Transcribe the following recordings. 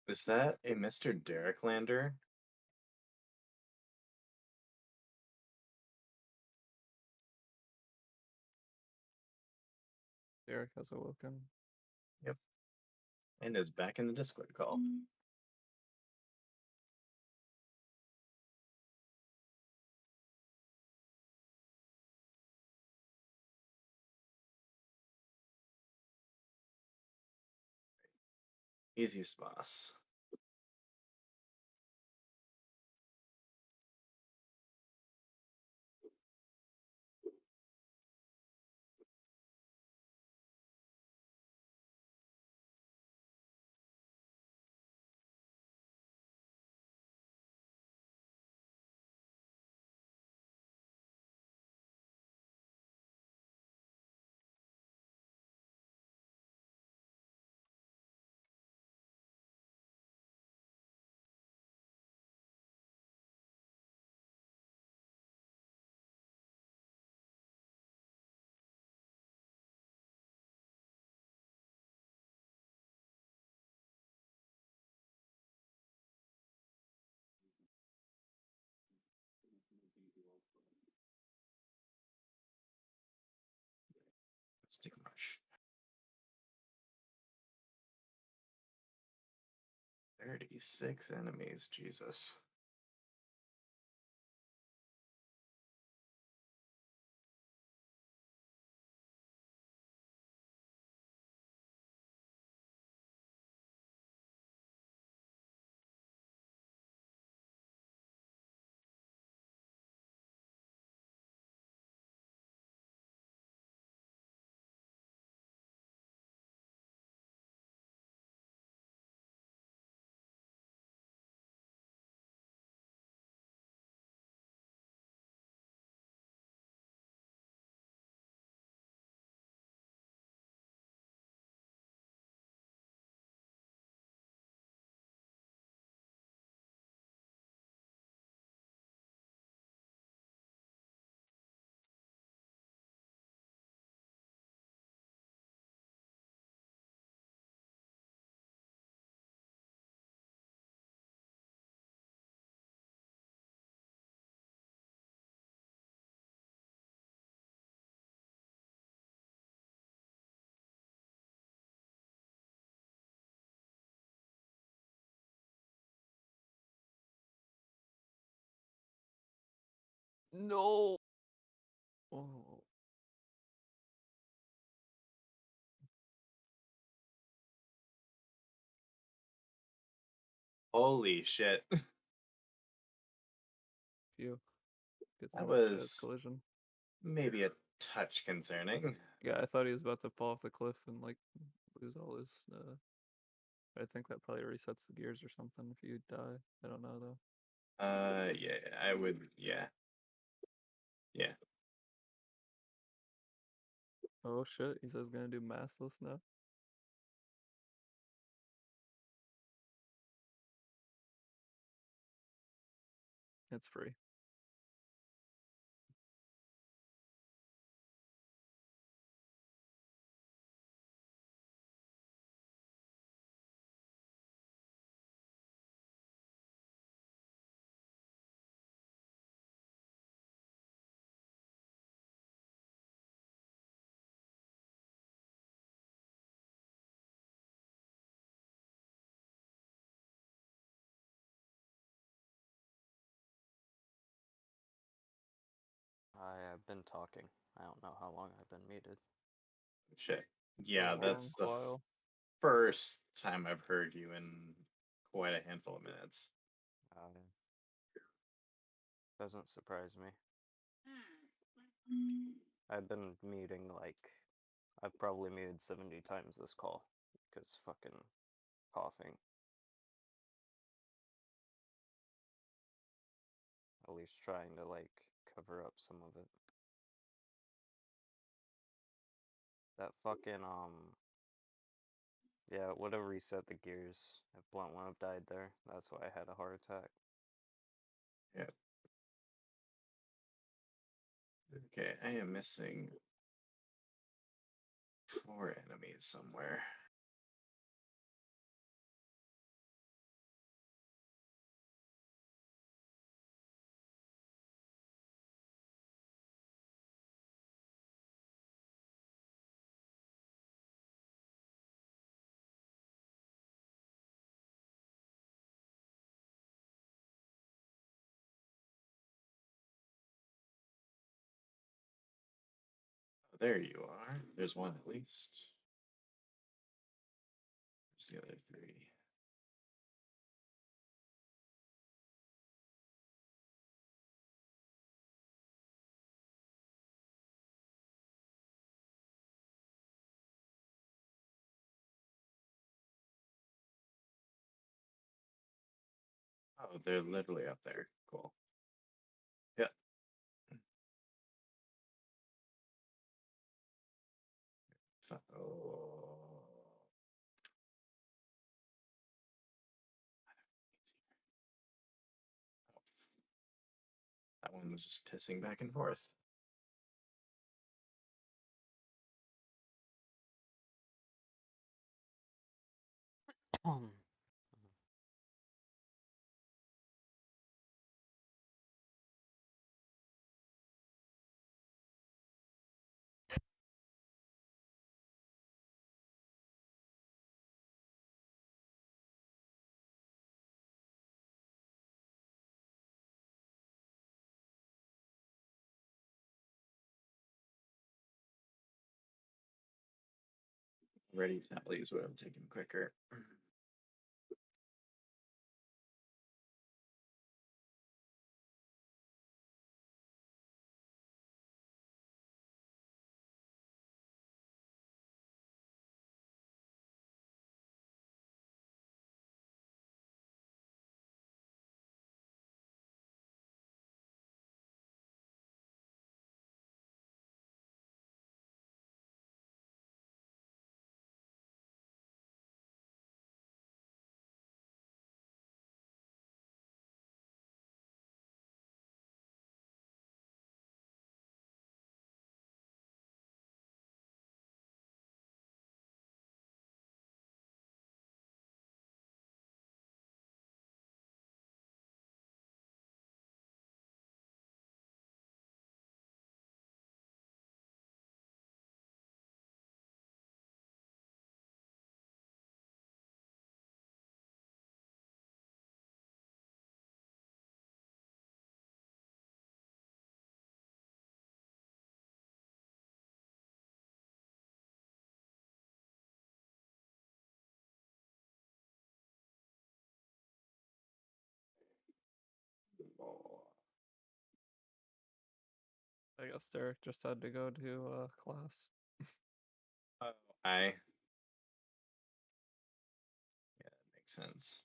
Is that a Mr. Derek Lander? Derek has awoken. Yep. And is back in the Discord call. Easiest boss. Let's take a rush. 36 enemies, Jesus. No. Oh, Holy shit. phew. Good That thing it says was collision. maybe a touch concerning. Yeah, I thought he was about to fall off the cliff and like lose all his. I think that probably resets the gears or something if you die. I don't know though. Yeah, I would, yeah, yeah. Oh shit, he says gonna do massless now. It's free. I've been talking. I don't know how long I've been muted. Shit. For a Yeah, long that's the while. first time I've heard you in quite a handful of minutes. Uh, doesn't surprise me. I've been muting like I've probably muted 70 times this call because fucking coughing. At least trying to like cover up some of it. That fucking yeah, it would have reset the gears if Blunt wouldn't have died there. That's why I had a heart attack. Yeah. Okay, I am missing 4 enemies somewhere. There you are. There's one at least. Where's the other three? Oh, they're literally up there. Cool. Yep. Oh. That one was just pissing back and forth. Ready tallies would have taken quicker. I guess Derek just had to go to class. Oh, I. Yeah, that makes sense.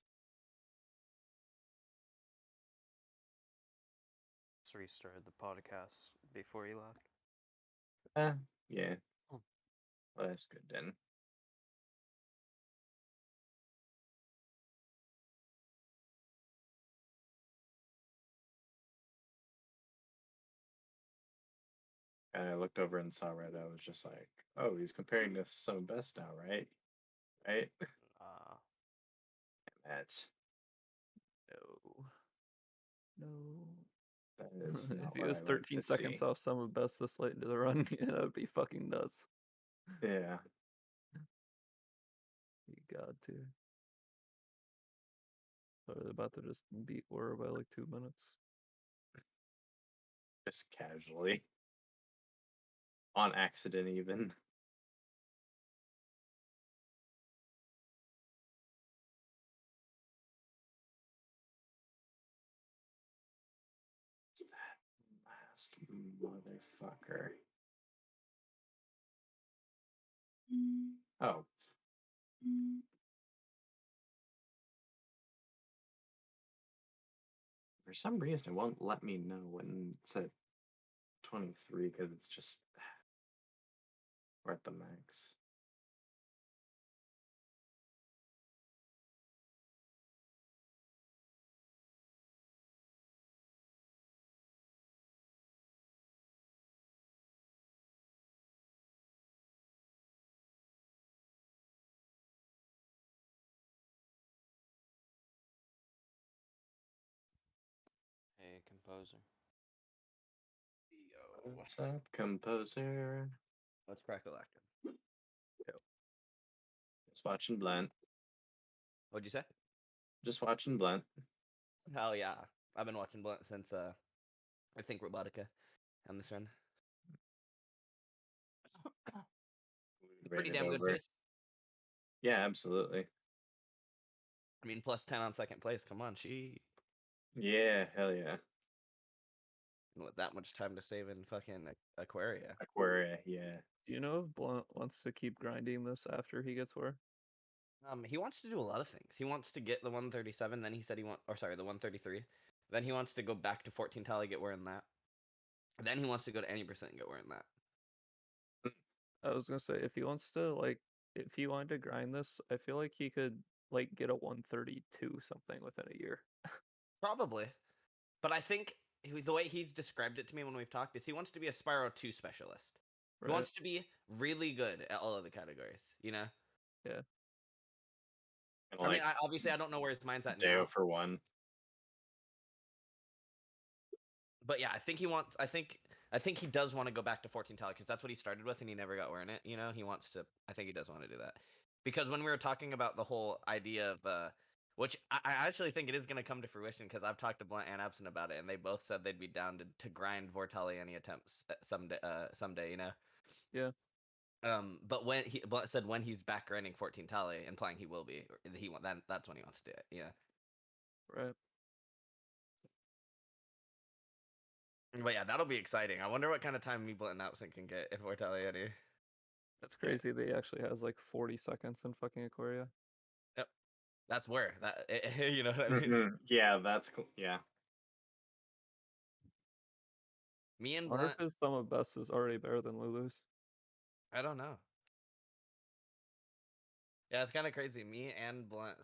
So restarted the podcast before you left. Yeah. Oh. Well, that's good then. And I looked over and saw Red. I was just like, oh, he's comparing this to some best now, right? Right? That. No. No. That is If not he what was I like 13 to seconds see. off some of best this late into the run, yeah, that would be fucking nuts. Yeah. You got to. They're about to just beat War by like 2 minutes. Just casually. On accident, even. It's that last motherfucker. Oh. For some reason, it won't let me know when it's at 23 because it's just we're at the max. Hey, composer. What's up, composer? Let's crack a lactin. Just watching Blunt. What'd you say? Just watching Blunt. Hell yeah. I've been watching Blunt since I think Robotica on this run. Pretty Ran it damn good over. pace. Yeah, absolutely. I mean, plus 10 on second place. Come on, she Yeah, hell yeah. with that much time to save in fucking Aquaria. Aquaria, yeah. Do you know if Blunt wants to keep grinding this after he gets where? He wants to do a lot of things. He wants to get the 137. Then he said he or sorry, the 133. Then he wants to go back to 14 tally, get wearing that. Then he wants to go to any percent and get wearing that. I was gonna say if he wants to if he wanted to grind this, I feel like he could get a 132 something within a year. Probably, but I think the way he's described it to me when we've talked is he wants to be a Spyro 2 specialist. He Right? wants to be really good at all of the categories. You know. Yeah. And I mean, like obviously, I don't know where his mind's at Deo now. for one. But yeah, I think he wants. I think he does want to go back to 14 tally because that's what he started with, and he never got wearing it. You know, he wants to. I think he does want to do that because when we were talking about the whole idea of which I actually think it is going to come to fruition because I've talked to Blunt and Absent about it, and they both said they'd be down to grind Vortali any attempts someday. You know. Yeah. But when Blunt said when he's back grinding 14 tally, implying he will be, that's when he wants to do it. Yeah. Right. But yeah, that'll be exciting. I wonder what kind of time me, Blunt, and Absent can get in Vortaliani. That's crazy that he actually has like 40 seconds in fucking Aquaria. Yep, that's where you know what I mean. Mhm. Yeah, that's yeah. Me and I wonder Blunt, if his sum of best is already better than Lulu's. I don't know. Yeah, it's kind of crazy. Me and Blunt,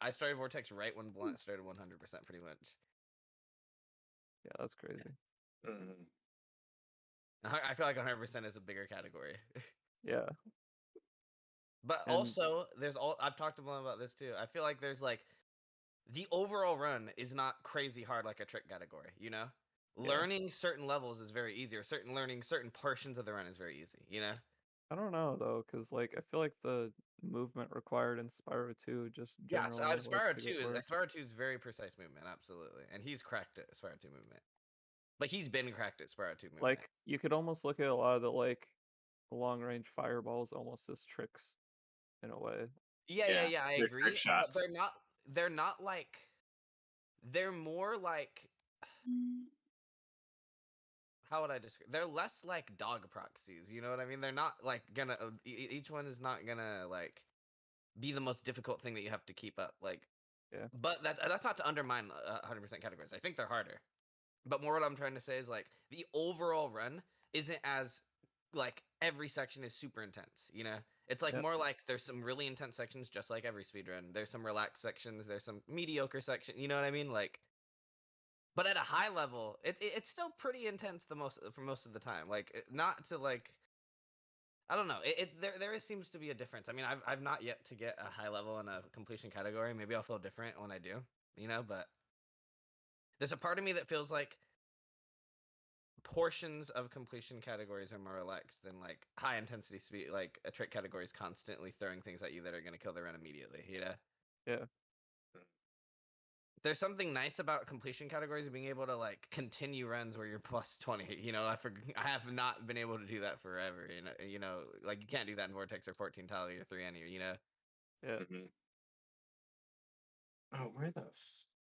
I started Vortex right when Blunt started 100%, pretty much. Yeah, that's crazy. Mhm. I feel like 100% is a bigger category. Yeah. But And- also, I've talked to Blunt about this too. I feel like there's like the overall run is not crazy hard like a trick category, you know? Yeah. Learning certain levels is very easy, or certain portions of the run is very easy, you know? I don't know though, because I feel like the movement required in Spyro 2 just Yeah, generally so Spyro to 2 get work. Spyro 2 is very precise movement, absolutely. And he's cracked at Spyro 2 movement. But he's been cracked at Spyro 2 movement. Like you could almost look at a lot of the long range fireballs almost as tricks in a way. Yeah, Yeah, I they're agree. trick But shots. they're not like they're more like how would I describe? They're less like dog proxies, you know what I mean? They're not like gonna each one is not gonna like be the most difficult thing that you have to keep up. Like, Yeah. but that's not to undermine 100% categories. I think they're harder. But more what I'm trying to say is like the overall run isn't as like every section is super intense, you know? It's like Yep. more like there's some really intense sections just like every speedrun. There's some relaxed sections, there's some mediocre section, you know what I mean? Like but at a high level, it's still pretty intense for most of the time. Like not to like I don't know. There seems to be a difference. I mean, I've not yet to get a high level in a completion category. Maybe I'll feel different when I do, you know, but there's a part of me that feels like portions of completion categories are more relaxed than like high intensity speed, like a trick category is constantly throwing things at you that are going to kill the run immediately, you know? Yeah. There's something nice about completion categories being able to like continue runs where you're plus 20. You know, I have not been able to do that forever. You know, like you can't do that in Vortex or 14 tally or 3 any. You know. Yeah. Mhm. Oh, where the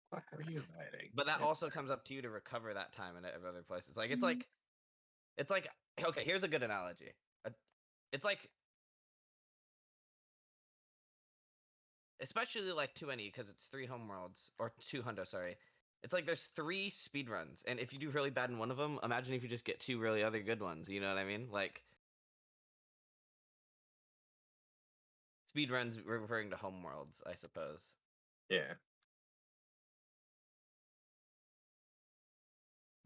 fuck are you hiding? But that Yeah. also comes up to you to recover that time in other places. Like it's like okay. Here's a good analogy. It's like especially like 2NE because it's 3 homeworlds or 2 hundo. Sorry. It's like there's 3 speed runs, and if you do really bad in one of them, imagine if you just get 2 really other good ones. You know what I mean? Like speed runs referring to homeworlds, I suppose. Yeah.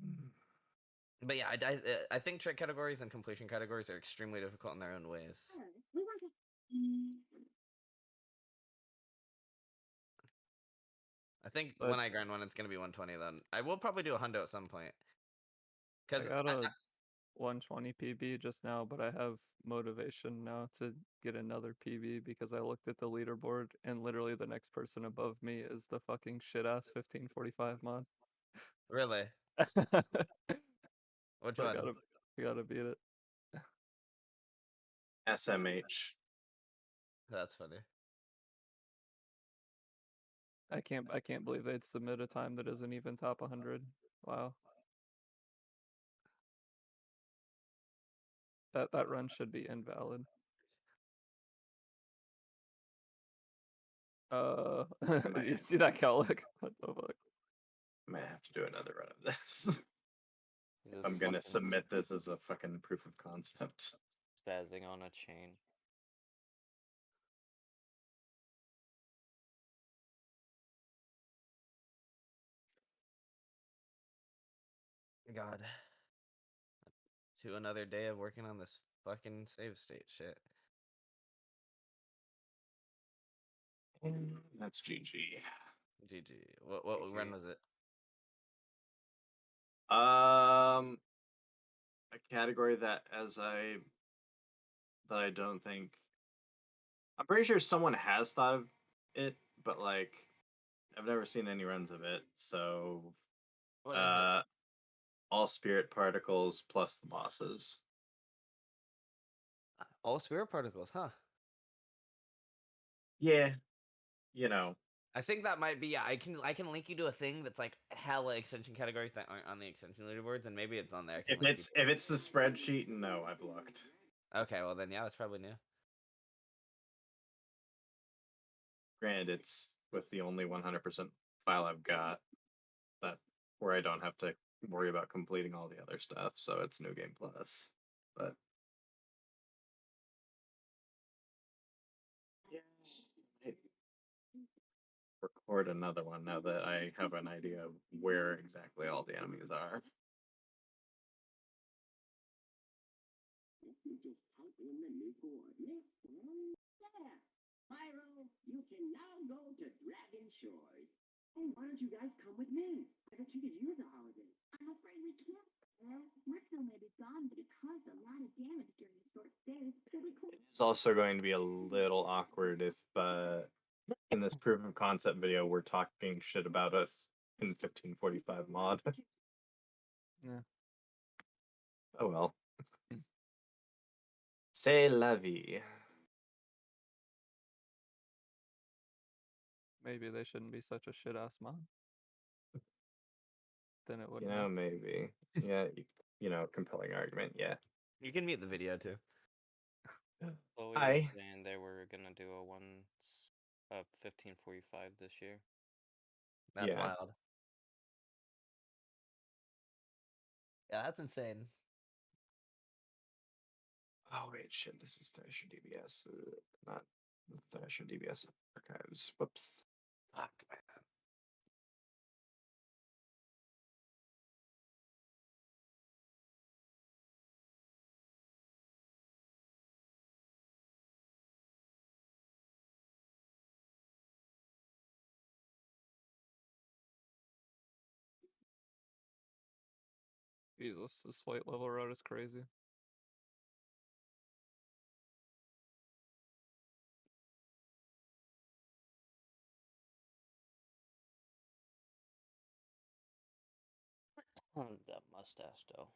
Mm. But yeah, I think trick categories and completion categories are extremely difficult in their own ways. I think But- when I grind one, it's gonna be 120. Then I will probably do a hundo at some point. I Because got a 120 PB just now, but I have motivation now to get another PB because I looked at the leaderboard and literally the next person above me is the fucking shit ass 1545 mod. really, So which I one? gotta beat it. SMH. That's funny. I can't believe they'd submit a time that isn't even top 100. Wow. That run should be invalid. You see that, Cowlick? What the fuck? I might have to do another run of this. He's I'm just gonna fucking submit this as a fucking proof of concept. spazzing on a chain. God. To another day of working on this fucking save state shit. And that's GG. GG. What run GG. was it? A category that I don't think, I'm pretty sure someone has thought of it, but like I've never seen any runs of it. So What is it? all spirit particles plus the bosses. All spirit particles, huh? Yeah, you know, I think that might be. Yeah, I can link you to a thing that's like hella extension categories that aren't on the extension leaderboards, and maybe it's on there. I can if link you it's the spreadsheet, no, I've looked. Okay, well then, yeah, that's probably new. Granted, it's with the only 100% file I've got that where I don't have to worry about completing all the other stuff, so it's New Game Plus. But yeah, I record another one now that I have an idea of where exactly all the enemies are. Pyro, you can now go to Dragon Shores. Hey, why don't you guys come with me? I bet you could use a holiday. I'm afraid we can't. Well, Rickville may be gone, but it caused a lot of damage during a short stay, so we could. It's also going to be a little awkward if in this proof of concept video we're talking shit about us in 1545 mod. Yeah. Oh well. C'est la vie. Maybe they shouldn't be such a shit ass mod. Then it You wouldn't. know, maybe. Yeah, you know, compelling argument. Yeah. You can mute the video too. Chloe Hi. was saying they were gonna do a 1545 this year. That's Yeah. wild. Yeah, that's insane. Oh wait, shit! This is Thrasher DBS, not the Thrasher DBS archives. Whoops. Fuck, man. Jesus, this flight level route is crazy. That mustache though.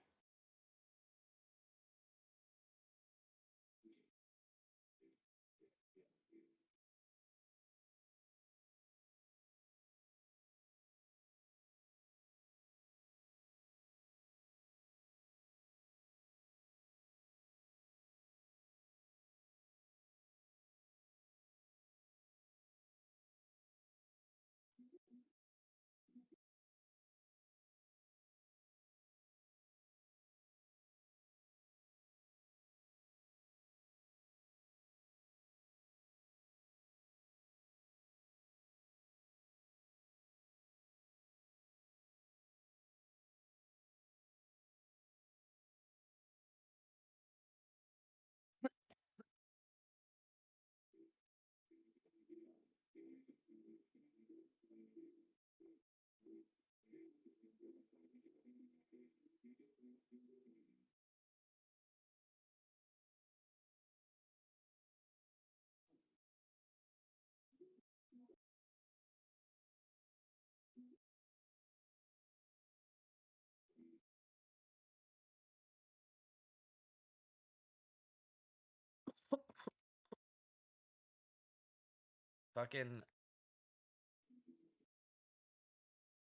Fucking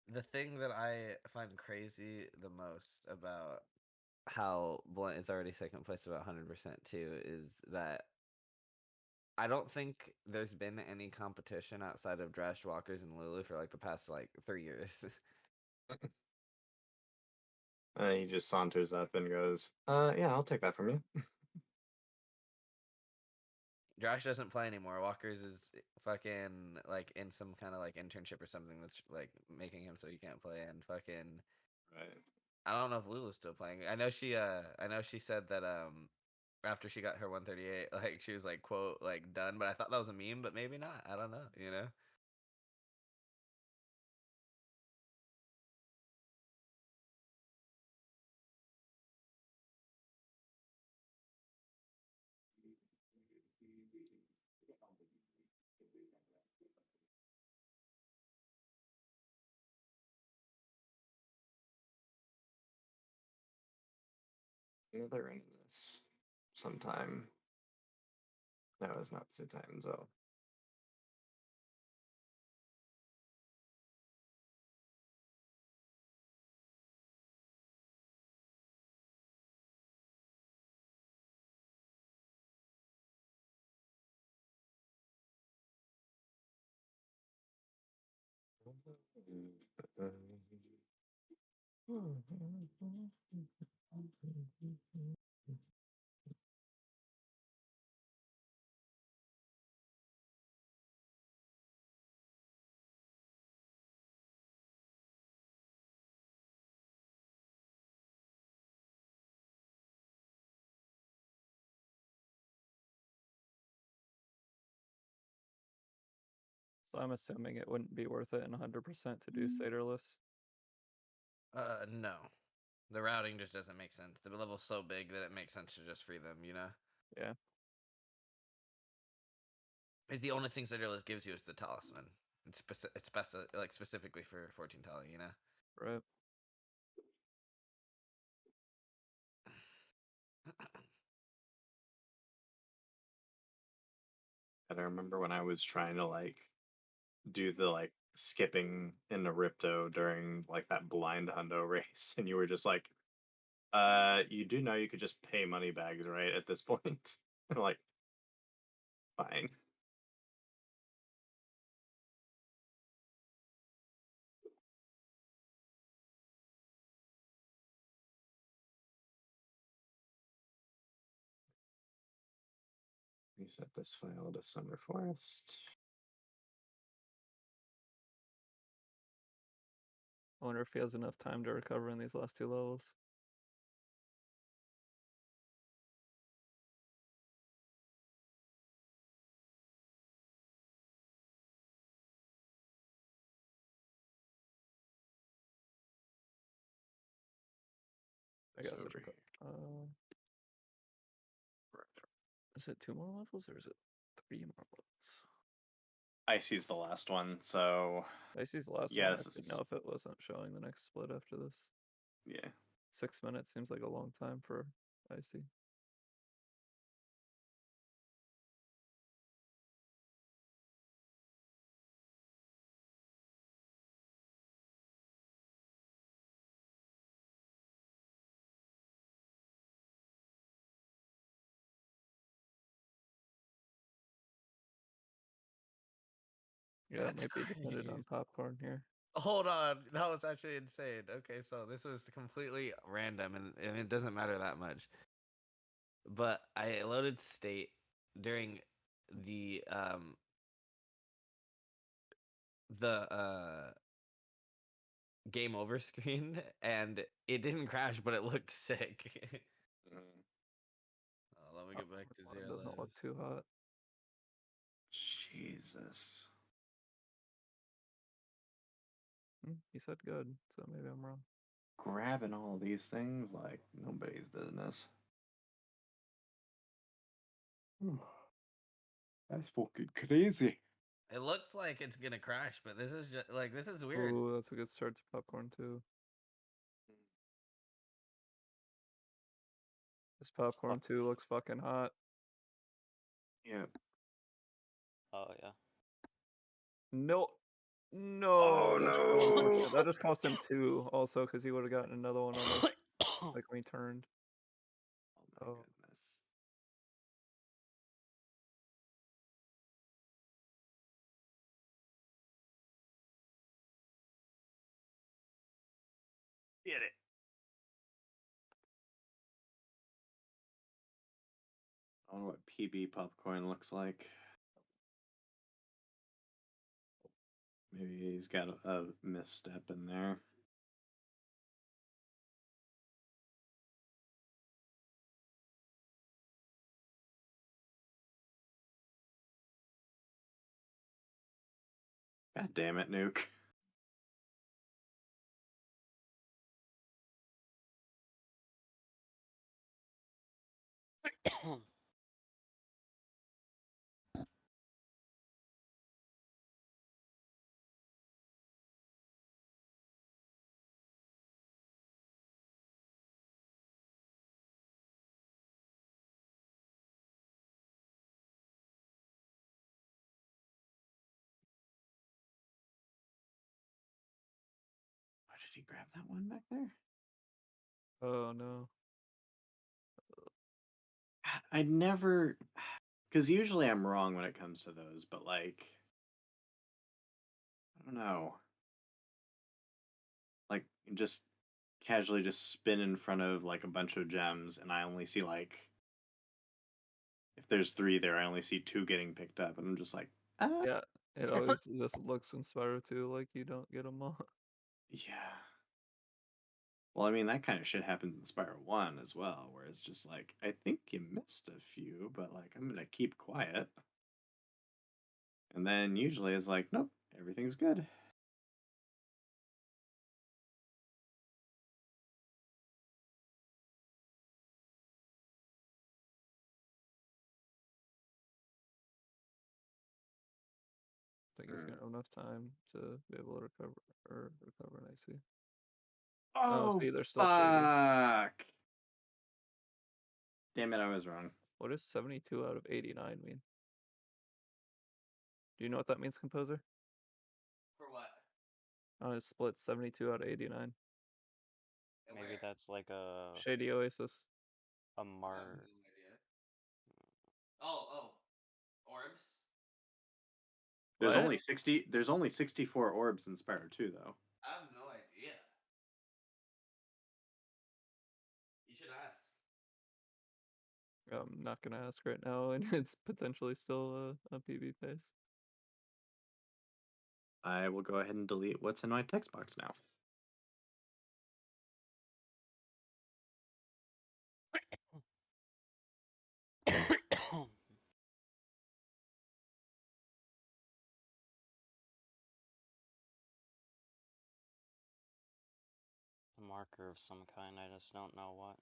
the thing that I find crazy the most about how Blunt is already second place about 100% too is that I don't think there's been any competition outside of Drash Walkers and Lulu for like the past like 3 years. He just saunters up and goes, yeah, I'll take that from you. Drash doesn't play anymore. Walkers is fucking like in some kind of like internship or something that's like making him so he can't play. And fucking, Right. I don't know if Lulu's still playing. I know she said that after she got her 138, like she was like quote like done. But I thought that was a meme, but maybe not. I don't know. You know. Another end of this sometime. No, it's not the time, so. So I'm assuming it wouldn't be worth it in 100% to do Satyрлess. No. The routing just doesn't make sense. The level's so big that it makes sense to just free them. You know. Yeah. It's the only thing Zedrillus gives you is the talisman. It's like specifically for 14 tally, you know. Right. And I remember when I was trying to like do the like skipping in Ripto during like that blind hundo race, and you were just like, you do know you could just pay money bags, right? At this point. I'm like, fine. Reset this file to Summer Forest. I wonder if he has enough time to recover in these last 2 levels. I It's guess over it'll here. Is it 2 more levels or is it 3 more levels? Icy's the last one, so Icy's the last yeah, one. I this didn't is- know if it wasn't showing the next split after this. yeah. 6 minutes seems like a long time for Icy. Yeah, it That's might be dependent on crazy. popcorn here. Hold on, that was actually insane. Okay, so this was completely random, and it doesn't matter that much. But I loaded state during the game over screen, and it didn't crash, but it looked sick. Let me get back to Popcorn zero. doesn't look too hot. Jesus. He said good, so maybe I'm wrong. Grabbing all these things like nobody's business. That's fucking crazy. It looks like it's gonna crash, but this is just like this is weird. Ooh, that's a good start to popcorn too. This popcorn fuck- too looks fucking hot. Yeah. Oh yeah. No. No. Oh, That's really unfortunate. That no. just cost him 2 also because he would have gotten another one on us like when he turned. Oh my Oh. goodness. Get it. I wonder what PB popcorn looks like. Maybe he's got a misstep in there. God damn it, Nuke. Why did he grab that one back there? Oh no. God, I never, because usually I'm wrong when it comes to those, but like, I don't know. Like, just casually just spin in front of like a bunch of gems, and I only see like, if there's 3 there, I only see 2 getting picked up, and I'm just like, ah, Yeah. It always just looks in Spyro 2 like you don't get them all. yeah. Well, I mean, that kind of shit happens in Spyro 1 as well, where it's just like, I think you missed a few, but like, I'm gonna keep quiet. And then usually it's like, nope, everything's good. I think he's gonna have enough time to be able to recover nicely. Oh, Oh, see, they're still shady. fuck. Damn it, I was wrong. What does 72 out of 89 mean? Do you know what that means, composer? For what? It's split 72 out of 89. And Maybe where? that's like Shady Oasis. a I have mar. no idea. Oh, orbs. There's What? only 60. There's only 64 orbs in Spyro 2, though. I have no idea. You should ask. I'm not gonna ask right now, and it's potentially still a PB pace. I will go ahead and delete what's in my text box now. A marker of some kind, I just don't know what.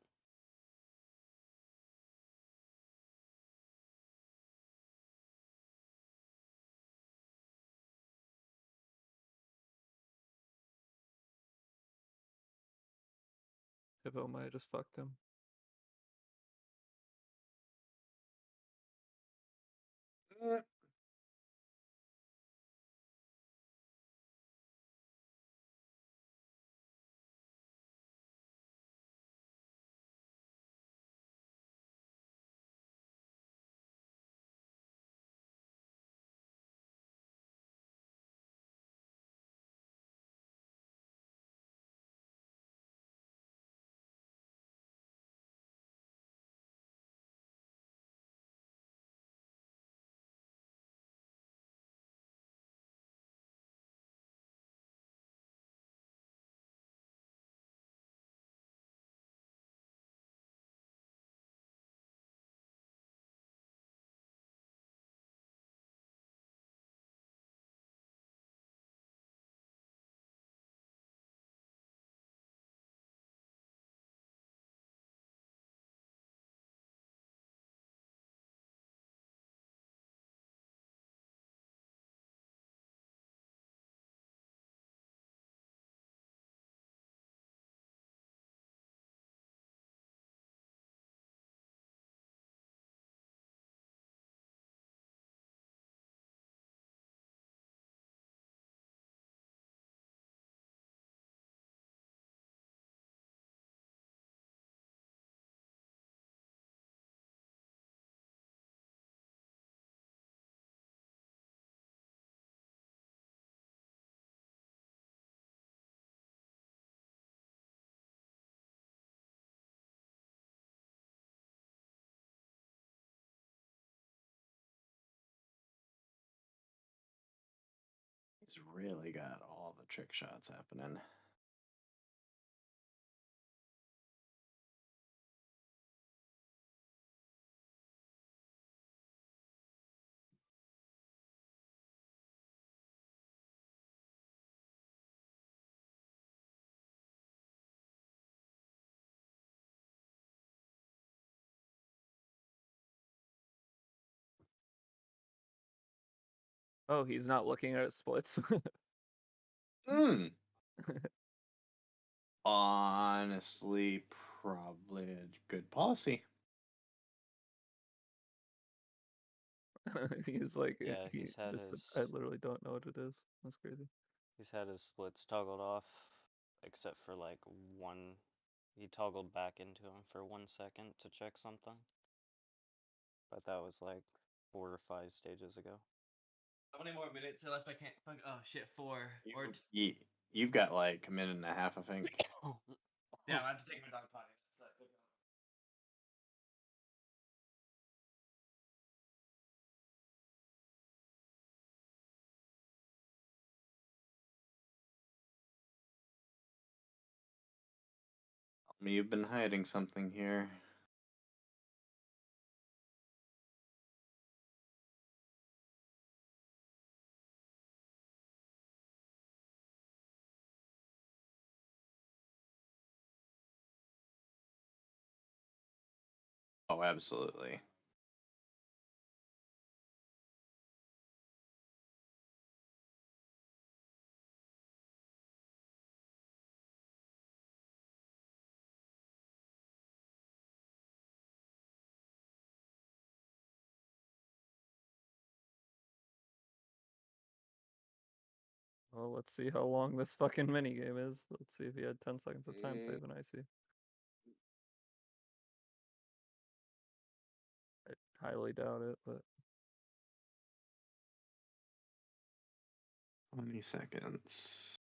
Hippo might have just fucked him. He's really got all the trick shots happening. Oh, he's not looking at splits. Hmm. Honestly, probably a good policy. He's like, Yeah, he he's had just said, his I literally don't know what it is. That's crazy. he's had his splits toggled off, except for like one. He toggled back into him for 1 second to check something, but that was like 4 or 5 stages ago. How many more minutes are left? I can't. Oh shit, 4 or You've got like a minute and a half, I think. yeah. I have to take my dog potty. You've been hiding something here. Oh, absolutely. Well, let's see how long this fucking minigame is. Let's see if he had 10 seconds of time save and icy. I highly doubt it, but 20 seconds.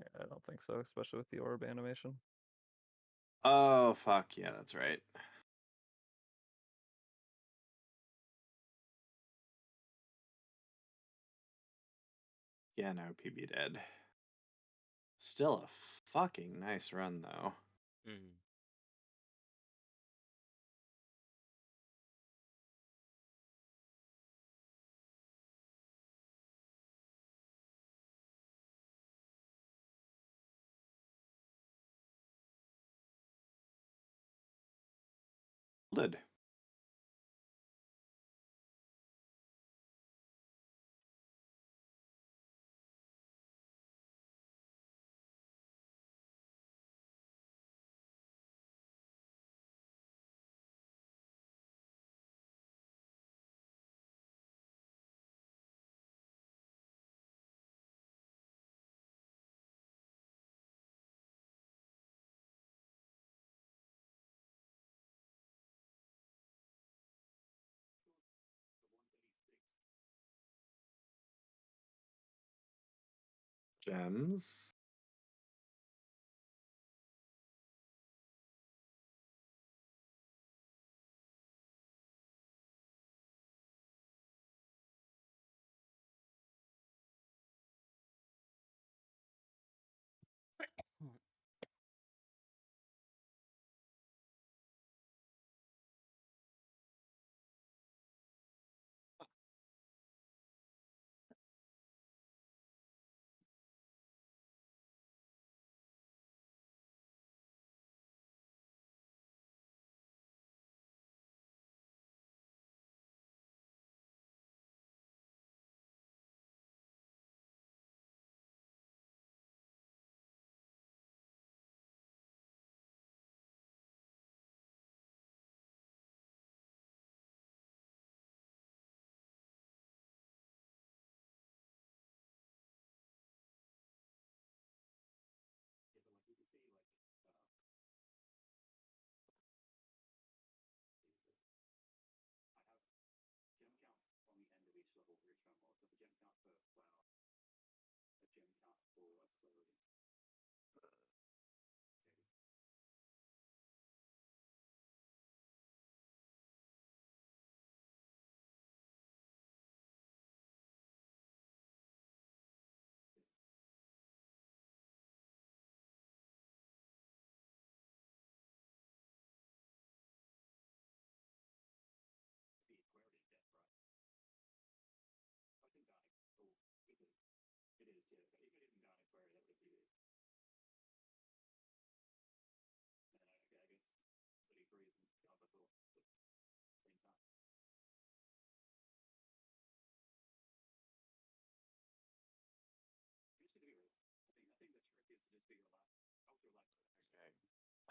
yeah, I don't think so, especially with the orb animation. Oh, fuck. Yeah, that's right. Yeah, no, PB dead. Still a fucking nice run, though. Mm. Lid. Gems.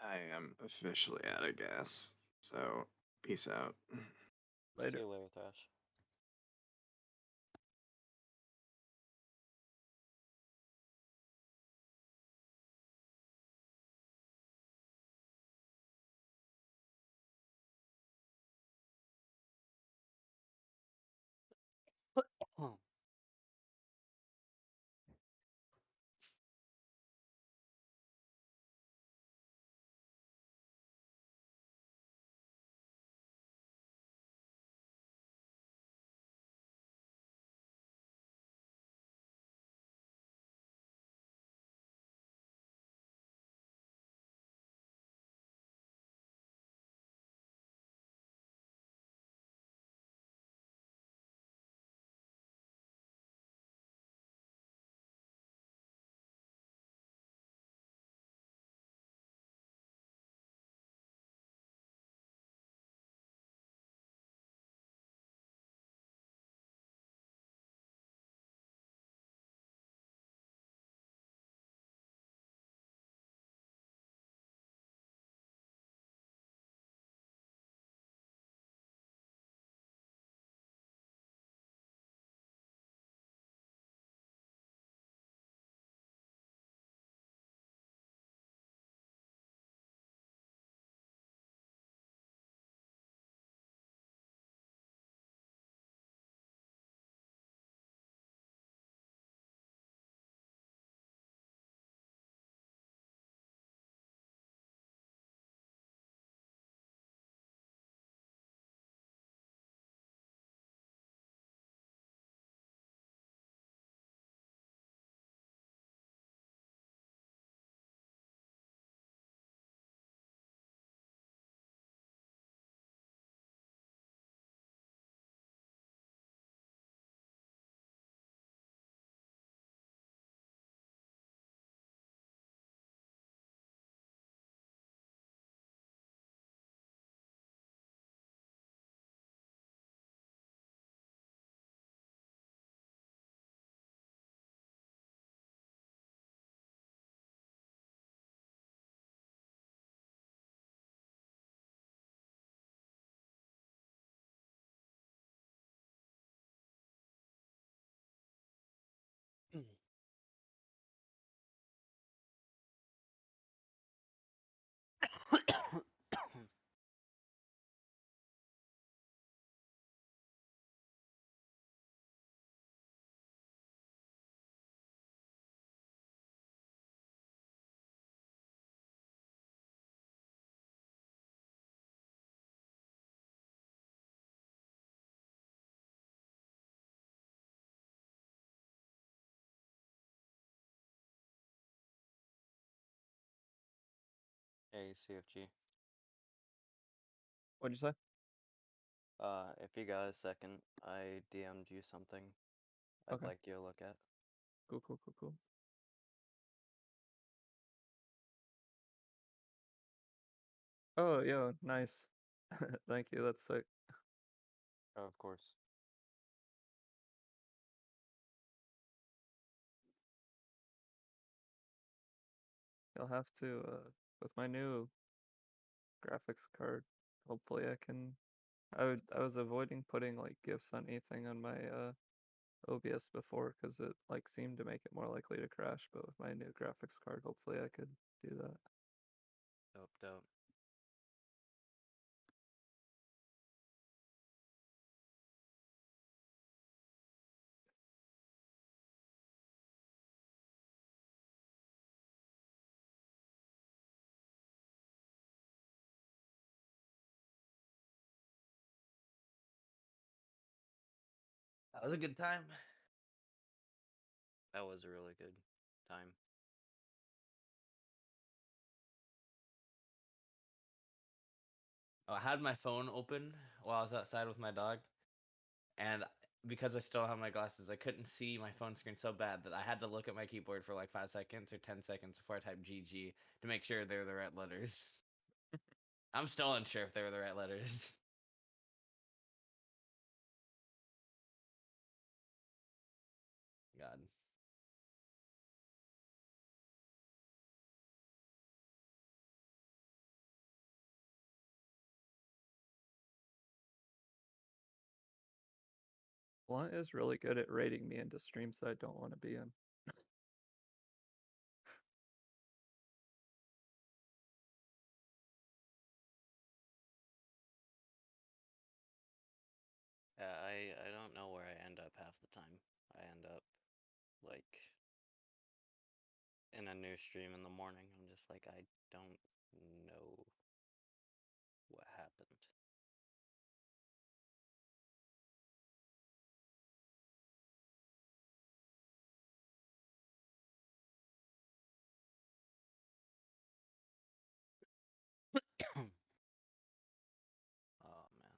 I am officially out of gas. So, peace out. See Later. you later, Thrash. Hey, CFG. What'd you say? If you got a second, I DM'd you something I'd Okay. like you to look at. Cool. Oh, yo, nice. Thank you. That's sick. Oh, of course. You'll have to, with my new graphics card, hopefully I was avoiding putting like GIFs on anything on my OBS before because it like seemed to make it more likely to crash, but with my new graphics card, hopefully I could do that. Dope. That was a good time. That was a really good time. Oh, I had my phone open while I was outside with my dog, and because I still have my glasses, I couldn't see my phone screen so bad that I had to look at my keyboard for like 5 seconds or 10 seconds before I typed GG to make sure they're the right letters. I'm still unsure if they were the right letters. God. Blunt is really good at raiding me into streams that I don't want to be in. Yeah, I don't know where I end up half the time. I end up like in a new stream in the morning. I'm just like, I don't know what happened. Oh man.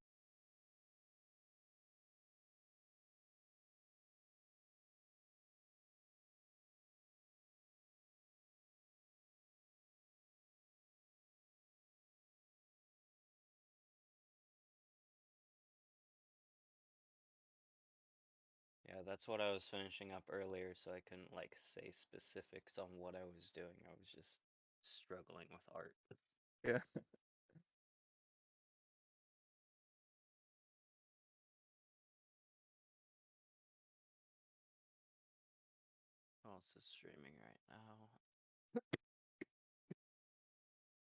Yeah, that's what I was finishing up earlier, so I couldn't like say specifics on what I was doing. I was just struggling with art. Yeah. Who else is streaming right now?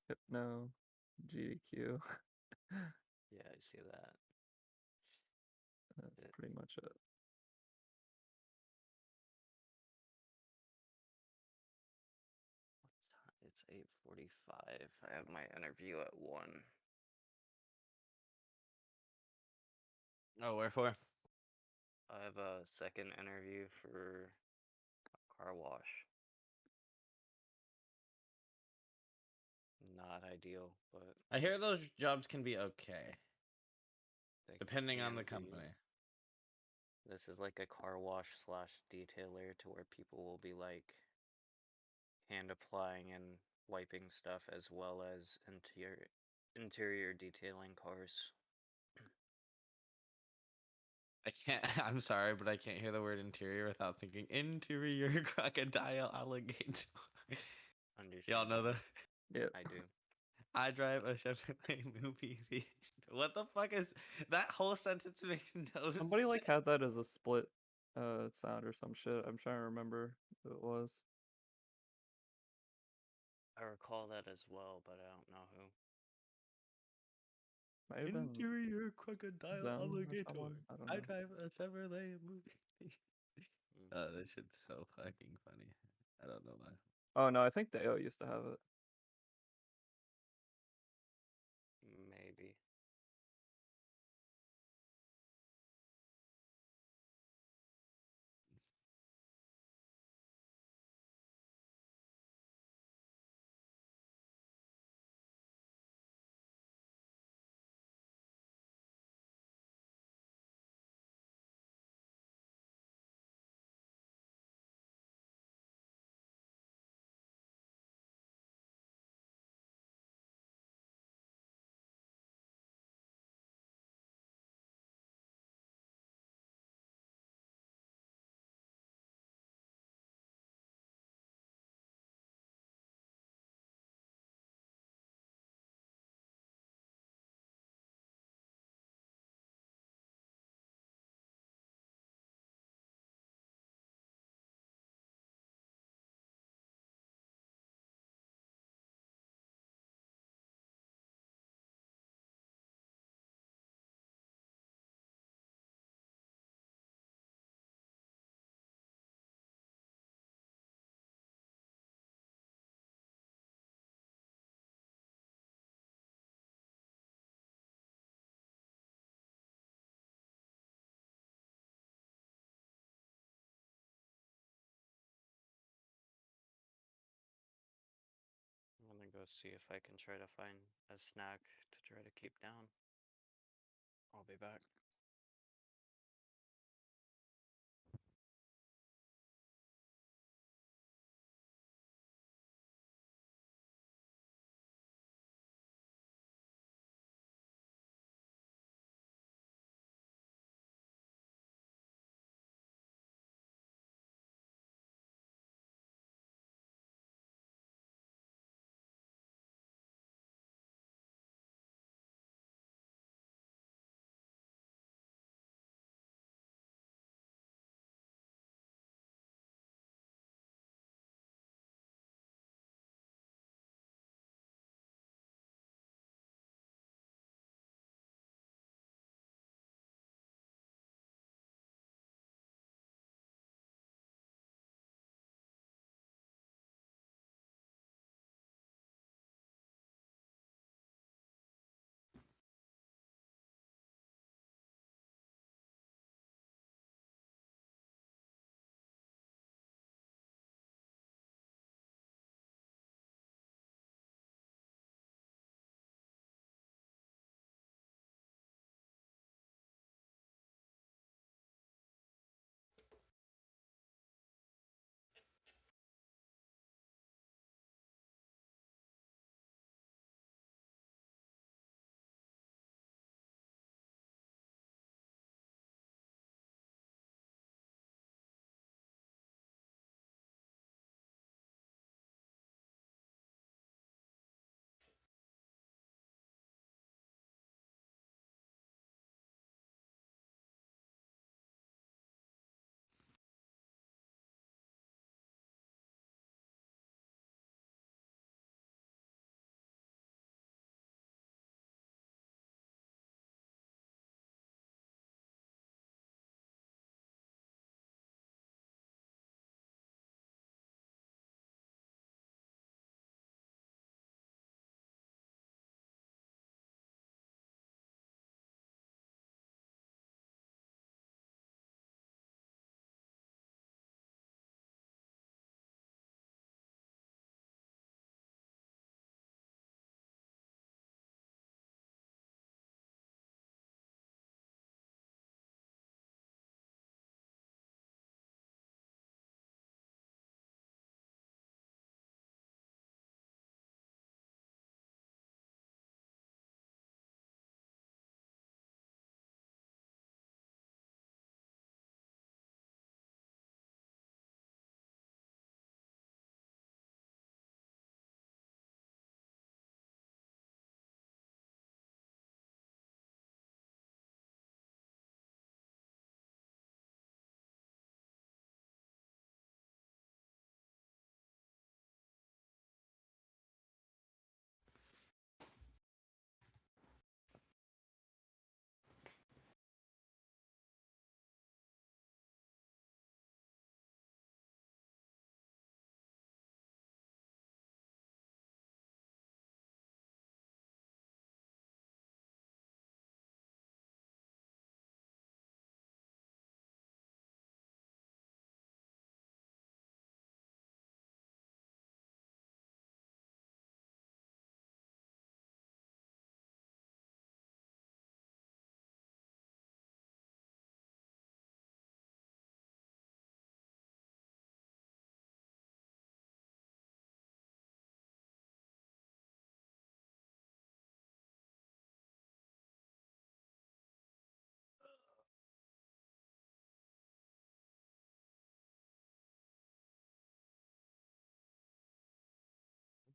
Hypno, GDQ. Yeah, I see that. That's It- pretty much it. It's 8:45. I have my interview at 1. Oh, wherefore? I have a second interview for a car wash. Not ideal, but I hear those jobs can be okay, they depending on can the be. company. This is like a car wash / detailer to where people will be like hand applying and wiping stuff as well as interior detailing cars. I can't. I'm sorry, but I can't hear the word interior without thinking interior crocodile alligator. Y'all Understand? know that? Yep. I do. I drive a Chevrolet movie. What the fuck is that whole sentence? Makes no Somebody like sense. had that as a split sound or some shit. I'm trying to remember who it was. I recall that as well, but I don't know who. Might have been Interior crocodile Zone or alligator. someone. I don't I know. drive a Chevrolet movie. Mm, Oh, that shit's so fucking funny. I don't know why. Oh no, I think Deo used to have it. Maybe. I'm gonna go see if I can try to find a snack to try to keep down. I'll be back.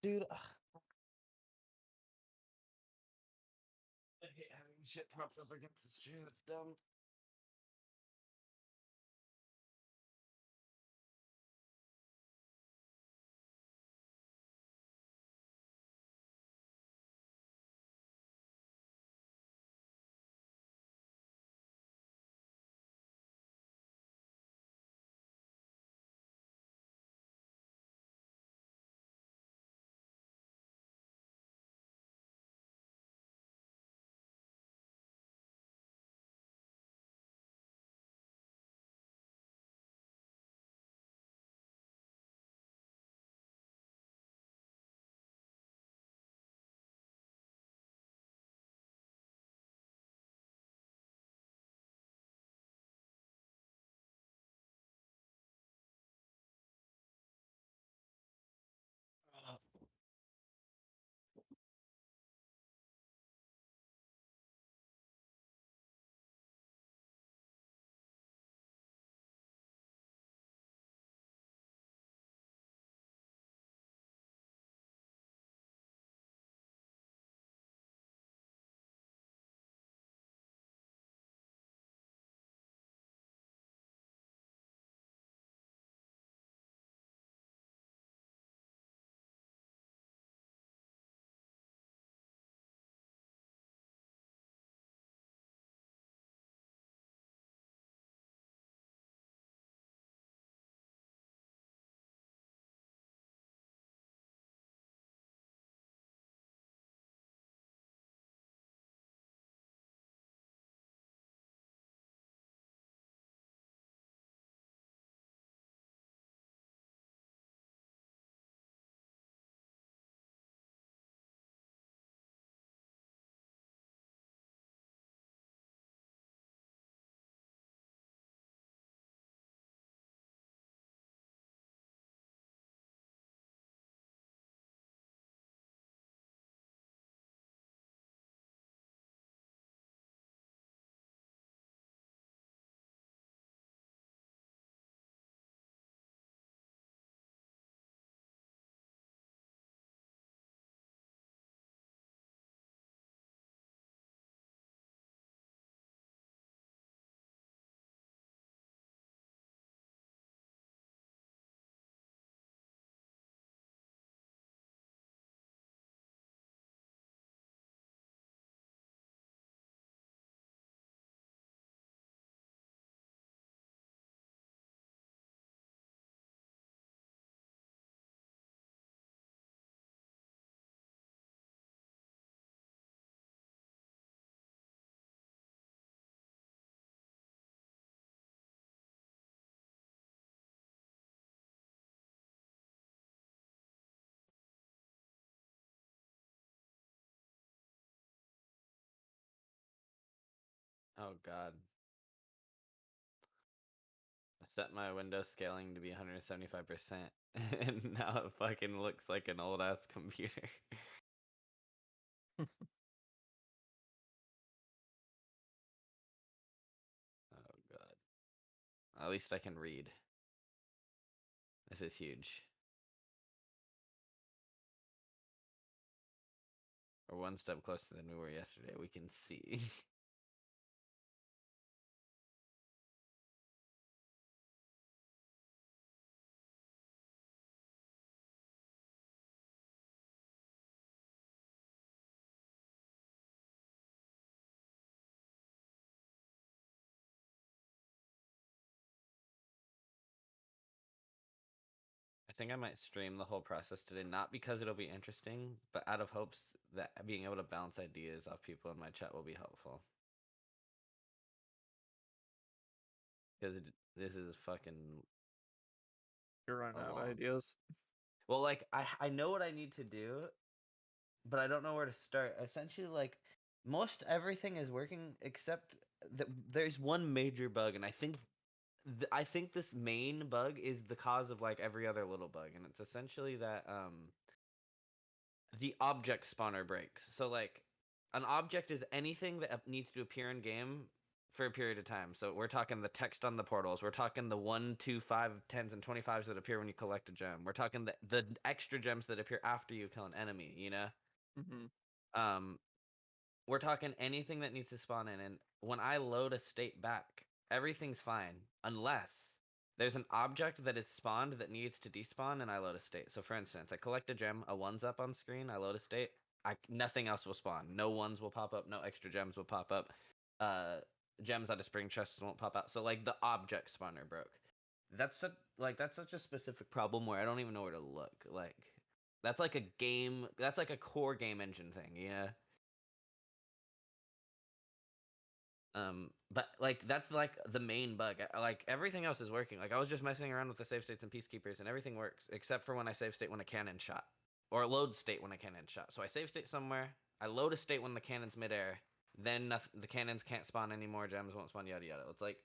dude. Ugh. I hate having shit propped up against this chair. That's dumb. Oh god. I set my Windows scaling to be 175%, and now it fucking looks like an old ass computer. Oh god. At least I can read. This is huge. We're one step closer than we were yesterday. We can see. I think I might stream the whole process today, not because it'll be interesting, but out of hopes that being able to bounce ideas off people in my chat will be helpful. Because this is fucking You're running a out of long. ideas. Well, like I know what I need to do, but I don't know where to start. Essentially, like most everything is working except that there's one major bug, and I think this main bug is the cause of like every other little bug, and it's essentially that the object spawner breaks. So like an object is anything that needs to appear in game for a period of time. So we're talking the text on the portals. We're talking the 1, 2, 5, 10s, and 25s that appear when you collect a gem. We're talking the extra gems that appear after you kill an enemy, you know? Mm-hmm. We're talking anything that needs to spawn in. And when I load a state back, everything's fine unless there's an object that is spawned that needs to despawn and I load a state. So for instance, I collect a gem, a 1's up on screen, I load a state, nothing else will spawn. No 1s will pop up, no extra gems will pop up. Gems out of spring chests won't pop out. So like the object spawner broke. That's such a specific problem where I don't even know where to look. Like that's like a core game engine thing, yeah. But like that's like the main bug. Like everything else is working. Like I was just messing around with the save states and peacekeepers, and everything works except for when I save state when a cannon shot, or load state when a cannon shot. So I save state somewhere, I load a state when the cannon's midair, then the cannons can't spawn anymore, gems won't spawn, yada yada. It's like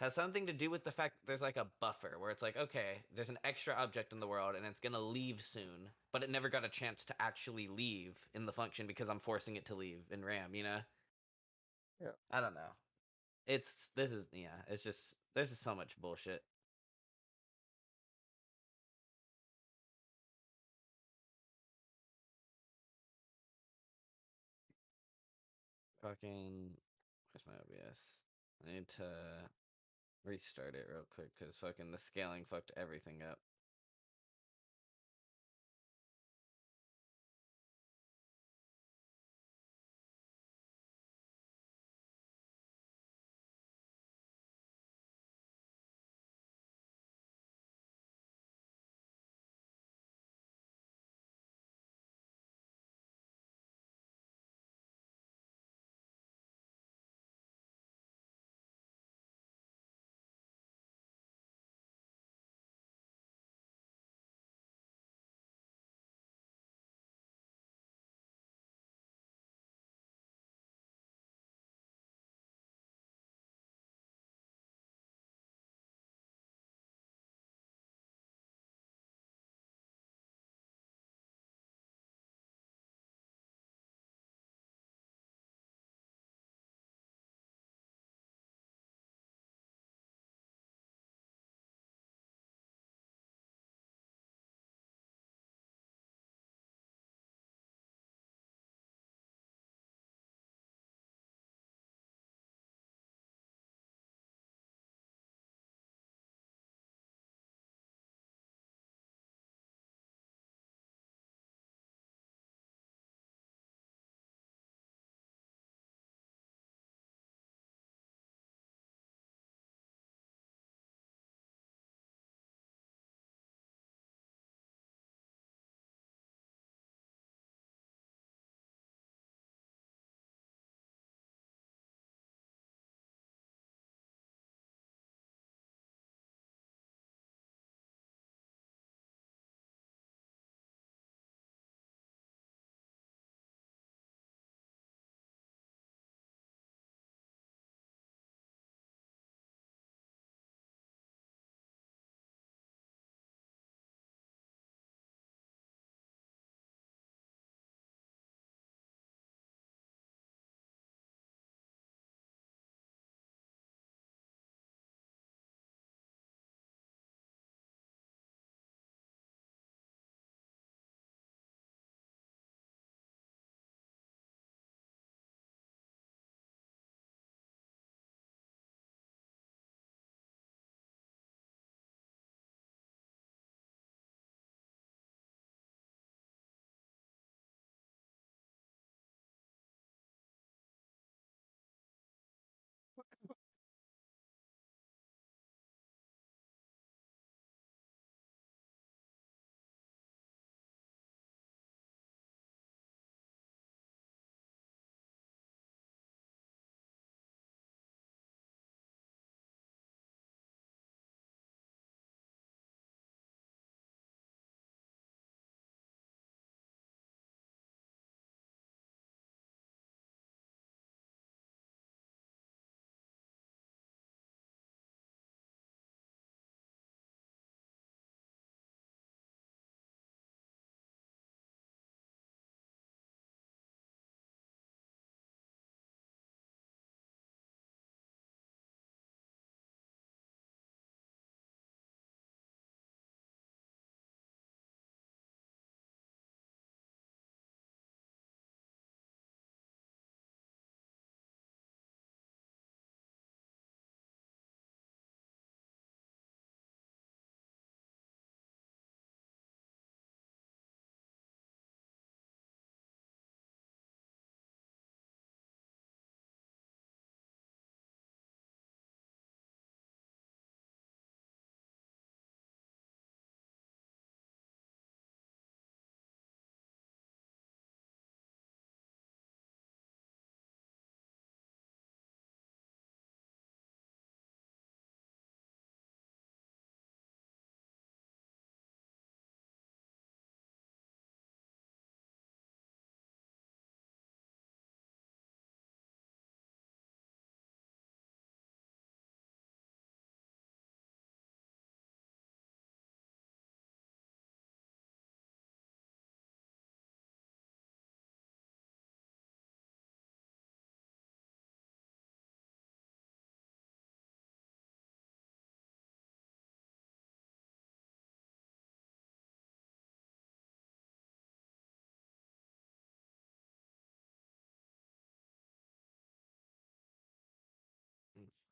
has something to do with the fact that there's like a buffer where it's like, okay, there's an extra object in the world and it's gonna leave soon, but it never got a chance to actually leave in the function because I'm forcing it to leave in RAM, you know? Yeah. I don't know. It's just there's just so much bullshit. Fucking where's my OBS? I need to restart it real quick because fucking the scaling fucked everything up.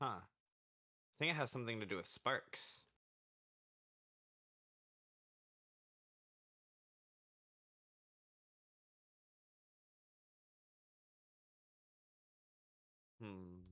Huh. I think it has something to do with sparks. Hmm.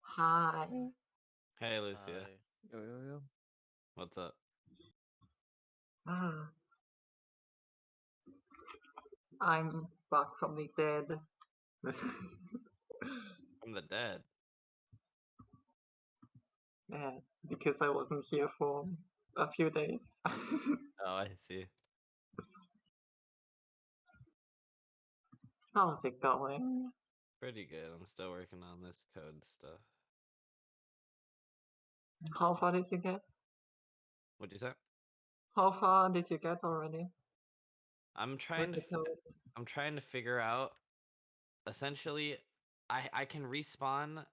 Hi. Hey, Lucia. Yo, yo, yo. What's up? Ah, I'm back from the dead. From the dead. Yeah, because I wasn't here for a few days. Oh, I see. How's it going? Pretty good. I'm still working on this code stuff. How far did you get? What'd you say? How far did you get already I'm with trying to the codes? I'm trying to figure out. Essentially, I can respawn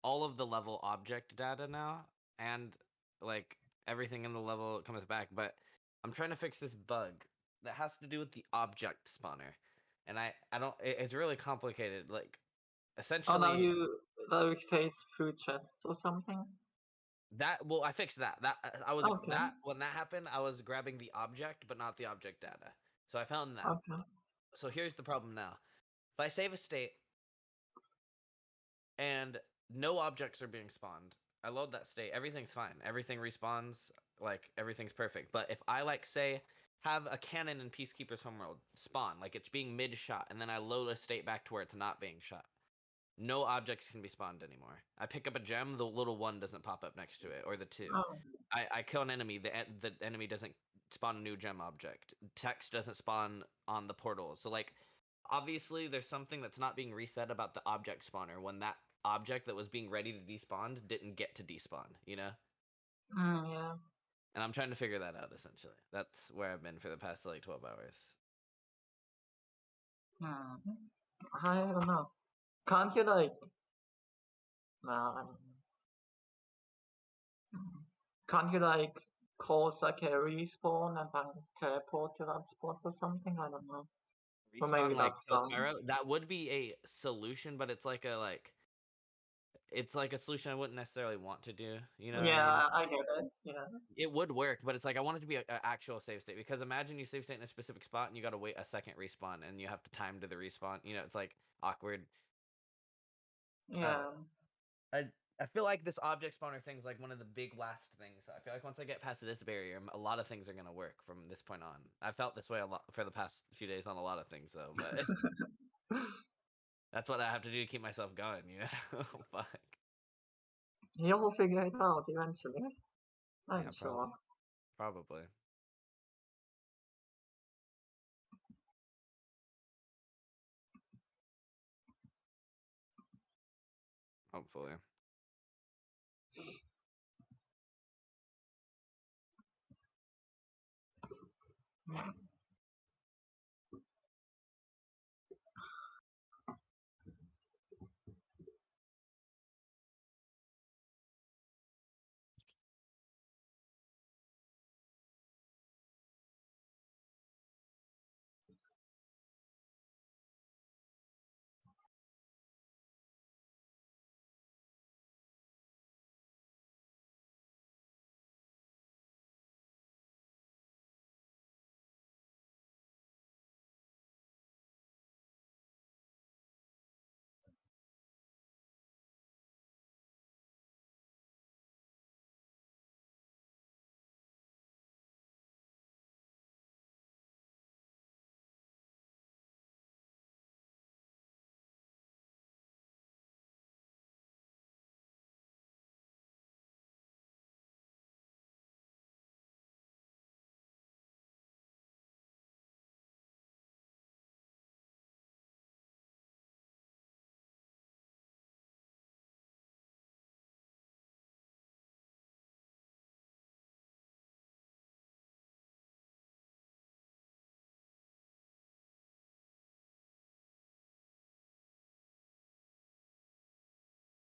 all of the level object data now, and like everything in the level comes back. But I'm trying to fix this bug that has to do with the object spawner, and I don't. It's really complicated. Like Oh, essentially. now you face food chests or something? Well, I fixed that. I was Okay. that when that happened, I was grabbing the object but not the object data. So I found that. Okay. So here's the problem now. If I save a state and no objects are being spawned, I load that state, everything's fine. Everything respawns, like everything's perfect. But if I like say have a cannon in Peacekeeper's Homeworld spawn, like it's being mid-shot, and then I load a state back to where it's not being shot, no objects can be spawned anymore. I pick up a gem, the little one doesn't pop up next to it, or the 2. Oh, I kill an enemy, the enemy doesn't spawn a new gem object. Text doesn't spawn on the portal. So like obviously there's something that's not being reset about the object spawner when that object that was being ready to despawn didn't get to despawn, you know? yeah. And I'm trying to figure that out essentially. That's where I've been for the past like 12 hours. I don't know. Can't you like... No, can't you like cause like a respawn and then teleport to that spot or something. I don't know. Or maybe Respawn like that's Kill dumb. Spyro? That would be a solution, but it's like a solution I wouldn't necessarily want to do. You know what I mean? Yeah, I get it. Yeah. It would work, but it's like I want it to be an actual save state, because imagine you save state in a specific spot and you got to wait a second respawn and you have to time to the respawn. You know, it's like awkward. Yeah. I feel like this object spawner thing's like one of the big last things. I feel like once I get past this barrier, a lot of things are gonna work from this point on. I felt this way a lot for the past few days on a lot of things though, but that's what I have to do to keep myself going. You know, fuck. You'll figure it out eventually. I'm Yeah, sure. probably. Hopefully.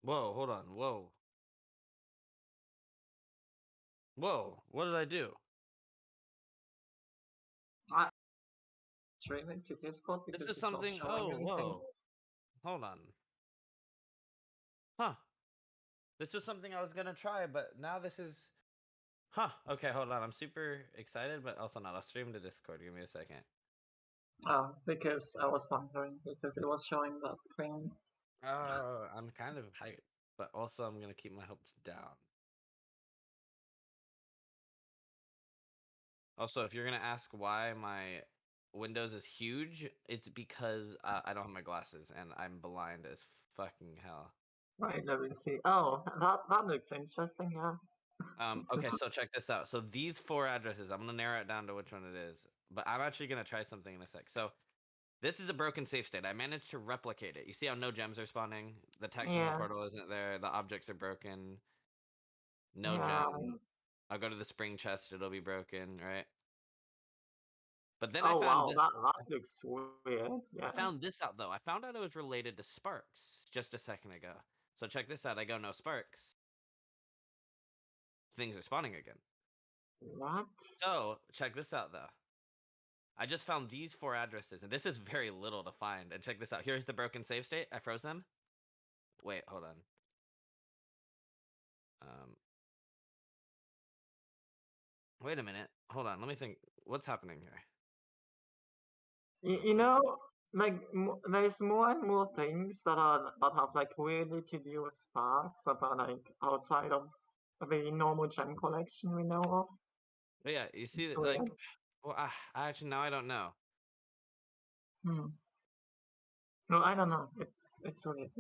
Whoa, hold on. Whoa. Whoa, what did I do? Streaming to Discord This because is it's not something. showing Oh, anything. whoa. Hold on. Huh. This was something I was gonna try, but now this is. Huh. Okay, hold on. I'm super excited, but also not. I'll stream to Discord. Give me a second. Oh, because I was wondering because it was showing that thing. I'm kind of hyped, but also I'm gonna keep my hopes down. Also, if you're gonna ask why my Windows is huge, it's because I don't have my glasses and I'm blind as fucking hell. Right, let me see. Oh, that looks interesting, yeah. Okay, so check this out. So these 4 addresses, I'm gonna narrow it down to which one it is, but I'm actually gonna try something in a sec. So this is a broken safe state. I managed to replicate it. You see how no gems are spawning? The text in the Yeah. portal isn't there. The objects are broken. No Yeah. gem. I'll go to the spring chest. It'll be broken, right? But then Oh I found wow, this. that looks weird. Yeah. I found this out though. I found out it was related to sparks just a second ago. So check this out. I go no sparks. Things are spawning again. What? So check this out though. I just found these 4 addresses, and this is very little to find. And check this out. Here's the broken save state. I froze them. Wait, hold on. Wait a minute. Hold on. Let me think. What's happening here? You know, like there's more and more things that have like really to do with sparks that are like outside of the normal gem collection we know of. But yeah, you see It's that, like, weird. well, actually, now I don't know. No, I don't know. It's weird.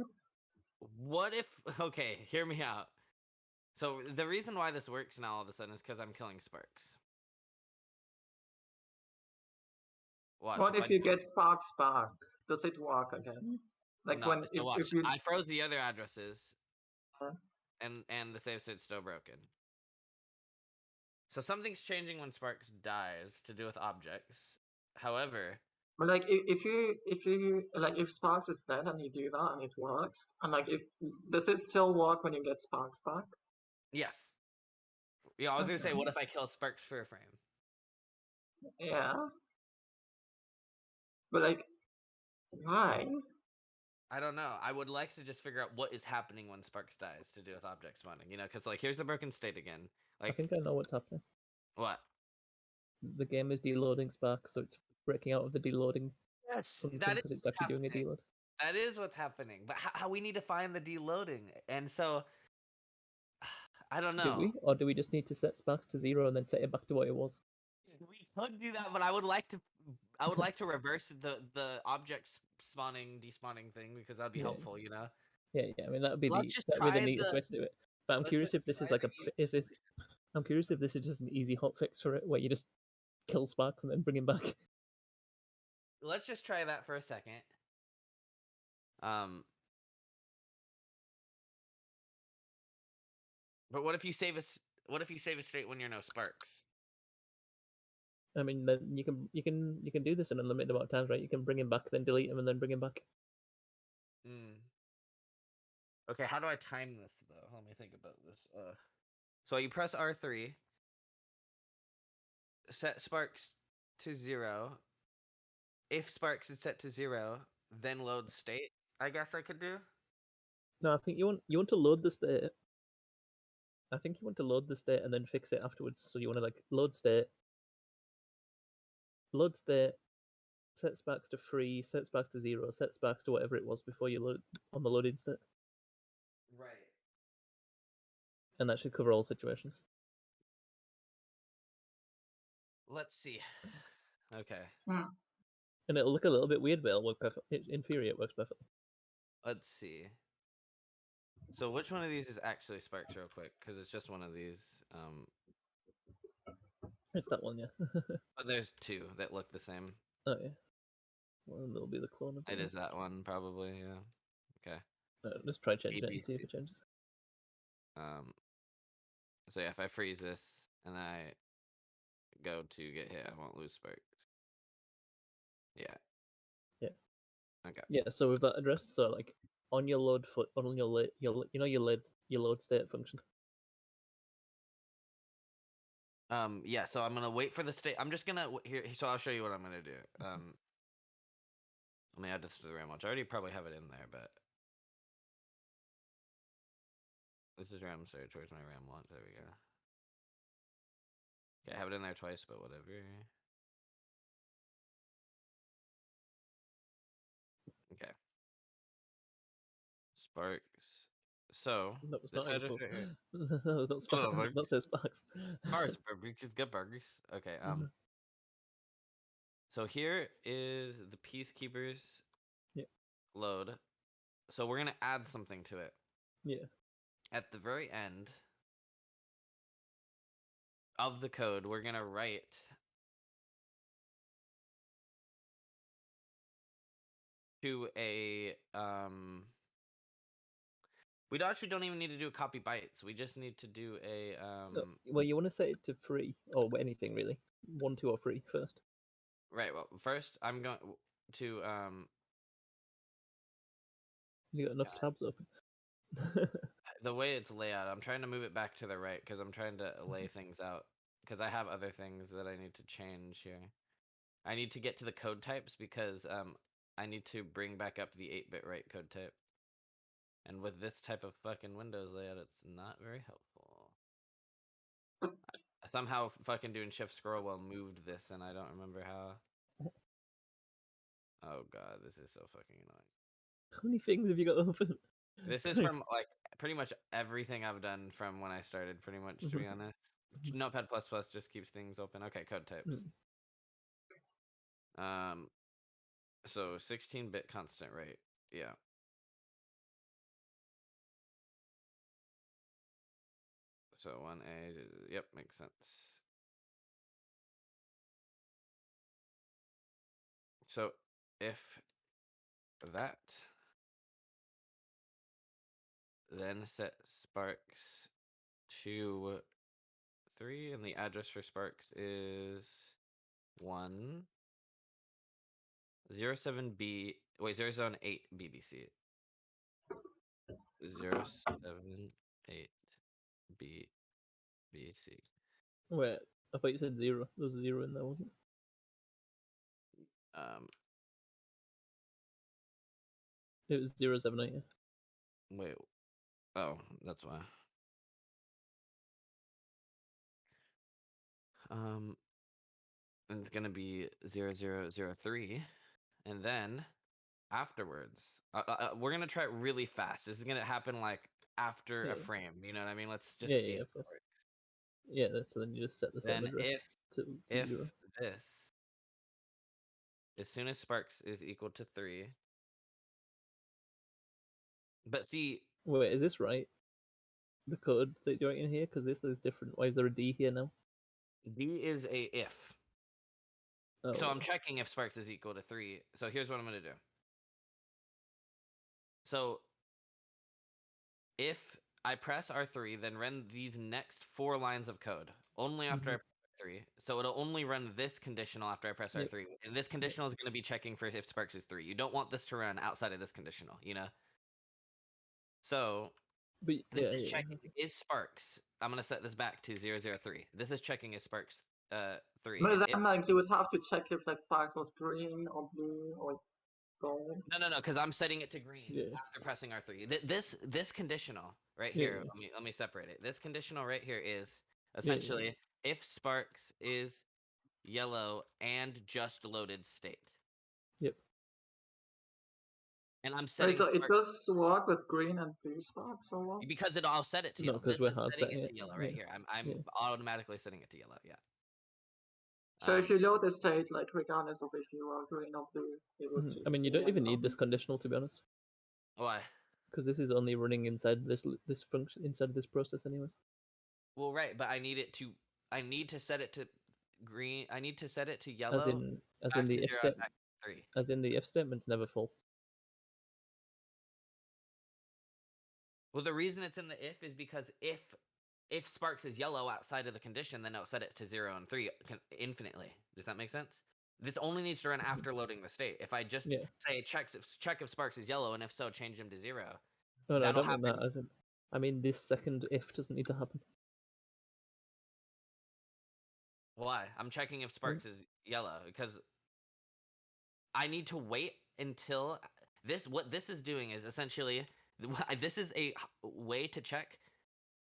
What if? Okay, hear me out. So the reason why this works now all of a sudden is because I'm killing sparks. Watch. What if you get sparks back? Does it work again? Like No, when so watch. if you I froze the other addresses, Huh? and the save state's still broken. So something's changing when sparks dies to do with objects. However, But like if you like if Sparks is dead and you do that and it works, and like if does it still work when you get Sparks back? yes. Yeah, I was gonna say, Okay. what if I kill Sparks for a frame? Yeah. But like, why? I don't know. I would like to just figure out what is happening when Sparks dies to do with object spawning. You know, because like here's the broken state again. I Like think I know what's happening. what? The game is deloading Spark, so it's breaking out of the deloading Yes, function that is because it's what's actually doing a happening. deload. That is what's happening. But how we need to find the deloading, and so I don't Do know. we? Or do we just need to set Sparks to 0 and then set it back to what it was? We could do that, but I would like to reverse the object spawning despawning thing because that'd be Yeah. helpful, you know. Yeah, and that would be Let's just the try neatest the- way to do it. But I'm let's curious just if this try is like the- I'm curious if this is just an easy hotfix for it, where you just kill Sparks and then bring him back. Let's just try that for a second. But what if you save a state when you're no Sparks? I mean, then you can do this an unlimited amount of times, right? You can bring him back, then delete him, and then bring him back. Okay, how do I time this though? Let me think about this. So you press R3, set Sparks to 0. If Sparks is set to 0, then load state. I guess I could do. No, I think you want to load the state. I think you want to load the state and then fix it afterwards. So you want to like load state, set Sparks to 3, set Sparks to 0, set Sparks to whatever it was before you load on the loading state, Right. and that should cover all situations. Let's see. Okay. And it'll look a little bit weird, but it'll work perfect. In theory, it works perfectly. Let's see. So which one of these is actually Sparks real quick? Because it's just one of these. It's that one, yeah. But there's two that look the same. Oh yeah. Well, then there'll be the clone of It is that one, probably, yeah. Okay. Let's try changing it and see if ABC. it changes. So yeah, if I freeze this and I go to get hit, I won't lose Sparks. Yeah. Yeah. Okay. Yeah. So with that addressed, so like on your load foot, on your load state function. Yeah, so I'm gonna wait for the state. I'm just gonna here. So I'll show you what I'm gonna do. Let me add this to the RAM launch. I already probably have it in there, but this is RAM search. Where's my RAM launch? There we go. Okay, I have it in there twice, but whatever. Okay. Sparks. So That was this not address Expo. right here. That was not Sparks. Like- Not say Sparks. Just get burgers. Okay. Mhm. So here is the Peacekeepers Yeah. load. So we're gonna add something to it. Yeah. At the very end of the code, we're gonna write to a we actually don't even need to do a copy bytes. We just need to do a Well, you want to set it to 3 or anything really. 1, 2, or 3 first. right. Well, first I'm going to You got enough tabs open. the way it's laid out. I'm trying to move it back to the right because I'm trying to lay things out because I have other things that I need to change here. I need to get to the code types because I need to bring back up the 8-bit right code type. And with this type of fucking Windows layout, it's not very helpful. Somehow fucking doing shift scroll while moved this, and I don't remember how. Oh god, this is so fucking annoying. How many things have you got open? This is from like pretty much everything I've done from when I started, pretty much, to be honest. Notepad++ just keeps things open. Okay, code types. So 16-bit constant rate. Yeah. So 1A, yep, makes sense. So if that, then set Sparks to 3, and the address for Sparks is 107B, wait, 078 BBC. 078B. B, C. Wait, I thought you said 0. There was a 0 in there, wasn't it? It was 078. Yeah. Wait. Oh, that's why. And it's gonna be 0003, and then afterwards, we're gonna try it really fast. This is gonna happen like after a Yeah. frame. You know what I mean? Let's just Yeah, see yeah, if of it course. works. Yeah, so then you just set the same Then address to if 0. this, as soon as sparks is equal to 3, but see, Wait, is this right? The code that you're in here? Because this is different. Why is there a D here now? D is a if. Oh, So I'm okay. checking if sparks is equal to 3. So here's what I'm gonna do. So if I press R3, then run these next 4 lines of code only after I Mhm. press R3. So it'll only run this conditional after I press Yep. R3. And this conditional is going to be checking for if sparks is 3. You don't want this to run outside of this conditional, you know? So But this yeah, is yeah, checking okay. is sparks. I'm going to set this back to 003. This is checking is sparks 3. But And then, like, you would have to check if like sparks was green or blue or gold. no, because I'm setting it to green Yeah. after pressing R3. This conditional right Yeah, here. yeah. Let me separate it. This conditional right here is Yeah, essentially if sparks is yellow and just loaded state. Yep. And I'm Wait, setting so it sparks does work with green and blue sparks or what? because I'll set it to No, yellow. 'cause This we're is hard setting setting it to it, yellow right yeah. here. I'm Yeah. automatically setting it to yellow. Yeah. So if you load the state, like regardless of if you are green or blue, it would Mhm. just I mean, you be don't even yellow. need this conditional, to be honest, Why? because this is only running inside this function, inside this process anyways. Well, right, but I need to set it to green. I need to set it to As yellow. in back the to if 0 and statement. back to 3. As in the if statement's never false. Well, the reason it's in the if is because if sparks is yellow outside of the condition, then it'll set it to 0 and 3 infinitely. Does that make sense? This only needs to run after loading the state. If I just Yeah. say check if sparks is yellow, and if so, change them to 0. No, I That'll don't mean that. happen. As in, I mean this second if doesn't need to happen. Why? I'm checking if sparks is yellow because I need to wait until this. What this is doing is essentially this is a way to check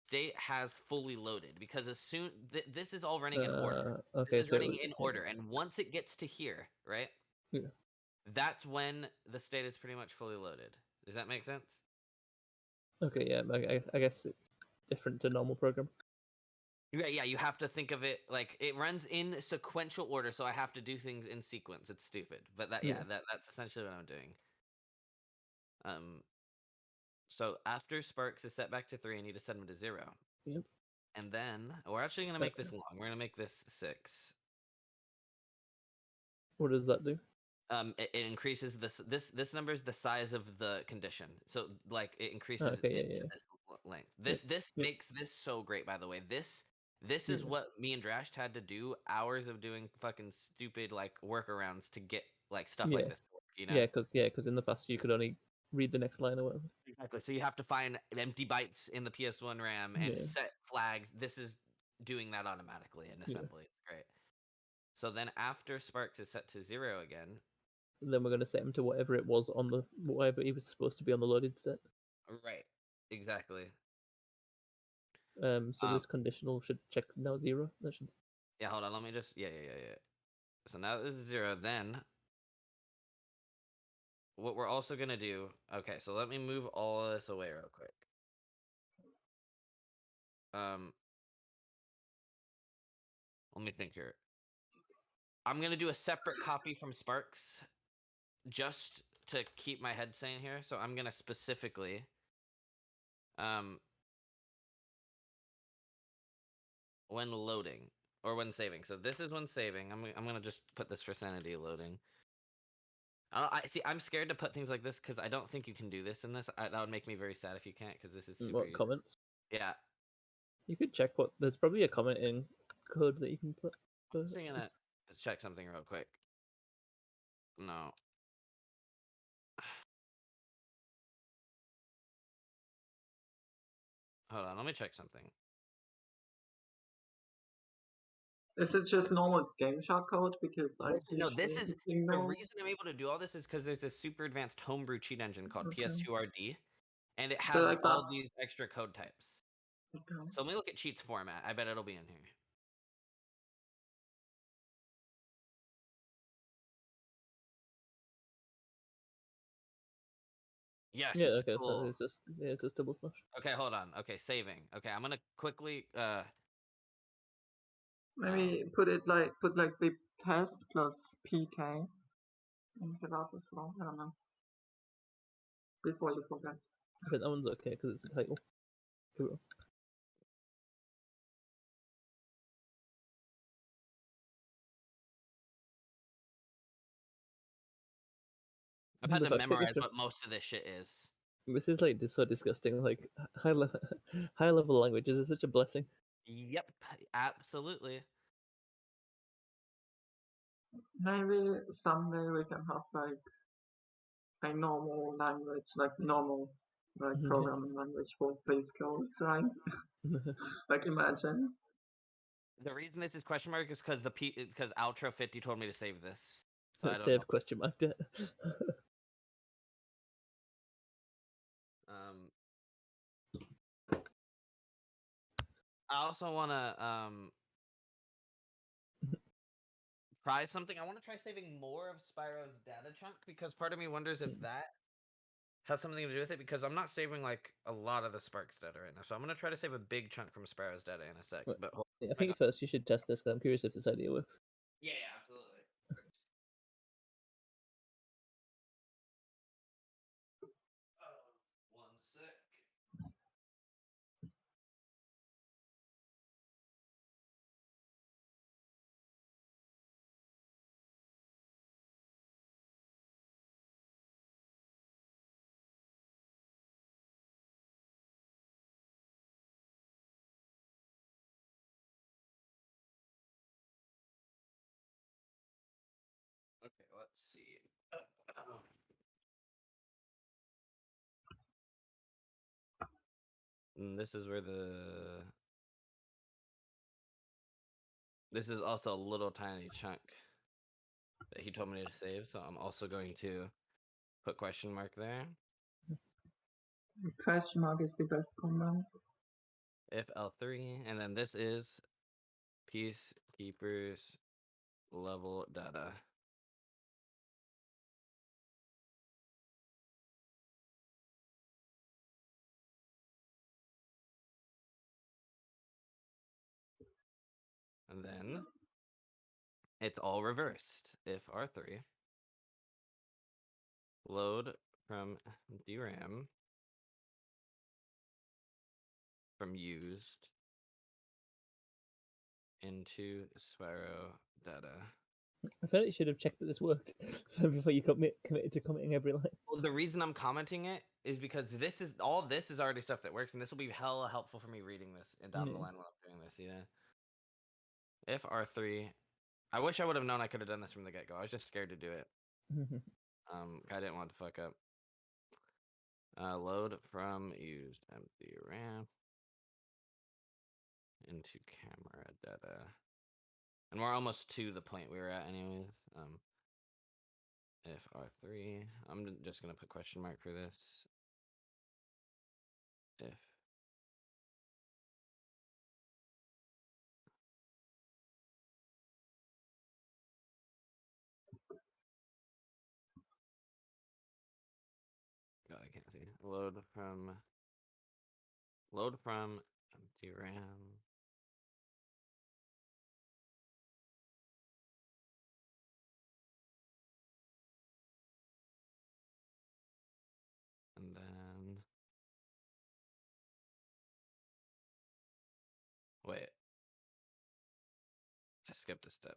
state has fully loaded because as soon this is all running in order. Okay, This is so running in yeah. order, and once it gets to here, right? Yeah. That's when the state is pretty much fully loaded. Does that make sense? Okay, yeah, I guess it's different to normal program. Yeah, you have to think of it like it runs in sequential order, so I have to do things in sequence. It's stupid, but Yeah. that's essentially what I'm doing. So after sparks is set back to 3, I need to set them to 0. Yep. And then we're actually gonna make this Okay. long. We're gonna make this 6. What does that do? It increases this number is the size of the condition. So like it increases Okay, it yeah. to this length. This Yep. makes this so great, by the way. This is Yeah. what me and Drash had to do hours of doing fucking stupid like workarounds to get like stuff like Yeah. this to work, you know? Yeah, because in the past you could only read the next line or whatever. Exactly. So you have to find empty bytes in the PS1 RAM and Yeah. set flags. This is doing that automatically in Yeah. assembly. It's great. So then after sparks is set to 0 again. And then we're gonna set him to whatever it was on the whatever he was supposed to be on the loaded state. Right. Exactly. So this conditional should check now 0. That should. Yeah, hold on. Let me just. Yeah. So now this is 0. Then what we're also gonna do. Okay, so let me move all of this away real quick. Let me think here. I'm gonna do a separate copy from Sparks, just to keep my head sane here. So I'm gonna specifically, when loading or when saving. So this is when saving. I'm gonna just put this for sanity loading. I see. I'm scared to put things like this because I don't think you can do this in this. That would make me very sad if you can't, because this is super What easy. comments? Yeah. You could check what. There's probably a commenting code that you can put. I'm just gonna check something real quick. No. Hold on. Let me check something. Is it just normal game shortcode? Because I No, this is usually the ignore. reason I'm able to do all this is because there's this super advanced homebrew cheat engine called Okay. PS2RD, and it So has like all that. these extra code types. Okay. So let me look at cheats format. I bet it'll be in here. Yes. Yeah, okay, so cool. it's just double slash. Okay, hold on. Okay, saving. Okay, I'm gonna quickly Maybe put the test plus PK into that as well. I don't know. Before you forget. I think that one's okay because it's a title. Cool. I've had The to fact that memorize this- what most of this shit is. This is like so disgusting. Like high level languages is such a blessing. Yep, absolutely. Maybe someday we can have like a normal language, like normal programming language for these codes, right? Like imagine. The reason this is question mark is because because Outro 50 told me to save this. So I don't Save know. question mark. I also want to try something. I want to try saving more of Spyro's data chunk because part of me wonders if that has something to do with it because I'm not saving like a lot of the Sparks data right now. So I'm going to try to save a big chunk from Spyro's data in a sec. Right. But Yeah, I think first you should test this because I'm curious if this idea works. yeah, absolutely. One sec. Okay, let's see. And this is where this is also a little tiny chunk that he told me to save, so I'm also going to put question mark there. Question mark is the best command. If L3, and then this is Peacekeepers level data. And then it's all reversed. If R3 load from DRAM from used into Spyro data. I feel like you should have checked that this worked before you committed to commenting every line. Well, the reason I'm commenting it is because this is already stuff that works, and this will be hella helpful for me reading this and down the Yeah. line while I'm doing this. Yeah. If R3, I wish I would have known I could have done this from the get-go. I was just scared to do it. I didn't want to fuck up. Load from used empty RAM into camera data. And we're almost to the point we were at anyways. If R3, I'm just going to put question mark for this. If God, I can't see. Load from empty RAM. And then wait. I skipped a step.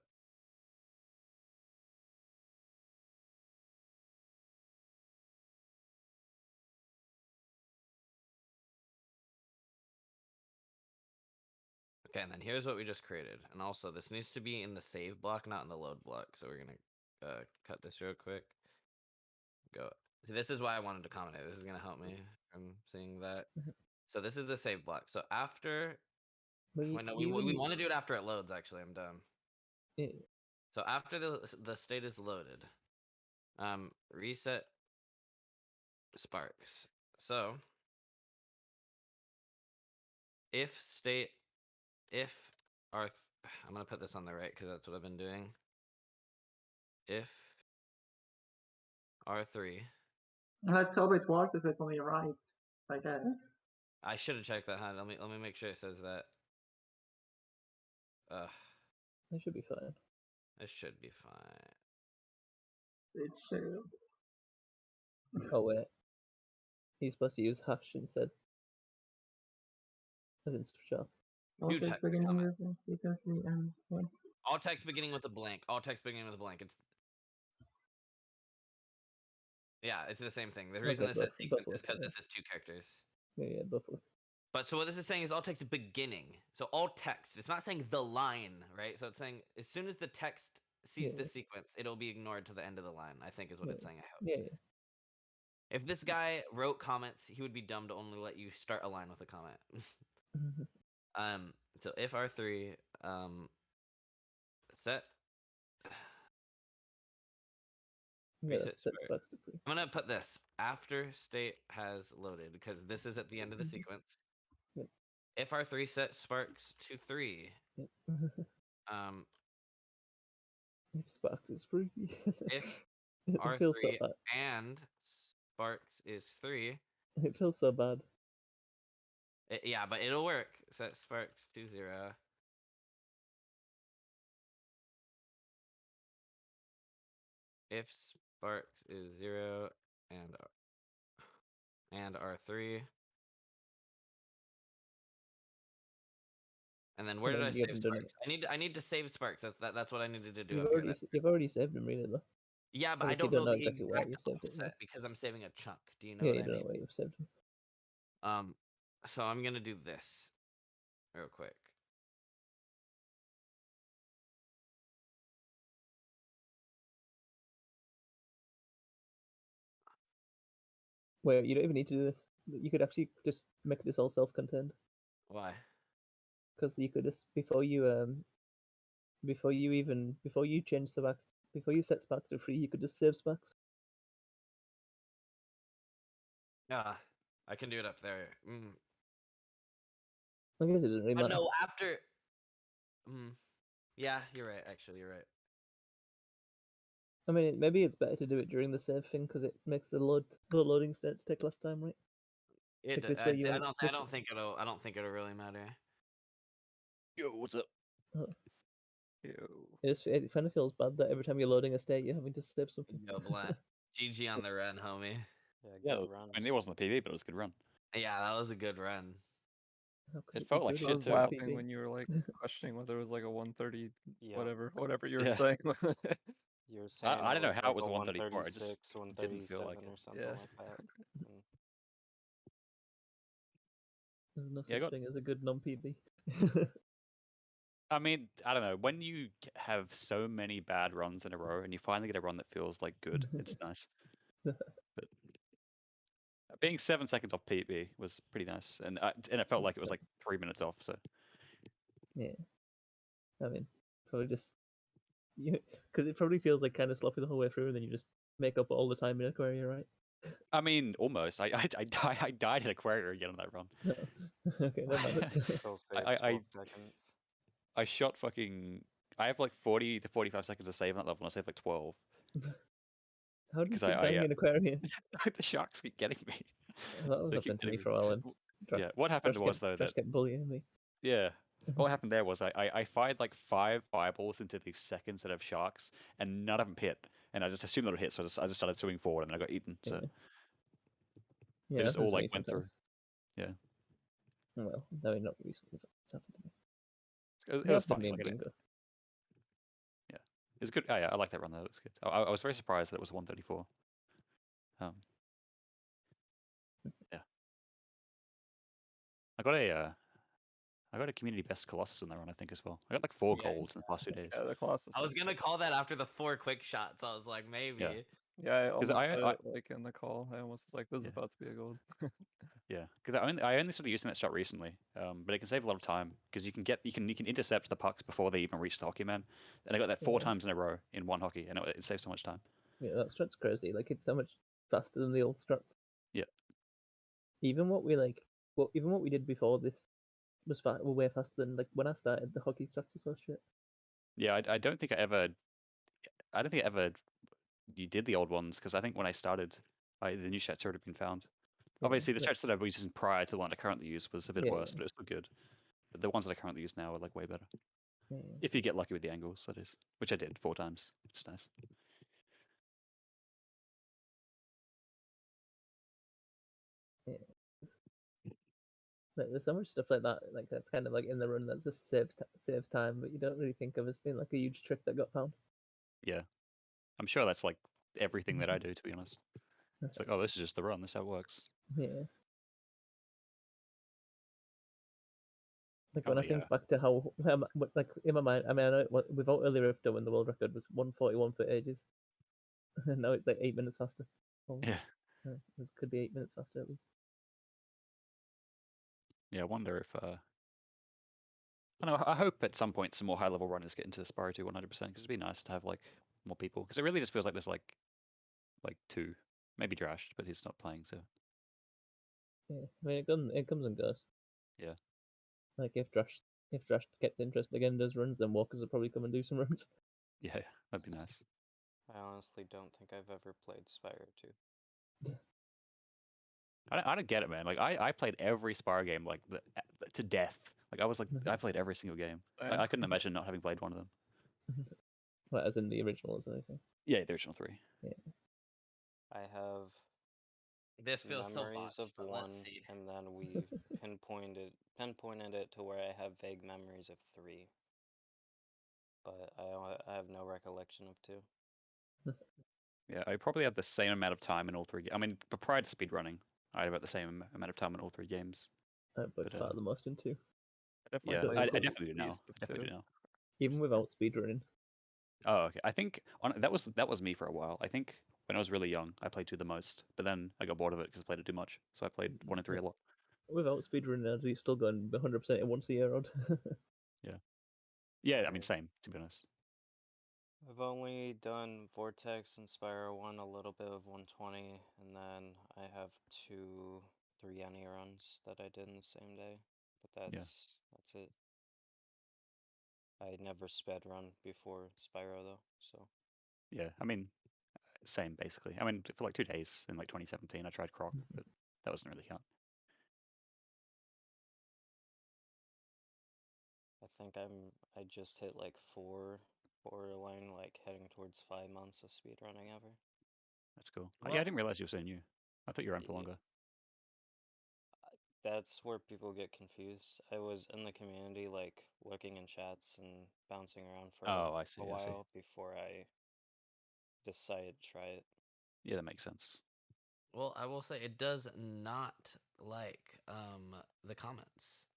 Okay, and then here's what we just created. And also, this needs to be in the save block, not in the load block. So we're going to cut this real quick. Go. See, this is why I wanted to comment it. This is going to help me from seeing that. So this is the save block. So after... Well, we want to do it after it loads, actually. I'm dumb. Yeah. So after the state is loaded, reset Sparks. So if I'm gonna put this on the right because that's what I've been doing. If R3, Let's hope it works if it's on your right, I guess. I should have checked that. Huh? Let me make sure it says that. It should be fine. It should be fine. It should. Oh wait, he's supposed to use hash instead. As in sharp. All Dude, text check the beginning comment. with secrecy and what? All text beginning with a blank. All text beginning with a blank. It's the same thing. The reason Okay, this says both sequence is work, because yeah. this is 2 characters. Yeah, both work. But so what this is saying is all text beginning. So all text. It's not saying the line, right? So it's saying as soon as the text sees Yeah. this sequence, it'll be ignored to the end of the line, I think is what it's saying. I hope. Yeah. If this guy wrote comments, he would be dumb to only let you start a line with a comment. So if R3 set Yeah, reset that's set spark. sparks to free. I'm gonna put this after state has loaded because this is at the end of the sequence. Yep. If R3 set sparks to 3, Yep. If sparks is free. if it feels so R3 bad. and sparks is 3, It feels so bad. yeah, but it'll work. Set sparks to 0. If sparks is 0 and R3. And then where And did then I you save haven't done Sparks? I need to save Sparks. That's what I needed to do. You've already saved them, really, though. Yeah, but Obviously, I don't know the exactly where exact you've saved it. offset because I'm saving a chunk. Do you know Yeah, what you I don't mean? know where you've saved them. So I'm gonna do this real quick. Wait, you don't even need to do this. You could actually just make this all self-contained. Why? Because you could just before you change Sparks, before you set Sparks to free, you could just save Sparks. Yeah, I can do it up there. I guess it doesn't really But matter. no, after. Yeah, you're right. Actually, you're right. I mean, maybe it's better to do it during the save thing because it makes the loading states take less time, right? It. Like this I, way you I want don't. I don't think it'll. I don't think it'll really matter. Yo, what's up? It kind of feels bad that every time you're loading a state, you're having to save something. Yo, Blunt. GG on the run, homie. Yeah, I mean, it wasn't a PB, but it was a good run. Yeah, that was a good run. It felt like I shit was too. laughing when you were like questioning whether it was like a 130, Yep. whatever you were Yeah. saying. You were saying I don't know how it like was a a 134. I just 136, didn't feel 137 like it. or something Yeah. like that. And There's no Yeah, I such got- thing as a good non-PB. I mean, I don't know. When you have so many bad runs in a row and you finally get a run that feels like good, it's nice. But being 7 seconds off PB was pretty nice, and it felt like it was like 3 minutes off. So Yeah. I mean, probably just because it probably feels like kind of sloppy the whole way through, and then you just make up all the time in Aquaria, right? I mean, almost. I died in Aquaria again on that run. No. Okay, never mind. still saved I 12 seconds. I shot fucking. I have like 40 to 45 seconds to save on that level, and I saved like 12. How do you 'Cause keep dying in Aquarian? The sharks keep getting me. That was They keep happening to me getting for a while. And Yeah, what happened was though Trash that kept bullying me. yeah, what happened there was I fired like 5 fireballs into these seconds that have sharks, and none of them hit, and I just assumed that it would hit, so I just started swimming forward, and then I got eaten. So Yeah. they Yeah, just that all happens to me like went through. sometimes. Yeah, Well, no, not recently. But it's happened to me. it was It happened to funny. me in Like, bingo. it was good. Oh, yeah, I like that run. That was good. I was very surprised that it was 134. Yeah, I got a community best Colossus in that run, I think, as well. I got like 4 Yeah. golds in the past 2 days. Yeah, the Colossus. I was gonna call that after the 4 quick shots. I was like, maybe. Yeah, I almost I- said I- it like in the call. I almost was like, this is Yeah. about to be a gold. Yeah, because I only started using that strat recently, but it can save a lot of time because you can intercept the pucks before they even reach the hockey man, and I got that 4 Yeah. times in a row in one hockey, and it saves so much time. Yeah, that strat's crazy. Like it's so much faster than the old strats. Yeah. Even what we did before this was way faster than like when I started. The hockey strats were so shit. Yeah, I don't think I ever you did the old ones because I think when I started, the new strats already been found. Yeah, Obviously, the but- strats that I was using prior to the one I currently use was a bit Yeah, worse, yeah. but it was still good. But the ones that I currently use now are like way better. Yeah. If you get lucky with the angles, that is, which I did 4 times. It's nice. Like, there's so much stuff like that. Like that's kind of like in the run that just saves time, but you don't really think of as being like a huge trick that got found. Yeah, I'm sure that's like everything that I do. To be honest, it's like, oh, this is just the run. This is how it works. Yeah. Like Oh, when I yeah. think back to how, like in my mind, I mean, I know without early Rifter when the world record was 1:41 for ages, and now it's like 8 minutes faster. Almost. Yeah. It could be 8 minutes faster at least. Yeah, I wonder if I don't know. I hope at some point some more high-level runners get into Spyro 2 100% because it'd be nice to have like more people because it really just feels like there's like 2, maybe Drash, but he's not playing, so Yeah, I mean it comes and goes. Yeah. Like if Drash gets interested again, does runs, then Walkers will probably come and do some runs. yeah, that'd be nice. I honestly don't think I've ever played Spyro 2. I don't get it, man. Like I played every Spyro game like to death. Like I was like I played every single game. I couldn't imagine not having played one of them. Like, as in the original, as I say. Yeah, the original 3. I have This feels so memories botched, of but one, let's see. and then we pinpointed it to where I have vague memories of 3. But I have no recollection of 2. Yeah, I probably have the same amount of time in all 3. I mean, but prior to speedrunning, I had about the same amount of time in all 3 games. By But, far the most in 2. Yeah, Definitely I played definitely do now. least I of definitely 2. do now. Even without speedrunning. Oh, okay. I think that was me for a while. I think when I was really young, I played 2 the most, but then I got bored of it because I played it too much. So I played 1 and 3 a lot. Without speedrunning, I'd still going 100% in once a year odd. Yeah, I mean, same, to be honest. I've only done Vortex and Spyro 1, a little bit of 120, and then I have 2 3 runs that I did in the same day. But that's it. I never sped run before Spyro though, so Yeah, I mean, same basically. I mean, for like 2 days in like 2017, I tried Croc, but that doesn't really count. I think I just hit like 4, borderline like heading towards 5 months of speedrunning ever. That's cool. Yeah, I Well- didn't realize you were so new. I thought you were around for Yeah. longer. That's where people get confused. I was in the community like looking in chats and bouncing around for Oh, I see, a I see. while before I decided to try it. Yeah, that makes sense. Well, I will say it does not like the comments.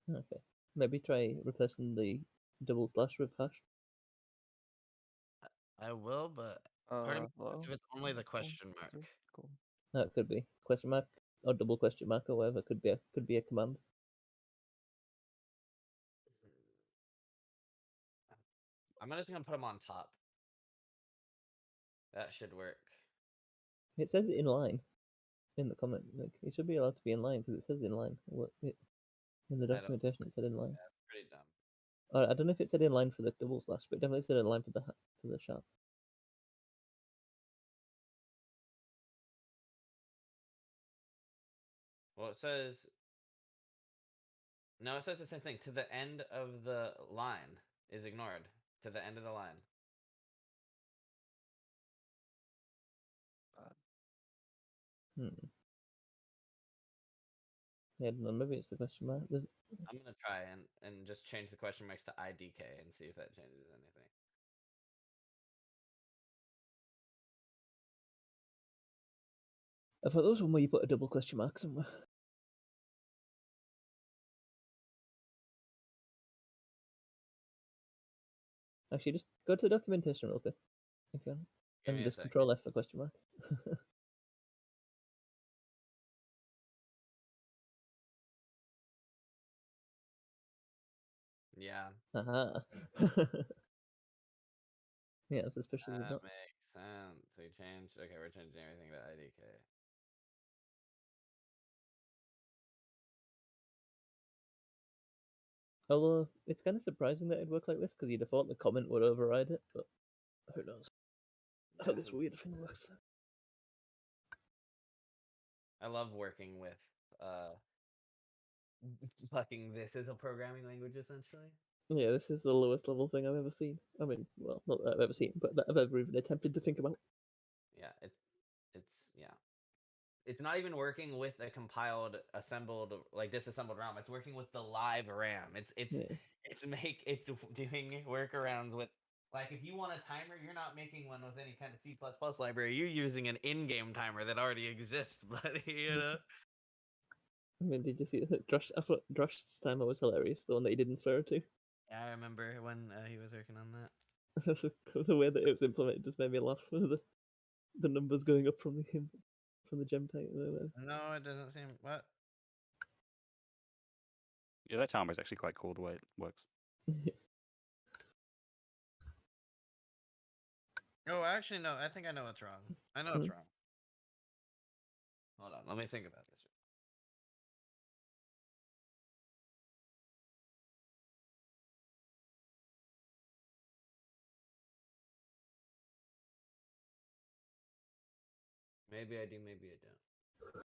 Okay. Maybe try replacing the double slash with hash. I will, but part of me Hello? thinks if it's only the Cool. question mark. Is it? Cool. That could be question mark or double question mark or whatever. Could be a command. I'm just gonna put them on top. That should work. It says it in line in the comment. Like it should be allowed to be in line because it says in line. In the I don't- documentation it said in line. That's pretty dumb. I don't know if it said in line for the double slash, but it definitely said in line for the sharp. Well, it says. No, it says the same thing. To the end of the line is ignored. To the end of the line. Hmm. Yeah, I don't know, maybe it's the question mark. I'm gonna try and just change the question marks to IDK and see if that changes anything. I thought there was one where you put a double question mark somewhere. Actually, just go to the documentation real quick, if you want, Give and me a just second. Control F for question mark. Yeah, Aha. Yeah, I'm suspicious of that that. makes sense. We changed. Okay, we're changing everything to IDK. Although it's kind of surprising that it'd work like this because you default the comment would override it, but who knows how Yeah, this weird thing works. I love working with fucking this is a programming language essentially. Yeah, this is the lowest level thing I've ever seen. I mean, well, not that I've ever seen, but that I've ever even attempted to think about. Yeah, it's not even working with a compiled, assembled, like disassembled RAM. It's working with the live RAM. It's doing workarounds with, like, if you want a timer, you're not making one with any kind of C++ library. You're using an in-game timer that already exists, buddy. You know. I mean, did you see that Drush? I thought Drush's timer was hilarious. The one that he did in Spyro 2. Yeah, I remember when he was working on that. The way that it was implemented just made me laugh. The numbers going up from the gem tank. No, it doesn't seem what. Yeah, that timer is actually quite cool the way it works. Oh, actually, no. I think I know what's wrong. I know what's wrong. Hold on. Let me think about this. Maybe I do, maybe I don't.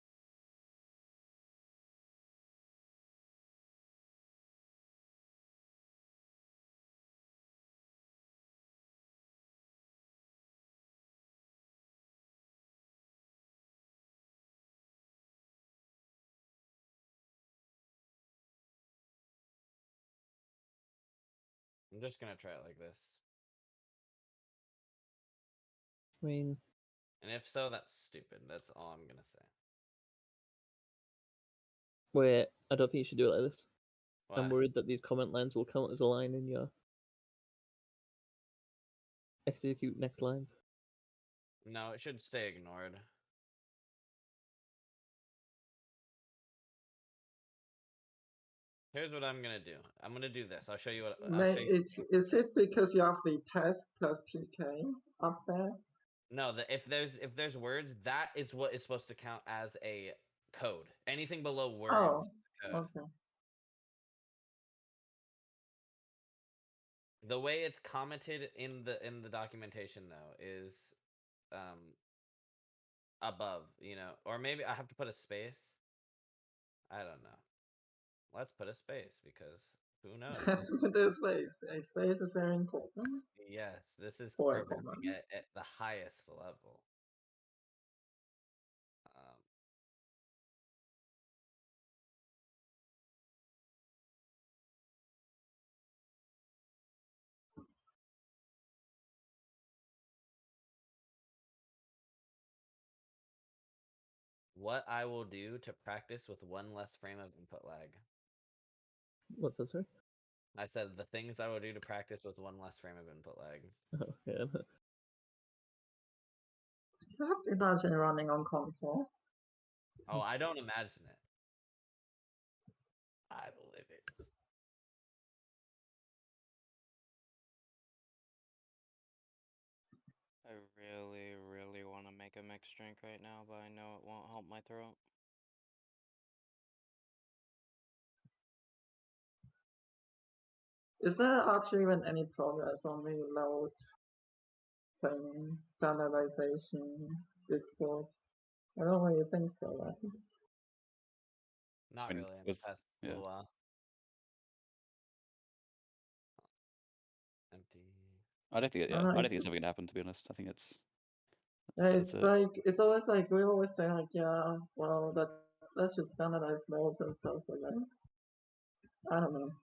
I'm just gonna try it like this. I mean, And if so, that's stupid. That's all I'm gonna say. wait, I don't think you should do it like this. Why? I'm worried that these comment lines will count as a line in your execute next lines. No, it should stay ignored. Here's what I'm gonna do. I'm gonna do this. I'll show you what. I'll show you. Is it because you have the test plus PK up there? No, if there's words, that is what is supposed to count as a code. Anything below words Oh, is code. okay. The way it's commented in the documentation though is above, or maybe I have to put a space. I don't know. Let's put a space because who knows? There's space. A space is very important. Yes, this is For programming everyone. at the highest level. What I will do to practice with one less frame of input lag. What's that, sorry? I said the things I will do to practice with one less frame of input lag. Oh, yeah. You have to imagine running on console. Oh, I don't imagine it. I live it. I really, really want to make a mixed drink right now, but I know it won't help my throat. Is there actually even any progress on the load training, standardization, Discord? I don't really think so, right? Not I mean, really in the with- past yeah. little while. Empty. I don't think. I Yeah, don't I know, don't think it's ever gonna happen. To be honest, I think it's. Yeah, it's it's a, like it's always like we always say like, yeah, well that's just standardized loads and stuff like that. I don't know.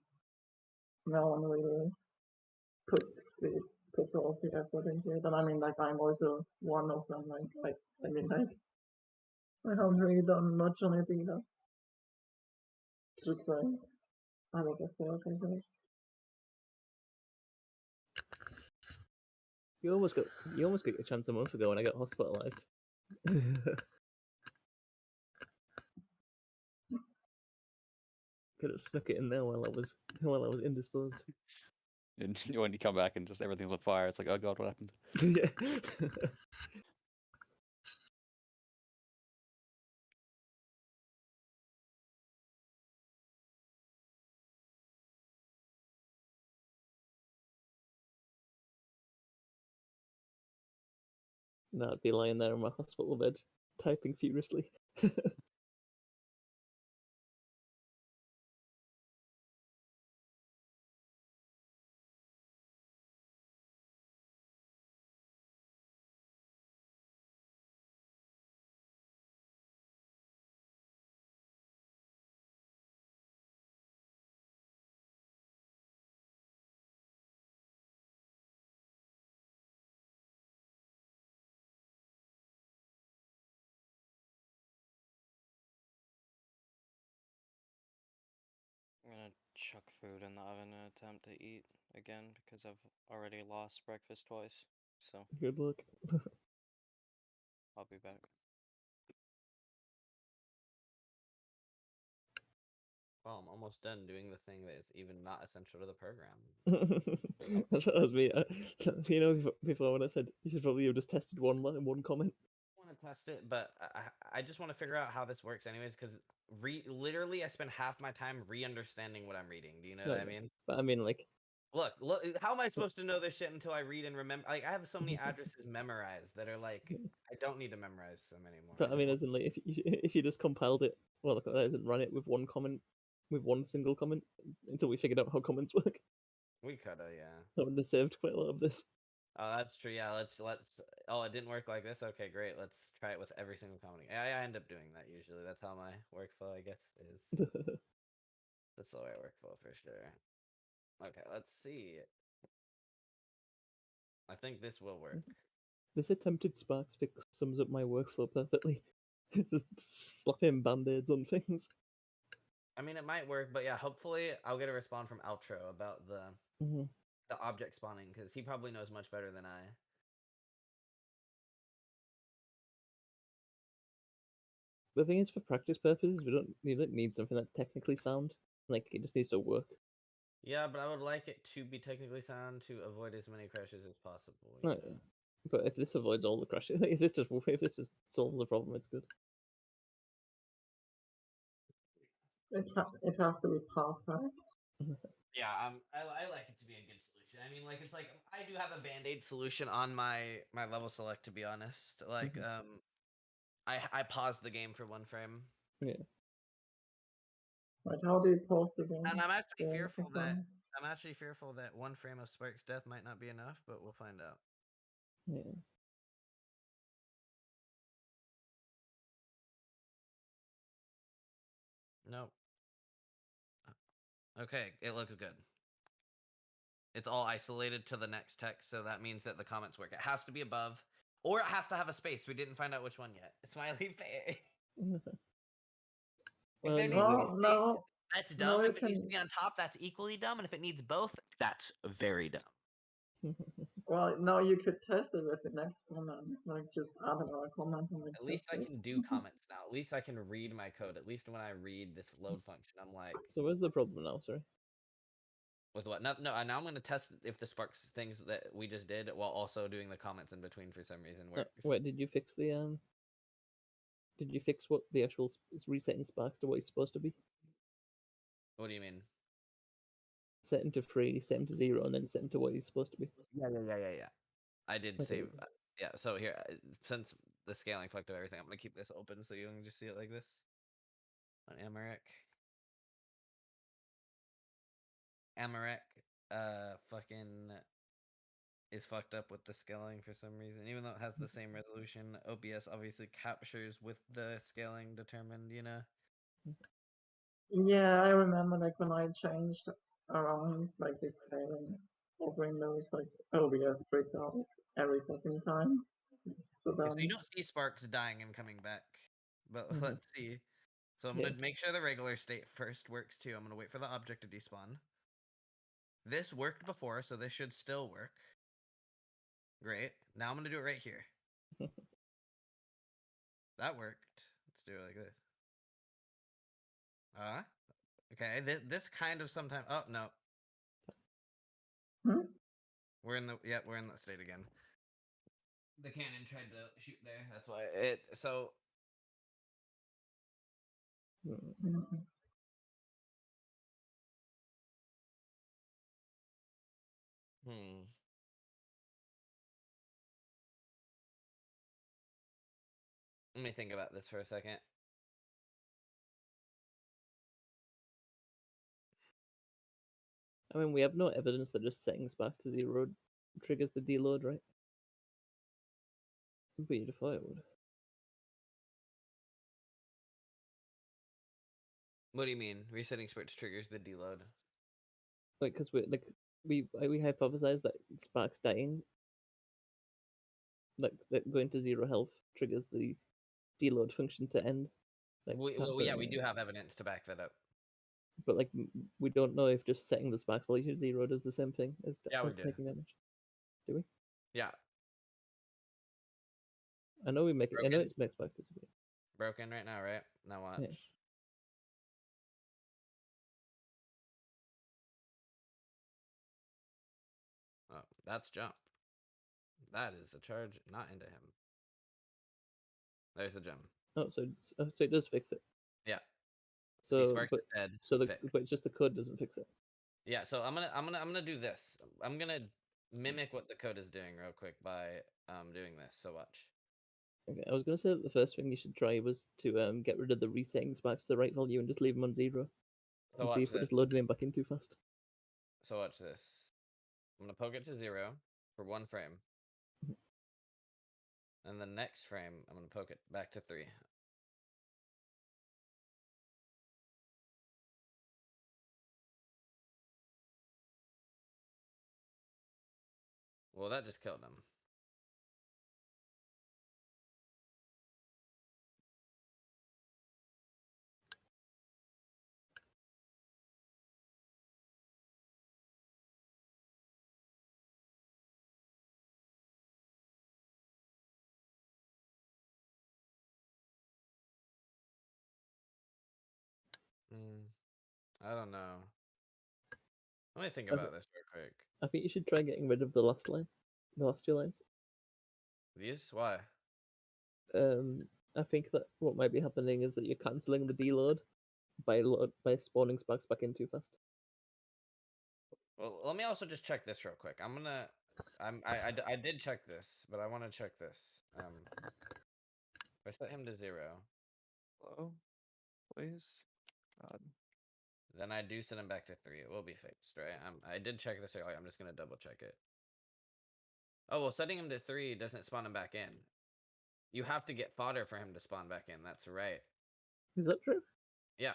No one really puts all of the effort into it. And I mean, like, I'm also one of them. I mean, like, I haven't really done much on it either. It's just like, I don't get work, I guess. You almost got your chance a month ago when I got hospitalized. Could have snuck it in there while I was indisposed. And when you come back and just everything's on fire, it's like, oh god, what happened? Yeah. No, I'd be lying there in my hospital bed, typing furiously. I'm gonna chuck food in the oven and attempt to eat again because I've already lost breakfast twice. So Good luck. I'll be back. Well, I'm almost done doing the thing that is even not essential to the program. That's what I was mean. Before when I said you should probably have just tested one line, one comment. I want to test it, but I just want to figure out how this works, anyways. Because literally, I spend half my time re-understanding what I'm reading. Do you know what I mean? But I mean, like, Look, how am I supposed to know this shit until I read and remember? Like, I have so many addresses memorized that are like, I don't need to memorize them anymore. but I mean, just as in, like, if you just compiled it, well, look, as in run it with one comment, with one single comment, until we figured out how comments work, we coulda, yeah. that would have saved quite a lot of this. Oh, that's true. Yeah, let's. Oh, it didn't work like this. Okay, great. Let's try it with every single comedy. I end up doing that usually. That's how my workflow, I guess, is. That's the way I workflow for sure. Okay, let's see. I think this will work. This attempted Sparks fix sums up my workflow perfectly. Just slapping band-aids on things. I mean, it might work, but yeah, hopefully I'll get a response from Outro about the object spawning because he probably knows much better than I. The thing is, for practice purposes, you don't need something that's technically sound. Like, it just needs to work. Yeah, but I would like it to be technically sound to avoid as many crashes as possible. you Right. know? But if this avoids all the crashes, if this just solves the problem, it's good. It has to be perfect. Yeah, I like it to be a good solution. I mean, like it's like I do have a band-aid solution on my level select. To be honest, like I paused the game for one frame. Yeah. Like, how do you pause the game? And I'm actually Yeah, fearful that sometimes. one frame of Spark's death might not be enough, but we'll find out. Yeah. Nope. Okay, it looks good. It's all isolated to the next text, so that means that the comments work. It has to be above, or it has to have a space. We didn't find out which one yet. Smiley face. If there needs to be space, No, that's dumb. no, you If it needs to can. be on top, that's equally dumb. And if it needs both, that's very dumb. Well, no, you could test it with the next comment. Like, just add another comment and like At least test I it. can do comments now. At least I can read my code. At least when I read this load function, I'm like, So where's the problem now? Sorry. with what? No, now I'm going to test if the Sparks things that we just did while also doing the comments in between for some reason works. Wait, did you fix the Did you fix what the actual resetting Sparks to what it's supposed to be? What do you mean? Set him to 3, set him to 0, and then set him to what he's supposed to be. Yeah. I did Okay. save. Yeah, so here, since the scaling collective everything, I'm going to keep this open so you can just see it like this. On Amarek, fucking is fucked up with the scaling for some reason. Even though it has the same resolution, OBS obviously captures with the scaling determined, you know? Yeah, I remember like when I changed around like the scaling of Windows, like OBS freaked out every fucking time. It's so Okay, so you dumb. don't see Sparks dying and coming back, but Mhm. let's see. So I'm Yeah. gonna make sure the regular state first works too. I'm gonna wait for the object to despawn. This worked before, so this should still work. Great. Now I'm gonna do it right here. That worked. Let's do it like this. Okay, this kind of sometimes. Oh no, Hmm? we're in the we're in that state again. The cannon tried to shoot there. That's why it. So Mhm. let me think about this for a second. I mean, we have no evidence that just setting Sparks to 0 triggers the deload, right? But you'd have thought it would. What do you mean? Resetting Sparks triggers the deload. Like, because we hypothesized that Sparks dying, like that going to 0 health triggers the deload function to end. Like, We do have evidence to back that up. But like, we don't know if just setting the Sparks value to 0 does the same thing as Yeah, we as do. taking damage. Do we? Yeah, I know we make it. I know Broken. it's makes Sparks disappear. broken right now, right? Now watch. Yeah. Oh, that's jump. That is a charge not into him. There's the gem. Oh, so so it does fix it. Yeah. So, Sparks but is dead. so fixed. but it's just the code doesn't fix it. Yeah, so I'm gonna do this. I'm gonna mimic what the code is doing real quick by doing this. So watch. Okay, I was gonna say that the first thing you should try was to get rid of the resetting Sparks to the right value and just leave them on 0, So and watch see if we're this. just loading him back in too fast. So watch this. I'm gonna poke it to 0 for 1 frame. And the next frame, I'm gonna poke it back to 3. Well, that just killed him. I don't know. Let me think about this real quick. I think you should try getting rid of the last line, the last 2 lines. These? Why? I think that what might be happening is that you're cancelling the deload by spawning Sparks back in too fast. Well, let me also just check this real quick. I did check this, but I want to check this. If I set him to 0, Hello, please. God. then I do send him back to 3. It will be fixed, right? I did check this earlier. I'm just gonna double check it. Oh well, setting him to 3 doesn't spawn him back in. You have to get fodder for him to spawn back in. That's right. Is that true? Yeah.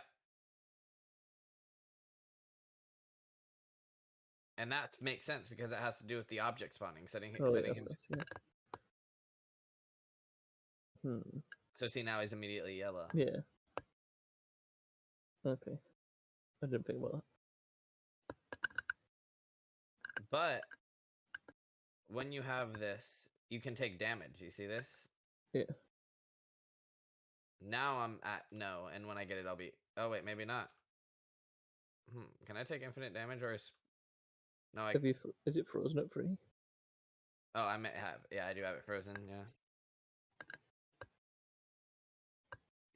And that makes sense because it has to do with the object spawning, setting Oh, setting yeah, him. of course, yeah. So see, now he's immediately yellow. Yeah. Okay. I didn't think about that. But when you have this, you can take damage. You see this? Yeah. Now I'm at no, and when I get it, I'll be. Oh wait, maybe not. Can I take infinite damage or is? No, I. Is it frozen at 3? Oh, I may have. Yeah, I do have it frozen. Yeah.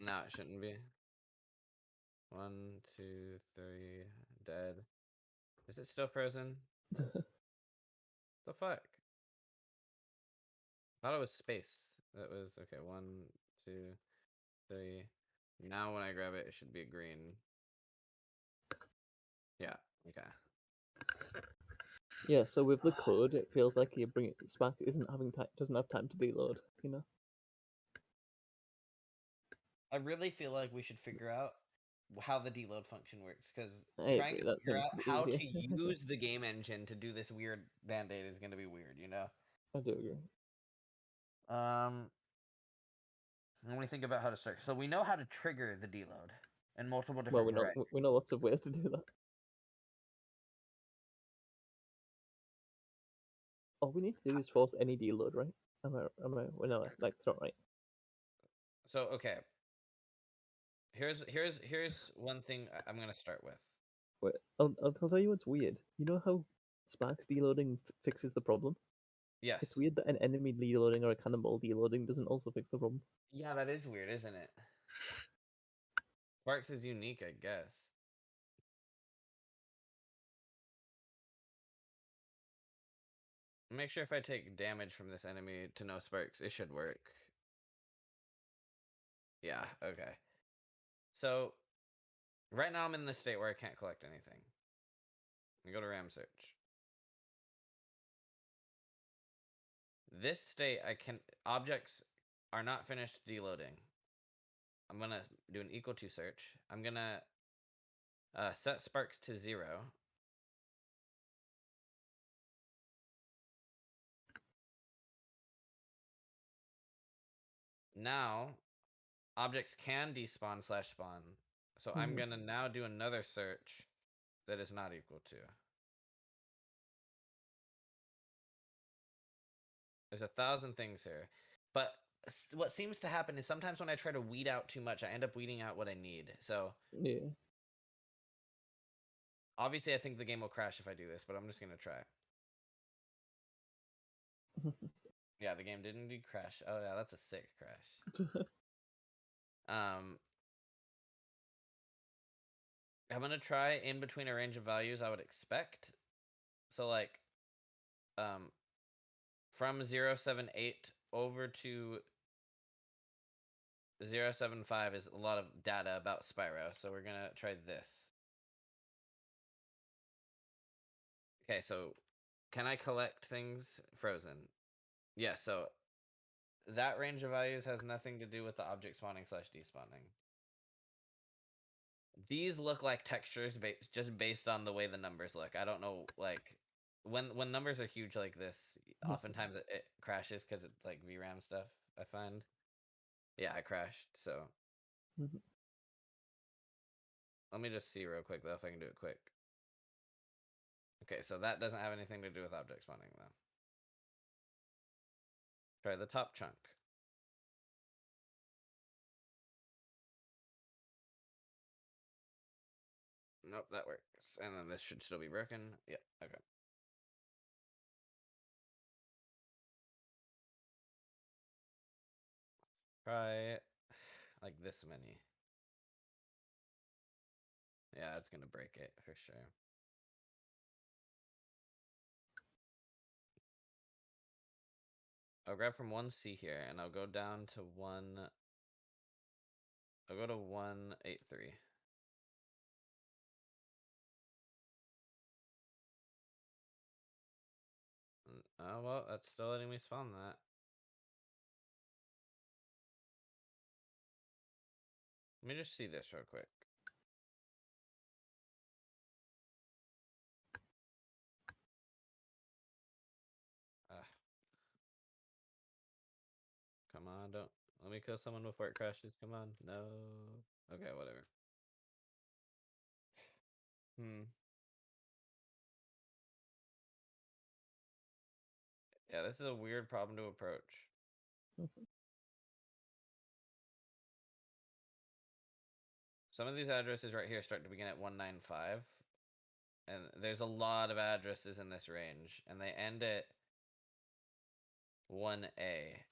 No, it shouldn't be. 1, 2, 3, dead. Is it still frozen? The fuck? I thought it was space. That was okay. 1, 2, 3. Now when I grab it, it should be green. Yeah. Okay. Yeah. So with the code, it feels like Spark doesn't have time to deload. You know. I really feel like we should figure out how the deload function works because I trying agree, to that figure seems out pretty how to easy. use the game engine to do this weird band-aid is going to be weird, you know? I do agree. When we think about how to start, so we know how to trigger the deload in multiple Well, different varieties. we know lots of ways to do that. All we need to do is force any deload, right? Am I? Well, no, like it's not right. So okay, Here's one thing I'm gonna start with. Wait, I'll tell you what's weird. You know how Sparks deloading fixes the problem? Yes. It's weird that an enemy deloading or a cannonball deloading doesn't also fix the problem. Yeah, that is weird, isn't it? Sparks is unique, I guess. Make sure if I take damage from this enemy to no sparks, it should work. Yeah, okay. So, right now I'm in the state where I can't collect anything. I go to RAM search. This state, objects are not finished deloading. I'm gonna do an equal to search. I'm gonna set sparks to 0. Now, objects can despawn / spawn. So I'm Mhm. gonna now do another search that is not equal to. There's 1,000 things here. But what seems to happen is sometimes when I try to weed out too much, I end up weeding out what I need. So Yeah. obviously I think the game will crash if I do this, but I'm just gonna try. Yeah, the game didn't indeed crash. Oh yeah, that's a sick crash. I'm gonna try in between a range of values I would expect. So like from 078 over to 075 is a lot of data about Spyro, so we're gonna try this. Okay, so can I collect things frozen? Yeah, so that range of values has nothing to do with the object spawning / despawning. These look like textures just based on the way the numbers look. I don't know, like when numbers are huge like this, oftentimes it crashes because it's like VRAM stuff. I find. Yeah, I crashed. So Mhm. let me just see real quick though if I can do it quick. Okay, so that doesn't have anything to do with object spawning though. Try the top chunk. Nope, that works. And then this should still be broken. Yeah, okay. Try like this many. Yeah, it's gonna break it for sure. I'll grab from 1C here and I'll go down to I'll go to 183. Oh well, that's still letting me spawn that. Let me just see this real quick. Come on, don't let me kill someone before it crashes. Come on, no. Okay, whatever. Yeah, this is a weird problem to approach. Some of these addresses right here start to begin at 195. And there's a lot of addresses in this range. And they end at 1A.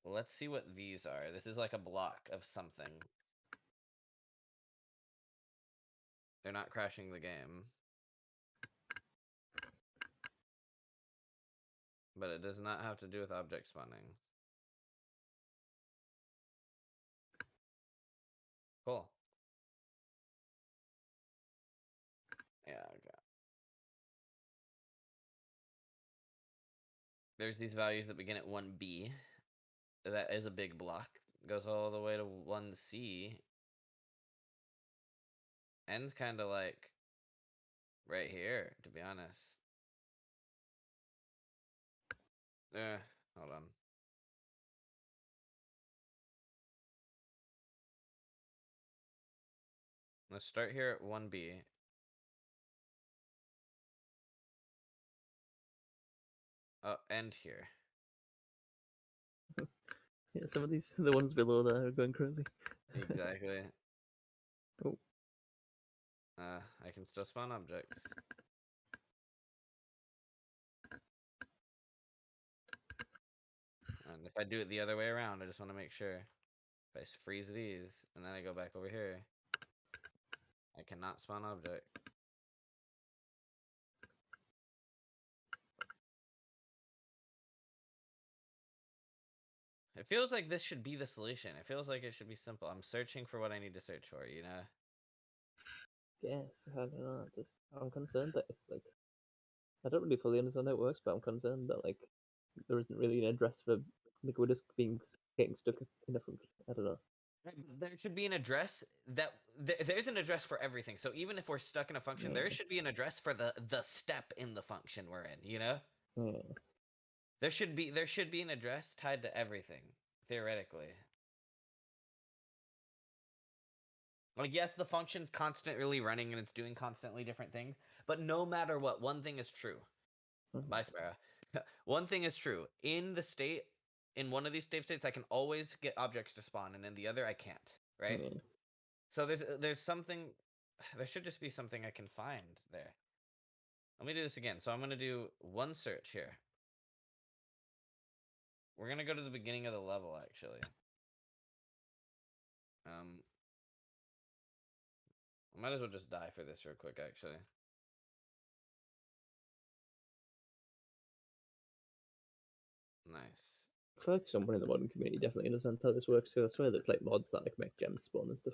Well, let's see what these are. This is like a block of something. They're not crashing the game. But it does not have to do with object spawning. Cool. Yeah, okay. There's these values that begin at 1B. That is a big block. Goes all the way to 1C. Ends kind of like right here, to be honest. Hold on. Let's start here at 1B. Oh, end here. Yeah, some of these, the ones below that are going crazy. Exactly. Oh, I can still spawn objects. And if I do it the other way around, I just want to make sure. If I freeze these, and then I go back over here, I cannot spawn object. It feels like this should be the solution. It feels like it should be simple. I'm searching for what I need to search for, you know? yes, I don't know. I'm concerned that it's like I don't really fully understand how it works, but I'm concerned that like there isn't really an address for like we're just getting stuck in a function. I don't know. There should be an address that there's an address for everything. So even if we're stuck in a function, there Yeah. should be an address for the step in the function we're in, you know? Yeah. There should be an address tied to everything, theoretically. Like, yes, the function's constantly running and it's doing constantly different things, but no matter what, one thing is true. Mhm. Bye, Sparrow. One thing is true. In one of these save states, I can always get objects to spawn, and in the other, I can't, right? Yeah. So there's something, there should just be something I can find there. Let me do this again. So I'm going to do one search here. We're going to go to the beginning of the level, actually. I might as well just die for this real quick, actually. Nice. I feel like someone in the modern community definitely understands how this works. So I swear there's like mods that like make gems spawn and stuff.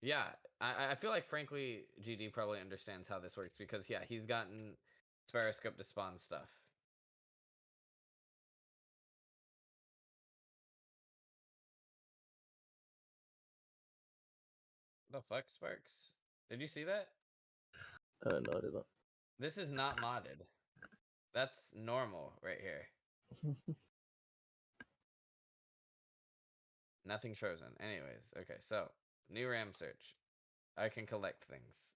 Yeah, I feel like, frankly, GD probably understands how this works because, yeah, he's gotten Sparrowscope to spawn stuff. The fuck, Sparks? Did you see that? No, I did not. This is not modded. That's normal right here. Nothing chosen. Anyways, okay, so new RAM search. I can collect things.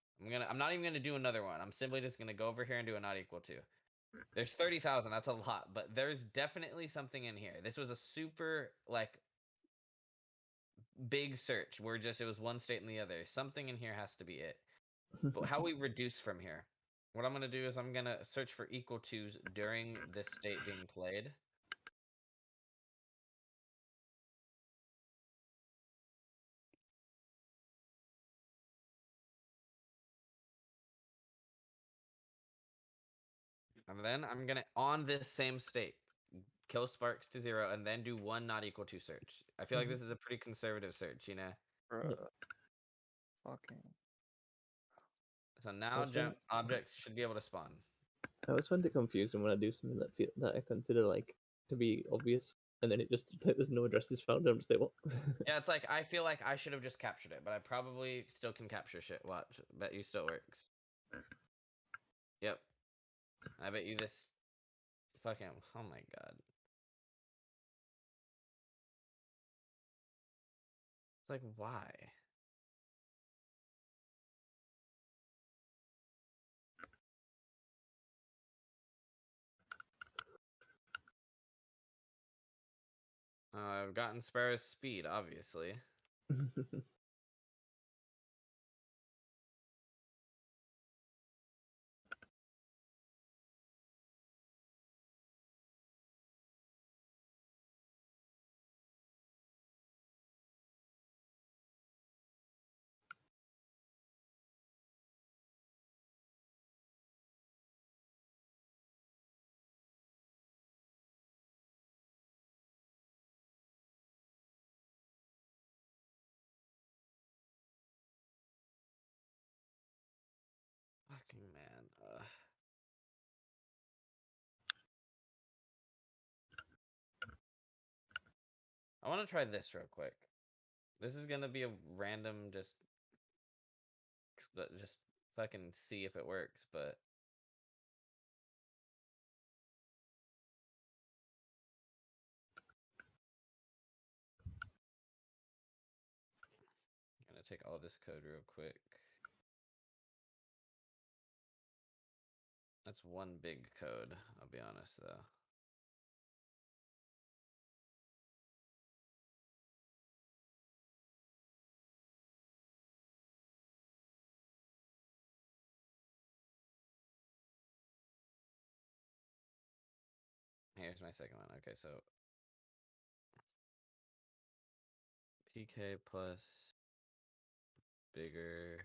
I'm not even gonna do another one. I'm simply just gonna go over here and do a not equal to. There's 30,000, that's a lot, but there's definitely something in here. This was a super like big search where it was one state and the other. Something in here has to be it. But how we reduce from here? What I'm gonna do is I'm gonna search for equal twos during this state being played. And then I'm gonna, on this same state, kill Sparks to 0 and then do one not equal to search. I feel like this is a pretty conservative search, you know? Bruh. Fucking. So now objects should be able to spawn. I always find it confusing when I do something that I consider like to be obvious, and then it just like, there's no addresses found. I'm just like, what? Yeah, it's like I feel like I should have just captured it, but I probably still can capture shit. Watch, bet you still works. Yep, I bet you this. Fucking, oh my god. It's like, why? I've gotten Sparrow's speed, obviously. Fucking man. I want to try this real quick. This is gonna be a random just fucking see if it works, but I'm gonna take all this code real quick. That's one big code, I'll be honest though. Here's my second one. Okay, so PK plus bigger.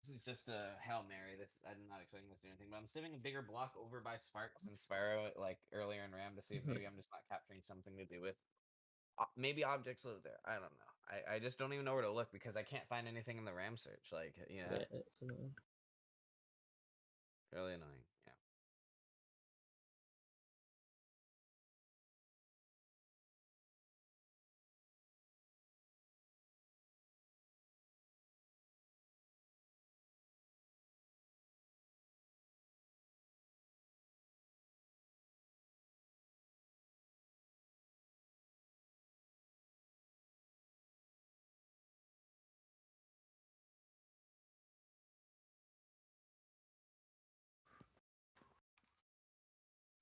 This is just a Hail Mary. I'm not expecting this to do anything, but I'm saving a bigger block over by Sparks and Spyro like earlier in RAM to see if maybe I'm just not capturing something to do with. Maybe objects live there. I don't know. I just don't even know where to look because I can't find anything in the RAM search. Like, you know, Yeah, it's annoying. really annoying. Yeah.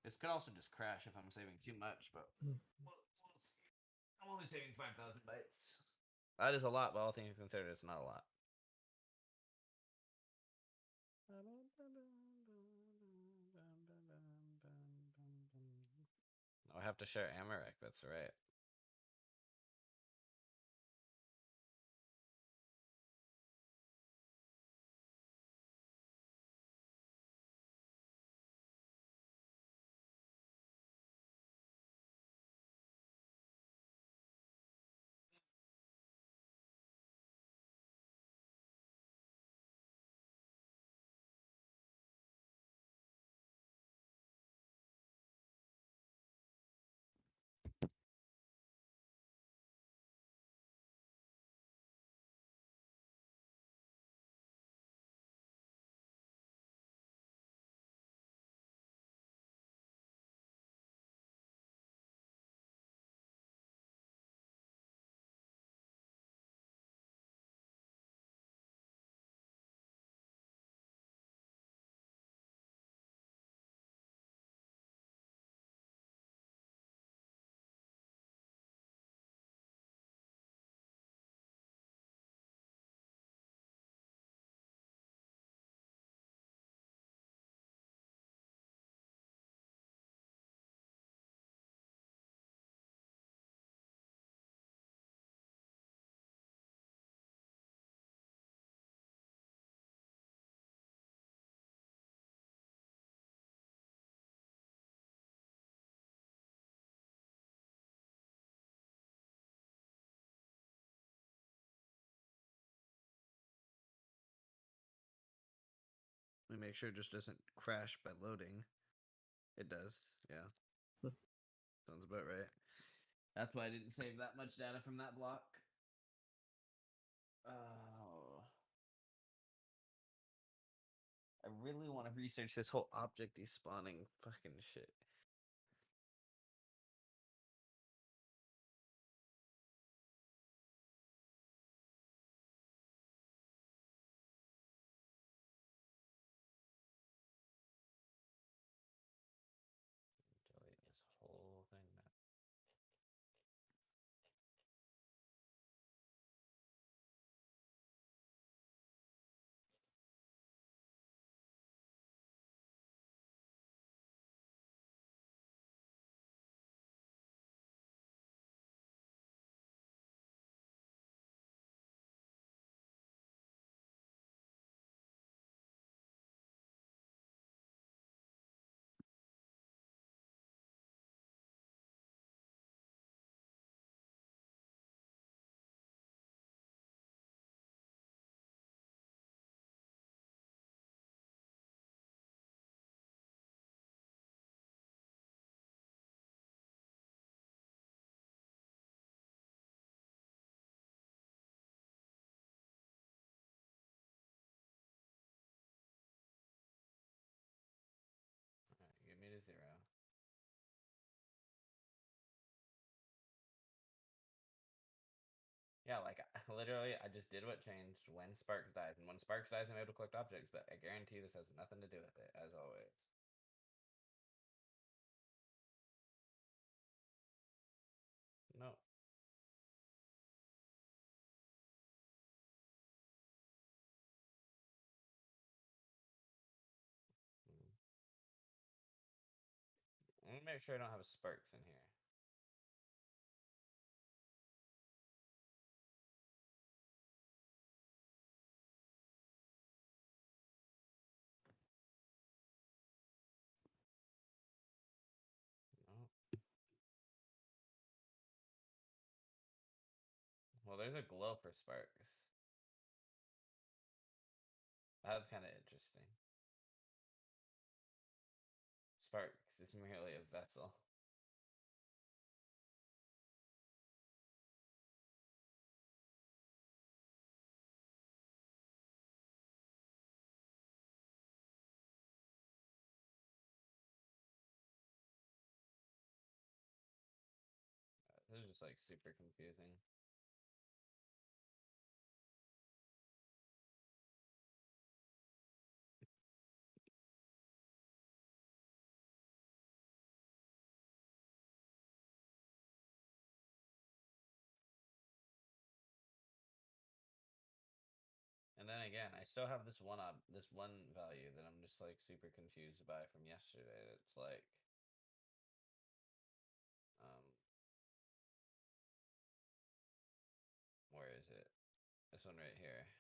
This could also just crash if I'm saving too much, but we'll see. I'm only saving 5,000 bytes. That is a lot, but all things considered, it's not a lot. I have to share Amarek, that's right. Let me make sure it just doesn't crash by loading. It does, yeah. Sounds about right. That's why I didn't save that much data from that block. Oh. I really want to research this whole object despawning fucking shit. Delete this whole thing now. Yeah, like literally, I just did what changed when Sparks dies, and when Sparks dies, I'm able to collect objects. But I guarantee this has nothing to do with it, as always. No. Let me make sure I don't have a Sparks in here. No. Well, there's a glow for Sparks. That's kind of interesting. Sparks is merely a vessel. This is just like super confusing. And then again, I still have this one value that I'm just like super confused by from yesterday. It's like, where is it? This one right here.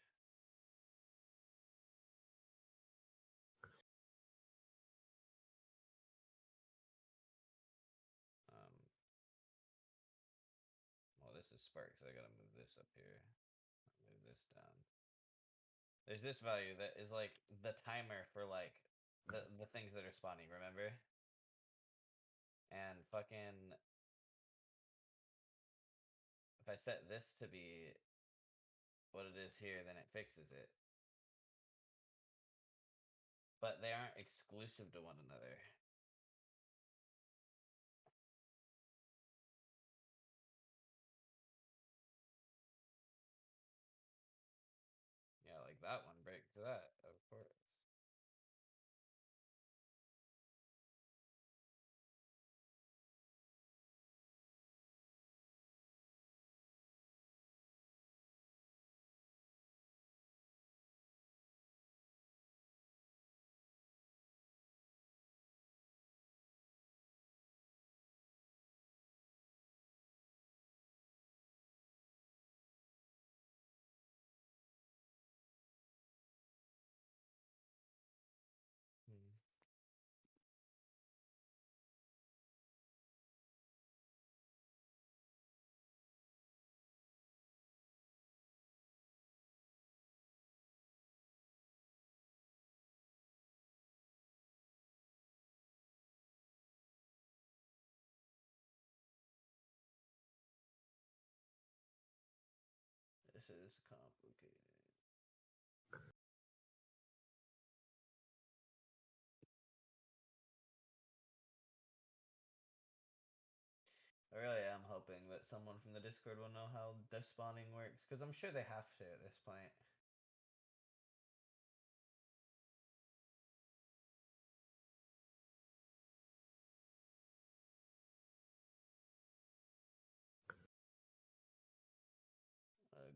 Well, this is Sparks. I gotta move this up here. Move this down. There's this value that is like the timer for like the things that are spawning, remember? And fucking if I set this to be what it is here, then it fixes it. But they aren't exclusive to one another. Yeah, like that one breaks that, of course. This is complicated. I really am hoping that someone from the Discord will know how despawning works, because I'm sure they have to at this point. Ugh.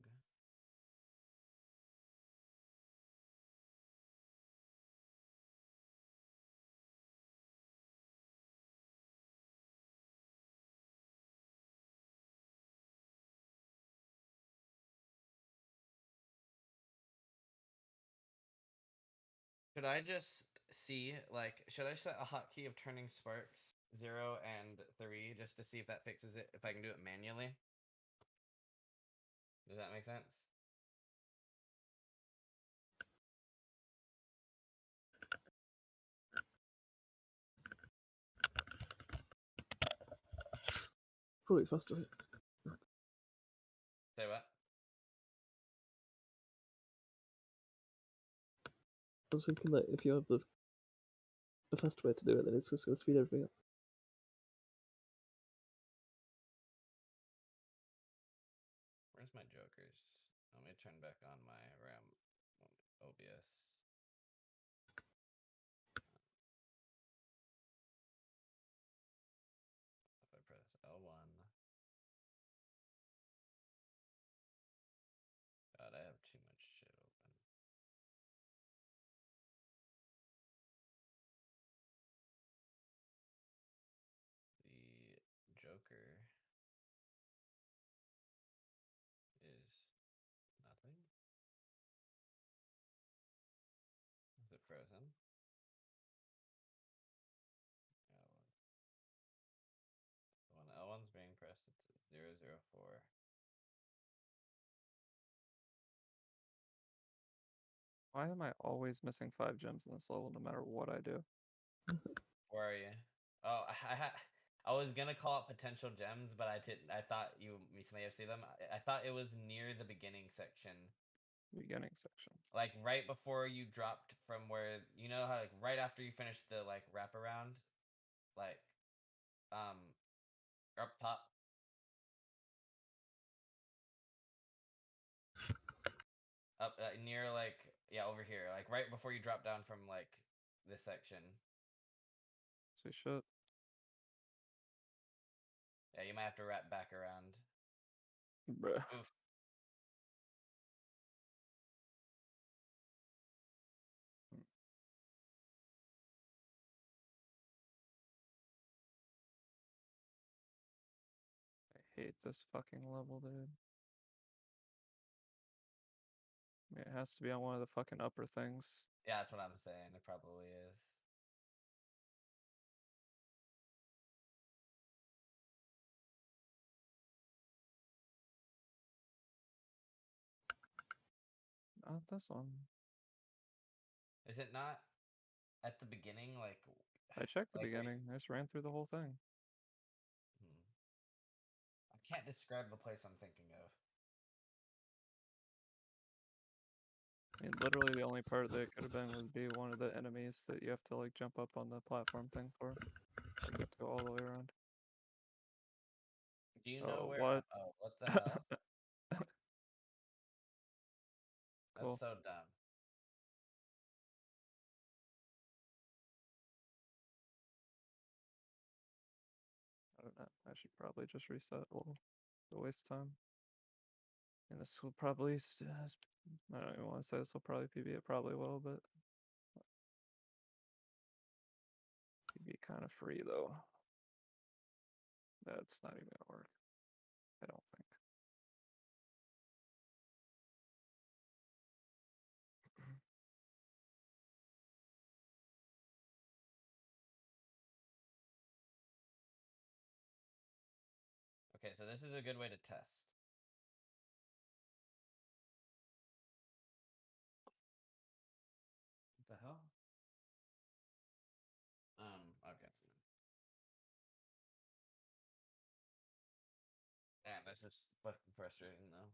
Should I just see, like, should I set a hotkey of turning Sparks 0 and 3 just to see if that fixes it, if I can do it manually? Does that make sense? Probably faster. Right? Say what? I was thinking that if you have the fast way to do it, then it's just going to speed everything up. Where's my joke? 004. Why am I always missing 5 gems in this level no matter what I do? Where are you? Oh, I was gonna call out potential gems, but I didn't. I thought you may have seen them. I thought it was near the beginning section, Beginning section. like right before you dropped from where you know how like right after you finished the like wraparound, like up top. Up near like yeah over here, like right before you drop down from like this section. Say shit. Yeah, you might have to wrap back around. Bruh. Oof. I hate this fucking level, dude. I mean, it has to be on one of the fucking upper things. Yeah, that's what I'm saying. It probably is. Not this one. Is it not at the beginning? Like I checked the like where you- beginning. I just ran through the whole thing. I can't describe the place I'm thinking of. I mean, literally the only part that could have been would be one of the enemies that you have to like jump up on the platform thing for. You have to go all the way around. Do you know Oh, where? what? Oh, what the hell? That's Cool. so dumb. I don't know. I should probably just reset. Well, the waste time. And this will probably. I don't even want to say this will probably PB. It probably will, but PB kind of free though. That's not even gonna work. I don't think. Okay, so this is a good way to test. What the hell? Okay. Damn, this is fucking frustrating though.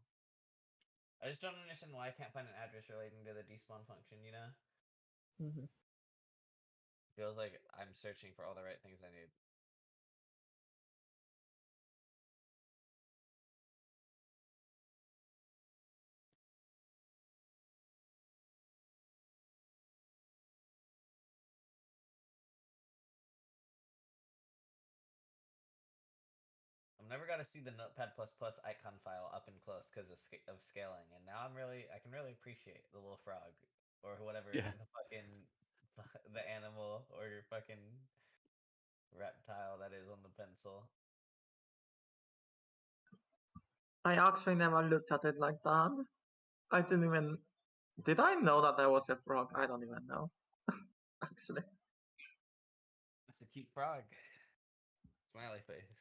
I just don't understand why I can't find an address relating to the despawn function, you know? Mm-hmm. Feels like I'm searching for all the right things I need. I've never got to see the Notepad++ icon file up and close because of scaling, and now I can really appreciate the little frog or whatever Yeah. the fucking the animal or your fucking reptile that is on the pencil. I actually never looked at it like that. I didn't even. Did I know that there was a frog? I don't even know. Actually. That's a cute frog. Smiley face.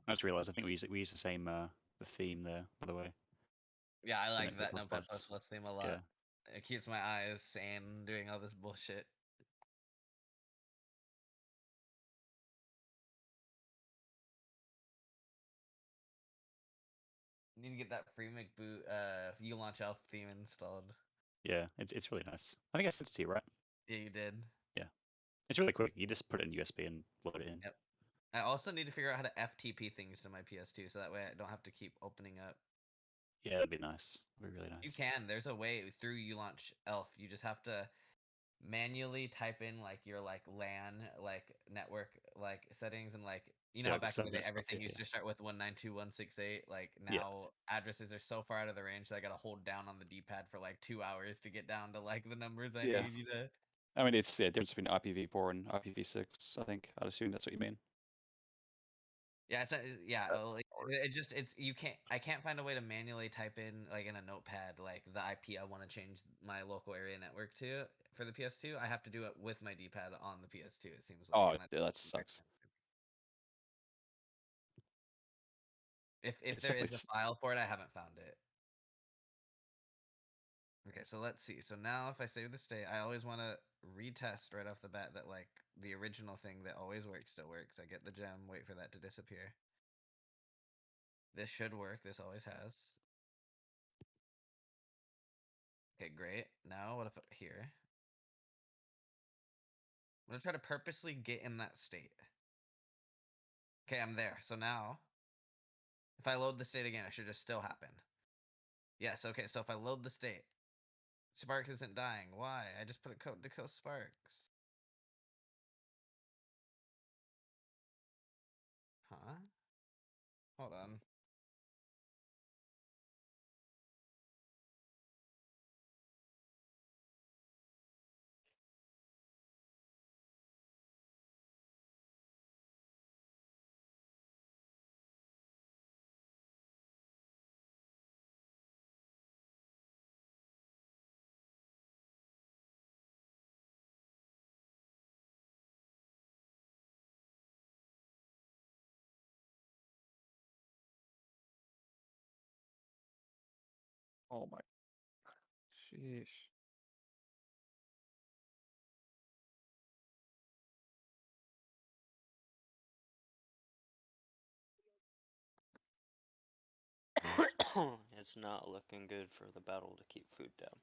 I just realised I think we use the same the theme there, by the way. Yeah, I like Notepad++. that Notepad++ theme a lot. Yeah. It keeps my eyes sane doing all this bullshit. Need to get that free McBoot ULaunch Elf theme installed. Yeah, it's really nice. I think I sent it to you, right? Yeah, you did. Yeah. It's really quick. You just put it in USB and load it in. Yep. I also need to figure out how to FTP things to my PS2 so that way I don't have to keep opening up. Yeah, that'd be nice. That'd be really nice. You can. There's a way through ULaunch Elf. You just have to manually type in like your like LAN like network like settings and like you know Yeah, how like the back in the day subnet stuff, everything yeah, used yeah. to start with 192.168. Like Yeah. now addresses are so far out of the range that I gotta hold down on the D-pad for like 2 hours to get down to like the numbers I Yeah. need you to. I mean, it's the difference between IPv4 and IPv6. I think I'd assume that's what you mean. Yeah, yeah. it's you can't I can't find a way to manually type in like in a notepad like the IP I want to change my local area network to for the PS2. I have to do it with my D-pad on the PS2. It seems like. Oh, and yeah, that sucks. If It's there is definitely a file for it, I haven't found it. Okay, so let's see. So now if I save the state, I always want to retest right off the bat that like the original thing that always works still works. I get the gem, wait for that to disappear. This should work. This always has. Okay, great. Now what if here? I'm gonna try to purposely get in that state. Okay, I'm there. So now, if I load the state again, it should just still happen. Yes, okay, so if I load the state, Sparks isn't dying. Why? I just put a code to kill Sparks. Huh? Hold on. Oh my. Sheesh. It's not looking good for the battle to keep food down.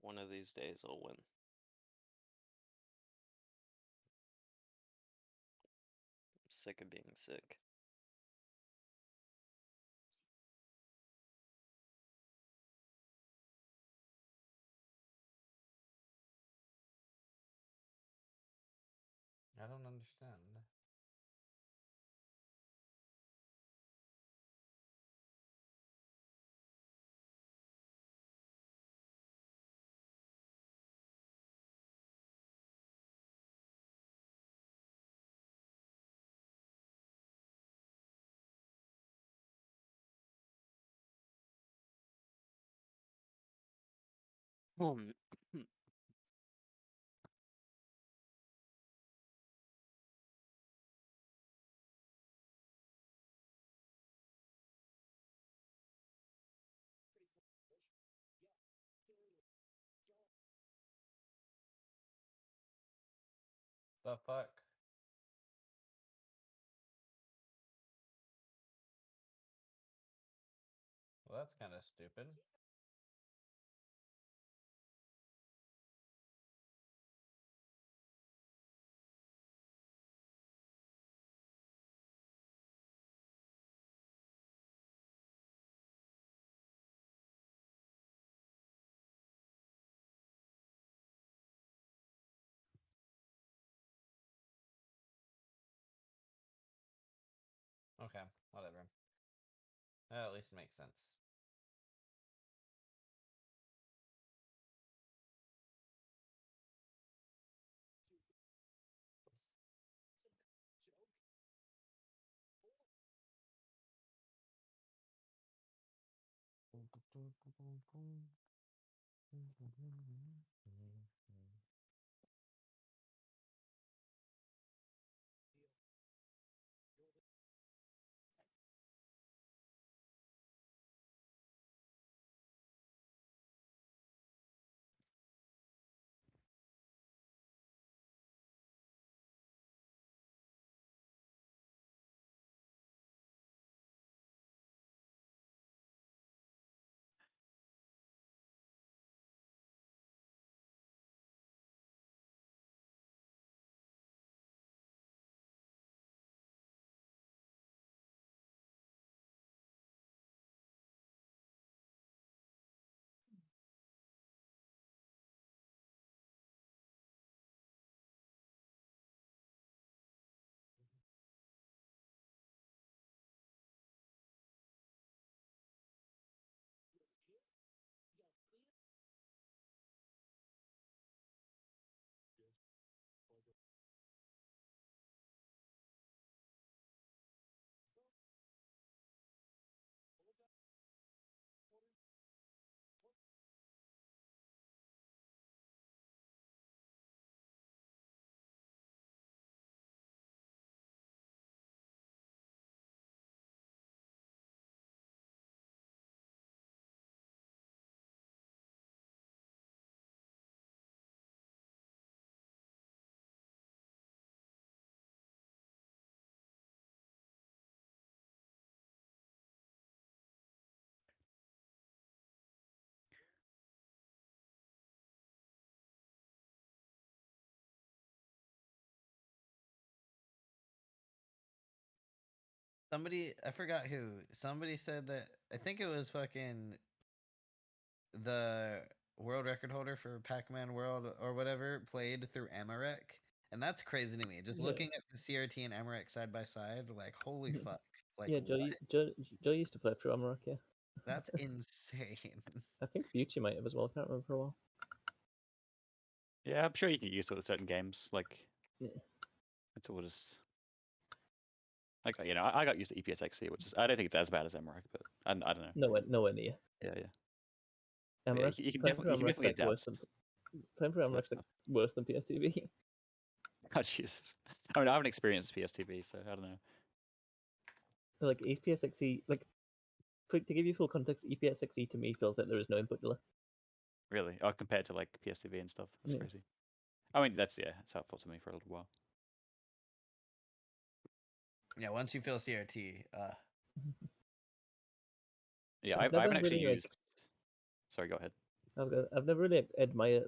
One of these days I'll win. I'm sick of being sick. I don't understand. The fuck? Well, that's kind of stupid. Okay, whatever. That at least makes sense. Somebody, I forgot who. Somebody said that. I think it was fucking the world record holder for Pac-Man World or whatever played through Amarek, and that's crazy to me. Just Yeah. looking at the CRT and Amarek side by side, like holy fuck, like Yeah, what? Joe used to play through Amarok, yeah. That's insane. I think Beauty might have as well, I can't remember for a while. Yeah, I'm sure you can get used to it with certain games. Like, Yeah. it's all just like I got used to EPSXC, which is I don't think it's as bad as Emmerich, but I don't know. Nowhere near. Yeah, yeah. Amarok, you can playing through definitely Amarok's like worse adapt. than playing through to that Amarok's like worse than PSTV. Oh Jesus! I mean, I haven't experienced PSTV, so I don't know. Like EPSXE, like to give you full context, EPSXE to me feels like there is no input delay. Really? Oh, compared to like PSTV and stuff, that's Yeah. crazy. I mean, it's helpful to me for a little while. Yeah, once you feel CRT, Yeah, I've I haven't never actually really, like- used. Sorry, go ahead. I've never really admired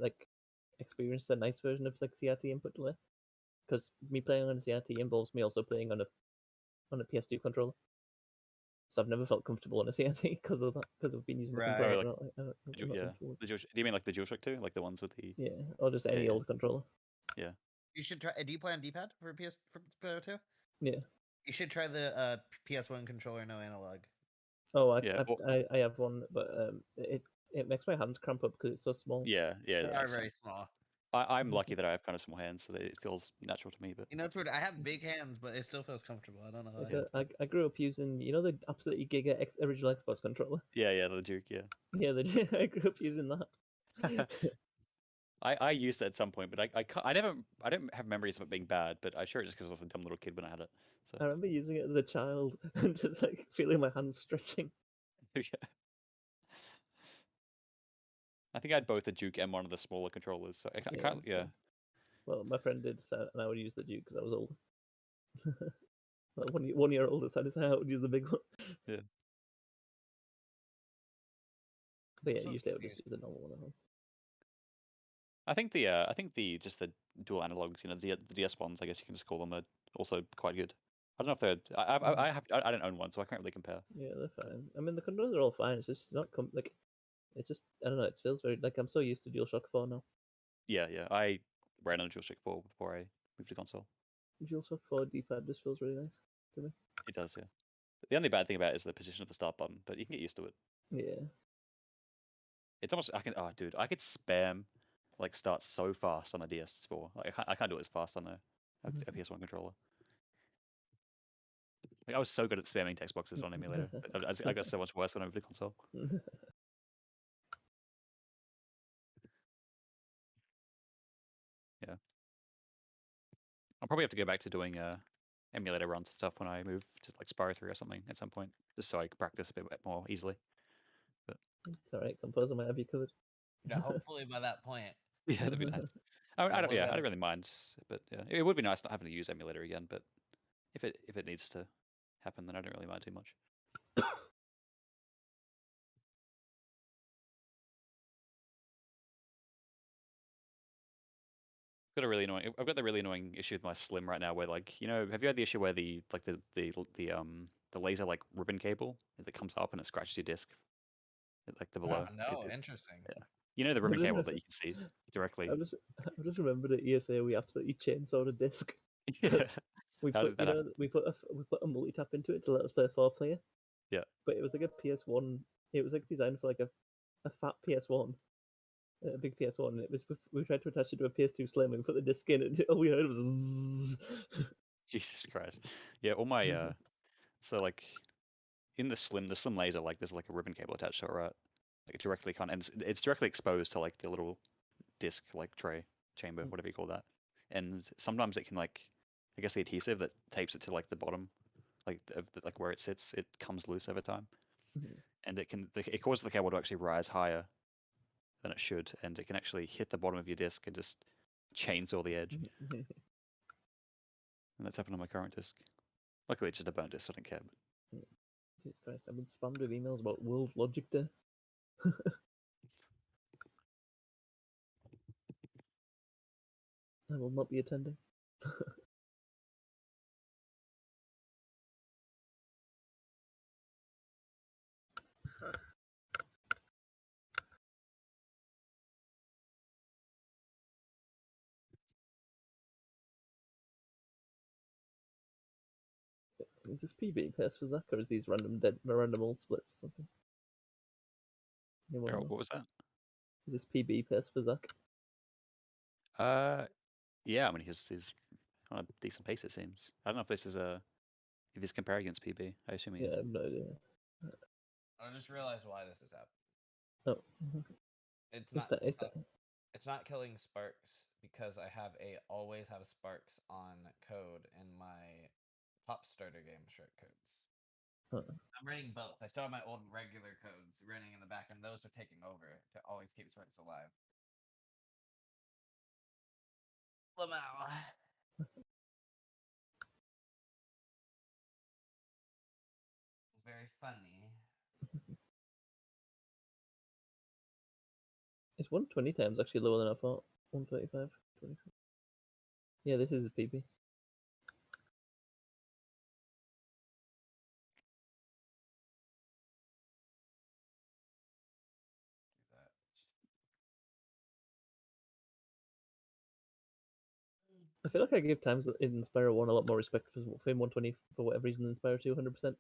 experienced a nice version of like CRT input delay, because me playing on a CRT involves me also playing on a PS2 controller. So I've never felt comfortable on a CRT because of that, because I've been using the Right. controller. Oh, I'm not Yeah, comfortable with. the do you mean like the DualShock 2, like the ones with the? Yeah, or just any yeah. old controller. you should try. Do you play on D-pad for PS2? Yeah. You should try the PS1 controller, no analog. Oh, Yeah, I have one, but it makes my hands cramp up because it's so small. Yeah, They that are makes very sense. small. I'm lucky that I have kind of small hands, so that it feels natural to me. But You know, it's weird. I have big hands, but it still feels comfortable. I don't know. Like, I grew up using the absolutely giga original Xbox controller. yeah, the Duke, yeah. Yeah, I grew up using that. I used it at some point, but I don't have memories of it being bad. But I'm sure it's just because I was a dumb little kid when I had it. So I remember using it as a child and just like feeling my hands stretching. yeah. I think I had both the Duke and one of the smaller controllers. So I can't. so- Yeah, Well, my friend did, so, and I would use the Duke because I was older. Like 1 year older, so I decided I would use the big one. Yeah. But yeah, So usually I would just confused. use the normal one at home. I think the just the dual analogs, the DS ones, I guess you can just call them, are also quite good. I don't know if they're. I don't own one, so I can't really compare. Yeah, they're fine. I mean, the controls are all fine. It's just not like. It's just I don't know. It feels very like I'm so used to DualShock 4 now. Yeah. I ran on a DualShock 4 before I moved to console. DualShock 4 D-pad just feels really nice to me. It does, yeah. The only bad thing about it is the position of the start button, but you can get used to it. Yeah. It's almost I could spam like start so fast on a DS4. Like, I can't do it as fast on a PS1 controller. Like I was so good at spamming text boxes on emulator. But I got so much worse when I moved to console. Yeah. I'll probably have to go back to doing emulator runs and stuff when I move to like Spyro 3 or something at some point, just so I can practice a bit more easily. But It's alright. Composer might have you covered. Yeah, hopefully by that point. yeah, that'd be nice. I don't What I about- don't really mind, but yeah, it would be nice not having to use emulator again. But if it needs to happen, then I don't really mind too much. I've got the really annoying issue with my Slim right now, where like have you had the issue where the laser like ribbon cable that comes up and it scratches your disc, like the below? No, interesting. Yeah. You know the ribbon cable that you can see directly. I just remembered at ESA we absolutely chainsawed a disc. Yeah. We How put did that happen? we put a multi-tap into it to let us play 4-player. Yeah. But it was like a PS1. It was like designed for like a fat PS1, a big PS1. And it was we tried to attach it to a PS2 Slim and put the disc in, and all we heard was zzz. Jesus Christ. Yeah, all my so like in the Slim laser, like there's like a ribbon cable attached to it, right? Like it directly and it's directly exposed to like the little disc like tray chamber, whatever you call that. And sometimes it can like I guess the adhesive that tapes it to like the bottom, like like where it sits, it comes loose over time. And it causes the cable to actually rise higher than it should, and it can actually hit the bottom of your disc and just chainsaw the edge. And that's happened on my current disc. Luckily, it's just a burnt disc, so I don't care. But Jesus Christ! I've been spammed with emails about World Logic Day. I will not be attending. Is this PB pairs for Zach, or is these random old splits or something? Anyone Errol, know? what was that? Is this PB pairs for Zach? Yeah, I mean he's on a decent pace it seems. I don't know if this is if he's comparing against PB. I assume he Yeah, is. I have no idea. I just realized why this is happening. Oh, It's Is not. that It's not killing Sparks because I have always have Sparks on code in my top starter game short codes. I'm running both. I still have my old regular codes running in the back, and those are taking over to always keep Sparks alive. Lamau. Very funny. Is 120 times actually lower than I thought? 135? 25. Yeah, this is a PB. I feel like I give times in Spyro 1 a lot more respect for Fame 120 for whatever reason than Spyro 2 100%.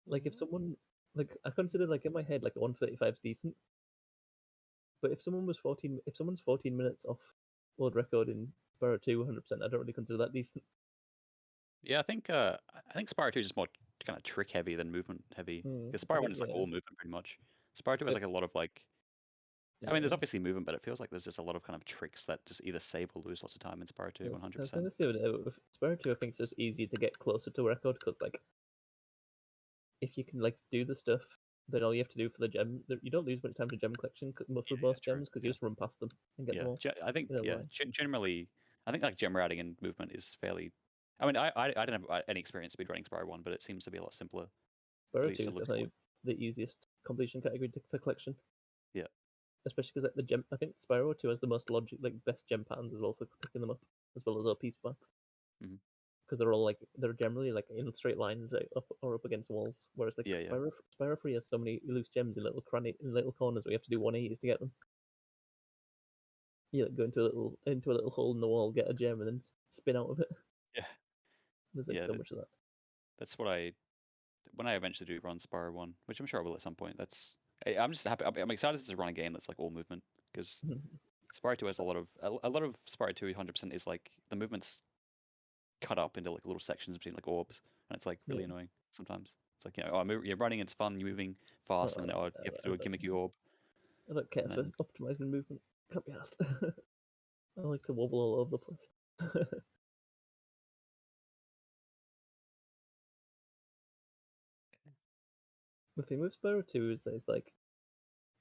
Like, if someone, like, I consider, like, in my head, like, a 135 is decent. But if someone's 14 minutes off world record in Spyro 2 100%, I don't really consider that decent. Yeah, I think Spyro 2 is just more kind of trick heavy than movement heavy. Because I Spyro 1 think, is like yeah. all movement pretty much. Spyro 2 has like a lot of like. I mean, there's Yeah. obviously movement, but it feels like there's just a lot of kind of tricks that just either save or lose lots of time in Spyro 2 I was 100%. saying this the other day, with Spyro 2, I think it's just easier to get closer to record because, like, if you can, like, do the stuff that all you have to do for the gem, you don't lose much time to gem collection for most gems because you just run past them and get them all. I think in a line. generally, I think like gem routing and movement is fairly. I mean, I didn't have any experience speedrunning Spyro 1, but it seems to be a lot simpler. Spyro 2 least it is looks definitely the easiest completion category for collection. Yeah. Especially because the gem, I think Spyro 2 has the most best gem patterns as well for picking them up, as well as OP sparks. Mhm. Because they're generally like in straight lines up against walls, whereas like Spyro 3 has so many loose gems in little corners where you have to do 180s to get them. You like, go into a little hole in the wall, get a gem, and then spin out of it. Yeah. There's like so much of that. That's what when I eventually do run Spyro 1, which I'm sure I will at some point. I'm just happy. I'm excited to run a game that's like all movement because Spyro 2 has a lot of Spyro 2 100% is like the movement's cut up into like little sections between like orbs, and it's like really annoying sometimes. It's like you're running, it's fun, you're moving fast, and then you have to do a gimmicky orb. I don't care for optimizing movement. Can't be asked. I like to wobble all over the place. The thing with Spyro 2 is that it's like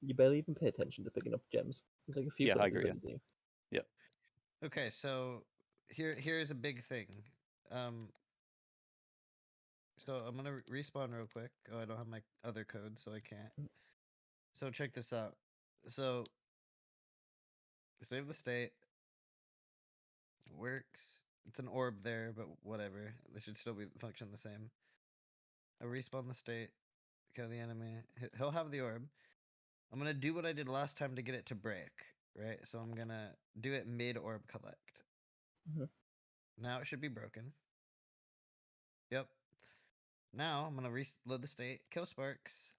you barely even pay attention to picking up gems. There's like a few places where you do. Yeah. Okay, so here's a big thing. So I'm gonna respawn real quick. Oh, I don't have my other code, so I can't. So check this out. So save the state. Works. It's an orb there, but whatever. They should still be function the same. I respawn the state. Kill the enemy. He'll have the orb. I'm gonna do what I did last time to get it to break, right? So I'm gonna do it mid orb collect. Now it should be broken. Yep. Now I'm gonna reload the state. Kill Sparks.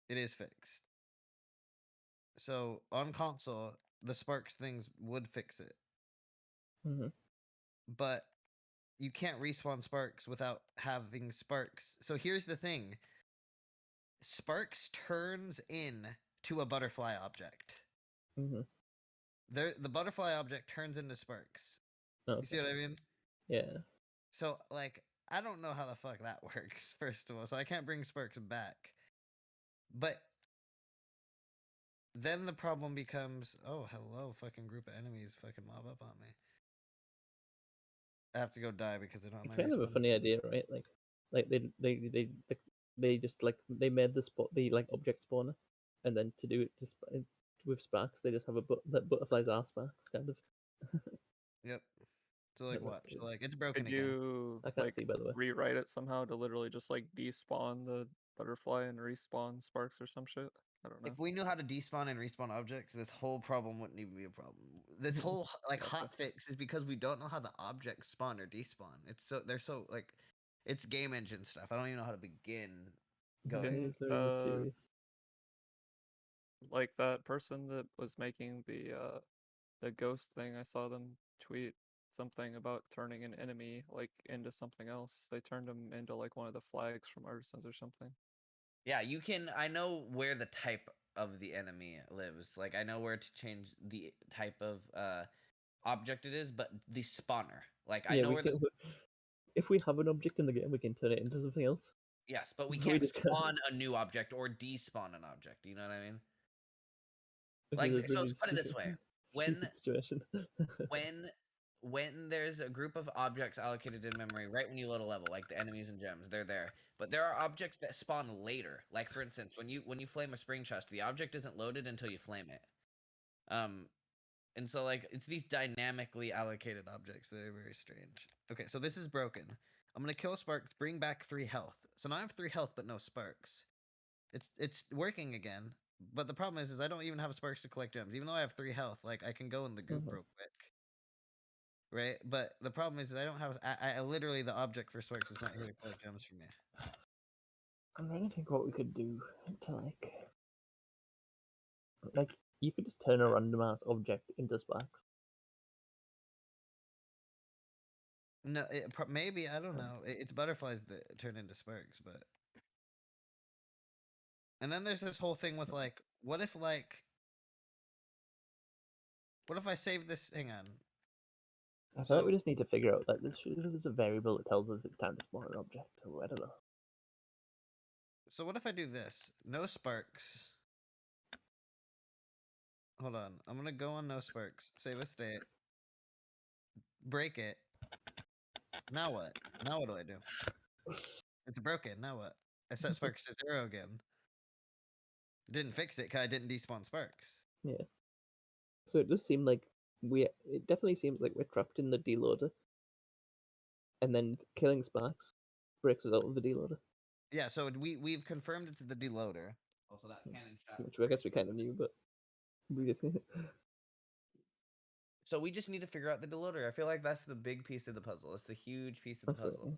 It is fixed. So on console, the Sparks things would fix it. But you can't respawn Sparks without having Sparks. So here's the thing. Sparks turns in to a butterfly object. The butterfly object turns into Sparks. Okay. You see what I mean? Yeah. So, like, I don't know how the fuck that works, first of all. So I can't bring Sparks back. But then the problem becomes, oh, hello, fucking group of enemies fucking mob up on me. I have to go die because they don't have It's my kind of a funny idea, right? Like they just like they made the like object spawner, and then to do it with Sparks, they just have that butterflies are Sparks kind of. Yep. So like No, what? that's So true. like it's broken Could again. you I can't like see, by the way. rewrite it somehow to literally just like despawn the butterfly and respawn sparks or some shit? I don't know. If we knew how to despawn and respawn objects, this whole problem wouldn't even be a problem. This whole like Gotcha. hot fix is because we don't know how the objects spawn or despawn. They're so like it's game engine stuff. I don't even know how to begin Yeah, going. it is very Uh, mysterious. Like that person that was making the ghost thing, I saw them tweet something about turning an enemy like into something else. They turned him into like one of the flags from Artisans or something. Yeah, you can. I know where the type of the enemy lives. Like I know where to change the type of object it is, but the spawner. Like I Yeah, know we where can. the If we have an object in the game, we can turn it into something else. yes, but we We can't just can't. spawn a new object or despawn an object. You know what I mean? Which Like is a so, really let's put it this way: when stupid situation. when there's a group of objects allocated in memory right when you load a level, like the enemies and gems, they're there. But there are objects that spawn later. Like for instance, when you flame a spring chest, the object isn't loaded until you flame it. And so like it's these dynamically allocated objects that are very strange. Okay, so this is broken. I'm gonna kill Sparks, bring back 3 health. So now I have 3 health but no Sparks. It's working again. But the problem is I don't even have Sparks to collect gems. Even though I have 3 health, like I can go in the goop real quick. Right? But the problem is I don't have I literally the object for Sparks is not here to collect gems for me. I'm trying to think what we could do to like you could just turn a random ass object into sparks. No, maybe I don't know. It's butterflies that turn into Sparks, but and then there's this whole thing with like what if I save this? Hang on. I feel like we just need to figure out like there's a variable that tells us it's time to spawn an object or whatever. So what if I do this? No Sparks. Hold on. I'm gonna go on no Sparks. Save a state. Break it. Now what? Now what do I do? It's broken. Now what? I set Sparks to 0 again. Didn't fix it because I didn't despawn Sparks. Yeah. So it does seem like it definitely seems like we're trapped in the deloader. And then killing sparks breaks us out of the deloader. Yeah, so we've confirmed it's the deloader. Also that cannon shot. Which I guess we kind of knew, but So we just need to figure out the deloader. I feel like that's the big piece of the puzzle. It's the huge piece of the puzzle.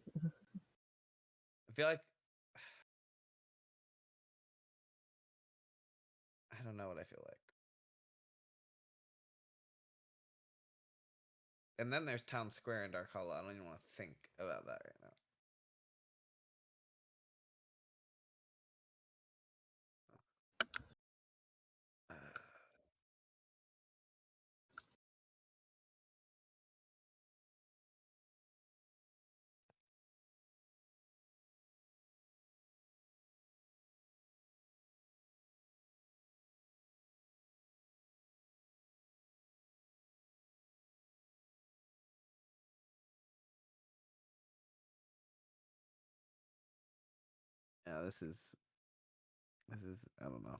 I feel like I don't know what I feel like. And then there's Town Square in Dark Hollow. I don't even want to think about that right now. Yeah, this is I don't know.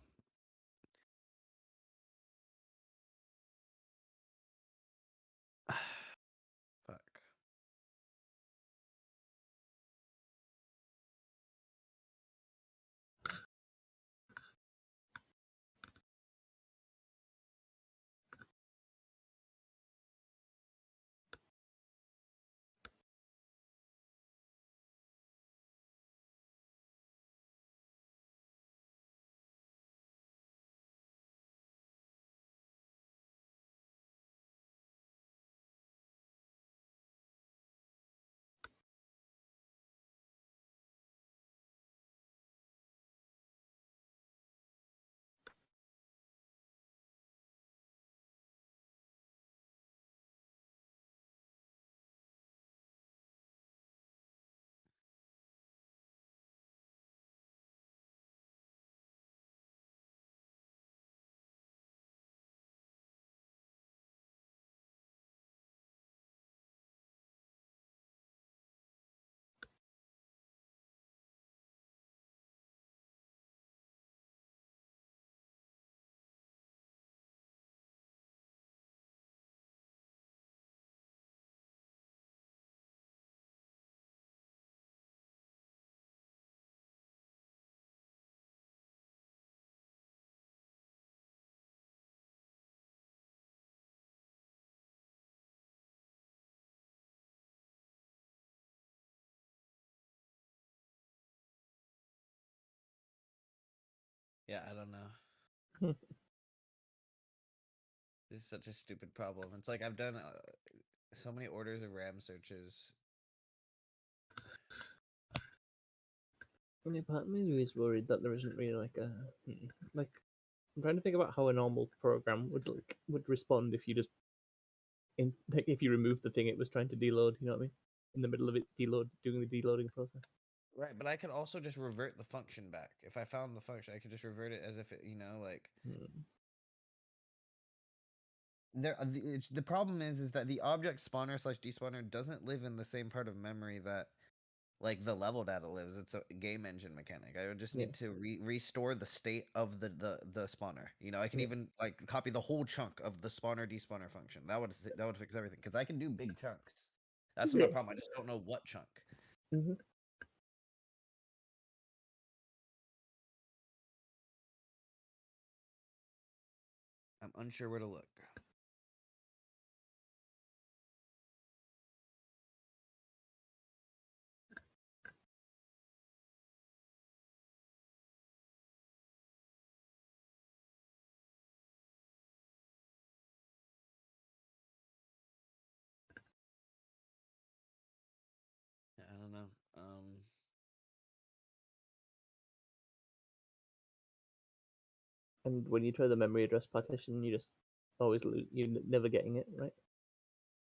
Yeah, I don't know. This is such a stupid problem. It's like I've done so many orders of RAM searches. Yeah, part of me is worried that there isn't really like a like. I'm trying to think about how a normal program would respond if you just if you remove the thing it was trying to deload. You know what I mean? In the middle of it doing the deloading process. Right, but I could also just revert the function back. If I found the function, I could just revert it as if it, like. The problem is that the object spawner / despawner doesn't live in the same part of memory that like the level data lives. It's a game engine mechanic. I would just need to restore the state of the spawner. I can even like copy the whole chunk of the spawner despawner function. That would fix everything because I can do big chunks. That's not a problem. I just don't know what chunk. I'm unsure where to look. I don't know. And when you try the memory address partition, you just always lose. You're never getting it right.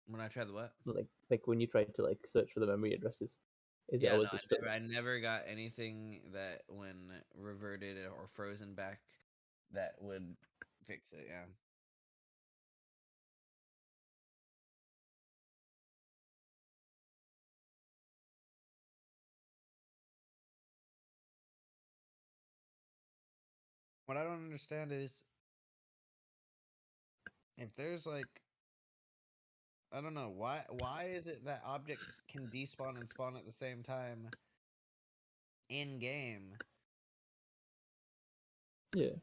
When I try the what? Like when you try to like search for the memory addresses, is it always just I never got anything that when reverted or frozen back that would fix it. Yeah. What I don't understand is if there's like, I don't know why is it that objects can despawn and spawn at the same time in game? Yeah.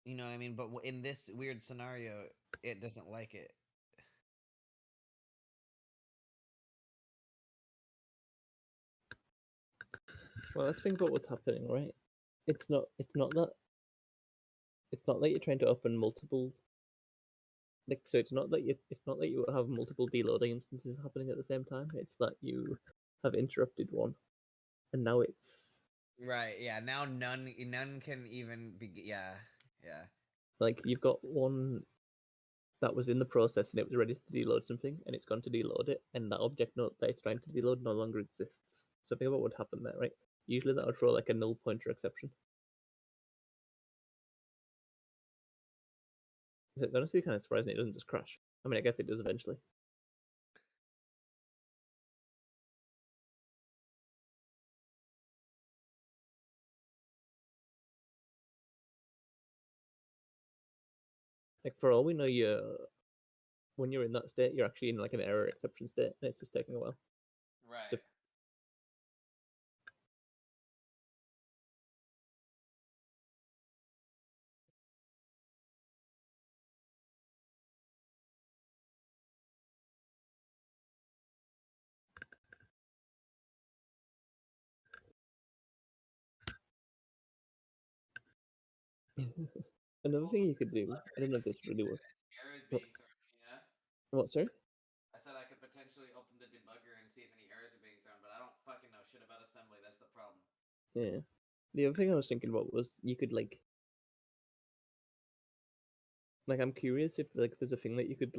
You know what I mean? But in this weird scenario, it doesn't like it. Well, let's think about what's happening, right? It's not that you're trying to open multiple. So it's not that you have multiple deloading instances happening at the same time. It's that you have interrupted one, and now it's Right. Yeah. Now none can even be. Yeah. Yeah. like you've got one that was in the process and it was ready to deload something, and it's gone to deload it, and that object that it's trying to deload no longer exists. So think about what happened there, right? Usually that would throw like a null pointer exception. So it's honestly kind of surprising it doesn't just crash. I mean, I guess it does eventually. Like for all we know, when you're in that state, you're actually in like an error exception state, and it's just taking a while. Right. Another thing you could do, I don't know if this really works. Errors being thrown. Yeah. What, sorry? I said I could potentially open the debugger and see if any errors are being thrown, but I don't fucking know shit about assembly. That's the problem. Yeah. The other thing I was thinking about was you could like I'm curious if like there's a thing that you could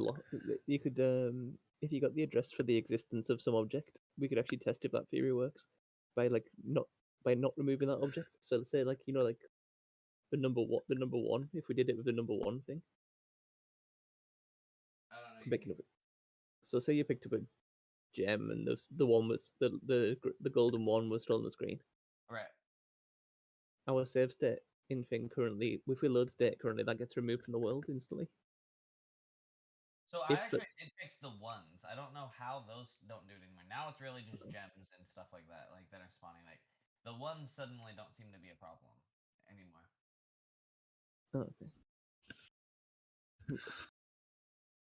if you got the address for the existence of some object, we could actually test if that theory works by not removing that object. So let's say like like the number one, if we did it with the number one thing. I don't know. Picking up it. So say you picked up a gem and the one was the golden one was still on the screen. Right. Our save state in thing currently, if we load state currently, that gets removed from the world instantly. So I actually did fix the ones. I don't know how those don't do it anymore. Now it's really just gems and stuff like that, like that are spawning. Like the ones suddenly don't seem to be a problem anymore. Oh, okay.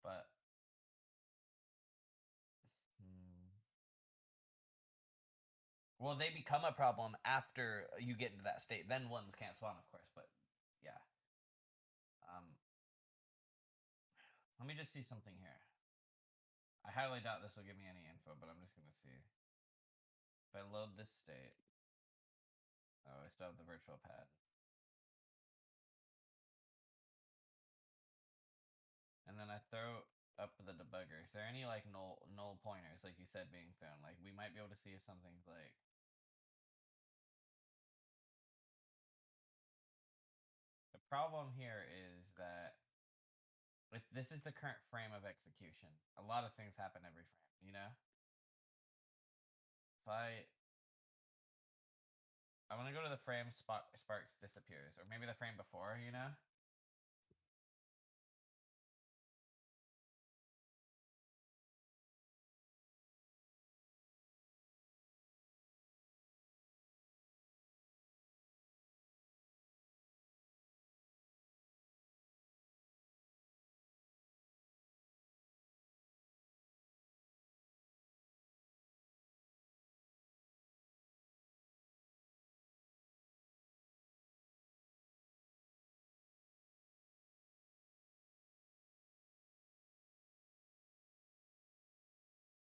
But Well, they become a problem after you get into that state. Then ones can't spawn, of course. But yeah. Let me just see something here. I highly doubt this will give me any info, but I'm just gonna see. If I load this state, oh, I still have the virtual pad. And then I throw up the debugger. Is there any like null pointers, like you said, being thrown? Like we might be able to see if something's like. The problem here is that if this is the current frame of execution, a lot of things happen every frame, you know? If I want to go to the frame Sparks disappears, or maybe the frame before, you know?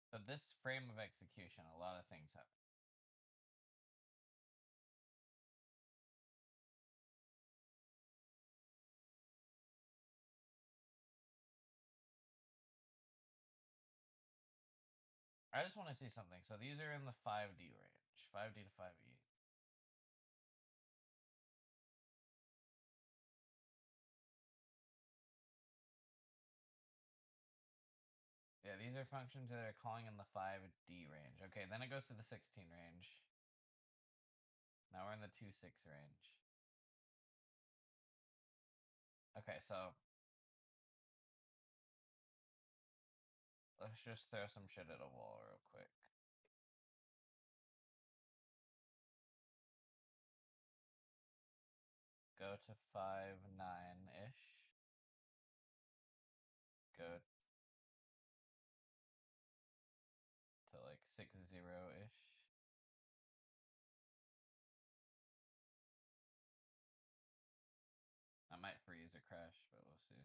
So this frame of execution, a lot of things happen. I just want to see something. So these are in the 5D range, 5D to 5E. Yeah, these are functions that are calling in the 5D range. Okay, then it goes to the 16 range. Now we're in the 2.6 range. Okay, so let's just throw some shit at a wall real quick. Go to 5.9-ish. Go to like 6.0-ish. I might freeze or crash, but we'll see.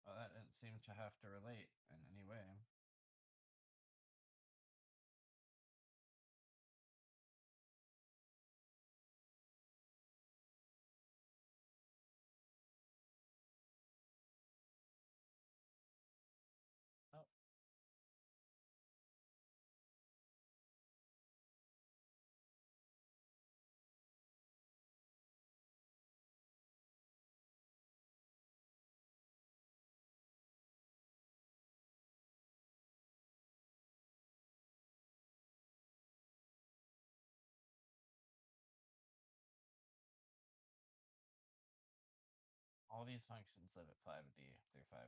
Well, that didn't seem to have to relate in any way. Oh. All these functions live at 5D through 5E.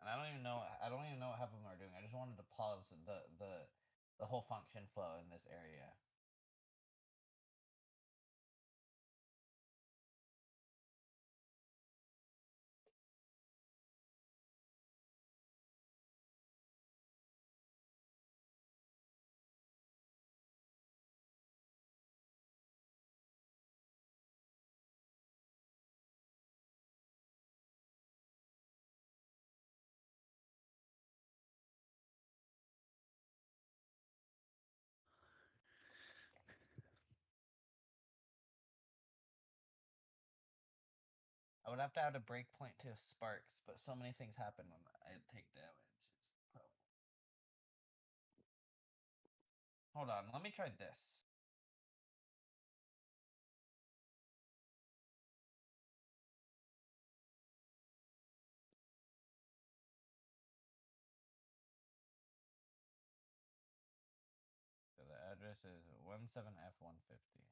And I don't even know what half of them are doing. I just wanted to pause the whole function flow in this area. I would have to add a breakpoint to Sparks, but so many things happen when I take damage. It's a problem. Hold on, let me try this. So the address is 17F150.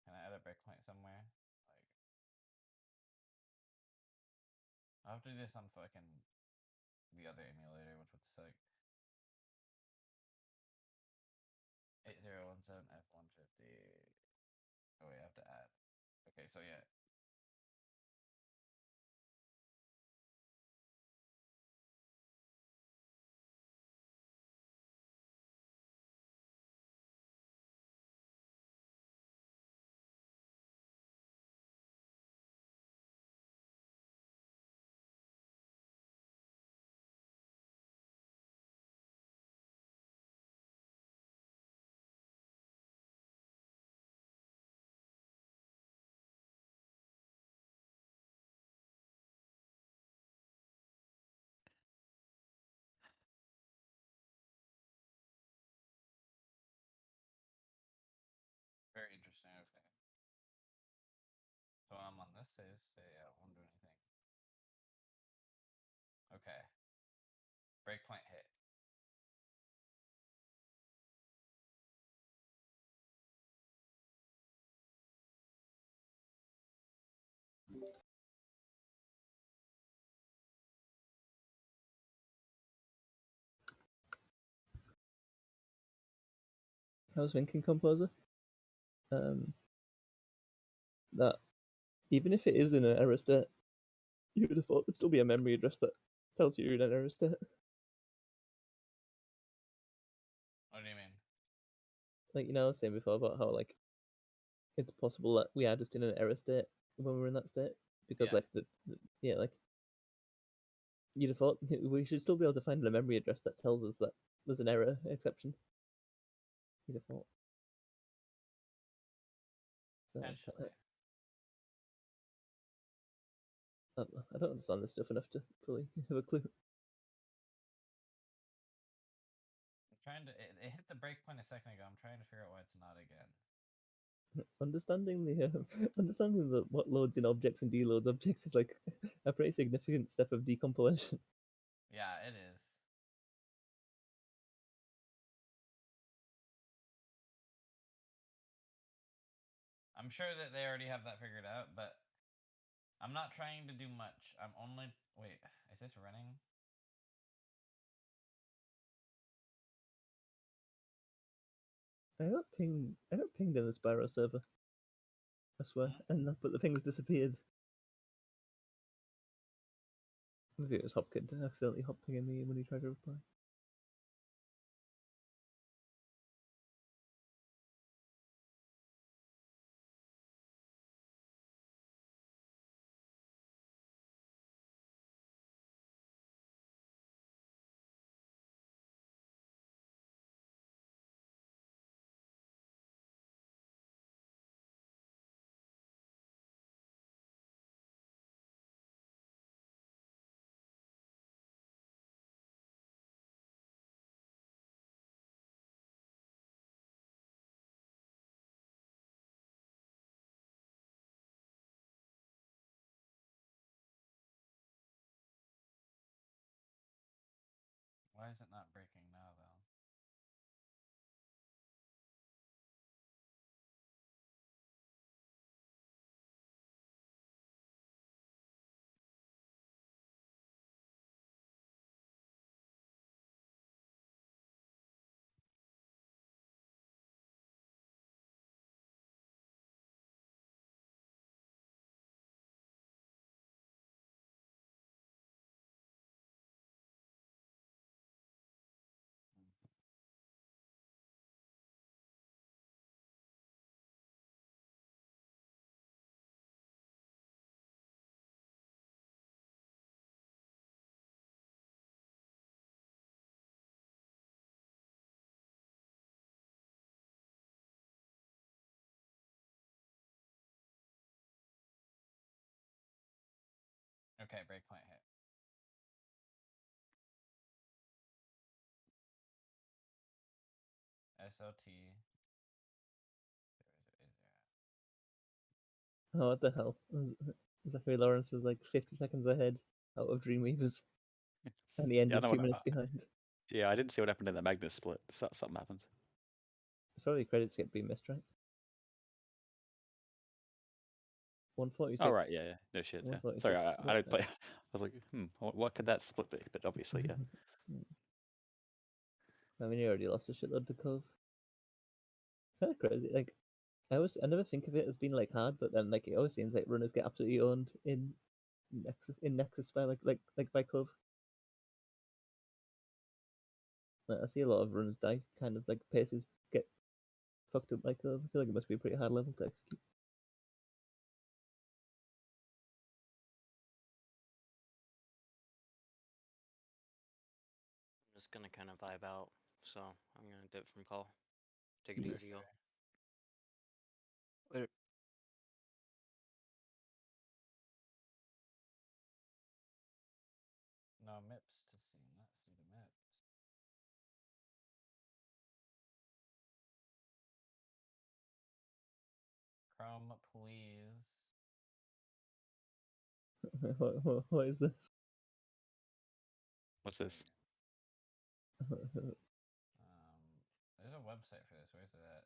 Can I add a breakpoint somewhere? Like, I'll have to do this on fucking the other emulator, which would suck. F150. Oh, we have to add. Okay, so yeah. Very interesting. Okay. So I'm on this save state. I don't want to do anything. Okay. Breakpoint hit. I was thinking, Composer, that even if it is in an error state, you would have thought there'd still be a memory address that tells you you're in an error state. What do you mean? Like, I was saying before about how, like, it's possible that we are just in an error state when we're in that state. Because, Yeah. like, like, you'd have thought we should still be able to find the memory address that tells us that there's an error exception. You'd have thought. So, Potentially. I don't understand this stuff enough to fully have a clue. I'm trying to. It hit the breakpoint a second ago. I'm trying to figure out why it's not again. Understanding the what loads in objects and deloads objects is like a pretty significant step of decompilation. Yeah, it is. I'm sure that they already have that figured out, but I'm not trying to do much. I'm only. Wait, is this running? I got pinged in the Spyro server. I swear, but the ping's disappeared. Maybe it was Hopkins accidentally hop pinging me when he tried to reply. Why is it not breaking now, though? Okay, breakpoint hit. SOT. Oh, what the hell? Zachary Lawrence was like 50 seconds ahead out of Dreamweavers, and he ended know 2 what minutes behind. Yeah, I didn't see what happened in that Magnus split. Something happened. It's probably credits get being missed, right? 146. Oh right, yeah. No shit. Yeah. Sorry, 146. I don't play. I was like, what could that split be? But obviously, yeah. I mean, you already lost a shitload to Cove. kind of crazy. Like I never think of it as being like hard, but then like it always seems like runners get absolutely owned in Nexus by like by Cove. Like, I see a lot of runners die, kind of like paces get fucked up by Cove. I feel like it must be a pretty hard level to execute. I'm just gonna kind of vibe out, so I'm gonna dip from call. Take it Okay. easy, y'all. Later. No MIPS to see, not see the MIPS. Chrome, please. What is this? What's this? There's a website for this. Where's it at?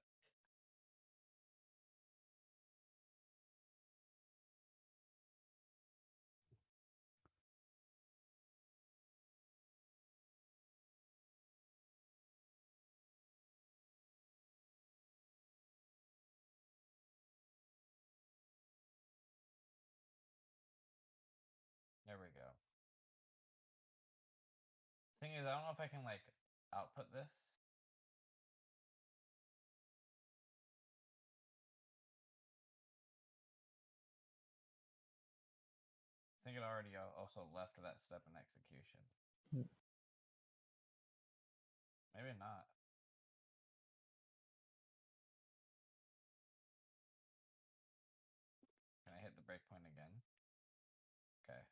There we go. Thing is, I don't know if I can like output this. I think it already also left that step in execution. Hmm. Maybe not. Can I hit the breakpoint again? Okay.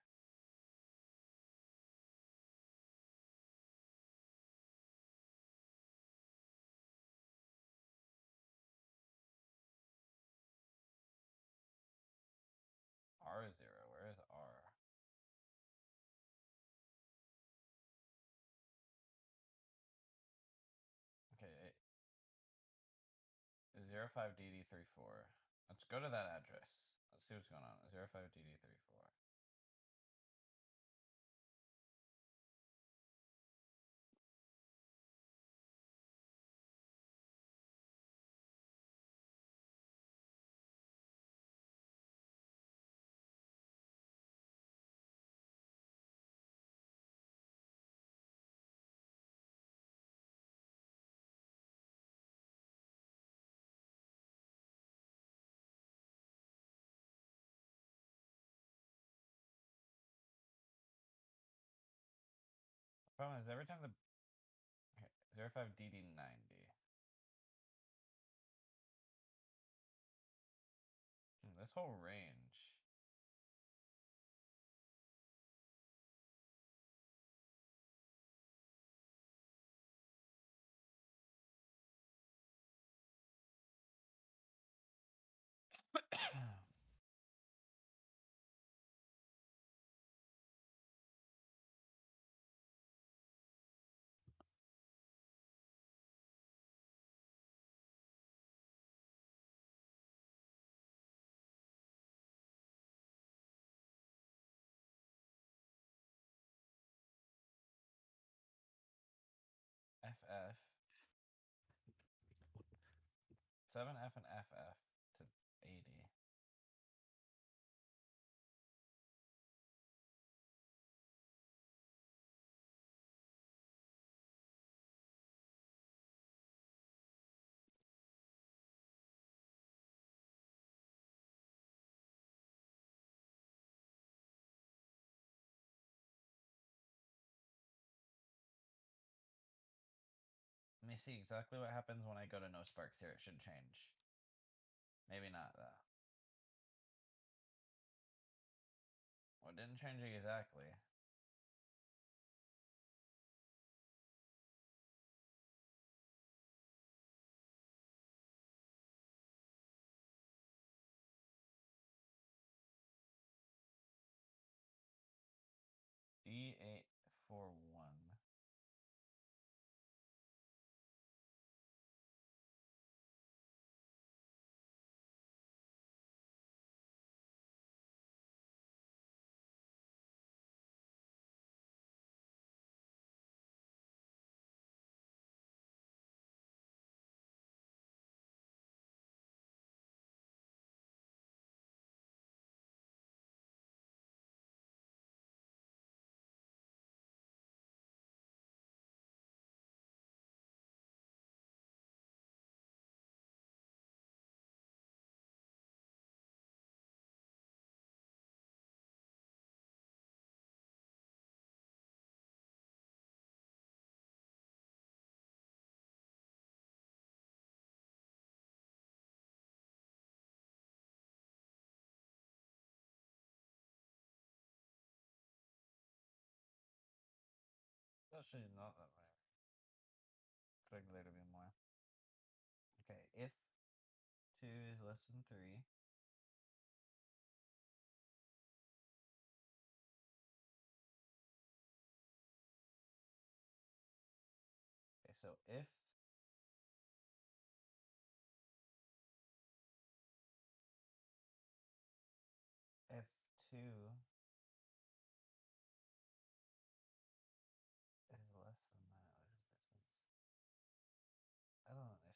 R0, where is R? Okay, 05DD34. Let's go to that address. Let's see what's going on. 05DD34. The problem is every time the 05DD90. This whole range. FF. 7F and FF to 80. Let me see exactly what happens when I go to no sparks here. It should change. Maybe not, though. Well, it didn't change exactly. D841. actually not that many. Expected there to be more. Okay, if 2 is less than 3. Okay, so if 2 is less than that, what is the difference? I don't understand that.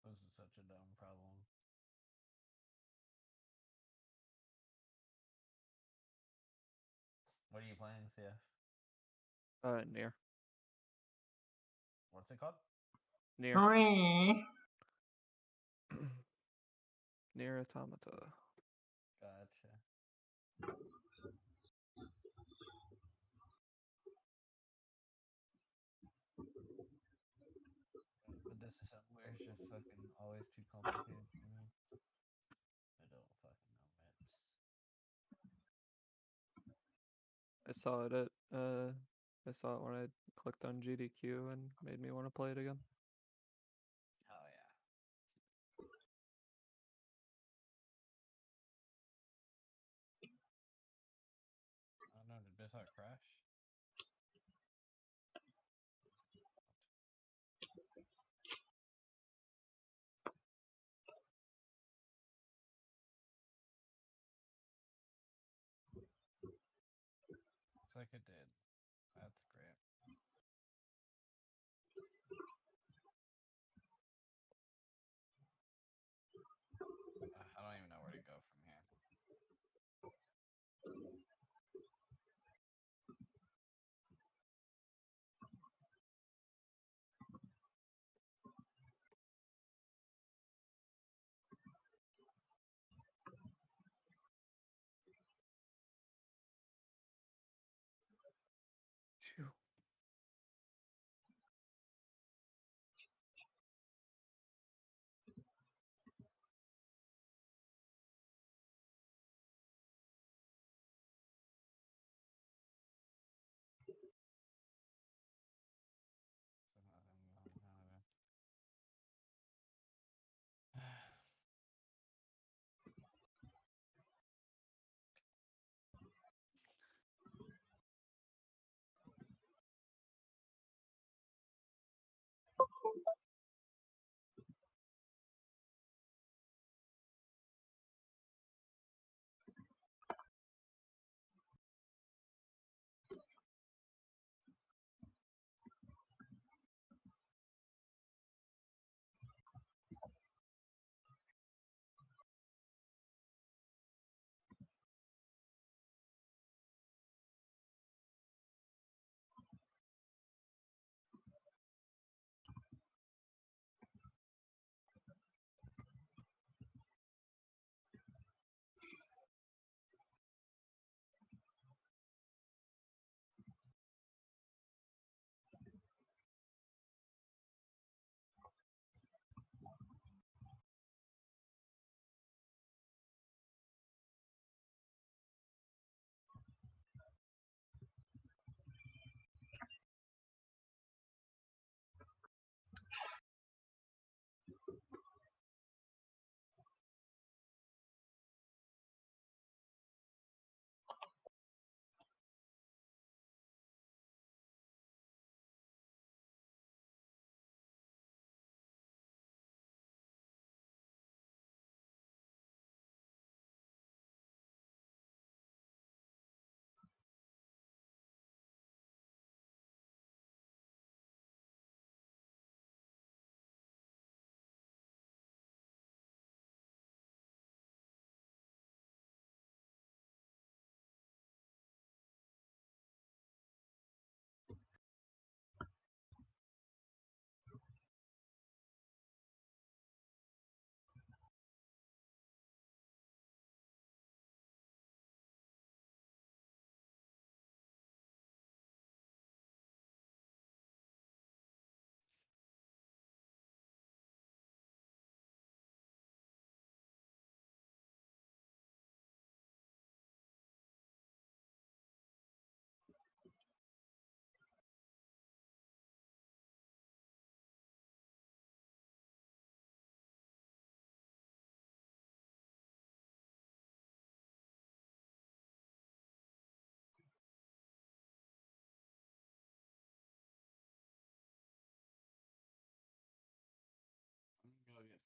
This is such a dumb problem. What are you playing, CF? Near. What's it called? Near. Wee. Near Automata. Gotcha. But disassembler is just fucking always too complicated for me. I don't fucking know, Mitts. I saw it when I clicked on GDQ and made me want to play it again. Oh yeah. I don't know, did BizHot crash? Looks like it did. That's great. I don't even know where to go from here. Phew.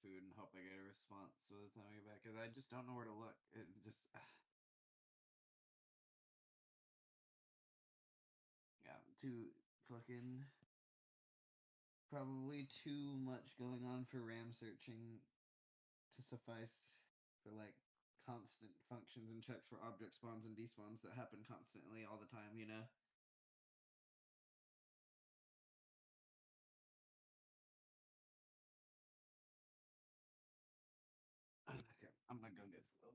food and hope I get a response by the time I get back, because I just don't know where to look. It just yeah, too fucking probably too much going on for RAM searching to suffice for like constant functions and checks for object spawns and despawns that happen constantly all the time, you know? Okay, I'm gonna go get Flo.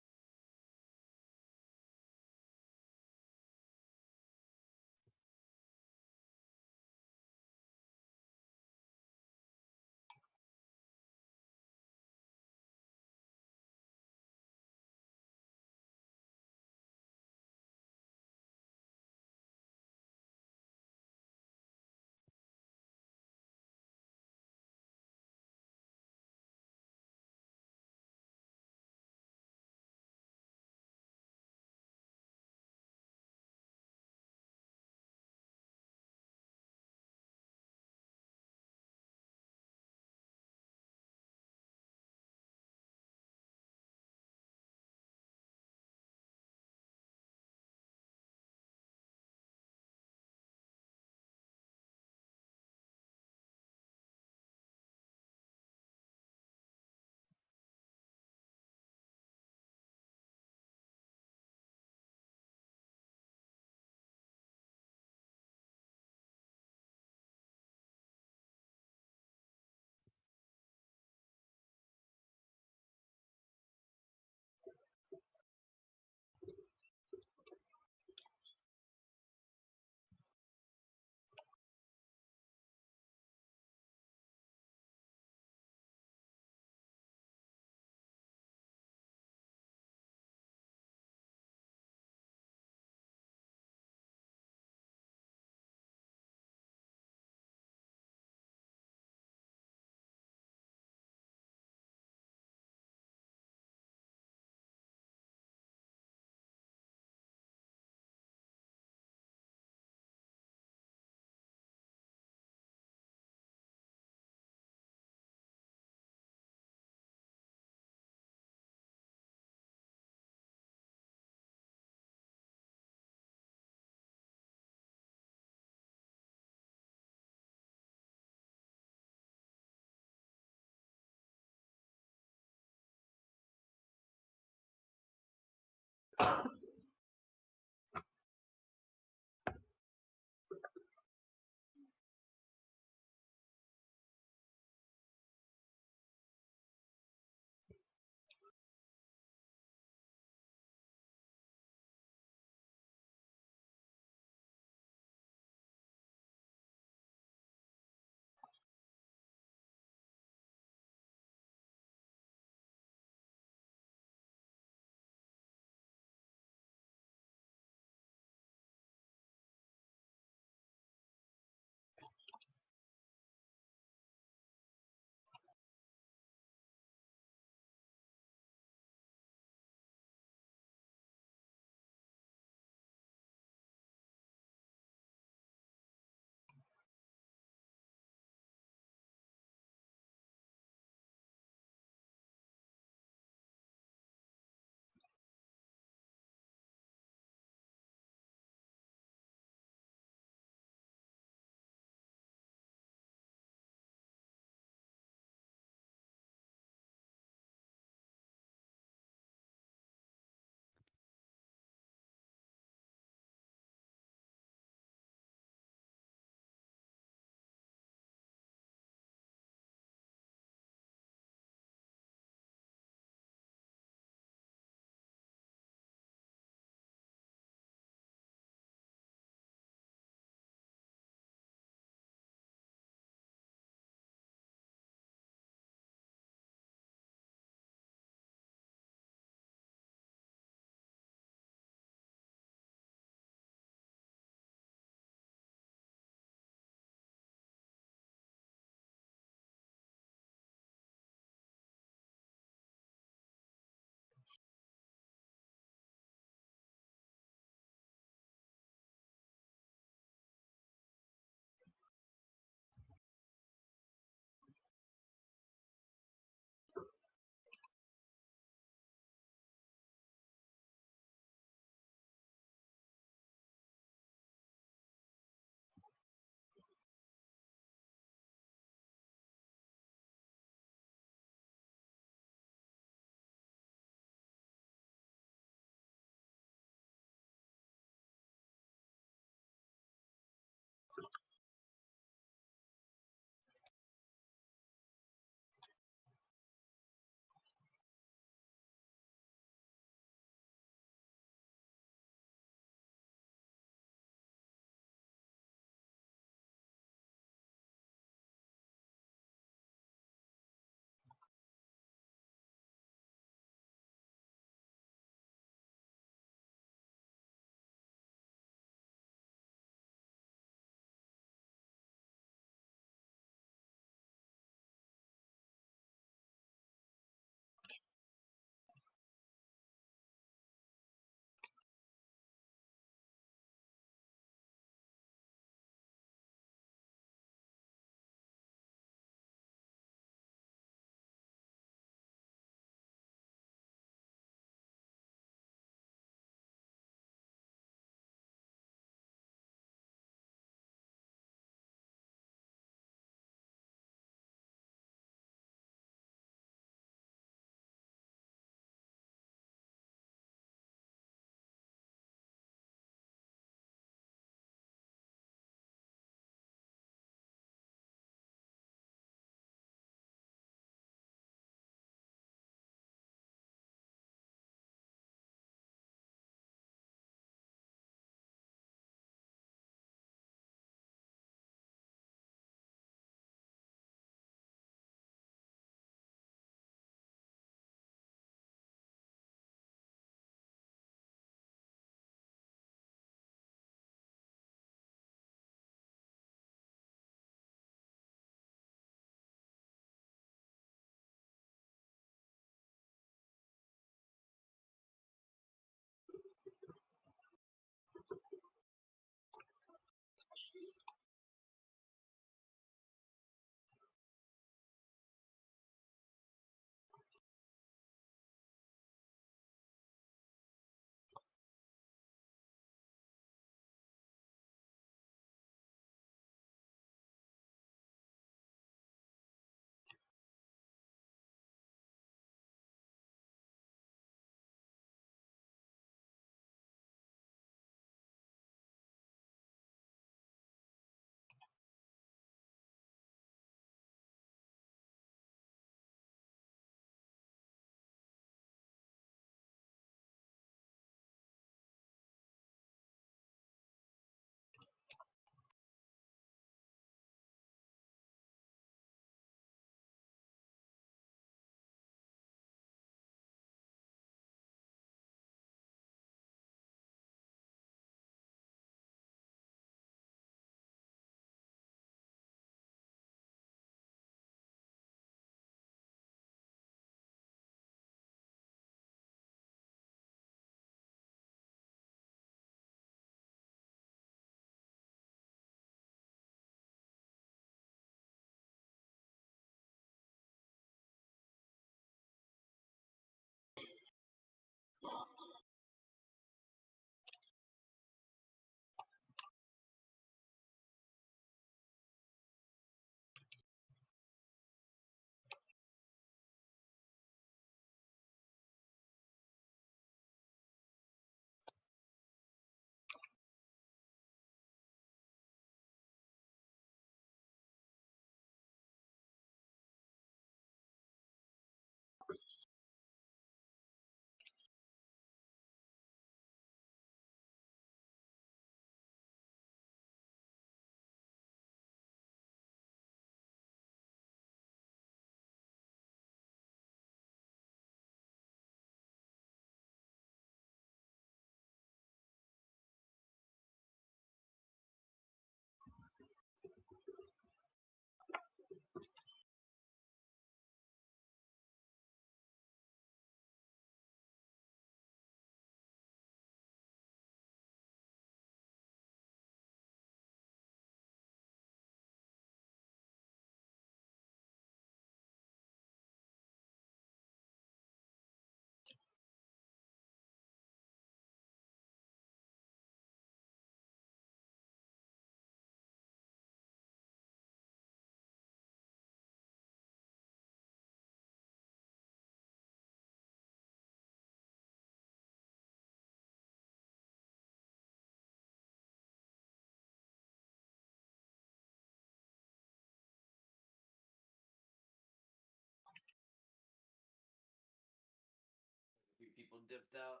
people dipped out.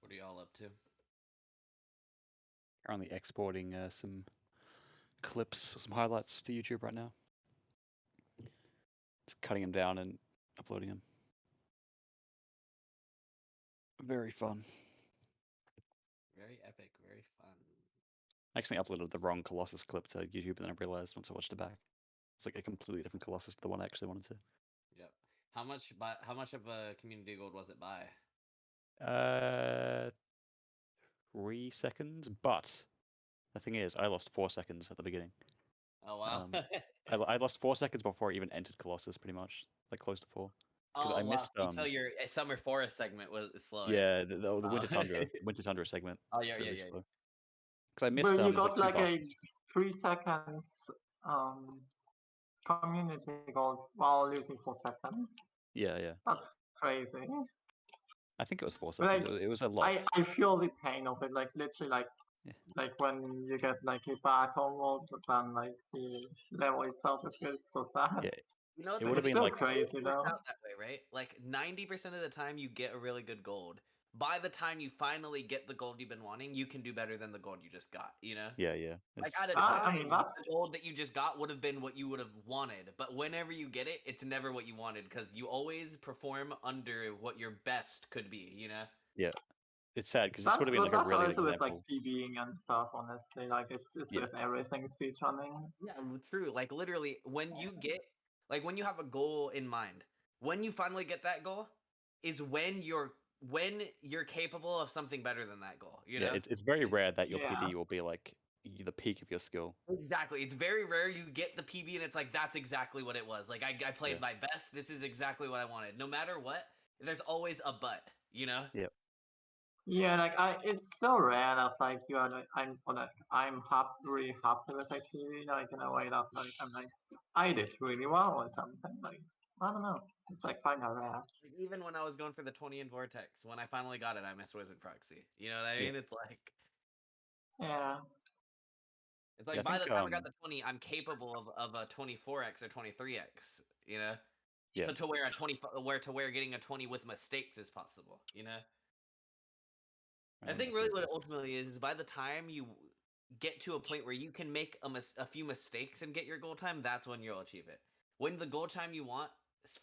What are y'all up to? Currently exporting some clips, some highlights to YouTube right now. Just cutting them down and uploading them. Very fun. Very epic, very fun. I actually uploaded the wrong Colossus clip to YouTube, and then I realized once I watched it back, it's like a completely different Colossus to the one I actually wanted to. Yep. How much of a community gold was it by? 3 seconds, but the thing is, I lost 4 seconds at the beginning. Oh wow. I lost 4 seconds before I even entered Colossus, pretty much, like close to 4. Because Oh I wow. missed So your Summer Forest segment was slow. yeah, the Oh. Winter Tundra segment. Oh yeah, is really yeah. slow. Because I missed But you there's got like 2 like a bosses. 3 seconds community gold while losing 4 seconds. Yeah. That's crazy. I think it was 4 seconds. Like, It was a lot. I feel the pain of it, like literally like Yeah. like when you get like hit by atom world, but then like the level itself is good, it's so sad. Yeah. You know what It the would have It's been still like crazy it though. works out that way, right? Like 90% of the time you get a really good gold. By the time you finally get the gold you've been wanting, you can do better than the gold you just got, you know? yeah. Like It's, at a it's time, I mean, the that's gold that you just got would have been what you would have wanted. But whenever you get it, it's never what you wanted because you always perform under what your best could be, you know? yeah. It's sad because this would have been like a that's really good also with like example. PBing and stuff. Honestly, like it's Yeah. with everything speedrunning. Yeah, true. Like literally, when you get when you have a goal in mind, when you finally get that goal, is when you're capable of something better than that goal. You Yeah, know? it's very rare that your Yeah. PB will be like the peak of your skill. Exactly. It's very rare you get the PB and it's like that's exactly what it was. Like I played Yeah. my best. This is exactly what I wanted. No matter what, there's always a but. You know? Yeah. Yeah, like it's so rare that like you are like I'm really happy with like TV, like in a way that like I'm like I did really well or something. Like I don't know, it's like kind of rare. Like, even when I was going for the 20 in Vortex, when I finally got it, I missed Wizard Proxy. You know what I Yeah. mean? It's like Yeah. it's like Yeah, I by the think, time I got the 20, I'm capable of a 24x or 23x. You know? Yeah. So to where getting a 20 with mistakes is possible. You know? I think really what it ultimately is by the time you get to a point where you can make a few mistakes and get your goal time, that's when you'll achieve it. When the goal time you want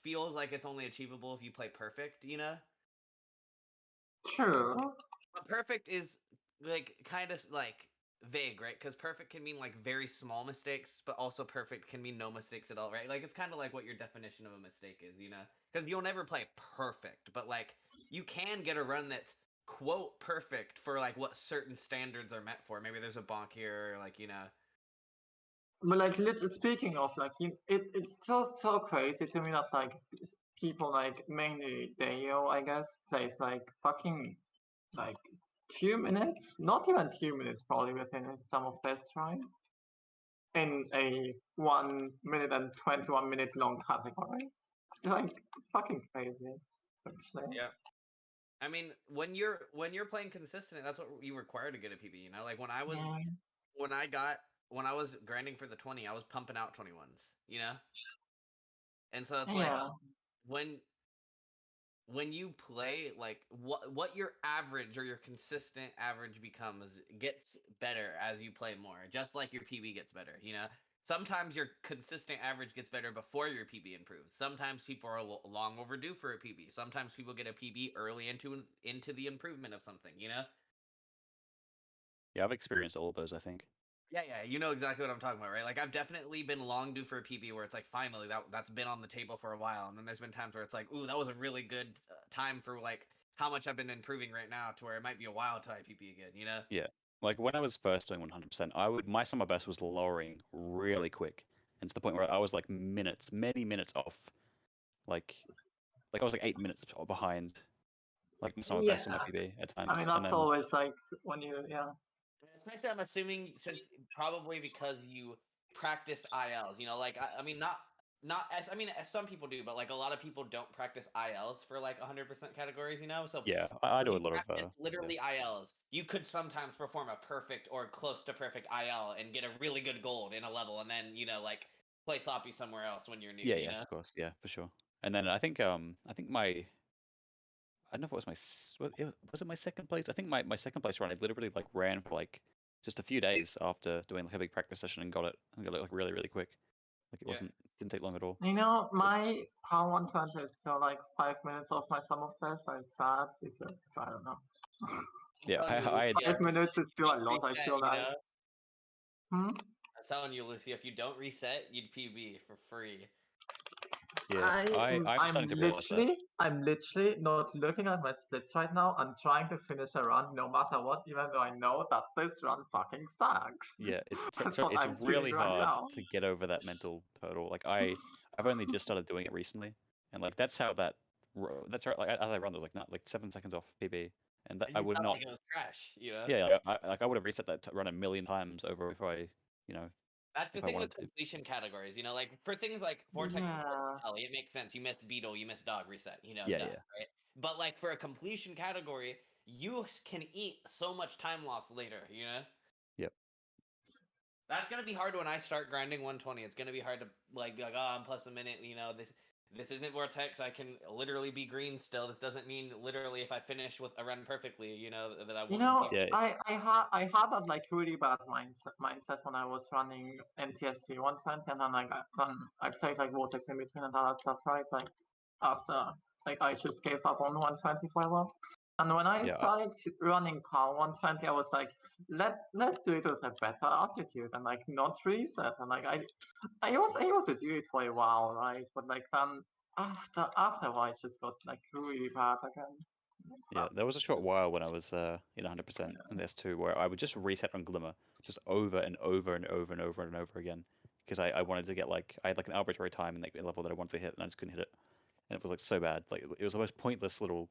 feels like it's only achievable if you play perfect, you know? True. But perfect is like kind of like vague, right? Because perfect can mean like very small mistakes, but also perfect can mean no mistakes at all, right? Like it's kind of like what your definition of a mistake is, you know? Because you'll never play perfect, but like you can get a run that's quote perfect for like what certain standards are meant for. Maybe there's a bonk here, or like, you know. But like, speaking of like, it's so crazy to me that like people like mainly Deo, I guess, plays like fucking like 2 minutes, not even 2 minutes probably within his sum of best try in a 1 minute and 21 minute long category. It's like fucking crazy, actually. Yeah. I mean, when you're playing consistent, that's what you require to get a PB. You know, like when I was grinding for the 20, I was pumping out 21s. You know, and so it's like when you play, like what your average or your consistent average becomes gets better as you play more. Just like your PB gets better. You know. Sometimes your consistent average gets better before your PB improves. Sometimes people are long overdue for a PB. Sometimes people get a PB early into the improvement of something, you know? Yeah, I've experienced all of those, I think. Yeah, you know exactly what I'm talking about, right? Like, I've definitely been long due for a PB where it's like, finally, that's been on the table for a while. And then there's been times where it's like, ooh, that was a really good time for, like, how much I've been improving right now to where it might be a while till I PB again, you know? Yeah. Like when I was first doing 100%, my summer best was lowering really quick, and to the point where I was like many minutes off. Like I was like 8 minutes behind, like my summer best on my PB at times. I mean, that's always like when you, Especially, I'm assuming, since probably because you practice ILs, you know, like, I mean, as some people do, but like a lot of people don't practice ILs for like 100% categories, you know? So yeah, I do a you lot of practice literally ILs. You could sometimes perform a perfect or close to perfect IL and get a really good gold in a level, and then, you know, like play sloppy somewhere else when you're new. Yeah, you know? of course, yeah, for sure. And then I think my I don't know if it was was it my second place? I think my second place run, I literally like ran for like just a few days after doing like a big practice session and got it like really quick. Like it didn't take long at all. You know, my power 120 is still like 5 minutes off my summer best. I'm sad because I don't know. Yeah, I 5 minutes is still a lot. I feel like. I'm telling you, Lucy, if you don't reset, you'd PB for free. Yeah, I'm starting to realize that. I'm literally not looking at my splits right now. I'm trying to finish a run no matter what, even though I know that this run fucking sucks. Yeah, That's what it's I'm really doing right hard now. to get over that mental hurdle. Like I've only just started doing it recently, and like that's how that's right. Like as I run, there was like 7 seconds off PB, and that And I you would felt not. like it was trash, you know? Yeah, I would have reset that run a million times over if I, you know, That's the if I thing with wanted to. completion categories, you know, like for things like Vortex and Yeah. Valley, it makes sense. You missed Beetle, you missed Dog, reset, you know, Yeah, duh, yeah. right? But like for a completion category, you can eat so much time loss later, you know? Yep. That's gonna be hard when I start grinding 120. It's gonna be hard to like be like, oh, I'm plus a minute, you know, this isn't Vortex. I can literally be green still. This doesn't mean literally if I finish with a run perfectly, you know, that I won't. You know, Yeah. I had that like really bad mindset when I was running NTSC 120, and then like I played like Vortex in between and all that stuff, right? Like after like I just gave up on 120 for a while. And when I started running Power 120, I was like, let's do it with a better attitude and like not reset. And like I was able to do it for a while, right? But like then after a while, it just got like really bad again. Yeah, there was a short while when I was in 100% in this too, where I would just reset on Glimmer just over and over and over and over and over again, because I wanted to get like I had like an arbitrary time and like a level that I wanted to hit, and I just couldn't hit it, and it was like so bad. Like it was the most pointless little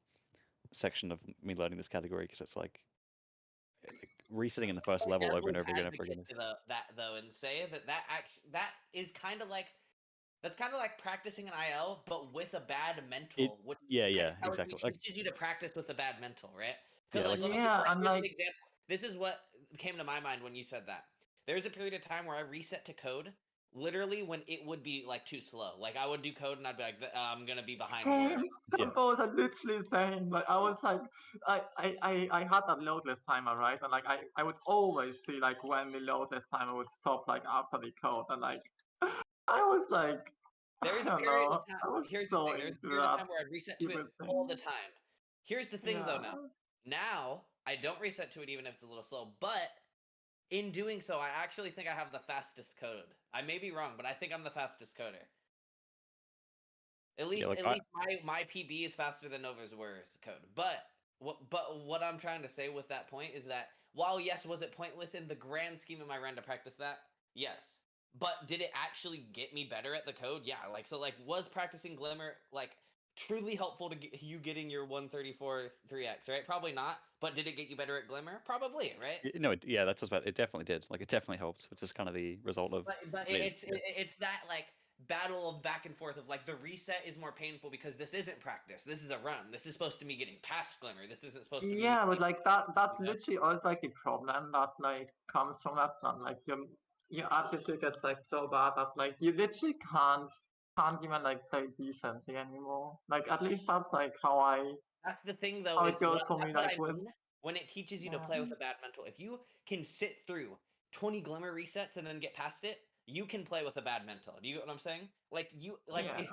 section of me learning this category, because it's like resetting in the first level over and over again. That though, and say that is kind of like. That's kind of like practicing an IL, but with a bad mental. Exactly. It teaches you to practice with a bad mental, right? Yeah, Like, here's an example. This is what came to my mind when you said that. There's a period of time where I reset to code, literally when it would be like too slow. Like I would do code and I'd be like, I'm gonna be behind. Same. Both are literally same. Like I was like, I had that loadless timer, right? And like I would always see like when the loadless timer would stop like after the code, and like I was like, there's a period of time. Here's the thing. There's a period of time where I'd reset to it all the time. Here's the thing though. Now I don't reset to it even if it's a little slow, but in doing so, I actually think I have the fastest code. I may be wrong, but I think I'm the fastest coder. At least my PB is faster than Nova's Warriors code. But what I'm trying to say with that point is that while yes, was it pointless in the grand scheme of my run to practice that? Yes. But did it actually get me better at the code? Yeah. Like so, like was practicing Glimmer like truly helpful to get you getting your 134 3x, right? Probably not. But did it get you better at Glimmer? Probably, right? No, yeah, that's what it definitely did. Like it definitely helped, which is kind of the result of. But I mean, it's that like battle of back and forth of like the reset is more painful because this isn't practice. This is a run. This is supposed to be getting past Glimmer. This isn't supposed to be. Yeah, but like that's you know? literally also like the problem that like comes from that one. Like your attitude gets like so bad that like you literally can't even like play decently anymore. Like at least that's like That's the thing though. how it Is goes what, for me that's what like I with mean when it teaches you to yeah. play with a bad mental. If you can sit through 20 Glimmer resets and then get past it, you can play with a bad mental. Do you get what I'm saying? Like you like Yeah.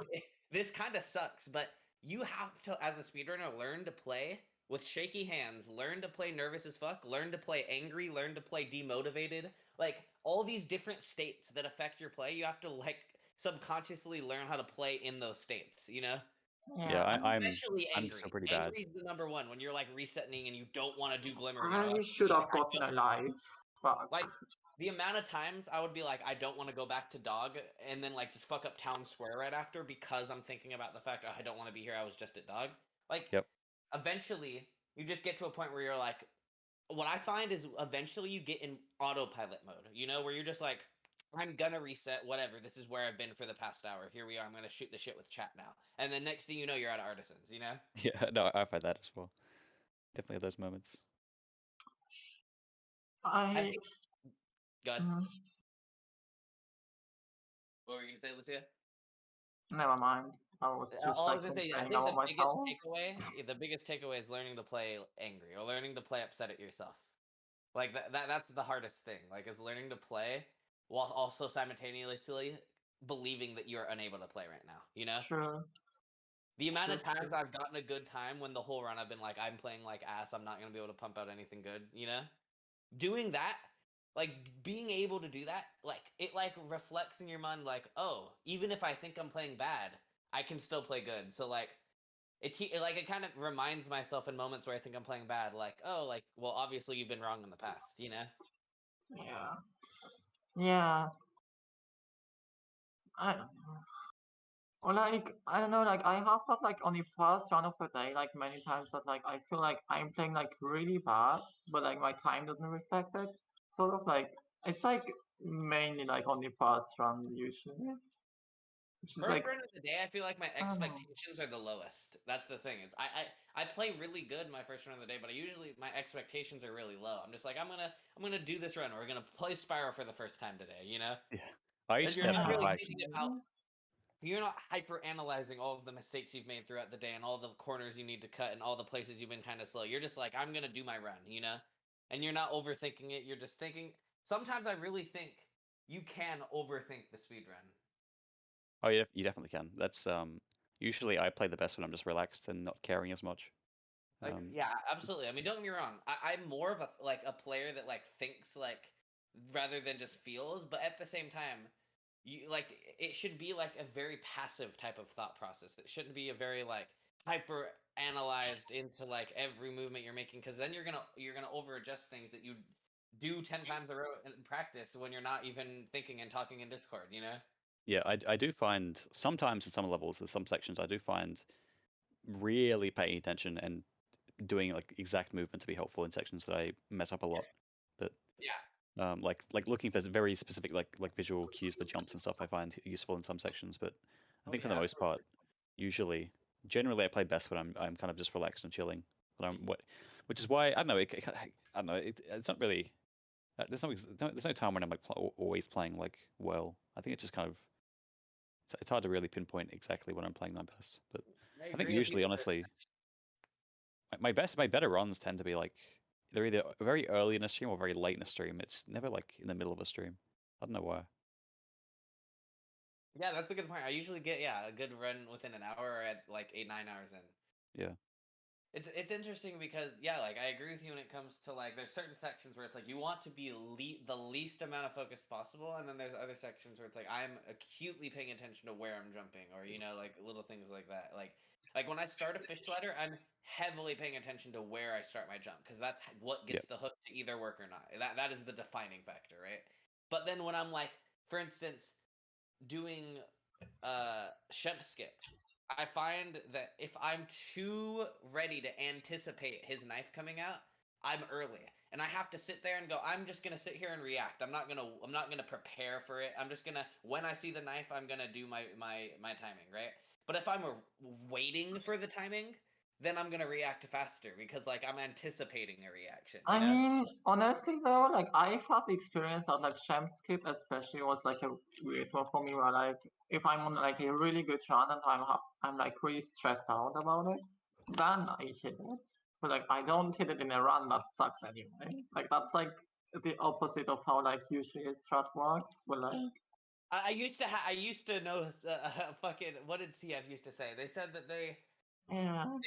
this kind of sucks, but you have to as a speedrunner learn to play with shaky hands, learn to play nervous as fuck, learn to play angry, learn to play demotivated. Like all these different states that affect your play, you have to like subconsciously learn how to play in those states, you know? yeah, I'm Especially I'm angry. still pretty bad. Angry is the number one when you're like resetting and you don't want to do Glimmer. You know, I like, should like, have gotten a life. Fuck. like the amount of times I would be like, I don't want to go back to Dog, and then like just fuck up Town Square right after because I'm thinking about the fact I don't want to be here. I was just at Dog. Like, Yep. eventually you just get to a point where you're like, what I find is eventually you get in autopilot mode. You know, where you're just like, I'm gonna reset, whatever. This is where I've been for the past hour. Here we are. I'm gonna shoot the shit with chat now. And then next thing you know, you're out of Artisans, you know? Yeah, no, I've had that as well. Definitely those moments. I I think good. mhm. What were you gonna say, Lucia? Never mind. I was just All I like was gonna say, I complaining think about myself. the biggest takeaway is learning to play angry or learning to play upset at yourself. Like that's the hardest thing. Like is learning to play while also simultaneously believing that you're unable to play right now. You know? True. The amount of True, times true. I've gotten a good time when the whole run I've been like, I'm playing like ass, I'm not gonna be able to pump out anything good, you know? Doing that, like being able to do that, like it like reflects in your mind like, oh, even if I think I'm playing bad, I can still play good. So like it kind of reminds myself in moments where I think I'm playing bad, like, oh, like, well, obviously you've been wrong in the past, you know? Yeah. Yeah. I don't know. Or like I don't know, like I have that like on the first run of the day, like many times that like I feel like I'm playing like really bad, but like my time doesn't reflect it. Sort of like it's like mainly like on the first run usually. Which is First like run of the day, I feel like my I don't know. expectations are the lowest. That's the thing. It's I play really good my first run of the day, but my expectations are really low. I'm just like I'm gonna do this run. We're gonna play Spyro for the first time today. You know, Yeah, I and used you're to have not to really like. thinking about. You're not hyper analyzing all of the mistakes you've made throughout the day and all the corners you need to cut and all the places you've been kind of slow. You're just like I'm gonna do my run. You know, and you're not overthinking it. You're just thinking. Sometimes I really think you can overthink the speed run. Oh, yeah, you definitely can. That's usually I play the best when I'm just relaxed and not caring as much. Like, yeah, absolutely. I mean, don't get me wrong. I'm more of a player that like thinks like rather than just feels, but at the same time, you like it should be like a very passive type of thought process. It shouldn't be a very like hyper analyzed into like every movement you're making because then you're gonna over adjust things that you do 10 times a row in practice when you're not even thinking and talking in Discord. You know? Yeah, I do find sometimes in some levels, in some sections, I do find really paying attention and doing like exact movement to be helpful in sections that I mess up a lot. But Yeah. like looking for very specific like visual cues for jumps and stuff, I find useful in some sections. But I Oh, think for yeah, the most part, generally I play best when I'm kind of just relaxed and chilling. But which is why I don't know. I don't know. It's not really. There's no time when I'm like always playing like well. I think it's just kind of. It's hard to really pinpoint exactly when I'm playing my best. But I think agree. usually, honestly, my better runs tend to be like they're either very early in a stream or very late in a stream. It's never like in the middle of a stream. I don't know why. Yeah, that's a good point. I usually get a good run within an hour or at like 8-9 hours in. Yeah. It's interesting because like I agree with you when it comes to like there's certain sections where it's like you want to be the least amount of focus possible, and then there's other sections where it's like I'm acutely paying attention to where I'm jumping or like little things like that. Like Like when I start a fish slider, I'm heavily paying attention to where I start my jump because that's what gets the hook to either work or not. That is the defining factor, right? But then when I'm like, for instance, doing Shemp skip, I find that if I'm too ready to anticipate his knife coming out, I'm early, and I have to sit there and go, I'm just gonna sit here and react. I'm not gonna prepare for it. I'm just gonna, when I see the knife, I'm gonna do my timing, right? But if I'm waiting for the timing, then I'm gonna react faster because like I'm anticipating a reaction. You I know? mean, honestly though, like I've had the experience of like Shemp skip especially was like a weird one for me where like if I'm on like a really good run and I'm like really stressed out about it, then I hit it. But like I don't hit it in a run that sucks anyway. Like that's like the opposite of how like usually a strat works. But like I used to know fucking, what did CF used to say? They said that they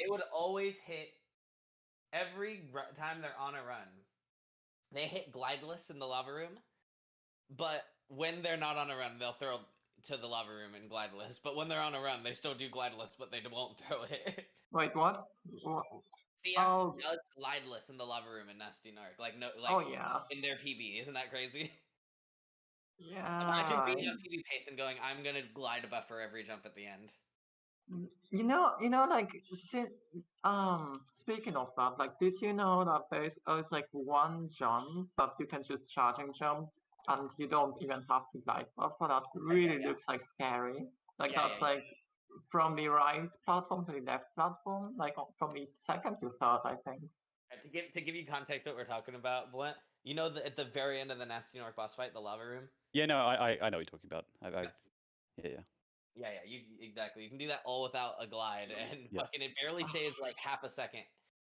would always hit every time they're on a run. They hit glideless in the lava room, but when they're not on a run, they'll throw to the lava room and glideless. But when they're on a run, they still do glideless, but they won't throw it. wait, what? CF does glideless in the lava room in Nasty Narc, like no, like in their PB. Isn't that crazy? Yeah. Imagine being on PB pace and going, I'm gonna glide a buffer every jump at the end. You know, like speaking of that, like, did you know that there's like one jump that you can just charging jump and you don't even have to glide buffer? That really looks like scary. Like that's like from the right platform to the left platform, like from the second to third, I think. To give you context, what we're talking about, Blent, you know, at the very end of the Nasty North boss fight, the lava room. Yeah, no, I know what you're talking about. Yeah. You exactly. You can do that all without a glide, and fucking it barely saves like half a second,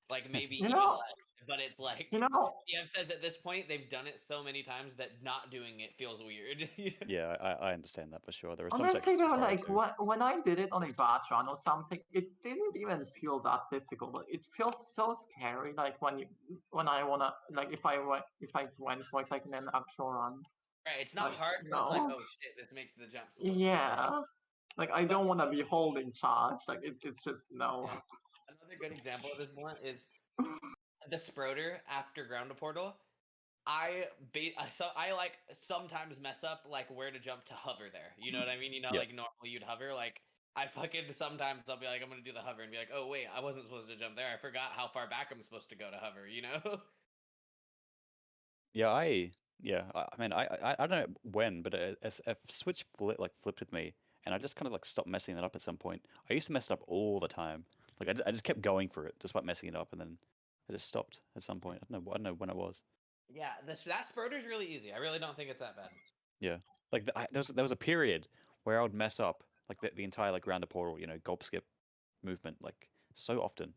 like maybe even less. But it's like, CF says at this point they've done it so many times that not doing it feels weird. Yeah, I understand that for sure. There are some Honestly, sections though, it's hard like to. when I did it on a bad run or something, it didn't even feel that difficult. It feels so scary, like when I wanna, like if I went for like an actual run. Right, it's not like, hard, but it's like, oh shit, this makes the jumps. Like I don't want to be holding charge. Like it's just no. Another good example of this Blunt is the Sproder after Ground to Portal. I like sometimes mess up like where to jump to hover there. You know what I mean? You know, like normally you'd hover. Like I fucking sometimes I'll be like, I'm gonna do the hover and be like, oh wait, I wasn't supposed to jump there. I forgot how far back I'm supposed to go to hover. You know? I mean, I don't know when, but a switch flipped with me, and I just kind of like stopped messing it up at some point. I used to mess it up all the time. Like I just kept going for it despite messing it up, and then I just stopped at some point. I don't know when it was. Yeah, that Sproder's really easy. I really don't think it's that bad. Yeah, like there was a period where I would mess up like the entire like Ground to Portal, you know, gulp skip movement like so often,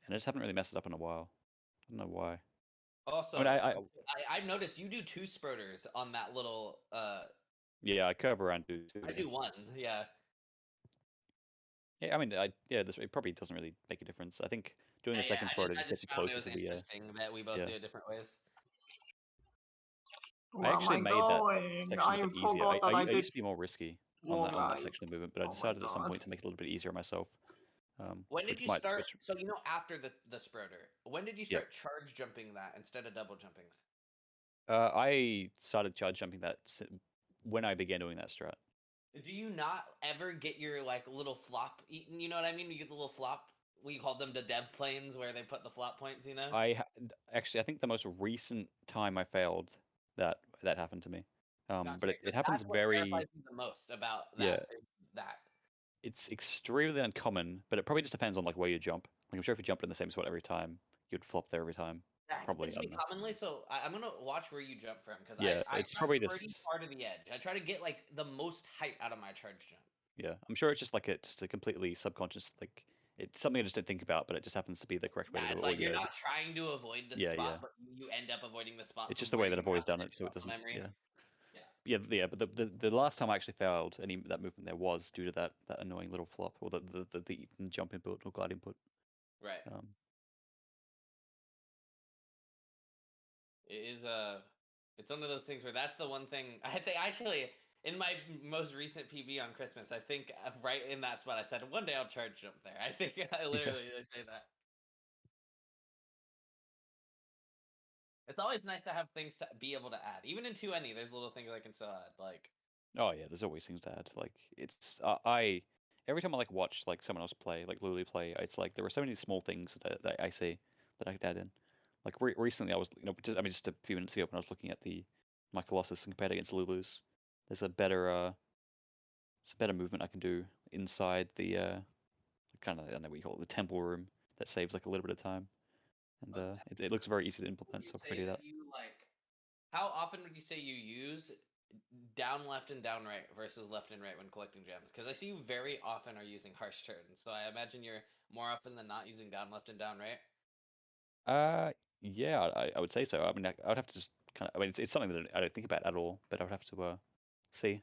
and I just haven't really messed it up in a while. I don't know why. Also, I mean, I noticed you do 2 Sproders on that little Yeah, I curve around too. I do 1, yeah. Yeah, I mean, it probably doesn't really make a difference. I think doing the second Sproder just gets you closer to the. Interesting that we both do it different ways. I actually made that section a bit easier. I used to be more risky on that section of movement, but I decided at some point to make it a little bit easier myself. When did you start? So you know, after the Sproder, when did you start charge jumping that instead of double jumping that? I started charge jumping that when I began doing that strat. Do you not ever get your like little flop eaten? You know what I mean? You get the little flop. We call them the dev planes where they put the flop points. You know. I think the most recent time I failed that happened to me. But it happens very. Terrifies me the most about that. That. It's extremely uncommon, but it probably just depends on like where you jump. Like I'm sure if you jumped in the same spot every time, you'd flop there every time. Probably. Commonly, so I'm gonna watch where you jump from because it's probably pretty far to the edge. I try to get like the most height out of my charge jump. Yeah, I'm sure it's just like just a completely subconscious like it's something I just didn't think about, but it just happens to be the correct way to do it. It's like you're not trying to avoid the spot, but you end up avoiding the spot. It's just the way that I've always done it, so it doesn't. But the last time I actually failed that movement there was due to that annoying little flop or the jump input or glide input. Right. It is it's one of those things where that's the one thing I think actually in my most recent PB on Christmas, I think right in that spot I said one day I'll charge jump there. I think I literally say that. It's always nice to have things to be able to add. Even in 2NE, there's little things I can still add. Like, Oh yeah, there's always things to add. Like it's every time I like watch like someone else play, like Lulu play, it's like there are so many small things that I see that I could add in. Like recently, I was just a few minutes ago when I was looking at my Colossus and compared against Lulu's. There's a better movement I can do inside the kind of, I don't know what you call it, the temple room that saves like a little bit of time, and it looks very easy to implement. So I'll probably do that. you like, how often would you say you use down left and down right versus left and right when collecting gems? Because I see you very often are using harsh turns, so I imagine you're more often than not using down left and down right. Yeah, I would say so. I mean, I would have to just kind of. I mean, it's something that I don't think about at all, but I would have to see.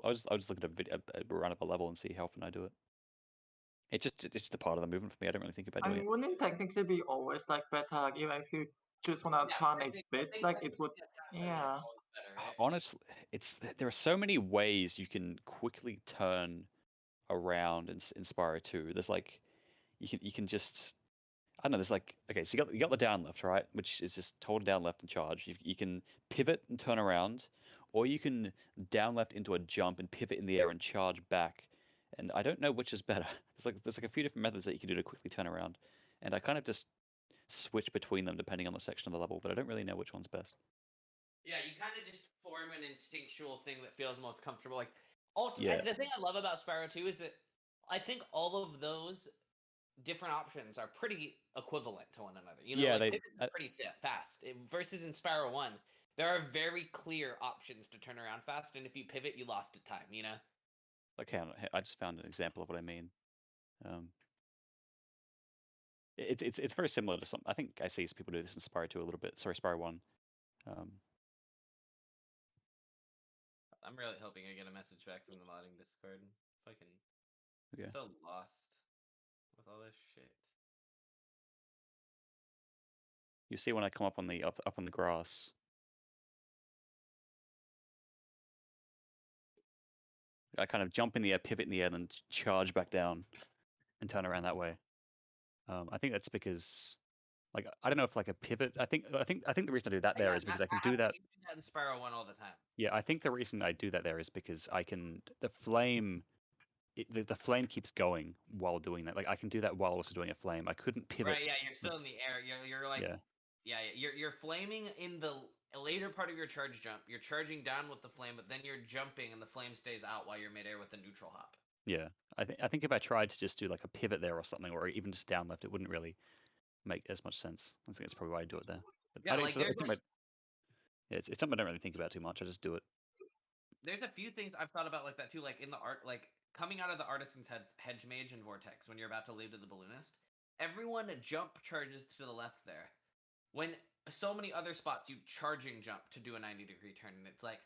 I'll just look at a run up a level and see how often I do it. It's just a part of the movement for me. I don't really think about I doing mean, it. wouldn't it technically be always like better, like, even if you just want to turn a bit, like it would, yeah. Honestly, there are so many ways you can quickly turn around in Spyro 2. There's like you can just, I don't know. There's like, okay, so you got the down left, right, which is just hold down left and charge. You can pivot and turn around, or you can down left into a jump and pivot in the air and charge back. And I don't know which is better. There's like a few different methods that you can do to quickly turn around, and I kind of just switch between them depending on the section of the level, but I don't really know which one's best. Yeah, you kind of just form an instinctual thing that feels most comfortable. Like, Yeah. the thing I love about Spyro 2 is that I think all of those different options are pretty equivalent to one another. You know, Yeah, like pivots are pretty fast. Versus in Spyro 1, there are very clear options to turn around fast, and if you pivot, you lost at time. You know. Okay, I just found an example of what I mean. It's very similar to some. I think I see people do this in Spyro 2 a little bit. Sorry, Spyro 1. I'm really hoping I get a message back from the modding Discord. Fucking Okay. so lost with all this shit. You see when I come up on the up on the grass. I kind of jump in the air, pivot in the air, then charge back down, and turn around that way. I think that's because, like, I don't know if like a pivot. I think the reason I do that there is because I can do that. You do that in Spyro 1 all the time. Yeah, I think the reason I do that there is because I can the flame keeps going while doing that. Like I can do that while also doing a flame. I couldn't pivot. Right, yeah, you're still in the air. You're like, yeah, you're flaming in the later part of your charge jump. You're charging down with the flame, but then you're jumping and the flame stays out while you're midair with a neutral hop. Yeah, I think if I tried to just do like a pivot there or something, or even just down left, it wouldn't really make as much sense. I think that's probably why I do it there. But Yeah, like it's something I don't really think about too much. I just do it. There's a few things I've thought about like that too, like in the art, like coming out of the Artisan's Hedge Mage and Vortex when you're about to leave to the Balloonist. Everyone jump charges to the left there. When so many other spots you charging jump to do a 90-degree turn, and it's like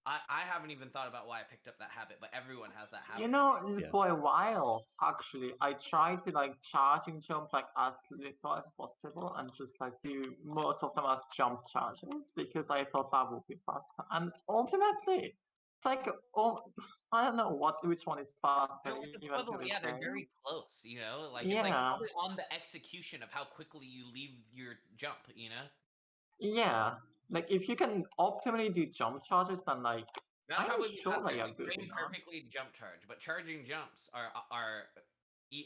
I haven't even thought about why I picked up that habit, but everyone has that habit. You know, for a while, actually, I tried to like charging jump like as little as possible and just like do most of them as jump charges because I thought that would be faster. And ultimately, it's like, I don't know which one is faster. They're very close, you know? Like, it's like probably on the execution of how quickly you leave your jump, you know? Yeah. Like, if you can optimally do jump charges, then like, I'm sure they are good enough. Perfectly jump charge, but charging jumps are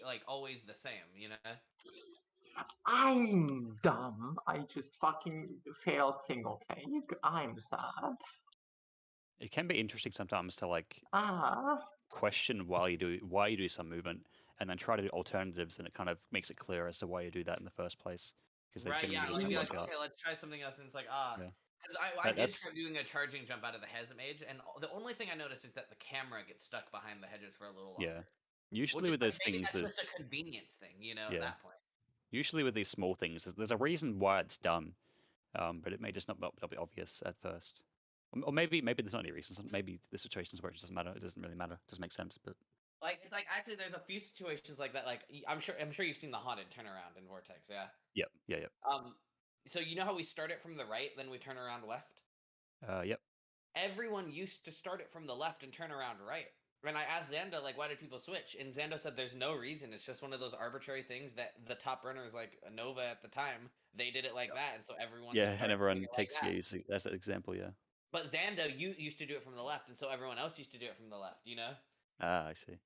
like always the same, you know? I'm dumb. I just fucking failed single play. I'm sad. It can be interesting sometimes to like question why you do some movement and then try to do alternatives, and it kind of makes it clear as to why you do that in the first place. Because they generally just don't work out. Okay, let's try something else, and it's like because I did try doing a charging jump out of the Hedge Mage, and the only thing I noticed is that the camera gets stuck behind the hedges for a little longer. Yeah, usually with those things, that's just a convenience thing, you know. At that point, usually with these small things, there's a reason why it's done, but it may just not be obvious at first. Or maybe there's not any reason. Maybe the situations where it doesn't matter. It doesn't really matter. It doesn't make sense. But like it's like actually there's a few situations like that. Like I'm sure you've seen the haunted turnaround in Vortex. Yeah. Yep. So you know how we start it from the right, then we turn around left. Yep. everyone used to start it from the left and turn around right. And I asked Xando, like, why did people switch? And Xando said there's no reason. It's just one of those arbitrary things that the top runners, like Nova at the time, they did it like that, and so everyone Yeah, and started doing everyone it like takes that. you as an example. Yeah. But Xando, you used to do it from the left, and so everyone else used to do it from the left, you know? Ah, I see.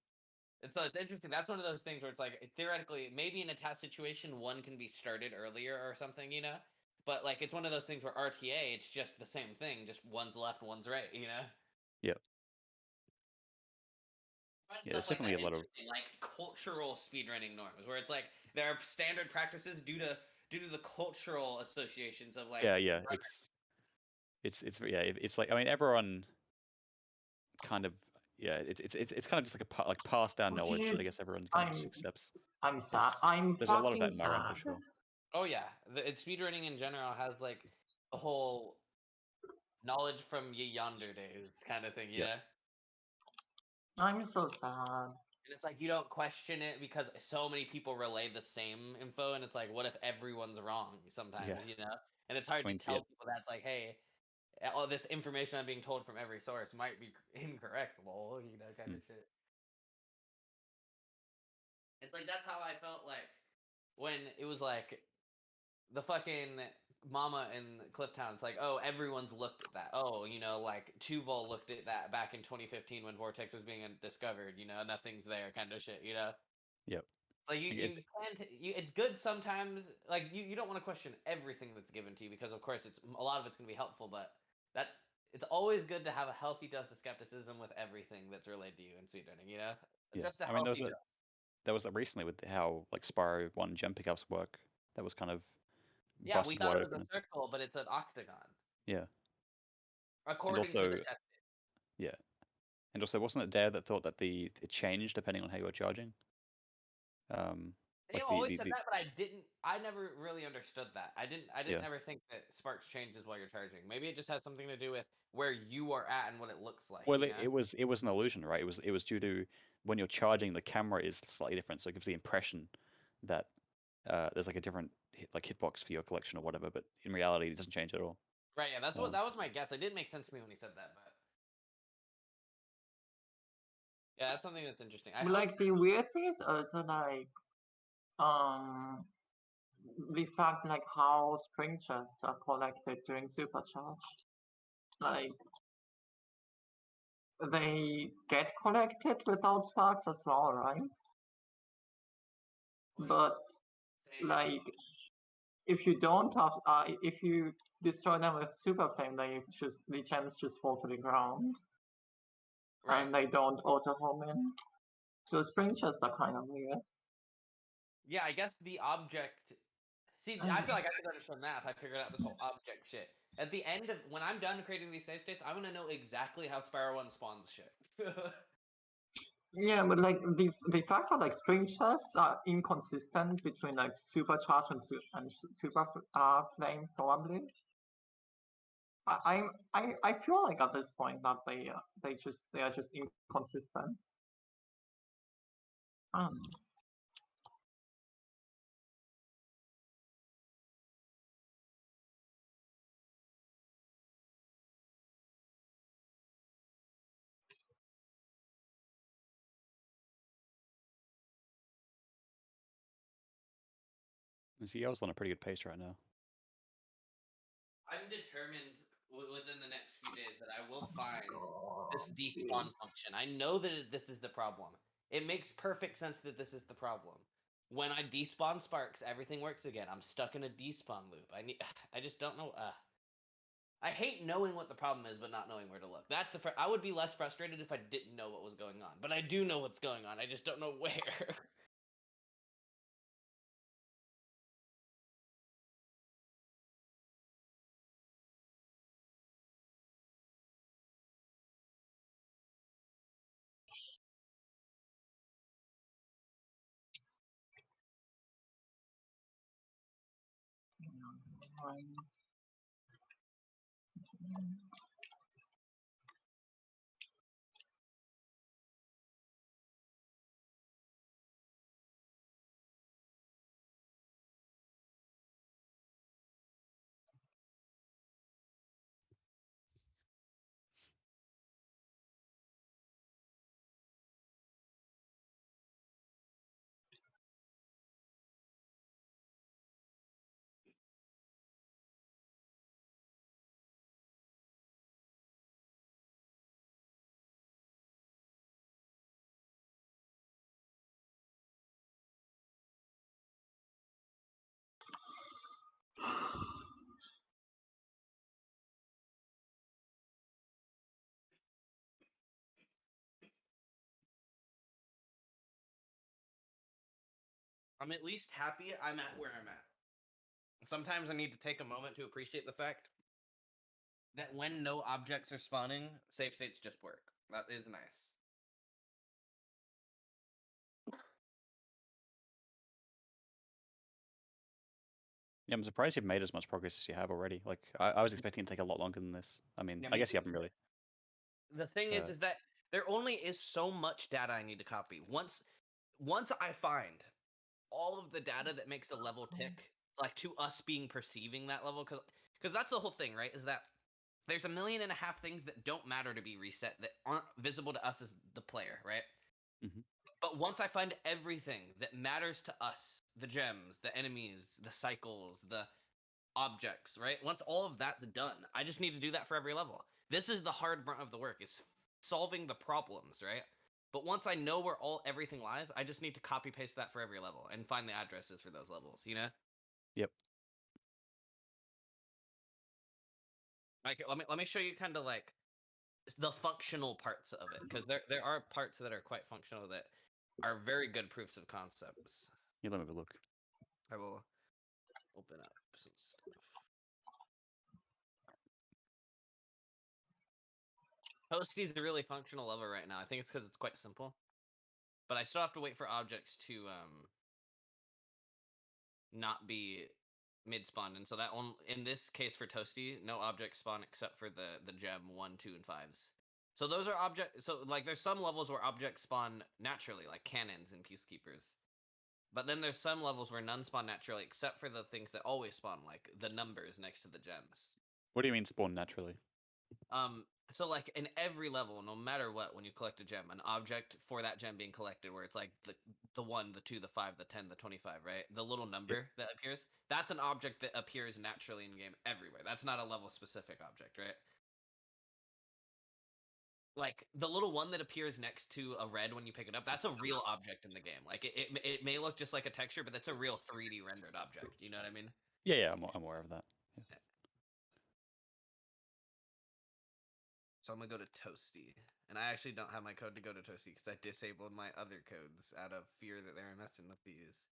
And so it's interesting. That's one of those things where it's like, theoretically, maybe in a task situation, one can be started earlier or something, you know? But, like, it's one of those things where RTA, it's just the same thing, just one's left, one's right, you know? Yep. I find Yeah, there's stuff like definitely that a lot of interesting, like cultural speedrunning norms, where it's like there are standard practices due to the cultural associations of like yeah. runners. It's like, I mean, everyone kind of, yeah, it's kind of just like like passed down Would knowledge you- that I guess everyone kind of just I'm- accepts. I'm sad. I'm There's a lot of that fucking in my run for sad. sure. Oh yeah, speedrunning in general has like the whole knowledge from ye yonder days kind of thing, you Yep. know? I'm so sad. And it's like you don't question it because so many people relay the same info, and it's like, what if everyone's wrong sometimes, Yeah. you know? And it's hard I mean, to tell yeah. people that's like, hey, all this information I'm being told from every source might be incorrect, lol, you know, kind of shit. It's like that's how I felt like when it was like the fucking mama in Clifftown. It's like, oh, everyone's looked at that. Oh, you know, like Tuval looked at that back in 2015 when Vortex was being discovered. You know, nothing's there, kind of shit. You know. Yep. It's like it's good sometimes. Like you don't want to question everything that's given to you because of course it's a lot of it's gonna be helpful, but that it's always good to have a healthy dose of skepticism with everything that's relayed to you in speedrunning. You know, Yeah. just a I mean, healthy dose. there was that recently with how like Spyro 1 jump pickups work. That was kind of Yeah, we busted thought wide it was open. a circle, but it's an octagon. Yeah. According to also- the test. Yeah. And also, wasn't it Dare that thought that it changed depending on how you were charging? They Like always said that, but I never really understood that. I didn't Yeah. ever think that Sparks changes while you're charging. Maybe it just has something to do with where you are at and what it looks like. Well, you know? it was an illusion, right? It was due to when you're charging, the camera is slightly different, so it gives the impression that there's like a different hitbox for your collection or whatever. But in reality, it doesn't change at all. Right, yeah, that was my guess. It didn't make sense to me when he said that, but yeah, that's something that's interesting. I But, hope like the weird thing is also like the fact like how spring chests are collected during supercharge. Like they get collected without sparks as well, right? But like if you don't have if you destroy them with super flame, the gems just fall to the ground. right. And they don't auto home in. So spring chests are kind of weird. Yeah, I guess the object. See, I feel like I could understand that if I figured out this whole object shit. At the end of when I'm done creating these save states, I want to know exactly how Sparrow 1 spawns shit. Yeah, but like the fact that like spring chests are inconsistent between like supercharge and super flame probably. I feel like at this point that they are just inconsistent. ZL's on a pretty good pace right now. I'm determined within the next few days that I will find this despawn function. I know that this is the problem. It makes perfect sense that this is the problem. When I despawn Sparks, everything works again. I'm stuck in a despawn loop. I just don't know. I hate knowing what the problem is, but not knowing where to look. That's I would be less frustrated if I didn't know what was going on. But I do know what's going on. I just don't know where. I'm at least happy I'm at where I'm at. Sometimes I need to take a moment to appreciate the fact that when no objects are spawning, save states just work. That is nice. Yeah, I'm surprised you've made as much progress as you have already. Like, I was expecting it to take a lot longer than this. I mean, Yeah, I me guess you too. haven't really. The thing is that there only is so much data I need to copy. Once I find all of the data that makes a level tick, like to us being perceiving that level, because that's the whole thing, right? Is that there's 1.5 million things that don't matter to be reset that aren't visible to us as the player, right? Mhm. But once I find everything that matters to us, the gems, the enemies, the cycles, the objects, right? Once all of that's done, I just need to do that for every level. This is the hard brunt of the work, is solving the problems, right? But once I know where everything lies, I just need to copy paste that for every level and find the addresses for those levels, you know? Yep. Like, let me show you kind of like the functional parts of it, because there are parts that are quite functional that are very good proofs of concepts. You let me have a look. I will open up some stuff. Toasty's a really functional level right now. I think it's because it's quite simple. But I still have to wait for objects to not be mid-spawned. And so that one, in this case for Toasty, no objects spawn except for the gem 1, 2, and 5s. So those are objects. So like there's some levels where objects spawn naturally, like cannons and peacekeepers. But then there's some levels where none spawn naturally except for the things that always spawn, like the numbers next to the gems. What do you mean spawn naturally? So like in every level, no matter what, when you collect a gem, an object for that gem being collected, where it's like the 1, the 2, the 5, the 10, the 25, right? The little number that appears, that's an object that appears naturally in game everywhere. That's not a level specific object, right? Like the little one that appears next to a red when you pick it up, that's a real object in the game. Like it may look just like a texture, but that's a real 3D rendered object. You know what I mean? Yeah, I'm aware of that. Yeah. So I'm gonna go to Toasty, and I actually don't have my code to go to Toasty because I disabled my other codes out of fear that they were messing with these.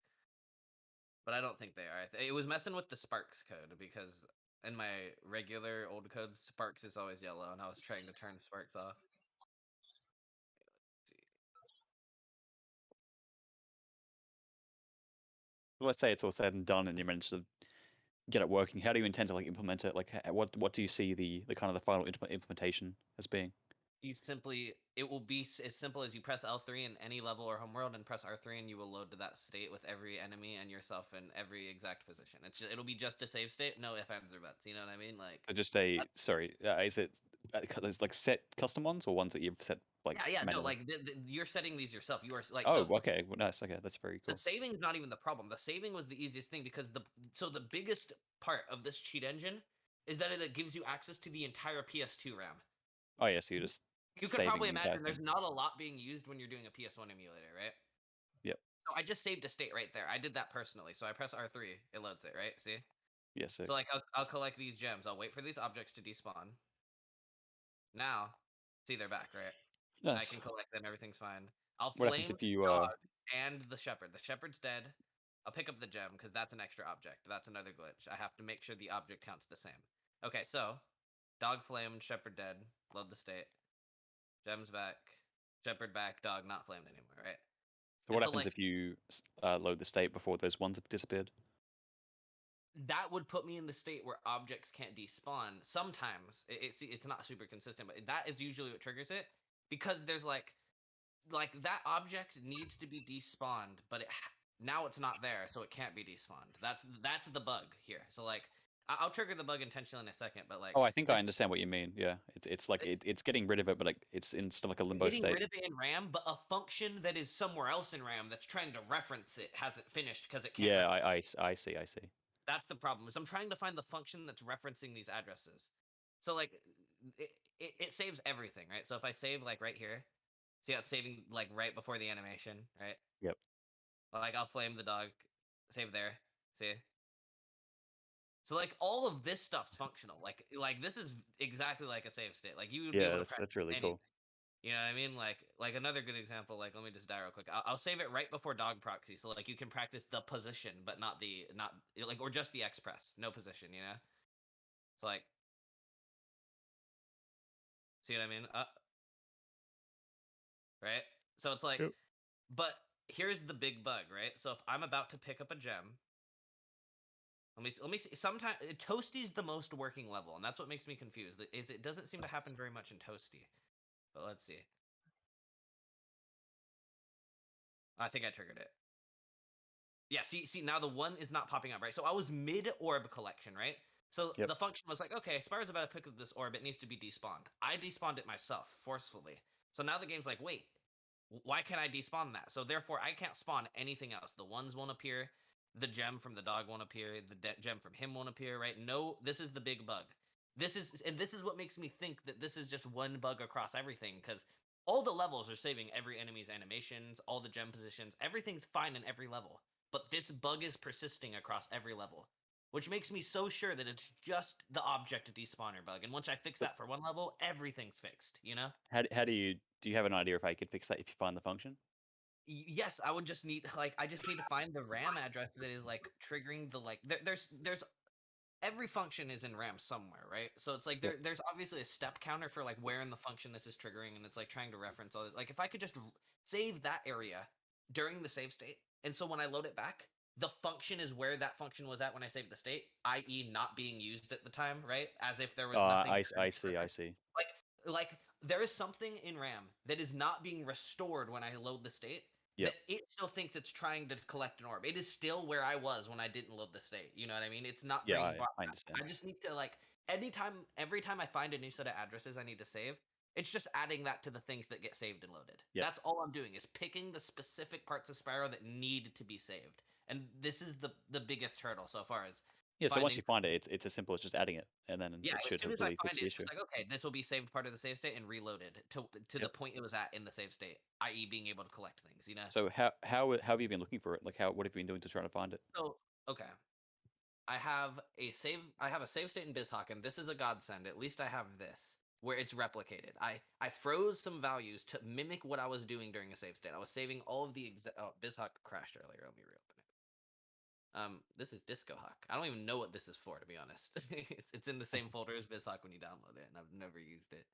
But I don't think they are. It was messing with the Sparks code because in my regular old codes, Sparks is always yellow, and I was trying to turn Sparks off. Let's say it's all said and done, and you managed to get it working. How do you intend to like implement it? Like, what do you see the kind of the final implementation as being? It will be as simple as you press L3 in any level or homeworld and press R3 and you will load to that state with every enemy and yourself in every exact position. It'll be just a save state, no ifs, ands, or buts. You know what I mean? Like Just sorry, is it there's like set custom ones or ones that you've set like no, manually? like you're setting these yourself. You are like okay, well, nice. Okay, that's very cool. The saving is not even the problem. The saving was the easiest thing because the biggest part of this cheat engine is that it gives you access to the entire PS2 RAM. Oh yeah, so you could probably imagine there's not a lot being used when you're doing a PS1 emulator, right? Yep. So I just saved a state right there. I did that personally. So I press R3, it loads it, right? See? Yes. So like I'll collect these gems. I'll wait for these objects to despawn. Now, see they're back, right? Nice. I can collect them. Everything's fine. I'll What flame happens if you dog and the shepherd. The shepherd's dead. I'll pick up the gem because that's an extra object. That's another glitch. I have to make sure the object counts the same. Okay, so dog flamed, shepherd dead. Load the state. Gems back, shepherd back, dog not flamed anymore, right? So what happens if you load the state before those ones have disappeared? That would put me in the state where objects can't despawn. Sometimes it's not super consistent, but that is usually what triggers it because there's like that object needs to be despawned, but now it's not there, so it can't be despawned. That's the bug here. So like I'll trigger the bug intentionally in a second, but like I think I understand what you mean. Yeah, it's like it's getting rid of it, but like it's in sort of like a limbo state. Getting rid of it in RAM, but a function that is somewhere else in RAM that's trying to reference it hasn't finished because it can't. Yeah, I see. That's the problem. Is I'm trying to find the function that's referencing these addresses. So like it saves everything, right? So if I save like right here, see how it's saving like right before the animation, right? Yep. Like I'll flame the dog, save there. See? So like all of this stuff's functional. Like this is exactly like a save state. Like you would be able to that's really anything. cool. You know what I mean? Like another good example. Like, let me just die real quick. I'll save it right before dog proxy, so like you can practice the position, but not like or just the X press, no position. You know? It's like, see what I mean? Right? So it's like, Yep. but here's the big bug, right? So if I'm about to pick up a gem, let me see. Sometimes Toasty's the most working level, and that's what makes me confused. Is it doesn't seem to happen very much in Toasty. But let's see. I think I triggered it. Yeah, see, now the one is not popping up, right? So I was mid orb collection, right? So Yep. the function was like, okay, Spyro's about to pick up this orb. It needs to be despawned. I despawned it myself forcefully. So now the game's like, wait, why can't I despawn that? So therefore, I can't spawn anything else. The ones won't appear. The gem from the dog won't appear. The gem from him won't appear, right? No, this is the big bug. This is what makes me think that this is just one bug across everything, because all the levels are saving every enemy's animations, all the gem positions, everything's fine in every level. But this bug is persisting across every level, which makes me so sure that it's just the object despawner bug. And once I fix that for one level, everything's fixed, you know? How do you have an idea of how you could fix that if you find the function? Yes, I would just need I just need to find the RAM address that is like triggering the there's every function is in RAM somewhere, right? So it's like Yep. there's obviously a step counter for like where in the function this is triggering, and it's like trying to reference all like if I could just save that area during the save state, and so when I load it back, the function is where that function was at when I saved the state, i.e., not being used at the time, right? As if there was nothing. I see. Like there is something in RAM that is not being restored when I load the state. Yep. That it still thinks it's trying to collect an orb. It is still where I was when I didn't load the state. You know what I mean? It's not Yeah, bringing back. I understand. I just need to like every time I find a new set of addresses I need to save, it's just adding that to the things that get saved and loaded. Yep. That's all I'm doing is picking the specific parts of Spyro that need to be saved. And this is the biggest hurdle so far is Yeah, so once finding you find it, it's as simple as just adding it, and then yeah, it as should soon as I hopefully find fix it, the it's issue. just like, okay, this will be saved part of the save state and reloaded to the Yep. point it was at in the save state, i.e., being able to collect things. You know. So how have you been looking for it? Like what have you been doing to try to find it? So okay, I have a save state in BizHawk, and this is a godsend. At least I have this where it's replicated. I froze some values to mimic what I was doing during a save state. I was saving all of the BizHawk crashed earlier. Let me reopen it. This is Disco Hawk. I don't even know what this is for, to be honest. It's in the same folder as BizHawk when you download it, and I've never used it.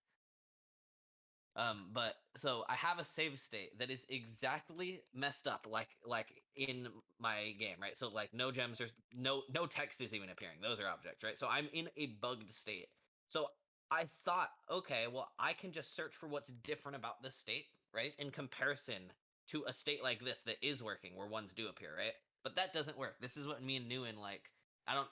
But so I have a save state that is exactly messed up, like in my game, right? So like no gems, there's no text is even appearing. Those are objects, right? So I'm in a bugged state. So I thought, okay, well I can just search for what's different about this state, right? In comparison to a state like this that is working, where ones do appear, right? But that doesn't work. This is what me and Newen like.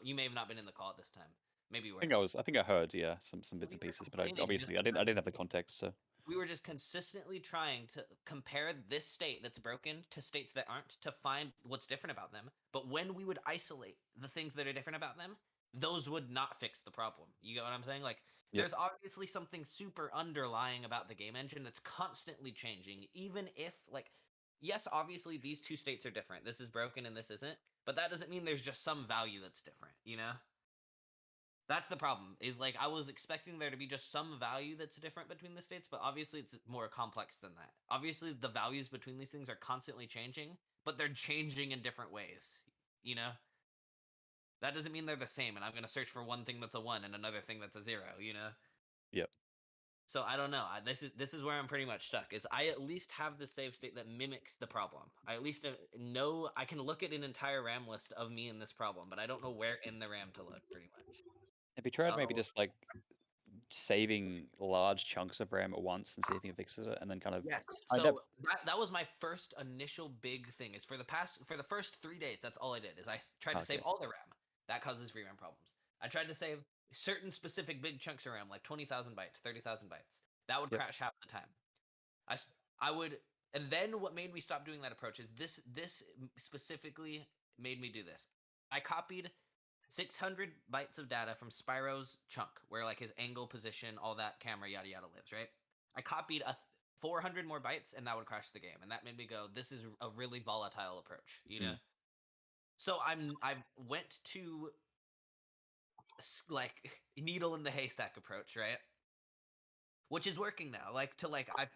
You may have not been in the call at this time. Maybe you were. I think I heard some bits and We were pieces, but complaining obviously just I didn't have the context. So we were just consistently trying to compare this state that's broken to states that aren't to find what's different about them. But when we would isolate the things that are different about them, those would not fix the problem. You get what I'm saying? Like, Yep. there's obviously something super underlying about the game engine that's constantly changing, even if, like, yes, obviously these two states are different. This is broken and this isn't. But that doesn't mean there's just some value that's different, you know? That's the problem. Is like I was expecting there to be just some value that's different between the states, but obviously it's more complex than that. Obviously the values between these things are constantly changing, but they're changing in different ways. You know? That doesn't mean they're the same, and I'm gonna search for one thing that's a 1 and another thing that's a 0, you know? Yep. So I don't know. This is where I'm pretty much stuck. Is I at least have the save state that mimics the problem. I at least know I can look at an entire RAM list of me in this problem, but I don't know where in the RAM to look. Pretty much. Have you I tried don't maybe know. just like saving large chunks of RAM at once and see if you can fix it, and then kind of Yes. find So out? that was my first initial big thing. Is for the first 3 days, that's all I did. Is I tried to save Okay. all the RAM. That causes free RAM problems. I tried to save certain specific big chunks of RAM, like 20,000 bytes, 30,000 bytes. That would Yep. crash half the time. I would, and then what made me stop doing that approach is this specifically made me do this. I copied 600 bytes of data from Spyro's chunk, where like his angle, position, all that camera, yada yada lives, right? I copied 400 more bytes, and that would crash the game, and that made me go, "This is a really volatile approach," you know. So I went to like needle in the haystack approach, right? which is working now. Like I've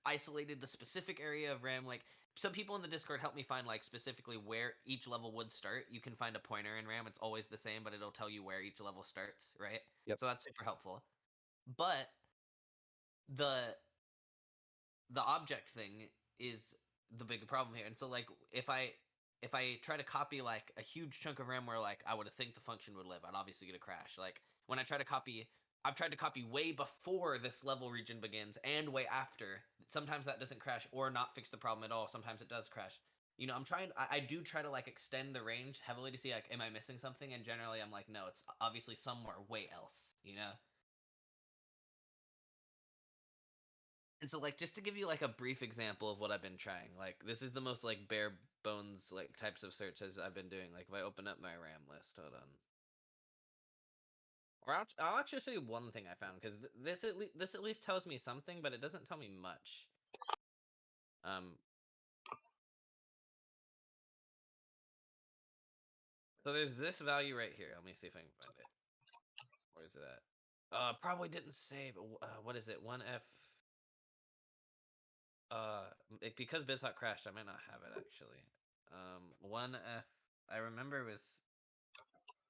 isolated the specific area of RAM. Like some people in the Discord help me find like specifically where each level would start. You can find a pointer in RAM. It's always the same, but it'll tell you where each level starts, right? Yep. So that's super helpful. But the object thing is the big problem here. And so like if I try to copy like a huge chunk of RAM where like I would think the function would live, I'd obviously get a crash. Like when I try to copy, I've tried to copy way before this level region begins and way after. Sometimes that doesn't crash or not fix the problem at all. Sometimes it does crash. You know, I do try to like extend the range heavily to see like, am I missing something? And generally I'm like, no, it's obviously somewhere way else, you know? And so like just to give you like a brief example of what I've been trying, like this is the most like bare bones like types of searches I've been doing. Like if I open up my RAM list, hold on. Or I'll actually show you one thing I found because this at least tells me something, but it doesn't tell me much. So there's this value right here. Let me see if I can find it. Where is it at? Probably didn't save. What is it? 1F. Because BizHot crashed, I might not have it actually. 1F. I remember it was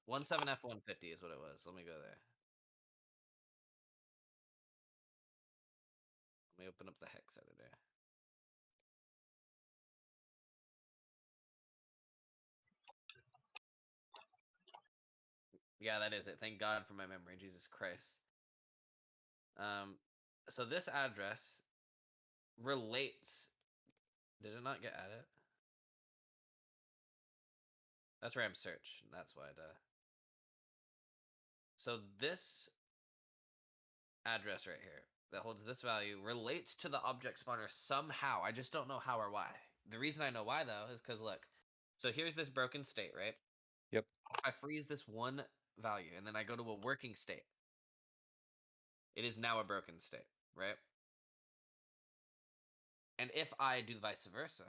17F150 is what it was. Let me go there. Let me open up the hex editor. Yeah, that is it. Thank God for my memory. Jesus Christ. So this address relates. Did it not get added? That's RAM search. That's why it. So this address right here that holds this value relates to the object spawner somehow. I just don't know how or why. The reason I know why though is because look. So here's this broken state, right? Yep. I freeze this one value and then I go to a working state. It is now a broken state, right? And if I do vice versa,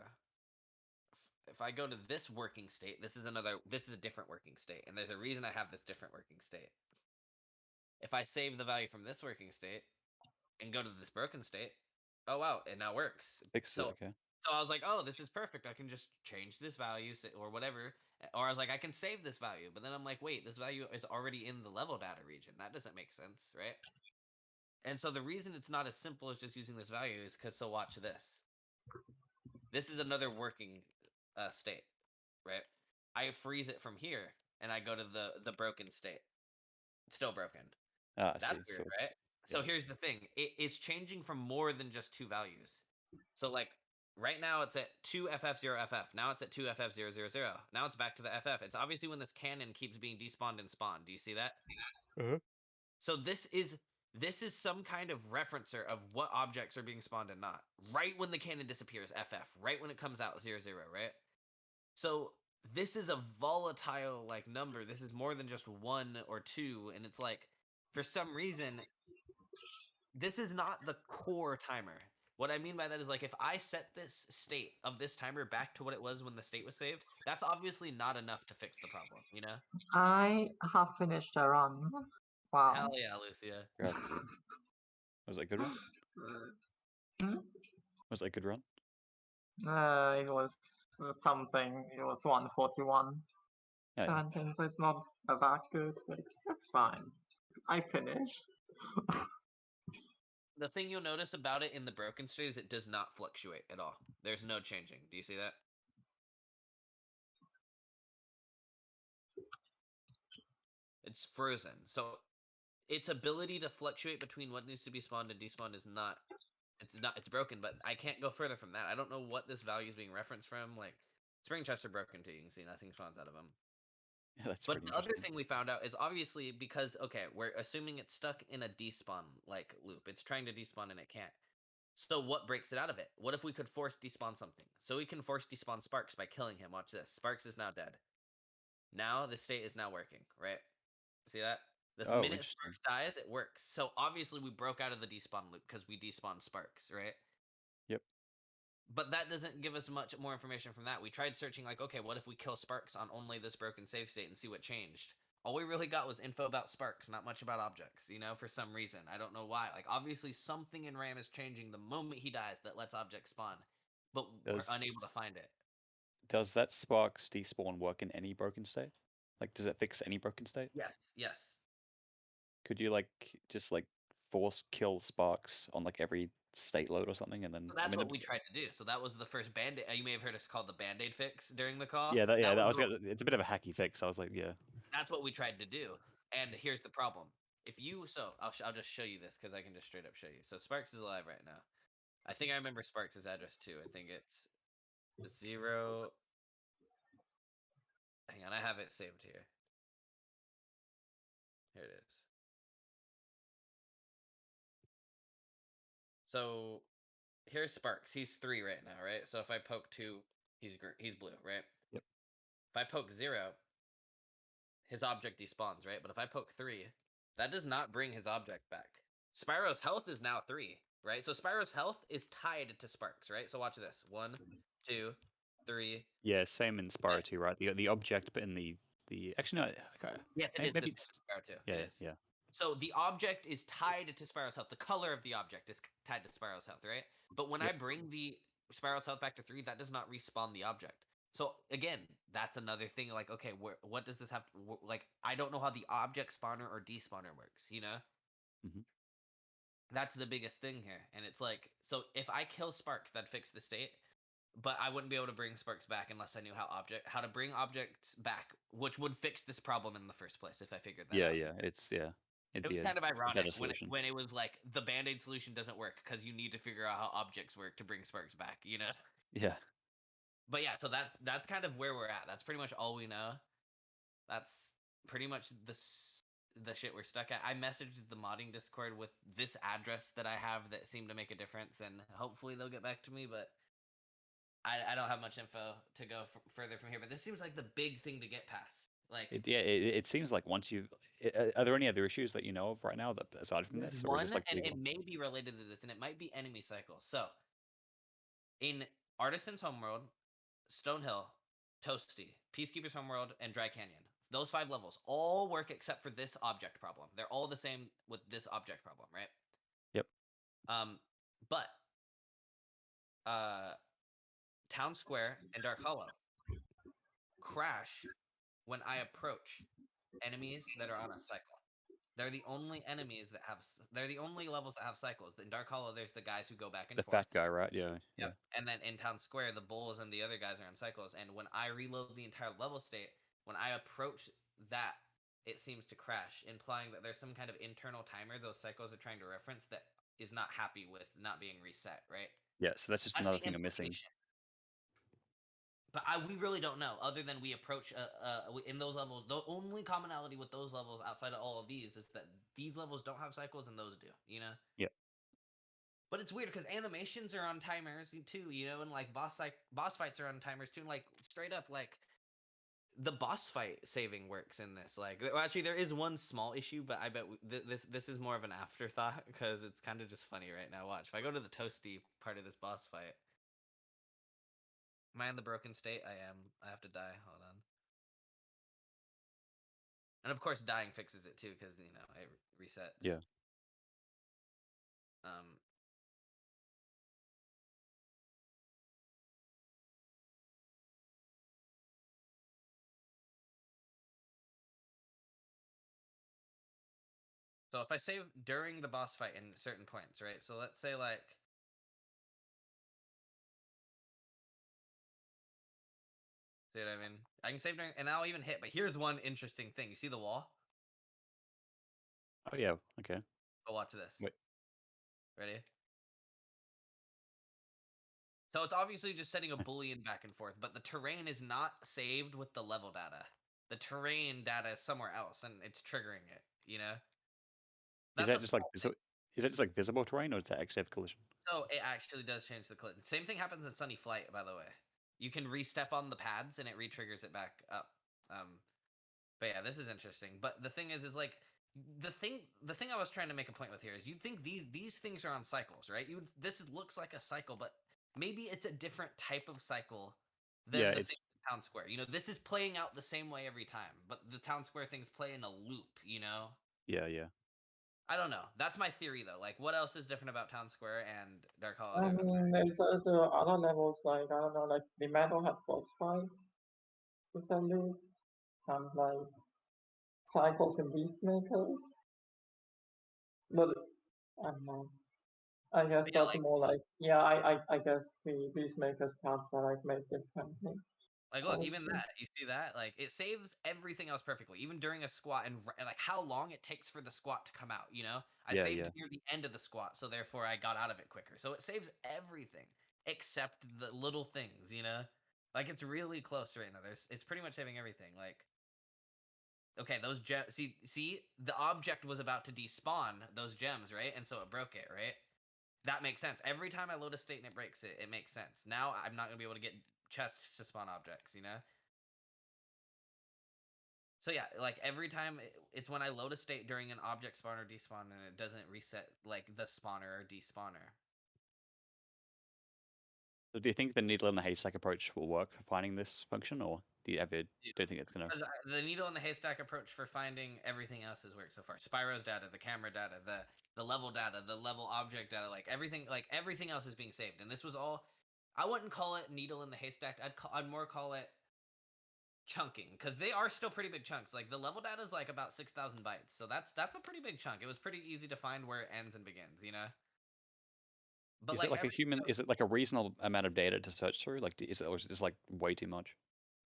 if I go to this working state, this is a different working state. And there's a reason I have this different working state. If I save the value from this working state and go to this broken state, oh wow, it now works. Fixes it, okay. So I was like, oh, this is perfect. I can just change this value or whatever. Or I was like, I can save this value. But then I'm like, wait, this value is already in the level data region. That doesn't make sense, right? And so the reason it's not as simple as just using this value is because, so watch this. This is another working state, right? I freeze it from here, and I go to the broken state. It's still broken. Ah, I That's see. weird, So right? it's, So yeah. here's the thing. It's changing from more than just two values. So like right now it's at 2FF0FF. Now it's at 2FF000. Now it's back to the FF. It's obviously when this cannon keeps being despawned and spawned. Do you see that? Uh-huh. So this is some kind of referencer of what objects are being spawned and not. Right when the cannon disappears, FF. Right when it comes out, 00, right? So this is a volatile like number. This is more than just 1 or 2, and it's like for some reason this is not the core timer. What I mean by that is like if I set this state of this timer back to what it was when the state was saved, that's obviously not enough to fix the problem, you know? I have finished a run. Wow. Hell yeah, Lucia. Congrats. Was that a good run? Hmm? Was that a good run? It was something. It was 141. Yeah, yeah. 17, so it's not that good, but it's fine. I finished. The thing you'll notice about it in the broken state is it does not fluctuate at all. There's no changing. Do you see that? It's frozen. So its ability to fluctuate between what needs to be spawned and despawned is not. It's broken, but I can't go further from that. I don't know what this value is being referenced from. Like spring chests are broken too. You can see nothing spawns out of them. Yeah, that's But pretty the other interesting. thing we found out is obviously because, okay, we're assuming it's stuck in a despawn like loop. It's trying to despawn and it can't. So what breaks it out of it? What if we could force despawn something? So we can force despawn Sparks by killing him. Watch this. Sparks is now dead. Now the state is now working, right? See that? The Oh, minute interesting. Sparks dies, it works. So obviously we broke out of the despawn loop because we despawned Sparks, right? Yep. But that doesn't give us much more information from that. We tried searching like, okay, what if we kill Sparks on only this broken save state and see what changed? all we really got was info about sparks, not much about objects, you know, for some reason. I don't know why. Like, obviously, something in RAM is changing the moment he dies that lets objects spawn, but we're unable to find it. Does that Sparks despawn work in any broken state? Like, does it fix any broken state? Yes. Could you, like, just, like, force kill Sparks on, like, every state load or something, and then... So that's what we tried to do. So that was the first Band-Aid. You may have heard us called the Band-Aid fix during the call. Yeah, that was what- it's a bit of a hacky fix. I was like, yeah. That's what we tried to do. And here's the problem. If you... So, I'll just show you this, because I can just straight up show you. So Sparks is alive right now. I think I remember Sparks' address, too. I think it's 0... Hang on, I have it saved here. Here it is. So here's Sparks. He's 3 right now, right? So if I poke 2, he's blue, right? Yep. If I poke 0, his object despawns, right? But if I poke 3, that does not bring his object back. Spyro's health is now 3, right? So Spyro's health is tied to Sparks, right? So watch this. 1, 2, 3. Yeah, same in Spyro 2, right? The object, but in the actually no. Yes, it is. Maybe This Spyro 2. yeah, It is. yeah. So the object is tied to Spyro's health. The color of the object is tied to Spyro's health, right? But when I bring the Spyro's health back to 3, that does not respawn the object. So again, that's another thing. Like, okay, what does this have? Like, I don't know how the object spawner or despawner works. You know, that's the biggest thing here. And it's like, so if I kill Sparks, that'd fix the state. But I wouldn't be able to bring Sparks back unless I knew how to bring objects back, which would fix this problem in the first place if I figured that out. Yeah. It was kind of ironic when it was like the Band-Aid solution doesn't work because you need to figure out how objects work to bring Sparks back, you know? Yeah. But yeah, so that's kind of where we're at. That's pretty much all we know. That's pretty much the shit we're stuck at. I messaged the modding Discord with this address that I have that seemed to make a difference, and hopefully they'll get back to me, but I don't have much info to go further from here. But this seems like the big thing to get past. Like, it seems like once you've... Are there any other issues that you know of right now that aside from this? Or one, is this like and it may be related to this, and it might be enemy cycles. So, in Artisan's Homeworld, Stonehill, Toasty, Peacekeeper's Homeworld, and Dry Canyon, those 5 levels all work except for this object problem. They're all the same with this object problem, right? Yep. But Town Square and Dark Hollow crash when I approach enemies that are on a cycle. They're the only enemies that have. They're the only levels that have cycles. In Dark Hollow, there's the guys who go back and the forth. fat guy, right? Yeah. Yep. And then in Town Square, the bulls and the other guys are on cycles. And when I reload the entire level state, when I approach that, it seems to crash, implying that there's some kind of internal timer those cycles are trying to reference that is not happy with not being reset, right? Yeah. So that's just another thing I'm missing. But we really don't know, other than we approach in those levels. The only commonality with those levels outside of all of these is that these levels don't have cycles and those do, you know? Yeah. But it's weird because animations are on timers too, you know, and like boss fights are on timers too, and like straight up like the boss fight saving works in this. Like, well, actually, there is one small issue, but I bet this is more of an afterthought because it's kind of just funny right now. Watch, if I go to the Toasty part of this boss fight. Am I in the broken state? I am. I have to die. Hold on. And of course, dying fixes it too, because, you know, it resets. Yeah. So if I save during the boss fight in certain points, right? So let's say like... See what I mean? I can save during, and I'll even hit, but here's one interesting thing. You see the wall? Oh, yeah. Okay. Oh, watch this. Wait. Ready? So it's obviously just setting a boolean back and forth, but the terrain is not saved with the level data. The terrain data is somewhere else, and it's triggering it, you know? Is that just like visible terrain, or does that actually have collision? So it actually does change the collision. Same thing happens in Sunny Flight, by the way. You can re-step on the pads and it re-triggers it back up. But yeah, this is interesting. But the thing is like the thing I was trying to make a point with here is you'd think these things are on cycles, right? This looks like a cycle, but maybe it's a different type of cycle than the thing town square. You know, this is playing out the same way every time, but the town square things play in a loop. You know. Yeah. I don't know. That's my theory, though. Like, what else is different about Town Square and Dark I Holiday? mean, there's also other levels, like, I don't know, like, the Meadow had boss fights, recently, and, like, Cycles and Beastmakers. But, I don't know. I guess But yeah, that's more like, yeah, I guess the Beastmakers parts are, like, made differently. like, I look, would even say. that, you see that? Like, it saves everything else perfectly, even during a squat, and like how long it takes for the squat to come out. You know, I Yeah, saved yeah. near the end of the squat, so therefore I got out of it quicker. So it saves everything except the little things. You know, like it's really close right now. It's pretty much saving everything. Like, okay, those gems. See, the object was about to despawn those gems, right? And so it broke it, right? That makes sense. Every time I load a state and it breaks it, it makes sense. Now I'm not gonna be able to get chests to spawn objects, you know? So yeah, like every time it's when I load a state during an object spawn or despawn and it doesn't reset like the spawner or despawner. So do you think the needle in the haystack approach will work for finding this function, or do you ever don't think it's gonna? Because the needle in the haystack approach for finding everything else has worked so far. Spyro's data, the camera data, the level data, the level object data, like everything else is being saved. And this was all. I wouldn't call it needle in the haystack. I'd more call it chunking, because they are still pretty big chunks. Like the level data is like about 6,000 bytes, so that's a pretty big chunk. It was pretty easy to find where it ends and begins, you know. But Is like it like a everything human? else- Is it like a reasonable amount of data to search through? Like, is it, or is it just like way too much?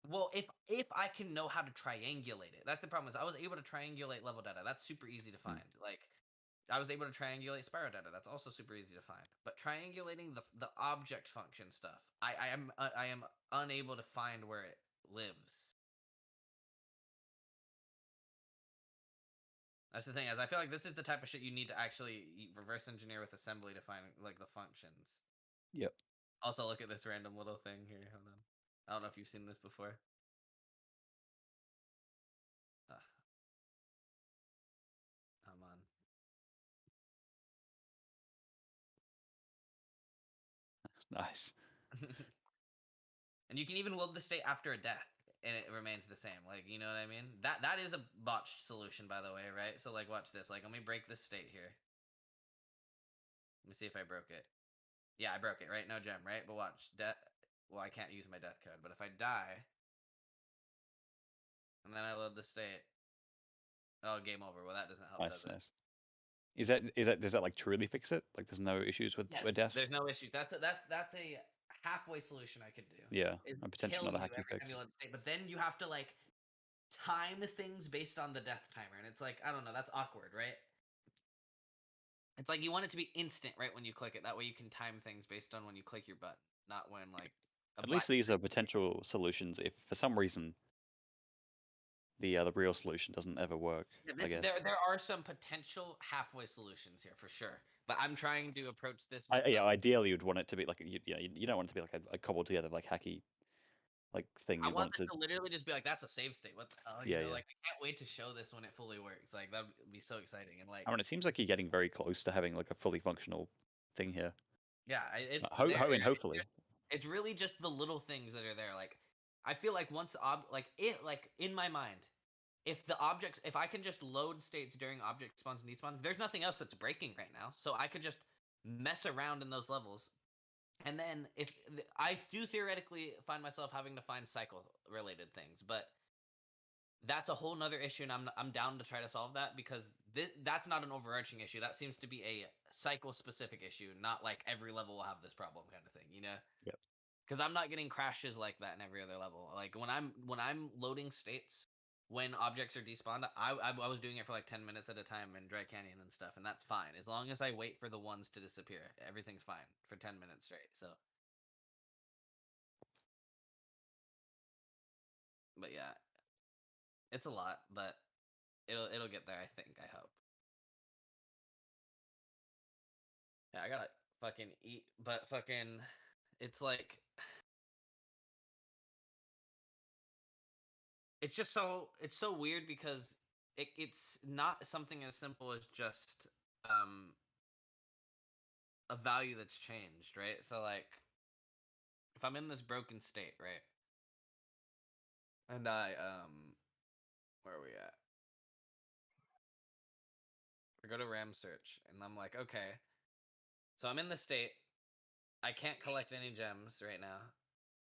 well, if I can know how to triangulate it, that's the problem. Is I was able to triangulate level data. That's super easy to find. Like I was able to triangulate Spyro data. That's also super easy to find. But triangulating the object function stuff, I am unable to find where it lives. That's the thing, is I feel like this is the type of shit you need to actually reverse engineer with assembly to find like the functions. Yep. Also, look at this random little thing here. Hold on. I don't know if you've seen this before. Come on. Nice. And you can even load the state after a death, and it remains the same. Like, you know what I mean? That is a botched solution, by the way, right? So, like, watch this. Like, let me break this state here. Let me see if I broke it. Yeah, I broke it, right? No gem, right? But watch. Death. Well, I can't use my death code, but if I die, and then I load the state, oh, game over. Well, that doesn't help, Nice, does it? nice. Does that like truly fix it? Like, there's no issues with Yes, death? there's no issue. That's a halfway solution I could do. Yeah, Is and potentially kill another you hacky every time fix. you load the state, but then you have to like time things based on the death timer, and it's like, I don't know, that's awkward, right? It's like you want it to be instant right when you click it. That way you can time things based on when you click your button, not when like a At black least these screen. are potential solutions if for some reason the real solution doesn't ever work, Yeah, I guess. there are some potential halfway solutions here for sure, but I'm trying to approach this. Yeah, ideally you'd want it to be like you don't want it to be like a cobbled together like hacky like thing. I You want want this to to literally just be like, that's a save state. What the hell? Yeah, You know, yeah. like I can't wait to show this when it fully works. Like that would be so exciting. And like, I mean, it seems like you're getting very close to having like a fully functional thing here. yeah, it's Hopefully. It's really just the little things that are there. Like, I feel like once like in my mind, if I can just load states during object spawns and despawns, there's nothing else that's breaking right now. So I could just mess around in those levels. And then if I do theoretically find myself having to find cycle related things, but that's a whole nother issue, and I'm down to try to solve that, because that's not an overarching issue. That seems to be a cycle specific issue, not like every level will have this problem kind of thing, you know? Yep. Because I'm not getting crashes like that in every other level. Like when I'm loading states when objects are despawned, I was doing it for like 10 minutes at a time in Dry Canyon and stuff, and that's fine as long as I wait for the ones to disappear. Everything's fine for 10 minutes straight. So, but yeah, it's a lot, but it'll get there. I think. I hope. Yeah, I gotta fucking eat, but fucking, it's like, it's just it's so weird because it's not something as simple as just a value that's changed, right? So like, if I'm in this broken state, right, And I where are we at? I go to RAM search, and I'm like, okay. So I'm in the state. I can't collect any gems right now.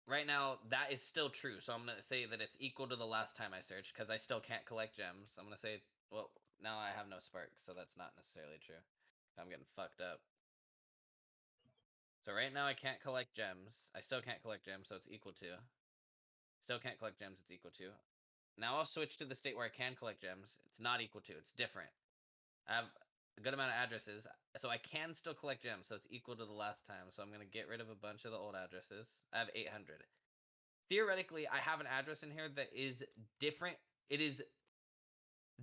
Right now, that is still true. So I'm gonna say that it's equal to the last time I searched because I still can't collect gems. I'm gonna say, well, now I have no sparks, so that's not necessarily true. I'm getting fucked up. So right now I can't collect gems. I still can't collect gems, so it's equal to. Still can't collect gems, it's equal to. Now I'll switch to the state where I can collect gems. It's not equal to, it's different. I have a good amount of addresses, so I can still collect gems, so it's equal to the last time. So I'm going to get rid of a bunch of the old addresses. I have 800. Theoretically, I have an address in here that is different. It is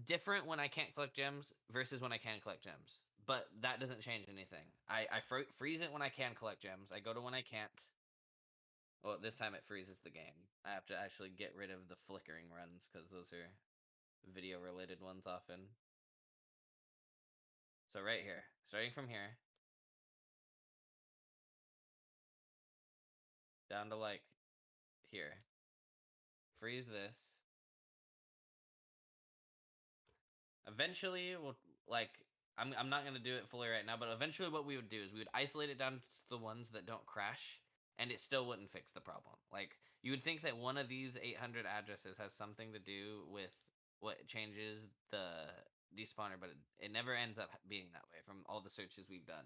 different when I can't collect gems versus when I can collect gems. But that doesn't change anything. I freeze it when I can collect gems. I go to when I can't. Well, this time it freezes the game. I have to actually get rid of the flickering runs because those are video-related ones often. So right here, starting from here, down to like here, freeze this. Eventually, we'll like, I'm not gonna do it fully right now, but eventually what we would do is we would isolate it down to the ones that don't crash, and it still wouldn't fix the problem. Like, you would think that one of these 800 addresses has something to do with what changes the despawner, but it never ends up being that way from all the searches we've done.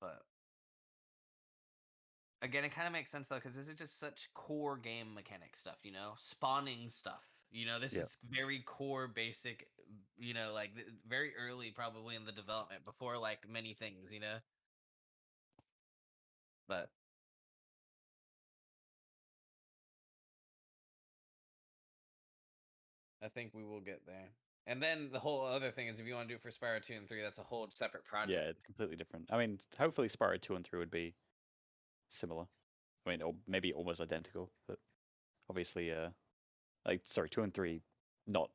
But again, it kind of makes sense though, because this is just such core game mechanic stuff, you know, spawning stuff. You know, this Yeah. is very core, basic. You know, like very early, probably in the development, before like many things. You know, but I think we will get there. And then the whole other thing is, if you want to do it for Spyro 2 and 3, that's a whole separate project. Yeah, it's completely different. I mean, hopefully Spyro 2 and 3 would be similar. I mean, or maybe almost identical, but obviously, like, sorry, 2 and 3, not,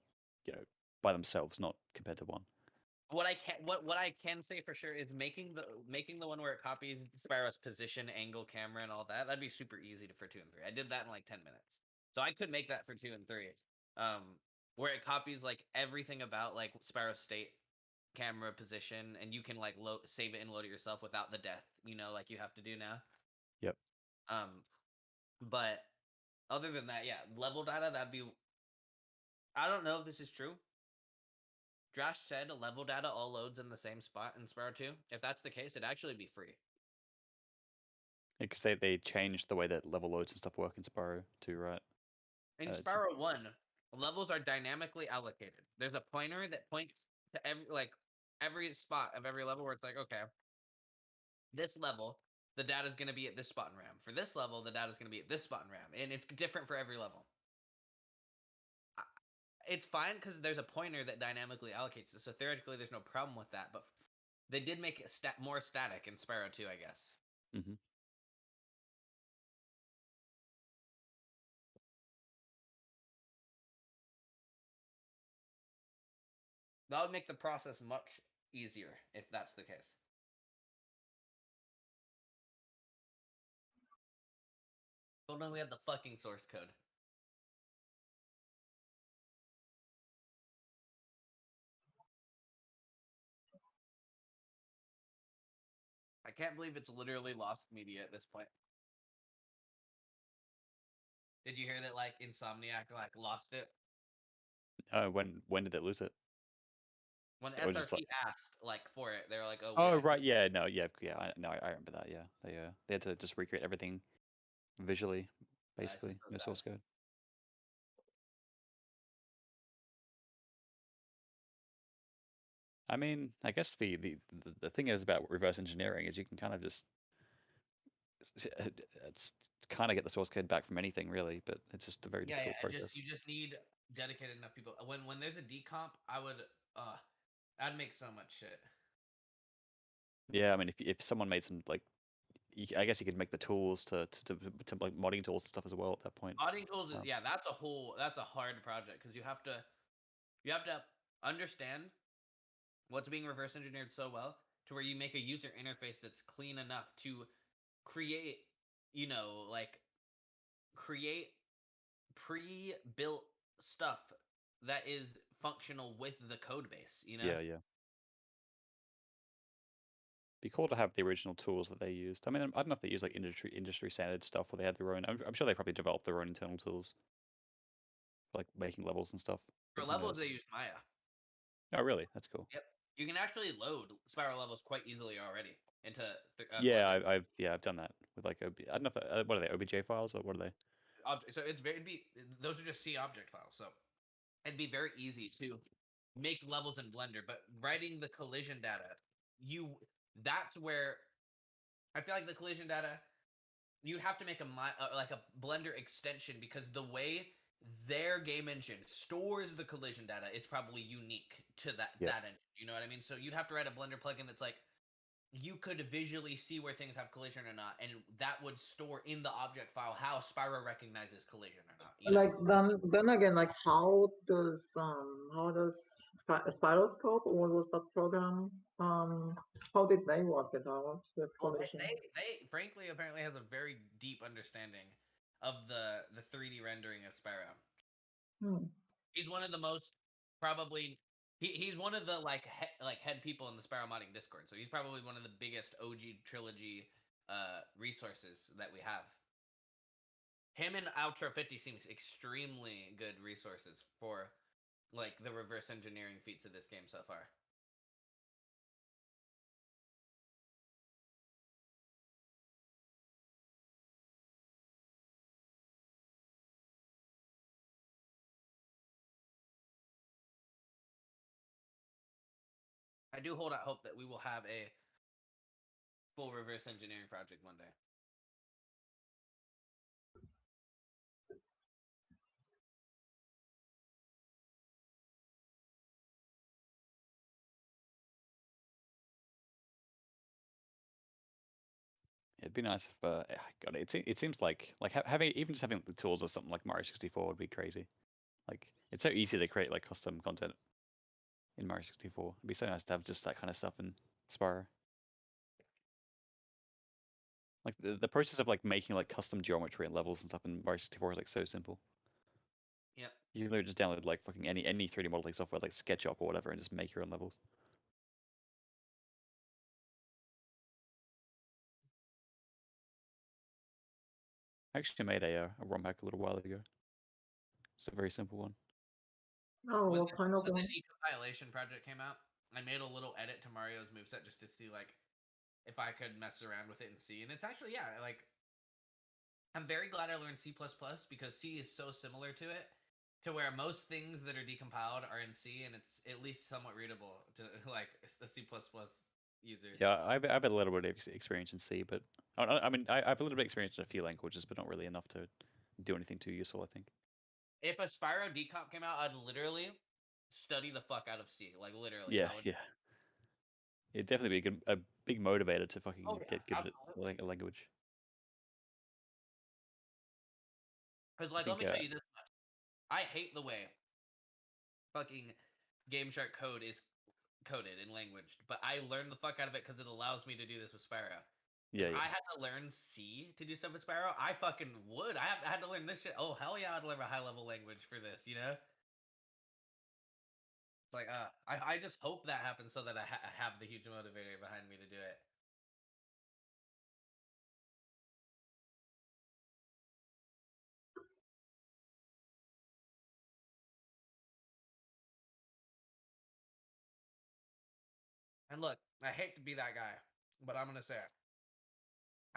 by themselves, not compared to 1. What I can say for sure is making the one where it copies Spyro's position, angle, camera, and all that. That'd be super easy for 2 and 3. I did that in like 10 minutes, so I could make that for 2 and 3. Where it copies like everything about like Spyro's state, camera, position, and you can like save it and load it yourself without the death. You know, like you have to do now. Yep. But other than that, yeah, level data. That'd be. I don't know if this is true. Josh said level data all loads in the same spot in Spyro 2. If that's the case, it'd actually be free. Because they changed the way that level loads and stuff work in Spyro 2, right? In It's- Spyro 1, levels are dynamically allocated. There's a pointer that points to every spot of every level where it's like, okay, this level, the data is going to be at this spot in RAM. For this level, the data is going to be at this spot in RAM. And it's different for every level. It's fine because there's a pointer that dynamically allocates it. So theoretically, there's no problem with that. But they did make it more static in Spyro 2, I guess. Mm-hmm. That would make the process much easier if that's the case. Don't know we had the fucking source code. I can't believe it's literally lost media at this point. Did you hear that like Insomniac like lost it? When did it lose it? When Or just SRT asked like for it, they were like, "Oh, Oh, right, yeah, no, yeah, I remember that. Yeah, they had to just recreate everything visually, basically, so in the sad. source code. I mean, I guess the thing is about reverse engineering is you can kind of just it's kind of get the source code back from anything really, but it's just a very difficult process. You just need dedicated enough people. When there's a decomp, I'd make so much shit. Yeah, I mean, if someone made some like, I guess you could make the tools to like modding tools and stuff as well at that point. Modding tools is that's a hard project because you have to understand what's being reverse engineered so well to where you make a user interface that's clean enough to create you know, like create pre-built stuff that is functional with the code base, you know? Yeah. Be cool to have the original tools that they used. I mean, I don't know if they use like industry standard stuff or they had their own. I'm sure they probably developed their own internal tools, for, like making levels and stuff. For but who levels, knows? they use Maya. Oh, really? That's cool. Yep. You can actually load spiral levels quite easily already into Yeah, Blender. I've done that with like I don't know if what are they, OBJ files or what are they? So those are just C object files. So it'd be very easy to make levels in Blender, but writing the collision data, that's where I feel like the collision data, you'd have to make like a Blender extension, because the way their game engine stores the collision data is probably unique to that engine. You know what I mean? So you'd have to write a Blender plugin that's like, you could visually see where things have collision or not, and that would store in the object file how Spyro recognizes collision or not. You know? Like then again, like how does Spiroscope or was that program how did they work it out with Well, collision? they frankly apparently has a very deep understanding of the 3D rendering of Spyro. He's one of the most probably he's one of the head people in the Spyro modding Discord. So he's probably one of the biggest OG trilogy resources that we have. Him and Outro 50 seems extremely good resources for like the reverse engineering feats of this game so far. I do hold out hope that we will have a full reverse engineering project one day. It'd be nice if God, it seems like having the tools of something like Mario 64 would be crazy. Like it's so easy to create like custom content in Mario 64. It'd be so nice to have just that kind of stuff in Spyro. Like the process of like making like custom geometry and levels and stuff in Mario 64 is like so simple. Yep. You can literally just download like fucking any 3D modeling software like SketchUp or whatever and just make your own levels. I actually made a ROM hack a little while ago. It's a very simple one. Oh, what kind of when one? the decompilation project came out, I made a little edit to Mario's moveset just to see like if I could mess around with it and see. And it's actually like I'm very glad I learned C++ because C is so similar to it, to where most things that are decompiled are in C, and it's at least somewhat readable to like a C++ user. Yeah, I've had a little bit of experience in C, but I mean I have a little bit of experience in a few languages, but not really enough to do anything too useful, I think. If a Spyro decomp came out, I'd literally study the fuck out of C, like literally. Yeah. It'd definitely be a big motivator to fucking get good at a language. Because like, let me tell you this much: I hate the way fucking Game Shark code is coded in language, but I learned the fuck out of it because it allows me to do this with Spyro. Yeah, If I had to learn C to do stuff with Spyro, I fucking would. I had to learn this shit. Oh hell yeah, I'd learn a high level language for this. You know. It's like, I just hope that happens so that I have the huge motivator behind me to do it. And look, I hate to be that guy, but I'm gonna say it.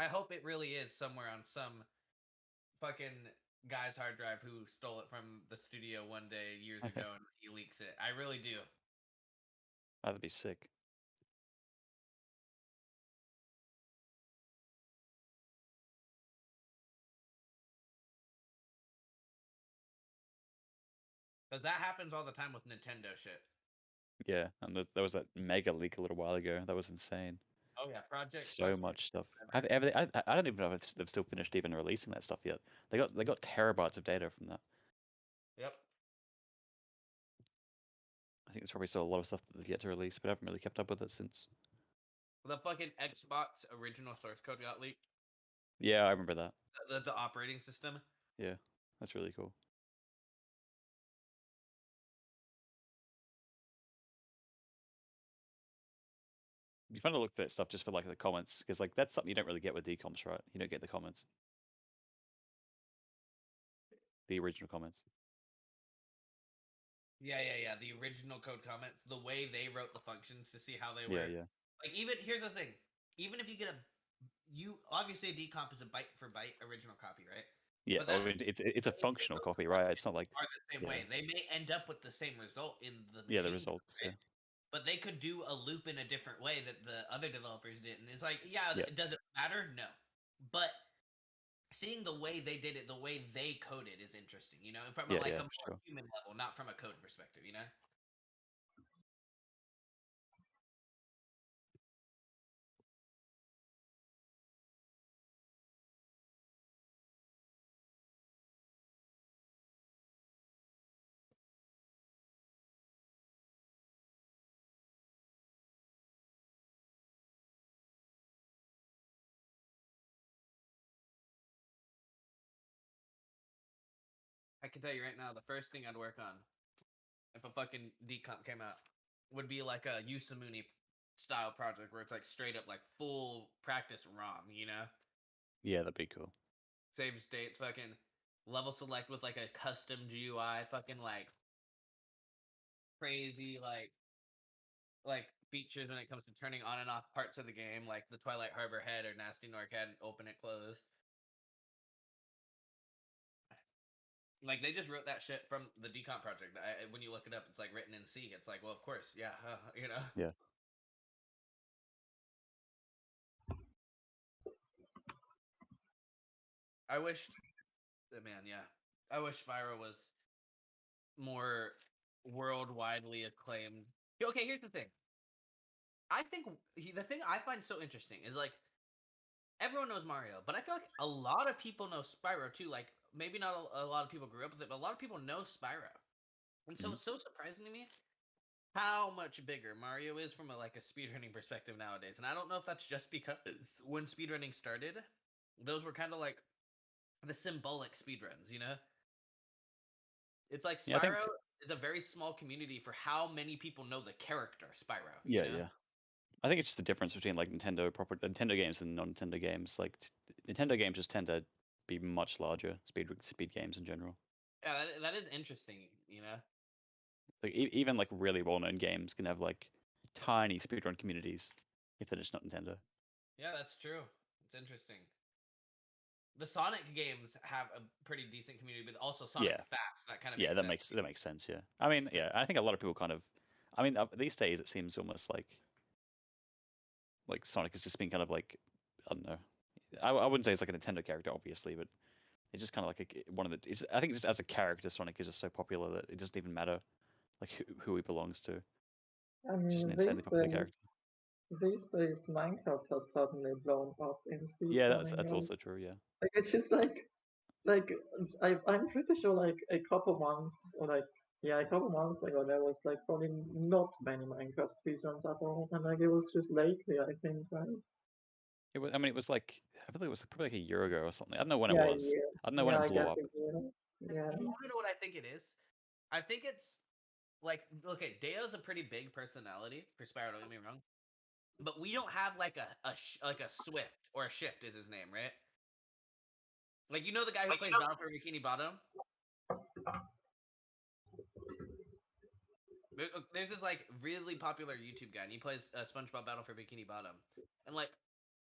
I hope it really is somewhere on some fucking guy's hard drive who stole it from the studio one day years ago and he leaks it. I really do. That'd be sick. Because that happens all the time with Nintendo shit. Yeah, and there was that mega leak a little while ago. That was insane. Oh yeah, Project. So much stuff. I don't even know if they've still finished even releasing that stuff yet. They got terabytes of data from that. Yep. I think there's probably still a lot of stuff that they've yet to release, but I haven't really kept up with it since. The fucking Xbox original source code got leaked. Yeah, I remember that. The operating system. Yeah, that's really cool. You kind of look at that stuff just for like the comments, because like that's something you don't really get with decomps, right? You don't get the comments, the original comments. Yeah. The original code comments, the way they wrote the functions to see how they Yeah, were. yeah, Like, even here's the thing: even if you get you obviously a decomp is a byte for byte original copy, right? yeah. But I that mean, it's a way they functional wrote copy, the right? functions It's not like are the same yeah, way. They may end up with the same result in the yeah, the machine code, results. right? Yeah, But they could do a loop in a different way that the other developers didn't. It's like, yeah, Yeah. does it matter? No. But seeing the way they did it, the way they coded is interesting, you know, from yeah, a yeah, more sure. human level, not from a code perspective, you know? I can tell you right now, the first thing I'd work on if a fucking decomp came out would be like a Yusamuni style project where it's like straight up like full practice ROM, you know? Yeah, that'd be cool. Save states, fucking level select with like a custom GUI, fucking like crazy like features when it comes to turning on and off parts of the game, like the Twilight Harbor head or Nasty Norcad open it close. Like they just wrote that shit from the decomp project. When you look it up, it's like written in C. It's like, well, of course, yeah, you know. Yeah. I wish, man, yeah, I wish Spyro was more worldwidely acclaimed. Okay, here's the thing. I think the thing I find so interesting is like everyone knows Mario, but I feel like a lot of people know Spyro too. Like maybe not a lot of people grew up with it, but a lot of people know Spyro, and so Mhm. it's so surprising to me how much bigger Mario is from a speedrunning perspective nowadays. And I don't know if that's just because when speedrunning started, those were kind of like the symbolic speedruns, you know? It's like Yeah, I think. Spyro is a very small community for how many people know the character Spyro. Yeah, you know? yeah. I think it's just the difference between like Nintendo games and non-Nintendo games. Like Nintendo games just tend to be much larger speed games in general. Yeah, that is interesting, you know? Like even like really well-known games can have like tiny speedrun communities if they're just not Nintendo. Yeah, that's true. It's interesting. The Sonic games have a pretty decent community, but also Sonic Yeah. Fast. That kind of Yeah, makes sense. that makes sense. Yeah, I mean, yeah, I think a lot of people kind of, I mean, these days it seems almost like Sonic has just been kind of like, I don't know, I wouldn't say it's like a Nintendo character, obviously, but it's just kind of like one of the. I think just as a character, Sonic is just so popular that it doesn't even matter like who he belongs to. I It's just an mean, insanely popular character. these days Minecraft has suddenly blown up in Yeah, speedrunning. that's also true. Yeah. Like it's just like I'm pretty sure like a couple months or a couple months ago there was like probably not many Minecraft speedruns at all, and like it was just lately I think, right? It was. I mean, it was like I feel like it was probably like a year ago or something. I don't know when Yeah, it was. yeah, I don't know when yeah. it I blew guess up. yeah. You want to know what I think it is? I think it's like, okay, Deo's a pretty big personality for Spyro. Don't get me wrong, but we don't have like a Swift or a Shift is his name, right? Like you know the guy who plays Battle for Bikini Bottom. There's this like really popular YouTube guy, and he plays SpongeBob Battle for Bikini Bottom, and like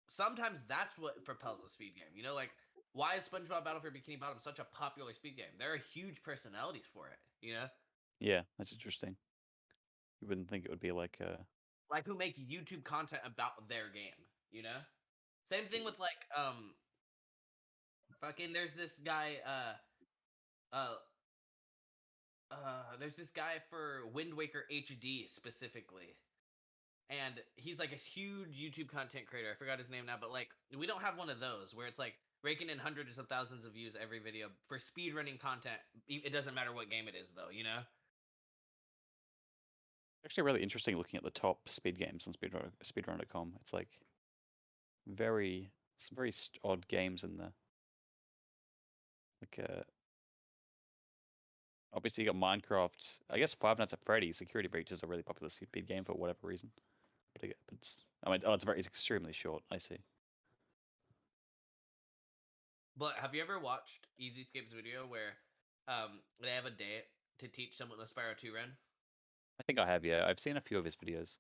sometimes that's what propels a speed game. You know, like why is SpongeBob Battle for Bikini Bottom such a popular speed game? There are huge personalities for it. You know. Yeah, that's interesting. You wouldn't think it would be like Like who make YouTube content about their game, you know? Same thing with like fucking there's this guy there's this guy for Wind Waker HD specifically. And he's like a huge YouTube content creator. I forgot his name now, but like we don't have one of those where it's like raking in hundreds of thousands of views every video for speedrunning content. It doesn't matter what game it is though, you know? actually really interesting looking at the top speed games on speedrun.com. It's like very some very odd games in there. Like obviously you got Minecraft. I guess Five Nights at Freddy's Security Breach is a really popular speed game for whatever reason. But it's it's extremely short. I see. But have you ever watched EasyScape's video where they have a day to teach someone the Spyro 2 run? I think I have. Yeah, I've seen a few of his videos.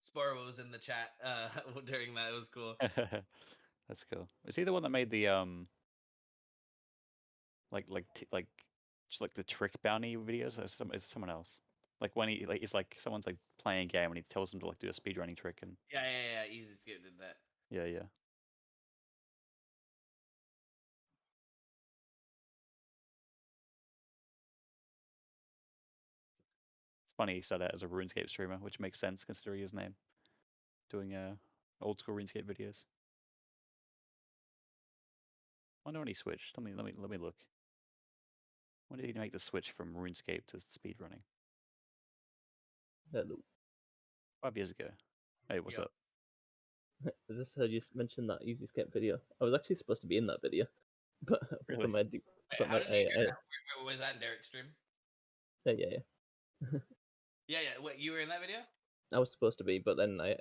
Spyro was in the chat during that. It was cool. That's cool. Is he the one that made the just like the trick bounty videos? Or is it someone else? Like when he it's like someone's like playing a game and he tells them to like do a speedrunning trick and Yeah. EasyScape did that. yeah. It's funny he started out as a RuneScape streamer, which makes sense considering his name. Doing old school RuneScape videos. I wonder when he switched. Let me look. When did he make the switch from RuneScape to speedrunning? Hello. 5 years ago. Hey, what's up? I just heard you mention that EasyScape video. I was actually supposed to be in that video, but Really? from my Wait, how did you hear that? Was that in Derek's stream? yeah. Yeah. Wait, you were in that video? I was supposed to be, but then I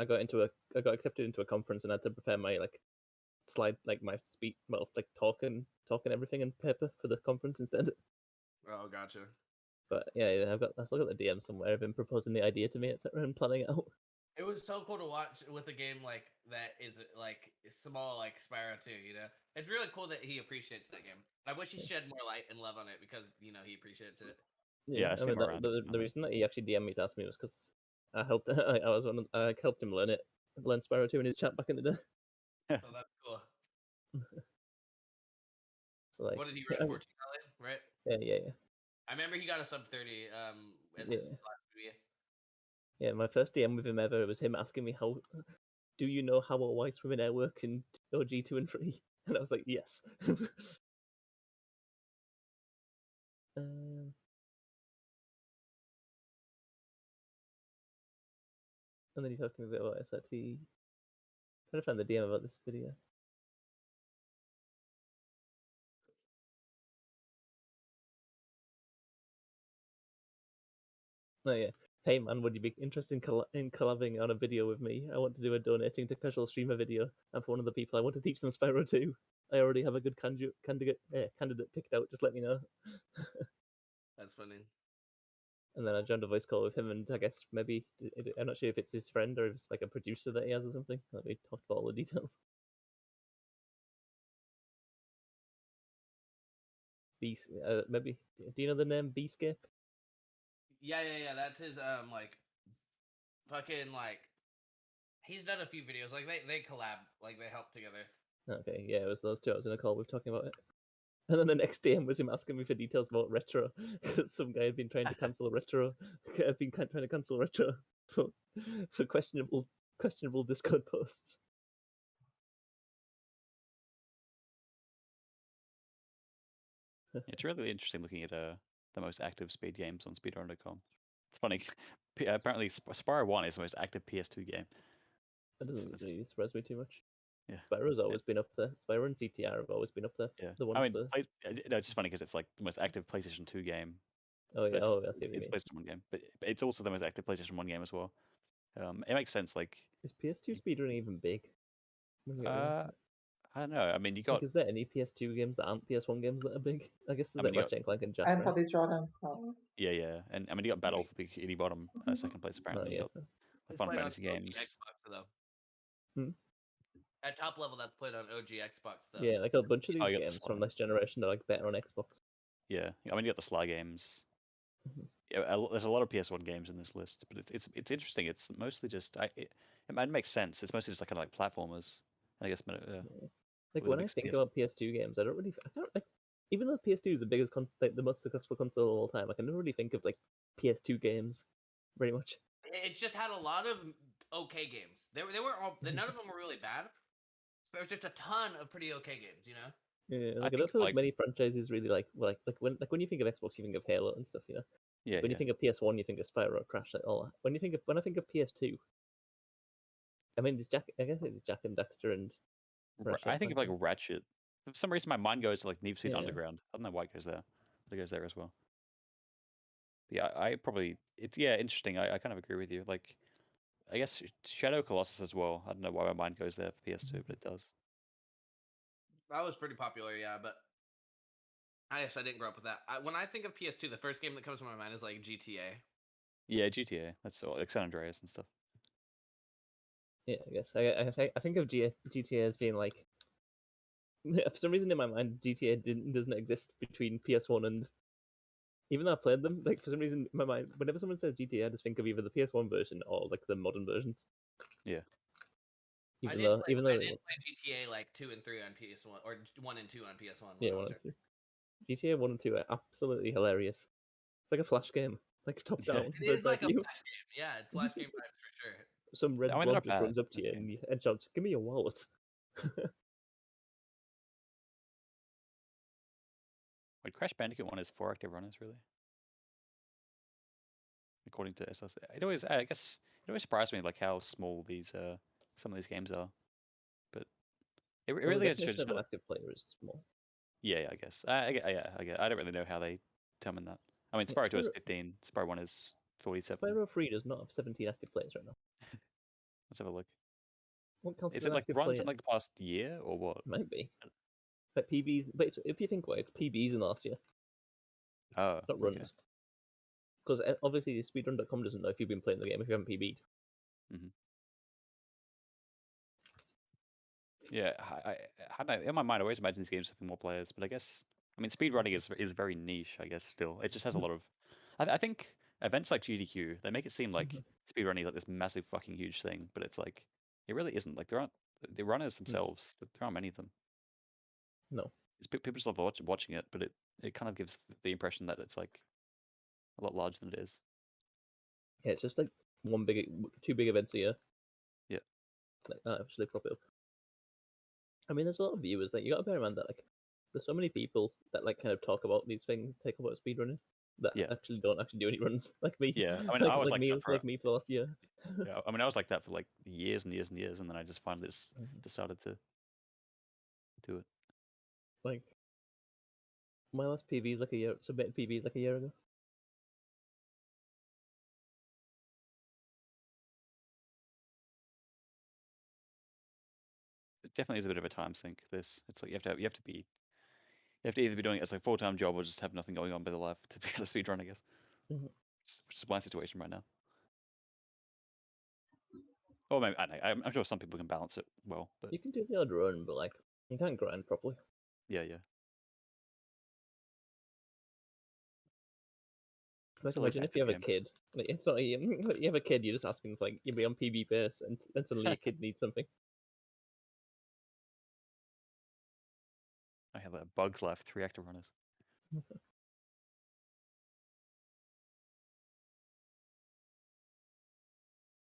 got accepted into a conference and I had to prepare my slide my speech, talking everything in paper for the conference instead. Oh, gotcha. But yeah, I still got the DM somewhere of him proposing the idea to me, etc., and planning it out. It was so cool to watch with a game like that is small like Spyro 2, you know? It's really cool that he appreciates that game. I wish he shed more light and love on it because, he appreciates it. Yeah, I see him around. The reason that he actually DM'd me to ask me was because I helped. I helped him learn Spyro 2 in his chat back in the day. Oh, that's cool. So What did he run? 14 right? Yeah. I remember he got a sub 30 as his last video. Yeah, my first DM with him ever was him asking me do you know how a White Swimming Air works in OG 2 and 3? And I was like, yes. And then he talked to me a bit about SRT. I'm trying to find the DM about this video. Oh yeah. Hey man, would you be interested in collabing on a video with me? I want to do a donating to casual streamer video. And for one of the people I want to teach them Spyro 2. I already have a good candidate picked out. Just let me know. That's funny. And then I joined a voice call with him, and I guess maybe I'm not sure if it's his friend or if it's like a producer that he has or something. We talked about all the details. Maybe do you know the name Beescape? Yeah. That's his he's done a few videos. They collab, they help together. Okay, yeah, it was those two I was in a call with talking about it. And then the next DM was him asking me for details about Retro, because some guy had been trying to cancel Retro. I've been trying to cancel Retro for questionable Discord posts. It's really interesting looking at the most active speed games on speedrun.com. It's funny. Apparently, Spyro 1 is the most active PS2 game. That doesn't really surprise me too much. Yeah, Spyro's always been up there. Spyro and CTR have always been up there. Yeah, The ones it's just funny because it's like the most active PlayStation 2 game. Oh yeah, I see what you mean. PlayStation 1 game, but it's also the most active PlayStation 1 game as well. It makes sense. Is PS2 speedrunning even big? I don't know. I mean, you got. Is there any PS2 games that aren't PS1 games that are big? I guess there's you Ratchet and Clank and Jack. And for the Jordan. Yeah, and I mean you got Battle for Bikini Bottom second place apparently. You got the Final Fantasy games. Xbox, though. At top level, that's played on OG Xbox though. Yeah, a bunch of these games from this generation are better on Xbox. Yeah, I mean you got the Sly games. Yeah, there's a lot of PS1 games in this list, but it's interesting. It's mostly just it makes sense. It's mostly just kind of platformers. I guess. When I think about PS2 games, I can't even though PS2 is the biggest the most successful console of all time, I can never really think of PS2 games very much. It's just had a lot of okay games. They weren't all. None of them were really bad. There was just a ton of pretty okay games, you know. Yeah, I don't feel like many franchises really when you think of Xbox, you think of Halo and stuff, you know. Yeah. When you think of PS1, you think of Spyro, Crash, all that. When I think of PS2, I mean, it's Jack. I guess it's Jack and Dexter and Ratchet. I think of like Ratchet. For some reason, my mind goes to like Need for Speed Yeah. Underground. I don't know why it goes there, but it goes there as well. But yeah, I probably it's interesting. I kind of agree with you. Like, I guess Shadow Colossus as well. I don't know why my mind goes there for PS2, but it does. That was pretty popular, yeah, but I guess I didn't grow up with that. When I think of PS2, the first game that comes to my mind is like GTA. Yeah, GTA. That's all, like San Andreas and stuff. Yeah, I guess I think of GTA as being like, for some reason in my mind, GTA doesn't exist between PS1 and. Even though I played them, like for some reason in my mind, whenever someone says GTA, I just think of either the PS1 version or like the modern versions. Yeah. I did play GTA like 2 and 3 on PS1, or 1 and 2 on PS1. Yeah, 1 and 2. GTA 1 and 2 are absolutely hilarious. It's like a Flash game, like top down. It is like a Flash game. Yeah, it's Flash game vibes for sure. Some red blob just runs up to you and shouts, "Give me your wallet." Wait, Crash Bandicoot 1 is 4 active runners, really? According to SLC. It always, I guess, it always surprised me like how small these some of these games are. But it really should just an active player is small. Yeah, I guess. I don't really know how they determine that. I mean, Spyro 2 is 15. Spyro 1 is 47. Spyro 3 does not have 17 active players right now. Let's have a look. What counts is as it like active runs player? in like the past year or what? Might be. Like PBs, but if you think about it, it's PBs in the last year. Oh, it's not runs. Because obviously speedrun.com doesn't know if you've been playing the game if you haven't PB'd. Mm-hmm. Yeah, I don't know. In my mind, I always imagine these games having more players, but I guess speedrunning is very niche. I guess still, it just has a lot of. I think events like GDQ they make it seem like speedrunning is like this massive fucking huge thing, but it's like it really isn't. Like there aren't the runners themselves. There aren't many of them. No, people just love watching it, but it kind of gives the impression that it's like a lot larger than it is. Yeah, it's just like two big events a year. Yeah, like that actually pop it up. I mean, there's a lot of viewers that you got to bear in mind that like there's so many people that like kind of talk about these things, talk about speedrunning that actually don't actually do any runs like me. Yeah, I mean, I was like me for the last year. Yeah, I mean, I was like that for like years and years and years, and then I just finally just decided to do it. Like my last PB is like a year. Submitted PB is like a year ago. It definitely is a bit of a time sink. It's like you have to either be doing it as like a full-time job or just have nothing going on with your life to be able to speedrun, I guess. Which is my situation right now. Or maybe I'm sure some people can balance it well, but you can do the odd run, but like you can't grind properly. Yeah. Like imagine if you have a kid. Like, it's not you have a kid. You're just asking for like you'll be on PB base, and suddenly your kid needs something. I have Bugs Life 3 active runners.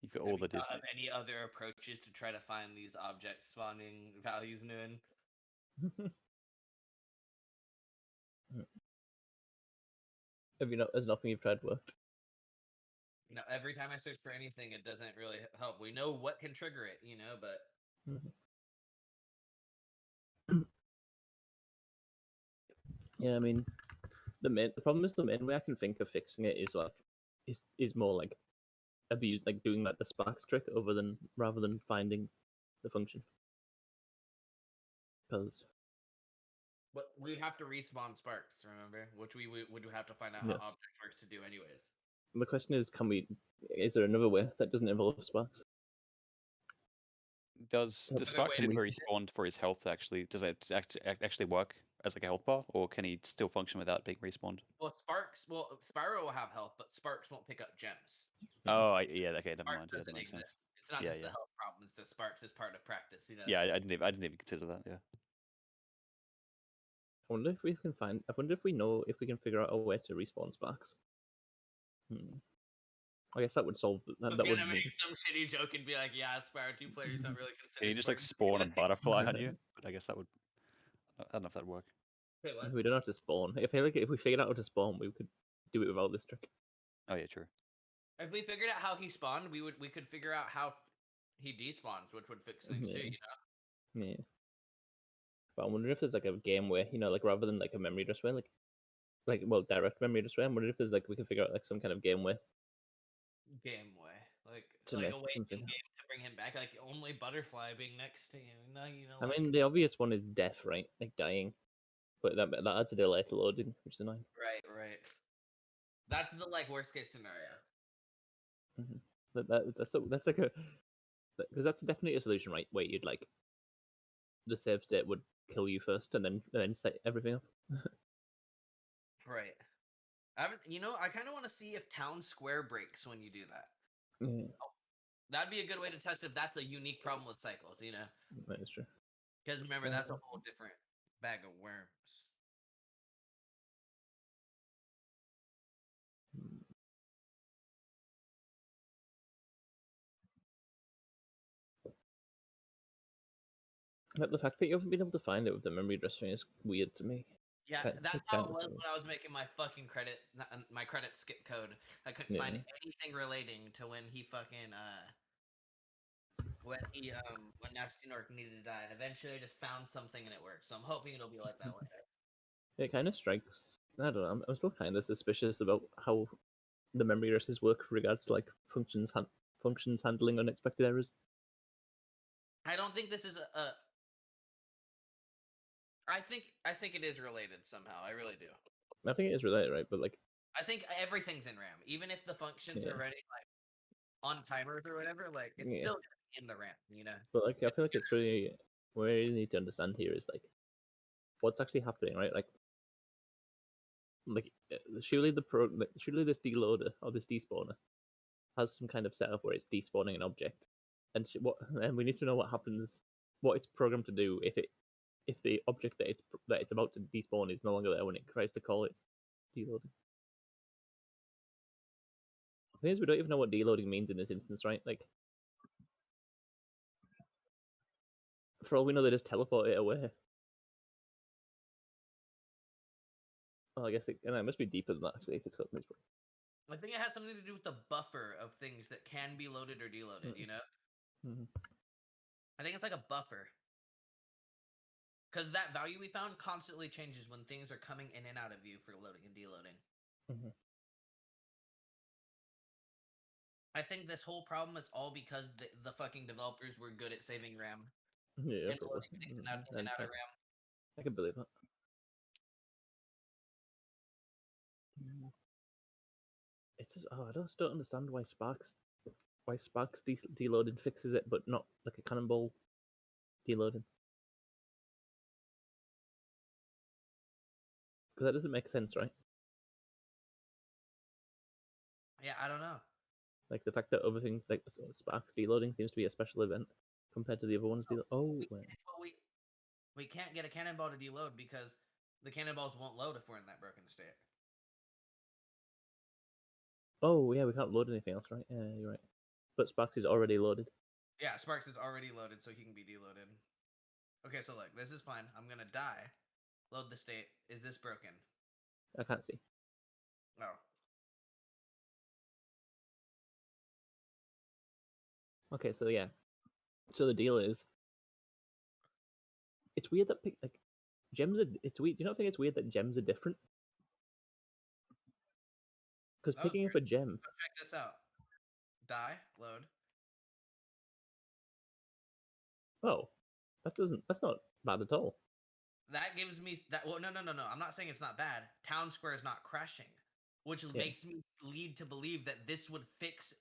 You've got all the Disney. Have any other approaches to try to find these object spawning values, Nguyen? Have you not? There's nothing you've tried worked. You know, every time I search for anything, it doesn't really help. We know what can trigger it, you know, but yeah, I mean, the problem is the main way I can think of fixing it is like is more like doing like the Sparks trick rather than finding the function. Because but we'd have to respawn Sparks, remember? Which we would have to find out how object works to do anyways. The question is, is there another way that doesn't involve Sparks? Does Sparks need to be respawned for his health actually? Does it actually work as like a health bar, or can he still function without being respawned? Well, Spyro will have health, but Sparks won't pick up gems. Oh, yeah, okay, never mind. Doesn't That makes exist. sense. It's not just the health problem; it's that Sparks is part of practice. You know. Yeah, I didn't even consider that. Yeah. I wonder if we can if we can figure out a way to respawn Sparks. I guess that would solve that. I was gonna make some shitty joke and be like, "Yeah, Spyro 2 players don't really consider." Can you just like spawn a butterfly on you? But I guess that would. I don't know if that'd work. Wait, what? We don't have to spawn. If we figured out how to spawn, we could do it without this trick. Oh yeah, true. If we figured out how he spawned, we could figure out how he despawns, which would fix things too. Yeah. You know. Yeah. But I'm wondering if there's like a game where, like rather than like a memory address where, well, direct memory address where, I'm wondering if there's like we can figure out like some kind of game where Game way, like to a make way something. in game to bring him back. Like only Butterfly being next to him. No, I like, mean, the obvious one is death, right? Like dying, but that adds a delay to loading, which is annoying. right. That's the like worst case scenario. That's like a because that's definitely a solution, right? Where you'd like the save state would kill you first, and then set everything up. Right. I kind of want to see if Town Square breaks when you do that. Yeah, That'd be a good way to test if that's a unique problem with cycles, that is true. Because remember, that's a whole different bag of worms. Like, the fact that you haven't been able to find it with the memory address thing is weird to me. Yeah, that's It's how kind it of was weird. when I was making my fucking my credit skip code. I couldn't find anything relating to when he fucking when Nasty Nork needed to die, and eventually I just found something and it worked. So I'm hoping it'll be like that one day. It kind of strikes. I don't know. I'm still kind of suspicious about how the memory addresses work with regards to like functions handling unexpected errors. I don't think this is a. I think it is related somehow. I really do. I think it is related, right? But like, I think everything's in RAM, even if the functions are ready like on timers or whatever. Like it's still in the RAM, But like, I feel like it's really what we really need to understand here is like what's actually happening, right? Like surely surely this deloader or this despawner has some kind of setup where it's despawning an object, and and we need to know what happens, what it's programmed to do if the object that it's about to despawn is no longer there when it tries to call its deloading. The thing is, we don't even know what deloading means in this instance, right? Like, for all we know, they just teleport it away. Well, I guess it must be deeper than that, actually, if it's got this. I think it has something to do with the buffer of things that can be loaded or deloaded, Mm-hmm. I think it's like a buffer. Because that value we found constantly changes when things are coming in and out of view for loading and deloading. Mm-hmm. I think this whole problem is all because the fucking developers were good at saving RAM. Yeah, and probably. loading things in and out of RAM. I can believe that. It's just, I just don't understand why Sparks deloading fixes it, but not like a Cannonball deloading. Because that doesn't make sense, right? Yeah, I don't know. Like the fact that other things like Sparks deloading seems to be a special event compared to the other ones. We can't get a cannonball to deload because the cannonballs won't load if we're in that broken state. Oh yeah, we can't load anything else, right? Yeah, you're right. But Sparks is already loaded. Yeah, Sparks is already loaded, so he can be deloaded. Okay, so look, this is fine. I'm gonna die. Load the state. Is this broken? I can't see. Oh. Okay, so yeah. So the deal is, it's weird that gems are. It's weird. You don't think it's weird that gems are different? Because picking up a gem. Check this out. Die. Load. Oh, that's not bad at all. That gives me that. Well, no. I'm not saying it's not bad. Town Square is not crashing, which makes me lead to believe that this would fix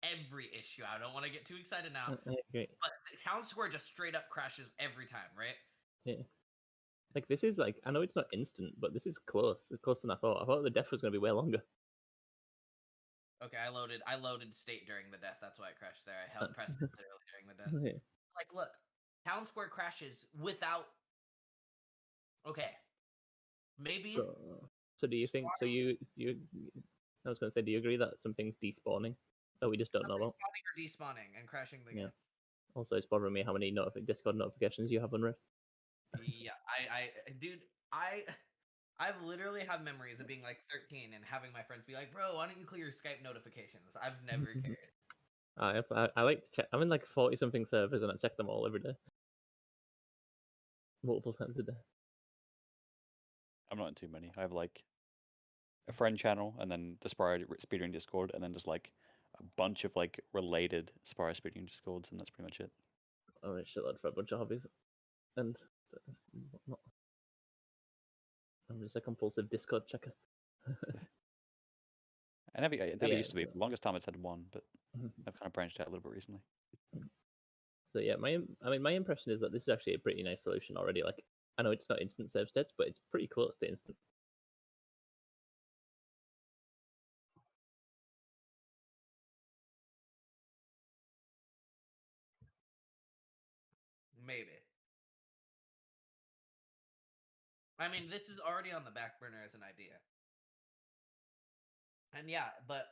every issue. I don't want to get too excited now. Okay. But Town Square just straight up crashes every time, right? Yeah. Like this is I know it's not instant, but this is close. It's closer than I thought. I thought the death was going to be way longer. Okay, I loaded state during the death. That's why it crashed there. I held press literally during the death. Yeah. Like, look, Town Square crashes without. Okay, maybe. So do you think? So you? I was going to say, do you agree that something's despawning that we just don't know about? Spawning or despawning and crashing the game. Also, it's bothering me how many Discord notifications you have unread. Yeah, dude, I've literally have memories of being like 13 and having my friends be like, "Bro, why don't you clear your Skype notifications?" I've never cared. I like to check. I'm in like 40 something servers and I check them all every day, multiple times a day. I'm not in too many. I have like a friend channel and then the Spyro speedrunning Discord and then just like a bunch of like related Spyro speedrunning Discords, and that's pretty much it. I'm a shitload for a bunch of hobbies, and whatnot. I'm just a compulsive Discord checker. I never used to be. so- For the longest time I'd said one, but Mhm. I've kind of branched out a little bit recently. So yeah, my impression is that this is actually a pretty nice solution already. Like, I know it's not instant save states, but it's pretty close to instant. Maybe. I mean, this is already on the back burner as an idea. And yeah, but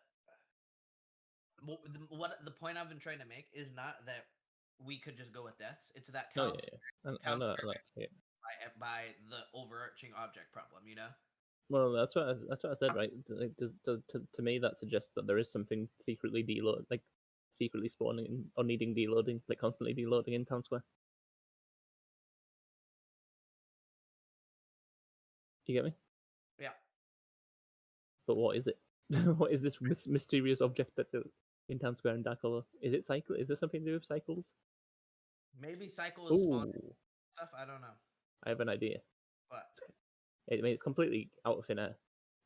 what the point I've been trying to make is not that we could just go with deaths. It's that Oh towns yeah. I towns know. are Yeah. by the overarching object problem, you know? Well, that's what I said, right? To me, that suggests that there is something secretly deload, like secretly spawning or needing deloading, like constantly deloading in Town Square. You get me? Yeah. But what is it? What is this mysterious object that's in Town Square and Dark Hollow? Is it cycle? Is there something to do with cycles? Maybe cycle is spawn Ooh, stuff. I don't know. I have an idea. But I mean, it's completely out of thin air,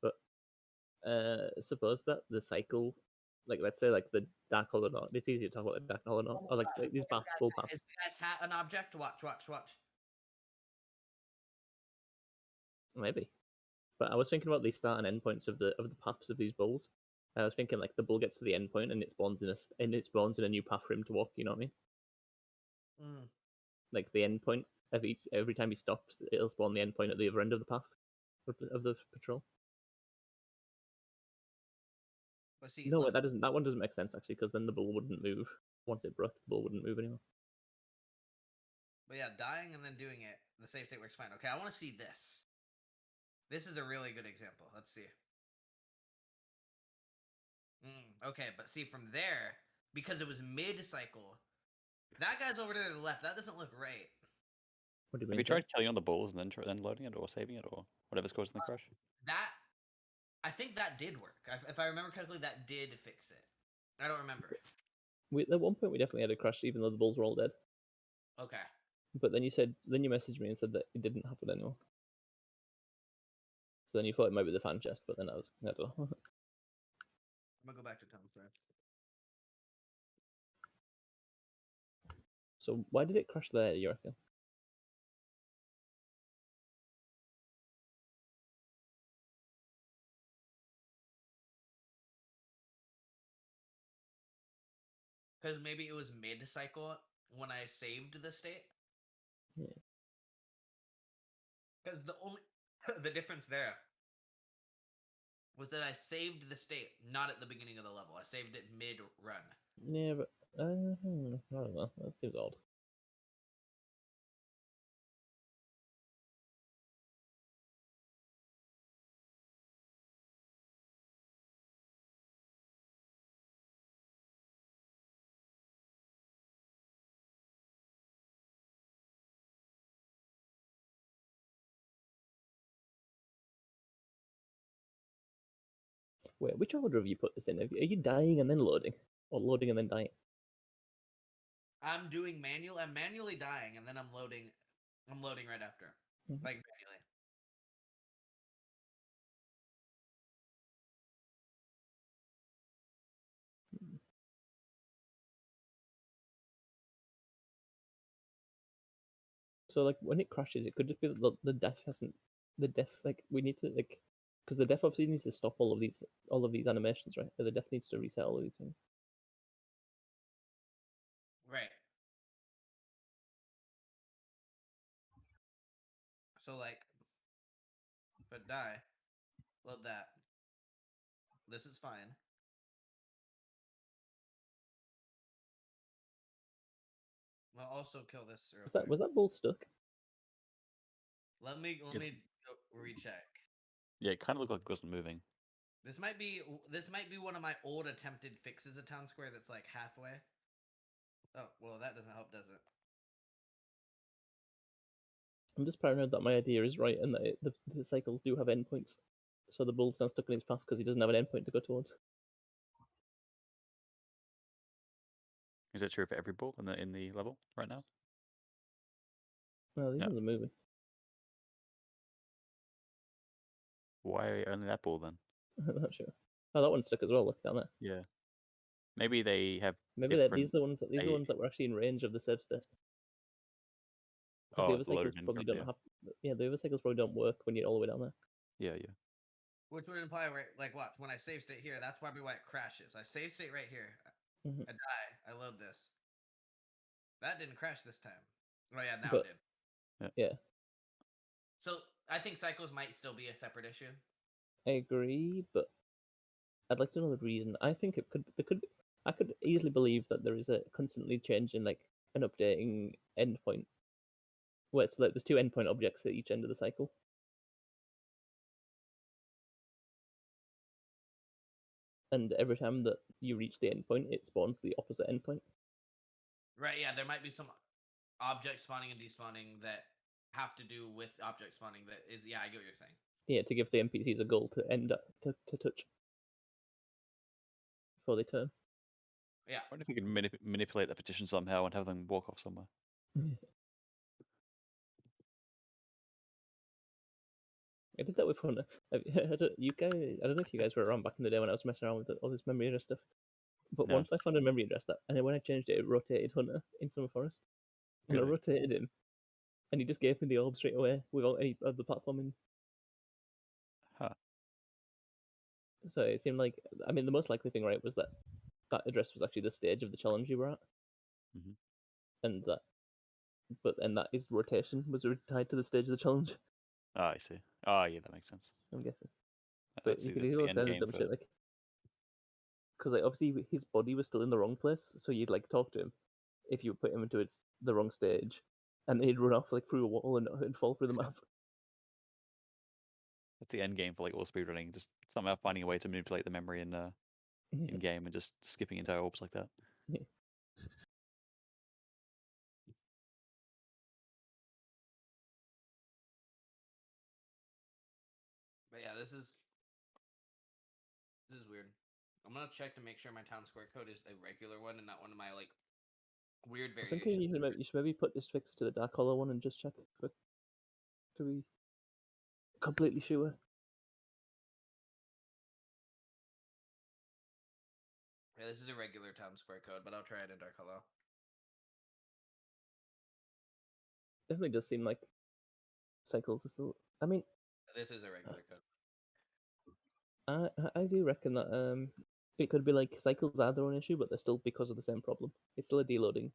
but suppose that the cycle, like let's say like the Dark Hollow Knot. It's easy to talk about the Dark Hollow Knot, or like these bull paths. is that hat an object? Watch. Maybe. But I was thinking about the start and end points of the paths of these bulls. I was thinking like the bull gets to the end point and it spawns in a new path for him to walk. You know what I mean? Mm. Like the end point every time he stops, it'll spawn the end point at the other end of the path of the patrol. But see, No, look, that one doesn't make sense actually, because then the bull wouldn't move. Once it broke, the bull wouldn't move anymore. but yeah, dying and then doing it, the save state works fine. Okay, I want to see this. This is a really good example. Let's see. Okay, but see from there, because it was mid-cycle, that guy's over to the left. That doesn't look right. What do you Have mean? you tried killing on the balls and then loading it or saving it or whatever's causing the crash? That, I think that did work. If I remember correctly, that did fix it. I don't remember. At one point we definitely had a crash, even though the bulls were all dead. Okay. But then you messaged me and said that it didn't happen anymore. So then you thought it might be the fan chest, but then I don't know. I'm gonna go back to Tom Square. So why did it crash there, you reckon? Because maybe it was mid-cycle when I saved the state. Yeah. Because the only the difference there was that I saved the state not at the beginning of the level. I saved it mid-run. Yeah, but I don't know. That seems odd. Wait, which order have you put this in? Are you dying and then loading, or loading and then dying? I'm doing manual. I'm manually dying, and then I'm loading. I'm loading right after, Mhm. like manually. So like when it crashes, it could just be that the def hasn't. The def like we need to like because the def obviously needs to stop all of these animations, right? The def needs to reset all of these things. Right. So like, but die. Load that. This is fine. I'll also kill this. Was that bull stuck? Let me It's- go recheck. Yeah, it kind of looked like it wasn't moving. This might be one of my old attempted fixes of Town Square that's like halfway. Oh well, that doesn't help, does it? I'm just paranoid that my idea is right and that the cycles do have endpoints. So the bull's now stuck in his path because he doesn't have an endpoint to go towards. Is it true for every bull in the level right now? Well, these No. ones are moving. Why only that bull then? I'm not sure. Oh, that one's stuck as well. Look down there. Yeah. Maybe they have Maybe these are the ones that were actually in range of the save state. The other cycles probably don't have. Yeah, the other cycles probably don't work when you're all the way down there. Yeah. Which would imply, right? Like, watch, when I save state here, that's probably why it crashes. I save state right here. Mhm. I die. I load this. That didn't crash this time. Oh yeah, now But- it did. Yeah, So I think cycles might still be a separate issue. I agree, but I'd like to know the reason. I think I could easily believe that there is a constantly changing, like an updating endpoint, where it's like there's two endpoint objects at each end of the cycle. And every time that you reach the endpoint, it spawns the opposite endpoint. Right, yeah, there might be some object spawning and despawning that have to do with object spawning that is, yeah, I get what you're saying. Yeah, to give the NPCs a goal to end up to touch before they turn. Yeah. I wonder if we could manipulate the petition somehow and have them walk off somewhere. I did that with Hunter. I don't know if you guys were around back in the day when I was messing around with all this memory address stuff. But No. once I found a memory address and then when I changed it, it rotated Hunter in Summer Forest. And I Really? rotated him, and he just gave me the orb straight away without any of the platforming. Huh. So it seemed like, I mean, the most likely thing, right, was that address was actually the stage of the challenge you were at. Mhm. And that his rotation was tied to the stage of the challenge, Ah, I see. Ah, yeah, that makes sense. I'm guessing. But That's you the, could that's do the all end kinds of game dumb for... shit, like, because like obviously his body was still in the wrong place, so you'd like talk to him if you put him into the wrong stage, and then he'd run off like through a wall and fall through the map. That's the end game for like all speedrunning. Just somehow finding a way to manipulate the memory in in game and just skipping entire orbs like that. Yeah. But yeah, this is weird. I'm gonna check to make sure my Town Square code is a regular one and not one of my like weird I variations. think you should maybe put this fix to the Dark Hollow one and just check to be completely sure. Yeah, this is a regular Town Square code, but I'll try it in Dark Hollow. Definitely does seem like cycles are still. I mean, This is a regular code. I do reckon that it could be like cycles are their own issue, but they're still because of the same problem. It's still a deloading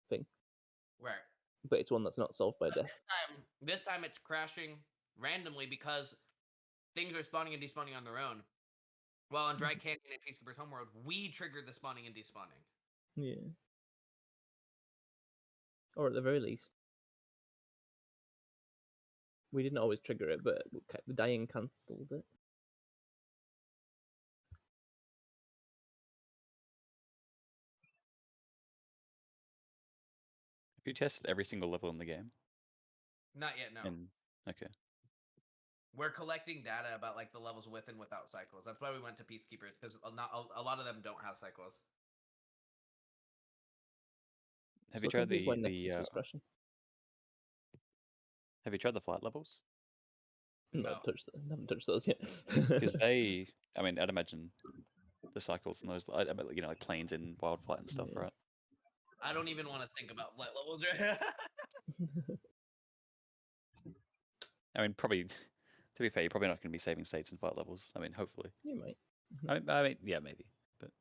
thing, Right. but it's one that's not solved by death. This time it's crashing randomly because things are spawning and despawning on their own. While on Dry Canyon and Peacekeeper's Homeworld, we trigger the spawning and despawning. Yeah. Or at the very least, we didn't always trigger it, but the dying cancelled it. Have you tested every single level in the game? Not yet, no. Okay. We're collecting data about like the levels with and without cycles. That's why we went to Peacekeepers, because a lot of them don't have cycles. Have you tried why Nexus was crashing. Have you tried the flight levels? No. Haven't touched those yet. Because they, I mean, I'd imagine the cycles and those, you know, like planes in Wildflight and stuff, right? I don't even want to think about flight levels right I mean, probably, to be fair, you're probably not going to be saving states and flight levels. I mean, hopefully. You might. I mean, yeah, maybe. But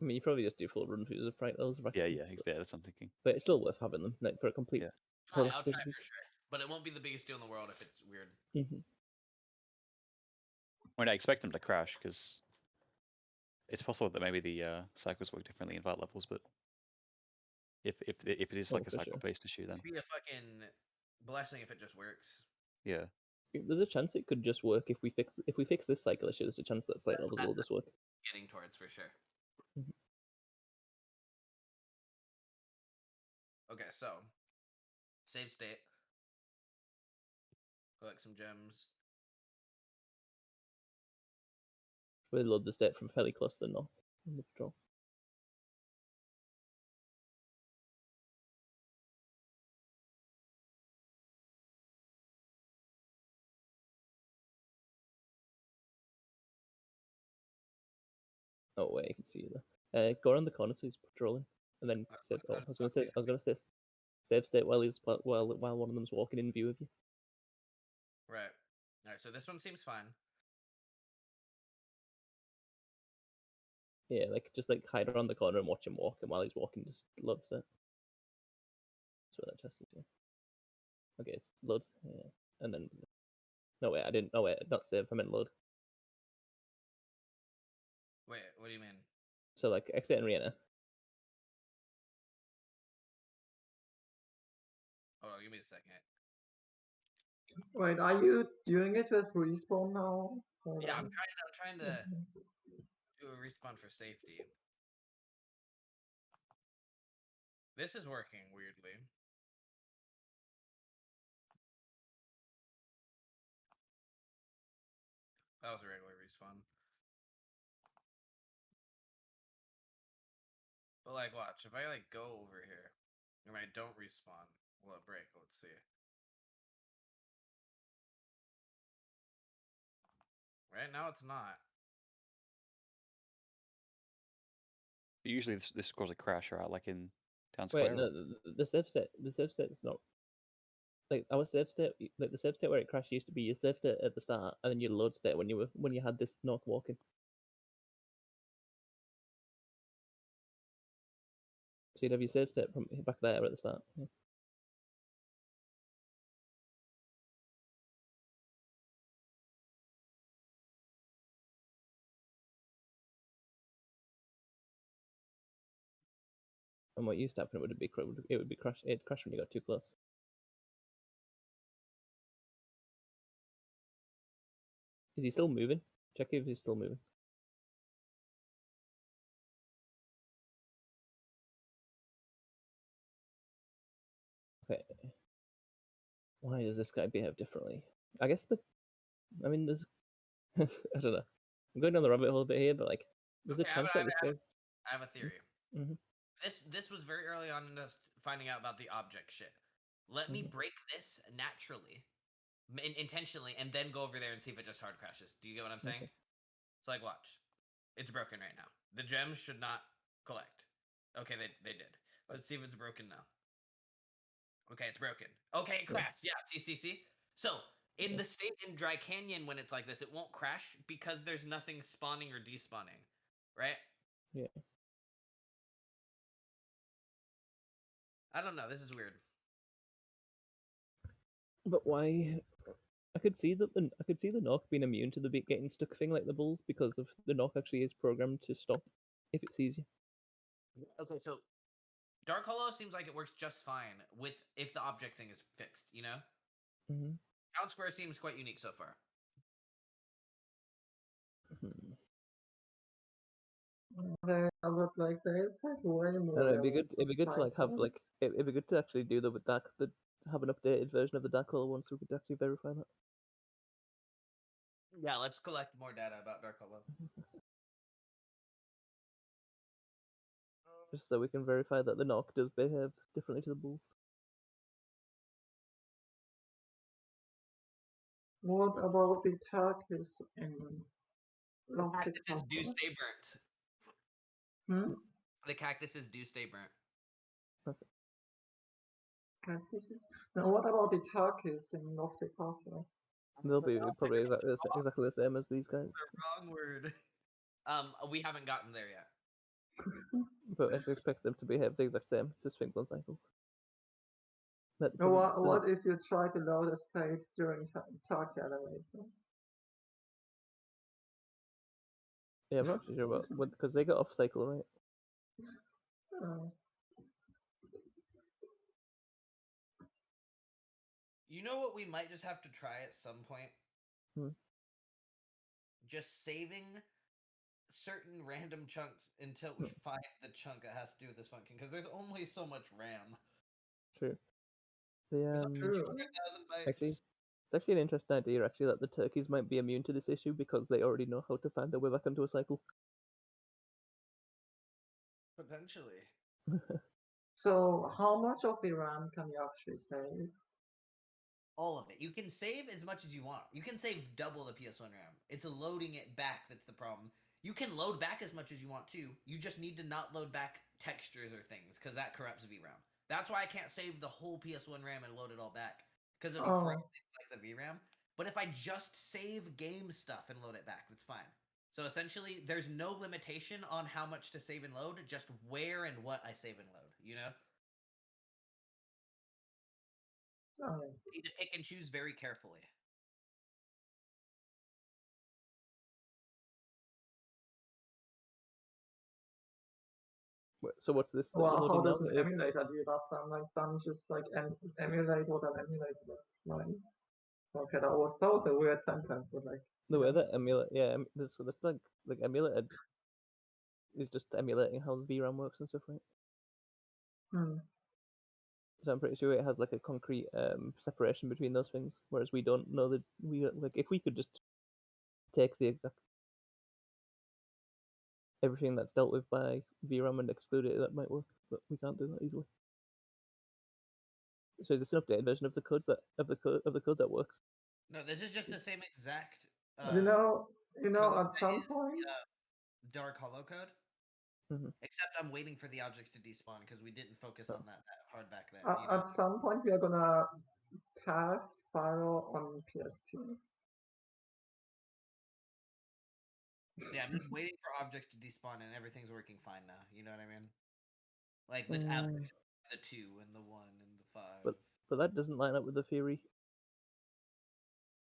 I mean, you probably just do full run throughs of flight levels. yeah, that's what I'm thinking. But it's still worth having them, like for a complete. Yeah. I'll try it for sure, but it won't be the biggest deal in the world if it's weird. I mean, I expect them to crash because it's possible that maybe the cycles work differently in flight levels, but if it is like a cycle-based issue, then It'd be a fucking blessing if it just works. yeah. There's a chance it could just work if we fix this cycle issue. There's a chance that flight levels will just work. Getting towards for sure. Mhm. Okay, so save state. Collect some gems. We load the state from fairly close to the north in the patrol. Oh wait, I can see you there. Go around the corner so he's patrolling, and then save. Oh, I was gonna say, save state while while one of them's walking in view of you. Right. All right. So this one seems fine. Yeah, just hide around the corner and watch him walk, and while he's walking, just load state. That's what that chest is. Yeah. Okay, it's load. Yeah, and then. No wait, I didn't. No wait, not save. I meant load. Wait, what do you mean? So exit and re-enter. Hold on, give me a second. Wait, are you doing it with respawn now? Hold Yeah, on. I'm trying to do a respawn for safety. This is working weirdly. That was a regular respawn. But watch, if I go over here and I don't respawn, will it break? Let's see. Right now it's not. Usually this causes a crash, right? Like in Town Wait, Square. no, the save state. The save state's not our save state. The save state where it crashed used to be your save state at the start, and then your load state when you had this knock walking. So you'd have your save state from back there at the start. Yeah. And what used to happen would be it would be crash. It'd crash when you got too close. Is he still moving? Check if he's still moving. Okay. Why does this guy behave differently? I guess there's I don't know. I'm going down the rabbit hole a bit here, but there's a chance that this guy's. I have a theory. Mm-hmm. This was very early on in us finding out about the object shit. Let me break this naturally, intentionally, and then go over there and see if it just hard crashes. Do you get what I'm saying? Okay. So watch. It's broken right now. The gems should not collect. Okay, they did. Let's see if it's broken now. Okay, it's broken. Okay, it crashed. Yeah, see. So in the state in Dry Canyon, when it's like this, it won't crash because there's nothing spawning or despawning, right? Yeah. I don't know. This is weird. But why? I could see the knock being immune to the bit getting stuck thing like the bulls because of the knock actually is programmed to stop if it sees you. Okay, so Dark Hollow seems like it works just fine if the object thing is fixed, you know? Mm-hmm. Town Square seems quite unique so far. There look like there's way more. It'd be good to it'd be good to actually do have an updated version of the Dark Hollow one so we could actually verify that. Yeah, let's collect more data about Dark Hollow. Just so we can verify that the knock does behave differently to the bulls. What about the Turkish in The cactuses do stay burnt. The cactuses do stay burnt. Okay. Cactuses? Now what about the Turkish in Lofty Castle? They'll be probably exactly the same as these guys. The wrong word. We haven't gotten there yet. But I should expect them to behave the exact same. It's just things on cycles. What if you try to load a state during Turkey elevator? Yeah, I'm not sure about because they got off cycle, right? You know what we might just have to try at some point? Hmm. Just saving certain random chunks until we find the chunk that has to do with this function, because there's only so much RAM. True. There's The only True. 200,000 bytes. actually, it's actually an interesting idea actually that the turkeys might be immune to this issue because they already know how to find their way back into a cycle. Potentially. So how much of the RAM can you actually save? All of it. You can save as much as you want. You can save double the PS1 RAM. It's loading it back that's the problem. You can load back as much as you want too. You just need to not load back textures or things, because that corrupts VRAM. That's why I can't save the whole PS1 RAM and load it all back, because it'll corrupt Oh, things like the VRAM. But if I just save game stuff and load it back, that's fine. So essentially, there's no limitation on how much to save and load, just where and what I save and load, you know? oh. You need to pick and choose very carefully. So what's this that Well, you're how loading does now? an emulator do that then? Like, then just like emulate what an emulator does. Like, okay, that was a weird sentence, but like, The way yeah. that emulate, yeah, that's like emulated is just emulating how the VRAM works and stuff, right? Hmm. So I'm pretty sure it has like a concrete separation between those things, whereas we don't know that like if we could just take the exact everything that's dealt with by VRAM and exclude it, that might work, but we can't do that easily. So is this an updated version of the code that works? No, this is just the same exact. You know, code at that some is the, point, Dark Hollow code. Mhm. Except I'm waiting for the objects to despawn because we didn't focus on that hard back then. at, You know? at some point we are gonna test Spyro on PS2. Yeah, I'm just waiting for objects to despawn and everything's working fine now. You know what I mean? Like the Mm. objects, the 2 and the 1 and the 5. But that doesn't line up with the theory,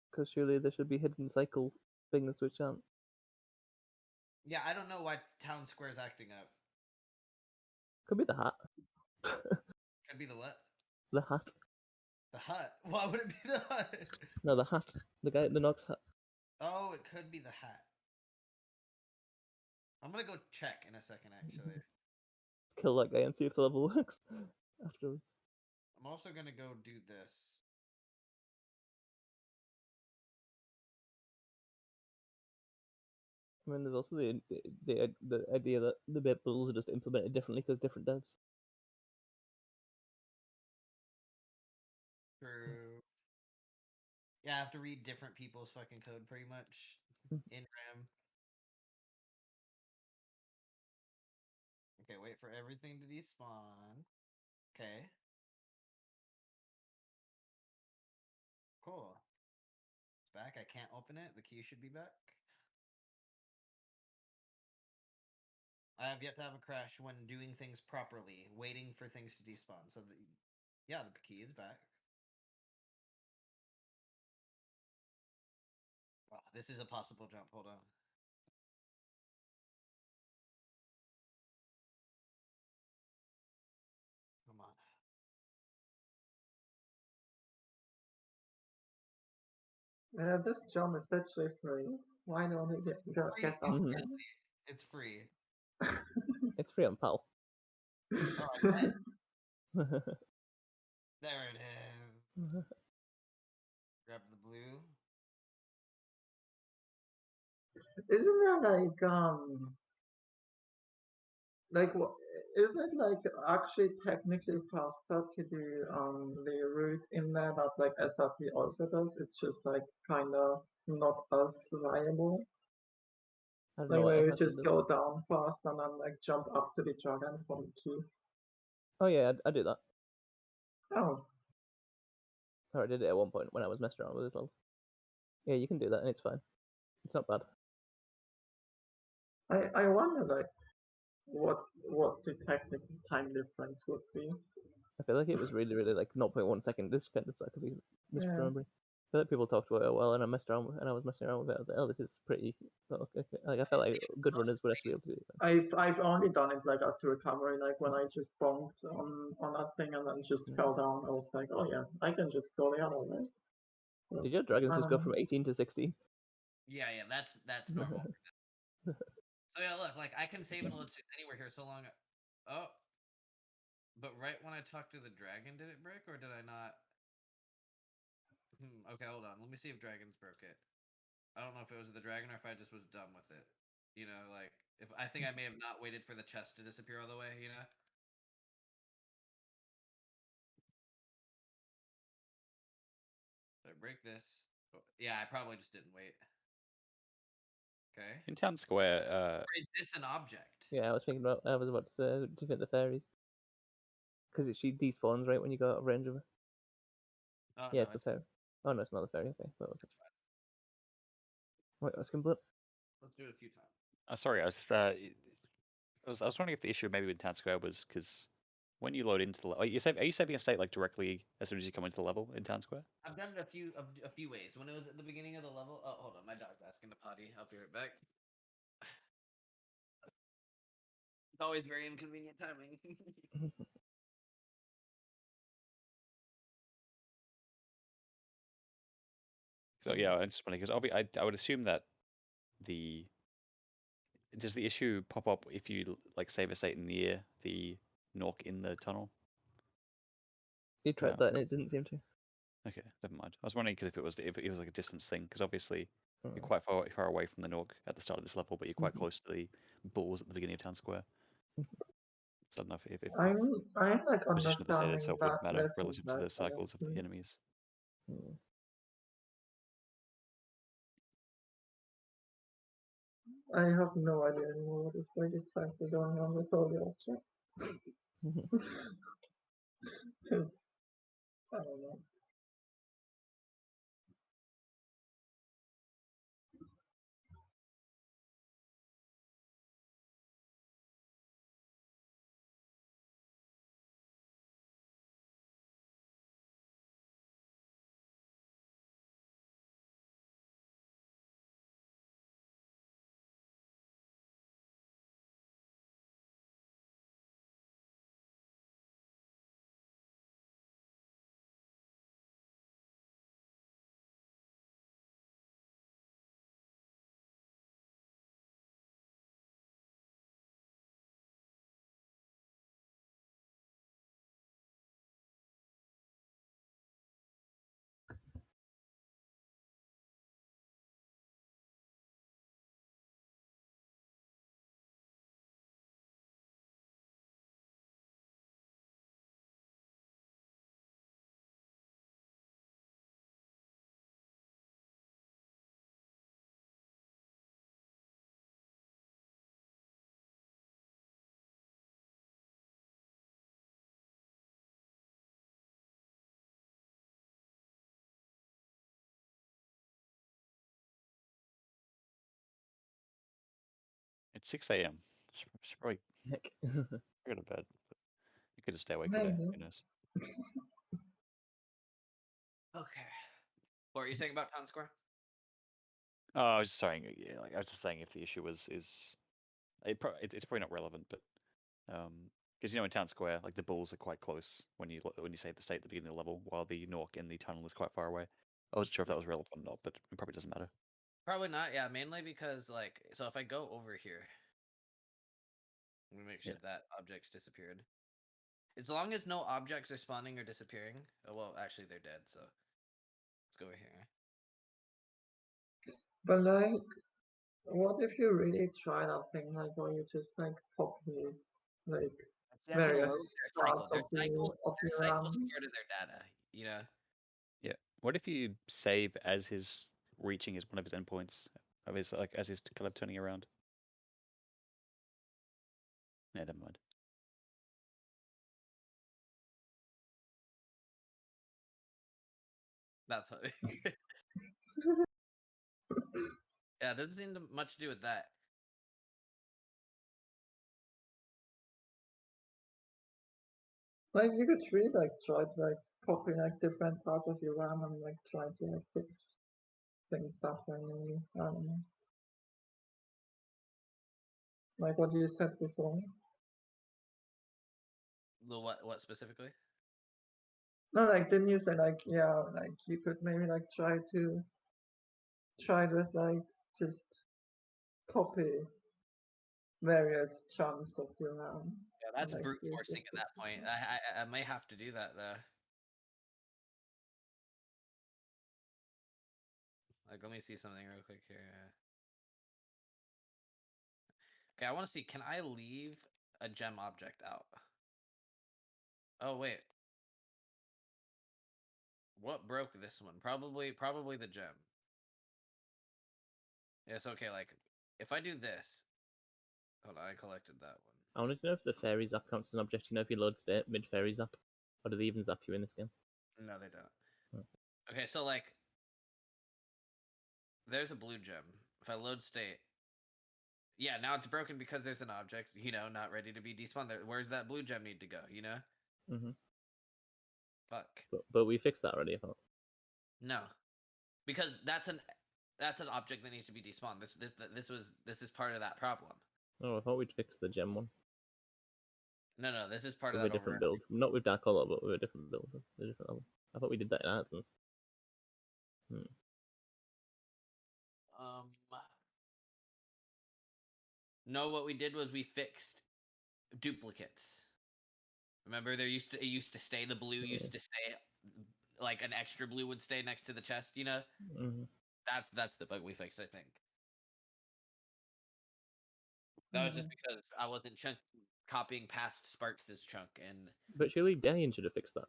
because surely there should be hidden cycle things which aren't. Yeah, I don't know why Town Square's acting up. Could be the hat. Could be the what? The hat. The hut. Why would it be the hut? No, the hat. The guy at the Nox hat. Oh, it could be the hat. I'm gonna go check in a second, actually. Kill that guy and see if the level works afterwards. I'm also gonna go do this. I mean, there's also the idea that the bit builds are just implemented differently because different devs. True. Yeah, I have to read different people's fucking code pretty much in RAM. Okay, wait for everything to despawn. Okay. Cool. It's back. I can't open it. The key should be back. I have yet to have a crash when doing things properly, waiting for things to despawn. So, yeah, the key is back. Wow, this is a possible jump. Hold on. Come on. Yeah, this jump is literally free. Why don't we get that? Free. It's free. It's free on PAL. Oh, I bet. There it is. Grab the blue. Isn't there what? Is it like actually technically faster to do the route in there that like SRT also does? It's just like kind of not as viable. I don't Like know what where you SRT just does. go down fast and then like jump up to the dragon from the key. Oh yeah, I do that. Oh, Or I did it at one point when I was messing around with this level. Yeah, you can do that and it's fine. It's not bad. I wonder like what the technical time difference would be. I feel like it was really like 0.1 second. This kind of I could be misremembering. feel like people talked about it well, and I messed around with, and I was messing around with it. I was like, oh, this is pretty. Okay. Like I felt like good runners would actually be able to do it. I've only done it like as a recovery, like when I just bonked on that thing and then just fell down. I was like, oh yeah, I can just go the other way. So, Did your dragons just go um, from 18 to 16? Yeah, that's normal. So yeah, look, like I can save and load anywhere here so long. Oh, but right when I talked to the dragon, did it break or did I not? Okay, hold on. Let me see if dragons broke it. I don't know if it was the dragon or if I just was dumb with it. You know, like if I think I may have not waited for the chest to disappear all the way. You know. Did I break this? Oh, yeah, I probably just didn't wait. Okay. In Town Square, Or is this an object? Yeah, I was about to say, defeat the fairies. Because she despawns right when you go out of range of her. Oh, Yeah, no, it's the fairy. Oh no, it's not the fairy. Okay, that was it. Wait, I was complete. Let's do it a few times. sorry, I was wondering if the issue maybe with Town Square was because when you load into the are you saving a state like directly as soon as you come into the level in Town Square? I've done it a few ways. When it was at the beginning of the level. Oh, hold on, my dog's asking to potty. I'll be right back. It's always very inconvenient timing. So yeah, it's just funny because I would assume that does the issue pop up if you like save a state near the Nork in the tunnel? You tried that and it didn't seem to. Okay, never mind. I was wondering because if it was like a distance thing, because obviously Oh. you're quite far away from the Nork at the start of this level, but you're quite close to the bulls at the beginning of Town Square. So I don't know if I'm like the position of the state understanding itself that would matter less and relative to the less, cycles of the honestly. enemies. I have no idea anymore what is like exactly going on with all the objects. I don't know. It's 6 a.m. Should probably go to bed. But you could just stay awake all day. Who knows? Okay. What were you saying about Town Square? Oh, I was just saying. Yeah, like I was just saying if the issue it's probably not relevant, but because in Town Square, like the bulls are quite close when you save the state at the beginning of the level, while the Nork in the tunnel is quite far away. I wasn't sure if that was relevant or not, but it probably doesn't matter. Probably not. Yeah, mainly because like, so if I go over here, let me make sure that object's disappeared. As long as no objects are spawning or disappearing. Oh well, actually they're dead. So let's go over here. But like, what if you really try that thing, like where you just like copy like See, I can various load their cycle. parts of Their the cycle's RAM? part of their data. You know. Yeah. What if you save as his reaching is one of his endpoints of his as he's kind of turning around? Yeah, never mind. That's what. Yeah, it doesn't seem to much to do with that. Like you could really like try to like copy like different parts of your RAM and like try to like fix things that way. Maybe. I don't know. Like what you said before. The what specifically? No, like didn't you say like yeah, like you could maybe like try with like just copy various chunks of your RAM. Yeah, that's like, brute see if forcing it at that fixes point. it. I may have to do that though. Like, let me see something real quick here. Okay, I want to see. Can I leave a gem object out? Oh wait. What broke this one? Probably the gem. Yeah, it's okay. Like, if I do this, hold on, I collected that one. I wanted to know if the fairy zap counts as an object. You know, if you load state mid fairy zap, or do they even zap you in this game? No, they don't. Oh. Okay, so like, there's a blue gem. If I load state, yeah, now it's broken because there's an object, you know, not ready to be despawned. Where's that blue gem need to go? You know? Mm-hmm. Fuck. But we fixed that already. I thought. No, because that's an object that needs to be despawned. This is part of that problem. Oh, I thought we'd fixed the gem one. No, this is part of With that a different overriding. build. Not with Dark Hollow, but with a different build. A different level. I thought we did that in Artisans. No, what we did was we fixed duplicates. Remember, it used to stay the blue used to stay like an extra blue would stay next to the chest. You know, Mm-hmm. that's the bug we fixed. I think that was just because I wasn't copying past Sparks' chunk, and But surely Darian should have fixed that.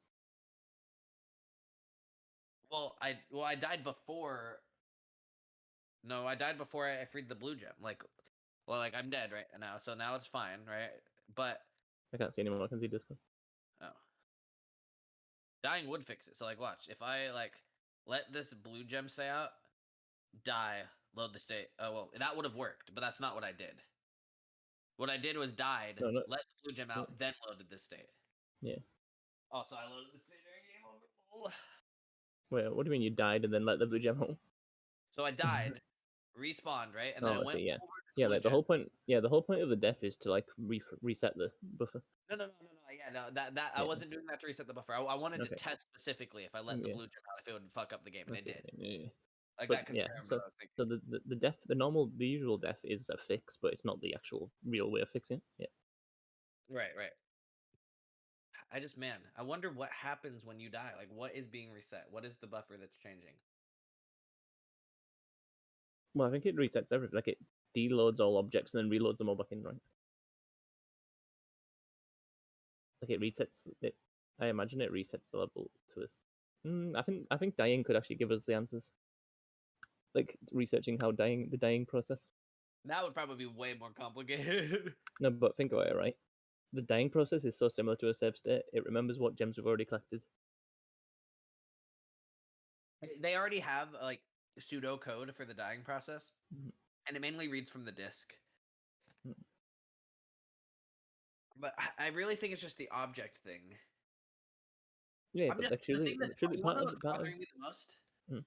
well, I died before. No, I died before I freed the blue gem. Like, well, like I'm dead right now, so now it's fine, right? But I can't see anyone. I can see Discord. oh, dying would fix it. So like, watch if I like let this blue gem stay out, die, load the state. Oh well, that would have worked, but that's not what I did. What I did was died, No. let the blue gem out, then loaded the state. Yeah. Oh, so I loaded the state during game over. Wait, what do you mean you died and then let the blue gem home? So I died, respawned, right, and then I I went see, yeah. over to Yeah, blue like the gem. whole point. Yeah, the whole point of the death is to like reset the buffer. No. Yeah, no. That I Yeah. wasn't doing that to reset the buffer. I wanted to Okay. test specifically if I let the Yeah. blue gem out, if it would fuck up the game, and I it see. did. Yeah. Like But that yeah, confirmed so what I was thinking. so the death, the usual death is a fix, but it's not the actual real way of fixing it. Yeah. Right. I wonder what happens when you die. Like, what is being reset? What is the buffer that's changing? Well, I think it resets everything. Like it deloads all objects and then reloads them all back in, right? Like it resets it. I imagine it resets the level to us. I think dying could actually give us the answers. Like researching how the dying process. That would probably be way more complicated. No, but think about it, right? The dying process is so similar to a save state. It remembers what gems we've already collected. They already have like pseudo code for the dying process, and it mainly reads from the disk. But I really think it's just the object thing. Yeah, but like the thing that's part of bothering me the most, Hmm.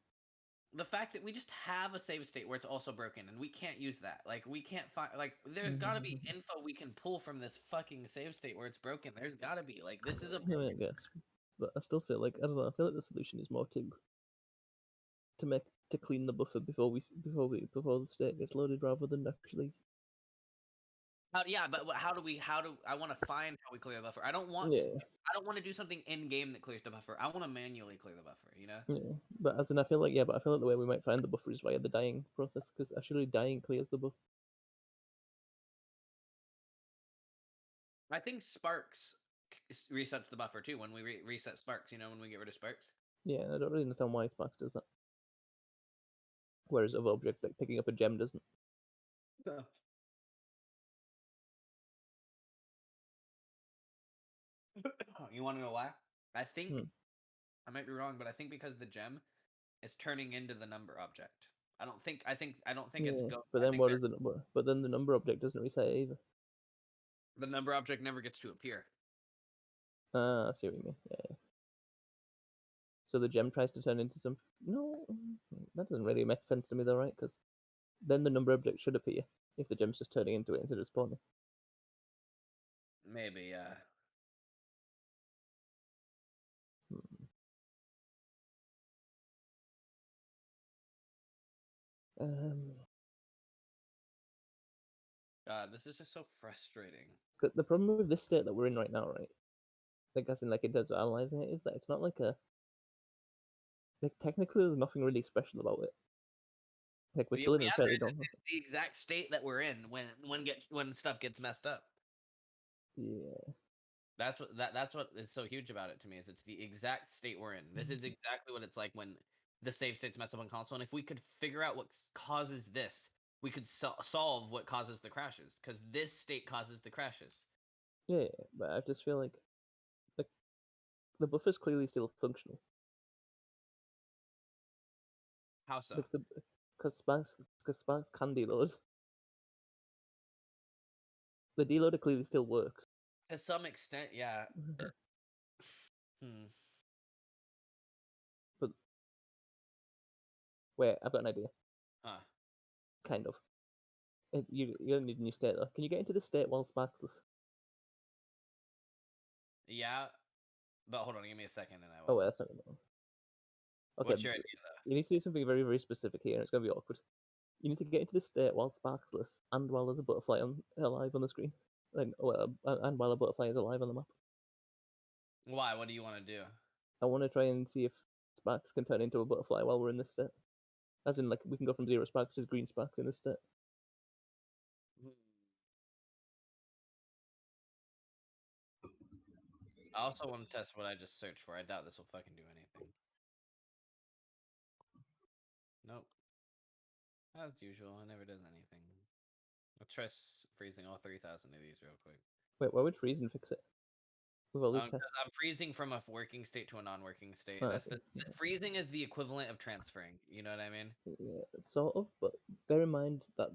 the fact that we just have a save state where it's also broken, and we can't use that. Like, we can't find. Like, there's got to be info we can pull from this fucking save state where it's broken. There's got to be. Like, this is a. Yeah, I guess, but I still feel like I don't know. I feel like the solution is more to clean the buffer before the state gets loaded, rather than actually. Yeah, but how do I want to find how we clear the buffer. I don't want to do something in game that clears the buffer. I want to manually clear the buffer, you know? Yeah, but I feel like the way we might find the buffer is via the dying process, because actually dying clears the buffer. I think Sparks resets the buffer too when we reset Sparks, you know, when we get rid of Sparks. Yeah, I don't really understand why Sparks does that. Whereas other objects like picking up a gem doesn't. You want to know why? I think I might be wrong, but I think because the gem is turning into the number object. I don't think it's going. But then what is the number? But then the number object doesn't reset either. The number object never gets to appear. I see what you mean. Yeah. So the gem tries to turn into some. No, that doesn't really make sense to me though, right? Because then the number object should appear if the gem's just turning into it instead of spawning. Maybe, yeah. God, this is just so frustrating. The problem with this state that we're in right now, right? Like, as in, like, in terms of analyzing it, is that it's not like a. Like, technically, there's nothing really special about it. Like, we're still in a fairly normal. The exact state that we're in when stuff gets messed up. Yeah. That's what is so huge about it to me, is it's the exact state we're in. This is exactly what it's like when the save states mess up on console. And if we could figure out what causes this, we could solve what causes the crashes, because this state causes the crashes. Yeah, but I just feel like the buffer's clearly still functional. How so? Like because Sparks can deload. The deloader clearly still works. To some extent, yeah. But wait, I've got an idea. Huh. Kind of. You don't need a new state though. Can you get into the state while Sparksless? Yeah, but hold on, give me a second and I Oh will. wait, that's not gonna. Okay, What's your idea though? you need to do something very, very specific here, and it's gonna be awkward. You need to get into the state while Sparksless and while there's a butterfly alive on the screen, and while a butterfly is alive on the map. Why? What do you want to do? I want to try and see if Sparks can turn into a butterfly while we're in this state. As in, like, we can go from 0 Sparks to green Sparks in this state. I also want to test what I just searched for. I doubt this will fucking do anything. Nope. As usual, it never does anything. Let's try freezing all 3,000 of these real quick. Wait, why would freezing fix it? With all these tests. I'm freezing from a working state to a non-working state. Oh, That's okay. freezing is the equivalent of transferring. You know what I mean? Yeah, sort of, but bear in mind that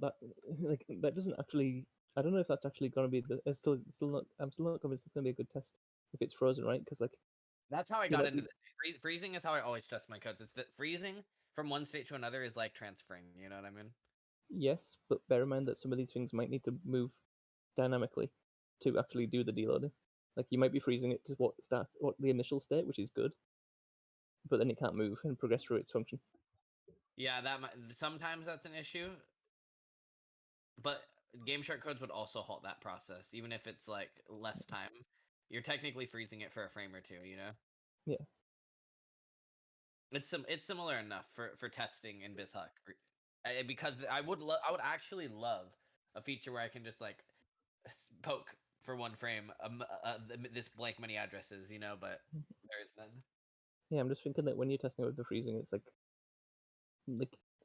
like that doesn't actually. I don't know if that's actually gonna be the. It's still not. I'm still not convinced it's gonna be a good test if it's frozen, right? Because like. That's how I got into this. Freezing is how I always test my codes. It's that freezing from one state to another is like transferring. You know what I mean? Yes, but bear in mind that some of these things might need to move dynamically to actually do the deloading. Like you might be freezing it to what the initial state, which is good, but then it can't move and progress through its function. Yeah, sometimes that's an issue. But Game Shark codes would also halt that process, even if it's like less time. You're technically freezing it for a frame or two, you know? Yeah. It's similar enough for testing in BizHuck, because I would actually love a feature where I can just like poke for one frame this blank many addresses, you know, but there is none. Yeah, I'm just thinking that when you're testing it with the freezing, it's like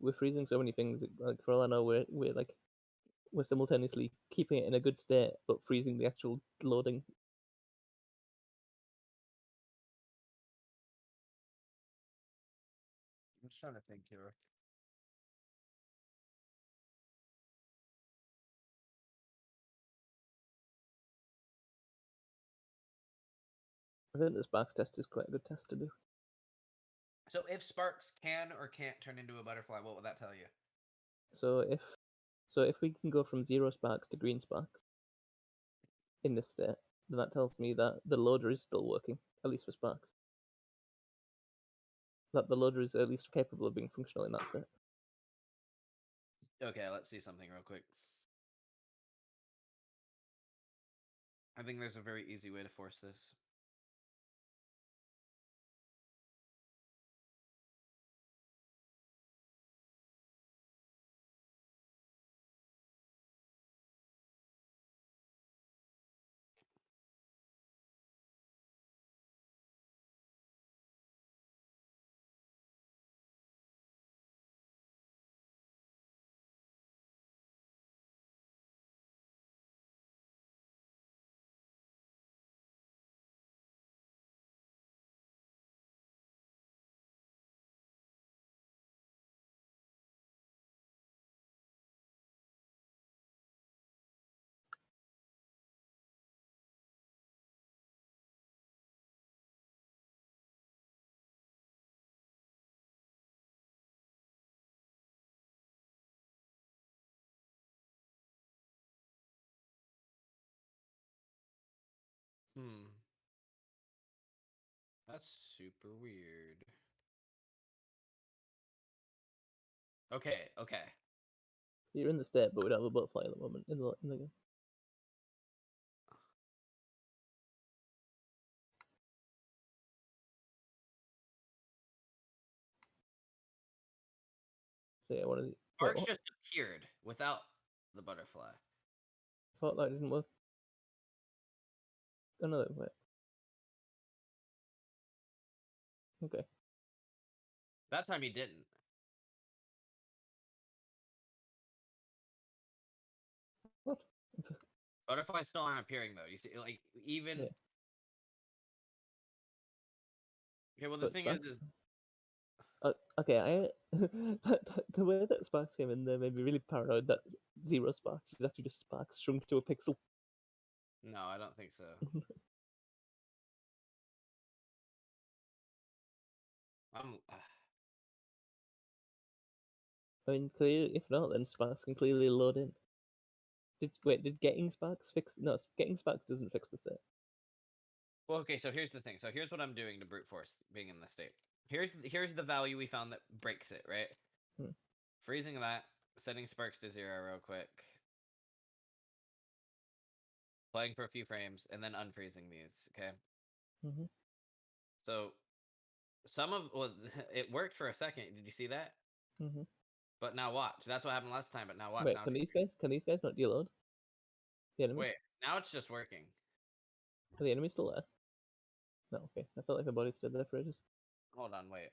we're freezing so many things. Like for all I know, we're simultaneously keeping it in a good state but freezing the actual loading. I'm just trying to think here. I think the Sparks test is quite a good test to do. So if Sparks can or can't turn into a butterfly, what would that tell you? So if we can go from 0 Sparks to green Sparks in this state, then that tells me that the loader is still working, at least for Sparks. That the loader is at least capable of being functional in that state. Okay, let's see something real quick. I think there's a very easy way to force this. That's super weird. Okay, okay. You're in the state, but we don't have a butterfly at the moment in the game. So yeah, one of the. Wait, Sparks what? just appeared without the butterfly. I thought that didn't work. Oh no, wait. Okay. That time he didn't. What? Butterflies still aren't appearing though. You see, like even. Yeah. Okay, well the But thing Sparks. is Okay, the way that Sparks came in there made me really paranoid that Zero Sparks is actually just Sparks shrunk to a pixel. no, I don't think so. I mean, clearly, if not, then Sparks can clearly load in. Did getting Sparks fix? No, getting Sparks doesn't fix the set. Well, okay, so here's the thing. So here's what I'm doing to brute force being in this state. Here's the value we found that breaks it, right? Freezing that, setting Sparks to 0 real quick. Playing for a few frames, and then unfreezing these, okay? So it worked for a second. Did you see that? But now watch. That's what happened last time, but now watch. Wait, now can these guys not deload? The enemies? Wait, now it's just working. Are the enemies still there? No, okay. I felt like the body stood there for ages. Hold on, wait.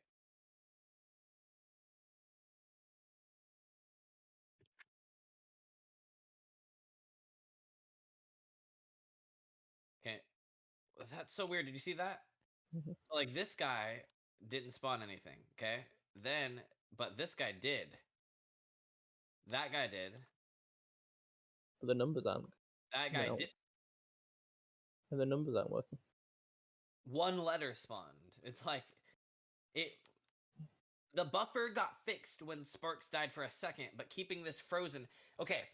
Okay. That's so weird. Did you see that? Like this guy didn't spawn anything, okay? But this guy did. That guy did. But the numbers aren't. That guy No. did. And the numbers aren't working. One letter spawned. It's like the buffer got fixed when Sparks died for a second, but keeping this frozen. Okay.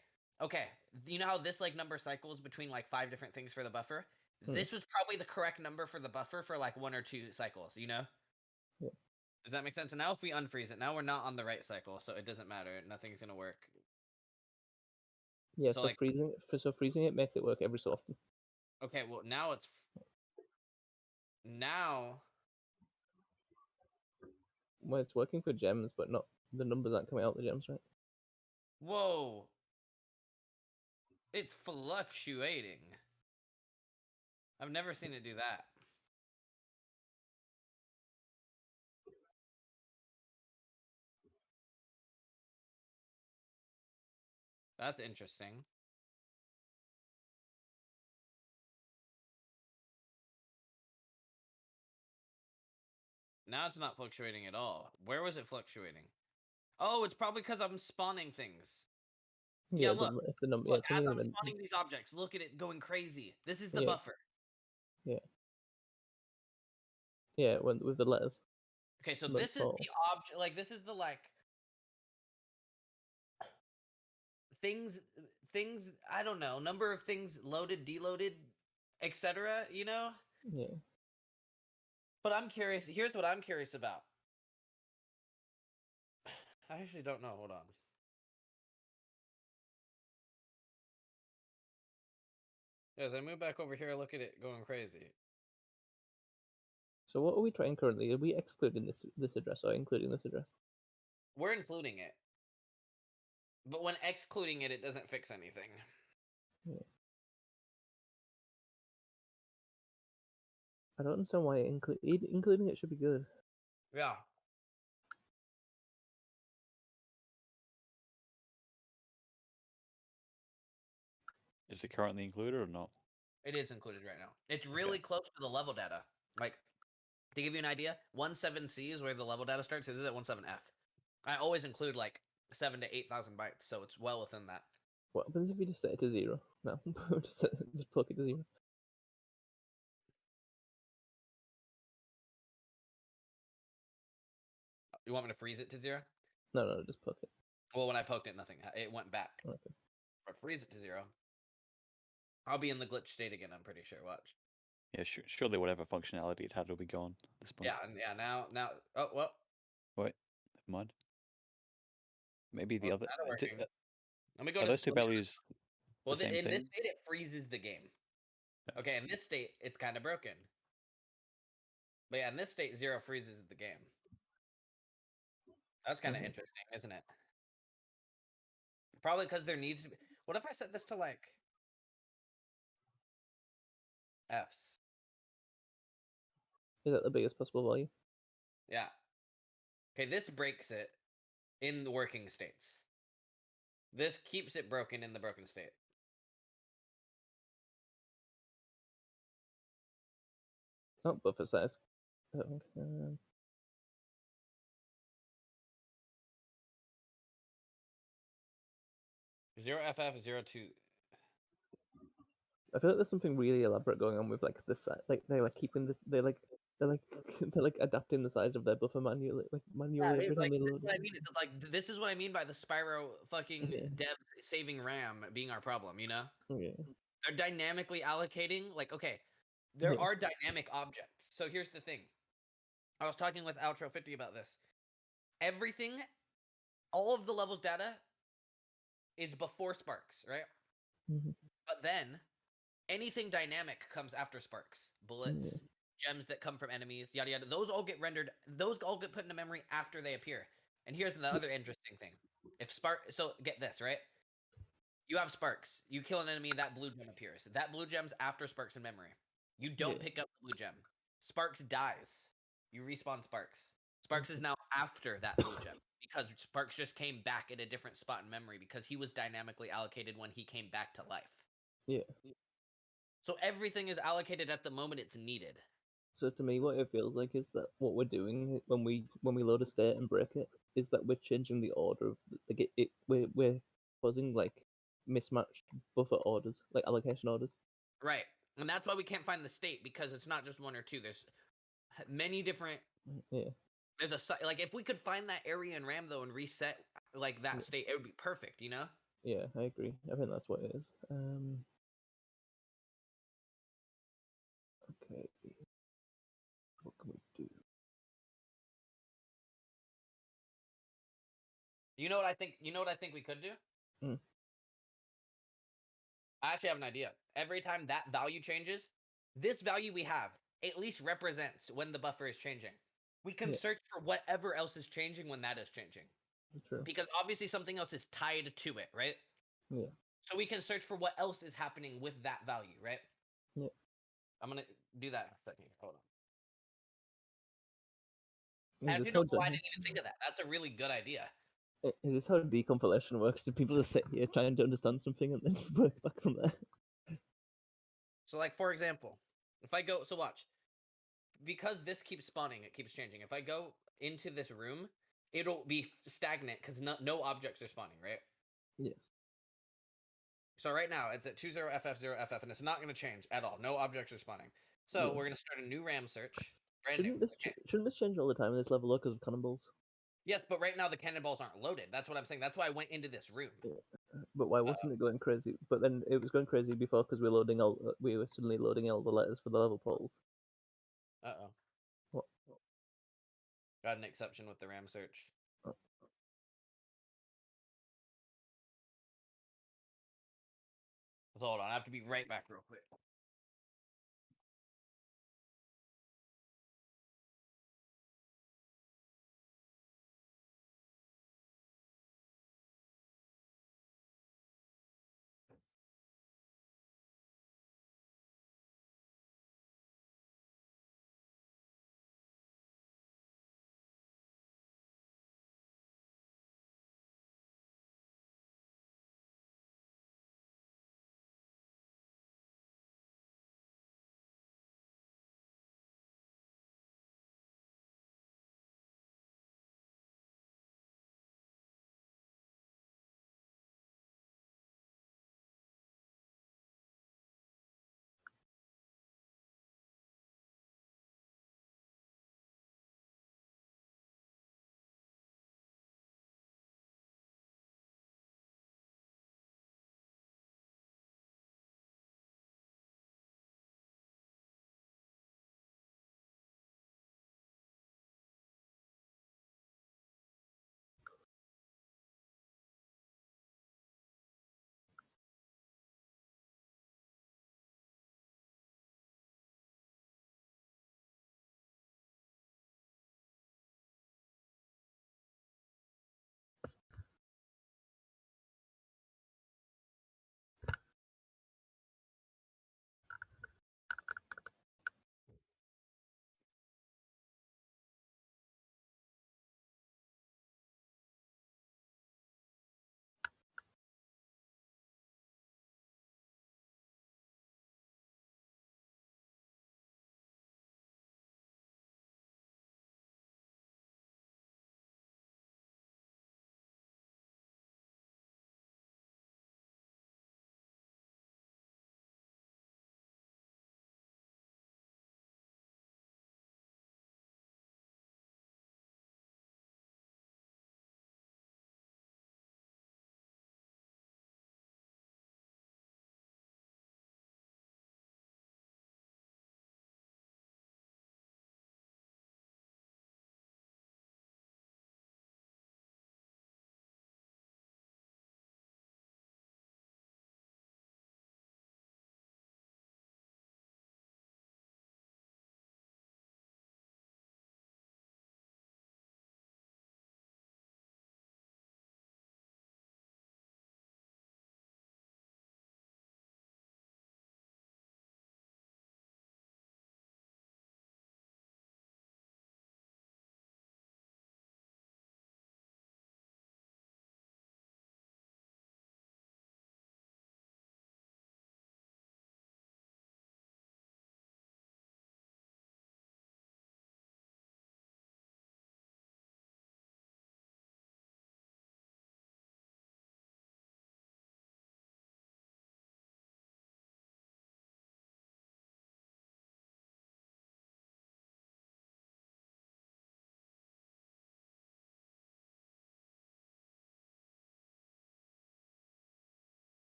You know how this like number cycles between like 5 different things for the buffer? This was probably the correct number for the buffer for like 1 or 2 cycles, you know? Yeah. Does that make sense? And now if we unfreeze it, now we're not on the right cycle, so it doesn't matter. Nothing's gonna work. Yeah, So, so like- freezing it makes it work every so often. Okay, well now it's now Well, it's working for gems, but not the numbers aren't coming out the gems, right? whoa. It's fluctuating. I've never seen it do that. That's interesting. Now it's not fluctuating at all. Where was it fluctuating? Oh, it's probably because I'm spawning things. Yeah, look. If the number, Look, yeah, as it's I'm only the spawning these objects, look at it going crazy. This is the Yeah. buffer. yeah, with the letters. Okay, so Like this is fall. the object. Like this is the like things. I don't know. Number of things loaded, deloaded, etc. You know. Yeah. But I'm curious. Here's what I'm curious about. I actually don't know. Hold on. As I move back over here, look at it going crazy. So what are we trying currently? Are we excluding this address or including this address? We're including it. But when excluding it, it doesn't fix anything. Yeah. I don't understand why including it should be good. Yeah. Is it currently included or not? It is included right now. It's really close to the level data. Like, to give you an idea, 17C is where the level data starts. This is at 17F. I always include like 7,000 to 8,000 bytes, so it's well within that. What happens if you just set it to 0? No, just plug it to 0. You want me to freeze it to 0? No, just plug it. Well, when I poked it, nothing. It went back. Okay. If I freeze it to 0, I'll be in the glitch state again, I'm pretty sure. Watch. Yeah, surely whatever functionality it had will be gone at this point. Yeah. Now. Oh well. Wait, never mind. Maybe the Well, other. that'll working. Let me go Are to those two let me go to- values Well, the same in this thing? state, it freezes the game. Yeah. Okay, in this state, it's kind of broken. But yeah, in this state, 0 freezes the game. That's kind of Mhm. interesting, isn't it? Probably because there needs to be. What if I set this to like Fs? Is that the biggest possible value? Yeah. Okay, this breaks it in the working states. This keeps it broken in the broken state. It's not buffer size. I don't think. 0 FF, 0 2. I feel like there's something really elaborate going on with like the size. Like they're like keeping the they're like they're like adapting the size of their buffer manually, like manually every time Like, they this is load what I it. mean. It's like this is what I mean by the Spyro fucking Yeah. dev saving RAM being our problem. You know, Yeah. they're dynamically allocating. Like, okay, there Yeah. are dynamic objects. So here's the thing. I was talking with Outro 50 about this. Everything, all of the levels data is before Sparks, right? Mhm. But then anything dynamic comes after Sparks. Bullets, gems that come from enemies, yada yada. Those all get rendered. Those all get put into memory after they appear. And here's the other interesting thing. If so get this, right? You have Sparks. You kill an enemy, that blue gem appears. That blue gem's after Sparks in memory. You don't Yeah. pick up the blue gem. Sparks dies. You respawn Sparks. Sparks is now after that blue gem because Sparks just came back at a different spot in memory because he was dynamically allocated when he came back to life. Yeah. So everything is allocated at the moment it's needed. So to me, what it feels like is that what we're doing when we load a state and break it is that we're changing the order of we're causing like mismatched buffer orders, like allocation orders. Right. And that's why we can't find the state because it's not just 1 or 2. There's many different. Yeah. There's like if we could find that area in RAM though and reset like that state, it would be perfect, you know? Yeah, I agree. I think that's what it is. Okay. What can we do? You know what I think? You know what I think we could do? Mm. I actually have an idea. Every time that value changes, this value we have at least represents when the buffer is changing. We can Yeah. search for whatever else is changing when that is changing. True. Because obviously something else is tied to it, right? Yeah. So we can search for what else is happening with that value, right? Yeah. I'm gonna do that in a second. Hold on. Is And if this you how don't know why I didn't even think of that, that's a really good idea. is this how decompilation works? Do people just sit here trying to understand something and then work back from there? So, like, for example, if I go, so watch, because this keeps spawning, it keeps changing. If I go into this room, it'll be stagnant because no objects are spawning, right? Yes. So right now it's at 20FF0FF, and it's not going to change at all. No objects are spawning. So Yeah. we're going to start a new RAM search. Brand new. Shouldn't this change all the time in this level because of cannonballs? Yes, but right now the cannonballs aren't loaded. That's what I'm saying. That's why I went into this room. But why wasn't it going crazy? But then it was going crazy before because we were suddenly loading all the letters for the level polls. Uh-oh. What? Got an exception with the RAM search. Oh. Hold on, I have to be right back real quick.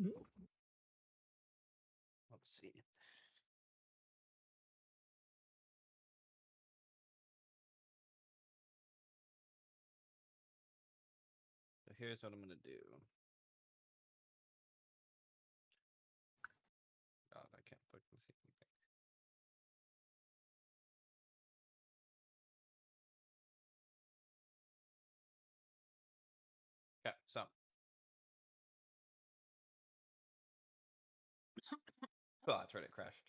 Let's see. So here's what I'm gonna do. God, I can't fucking see anything. Okay, so. Oh, that's right, it crashed.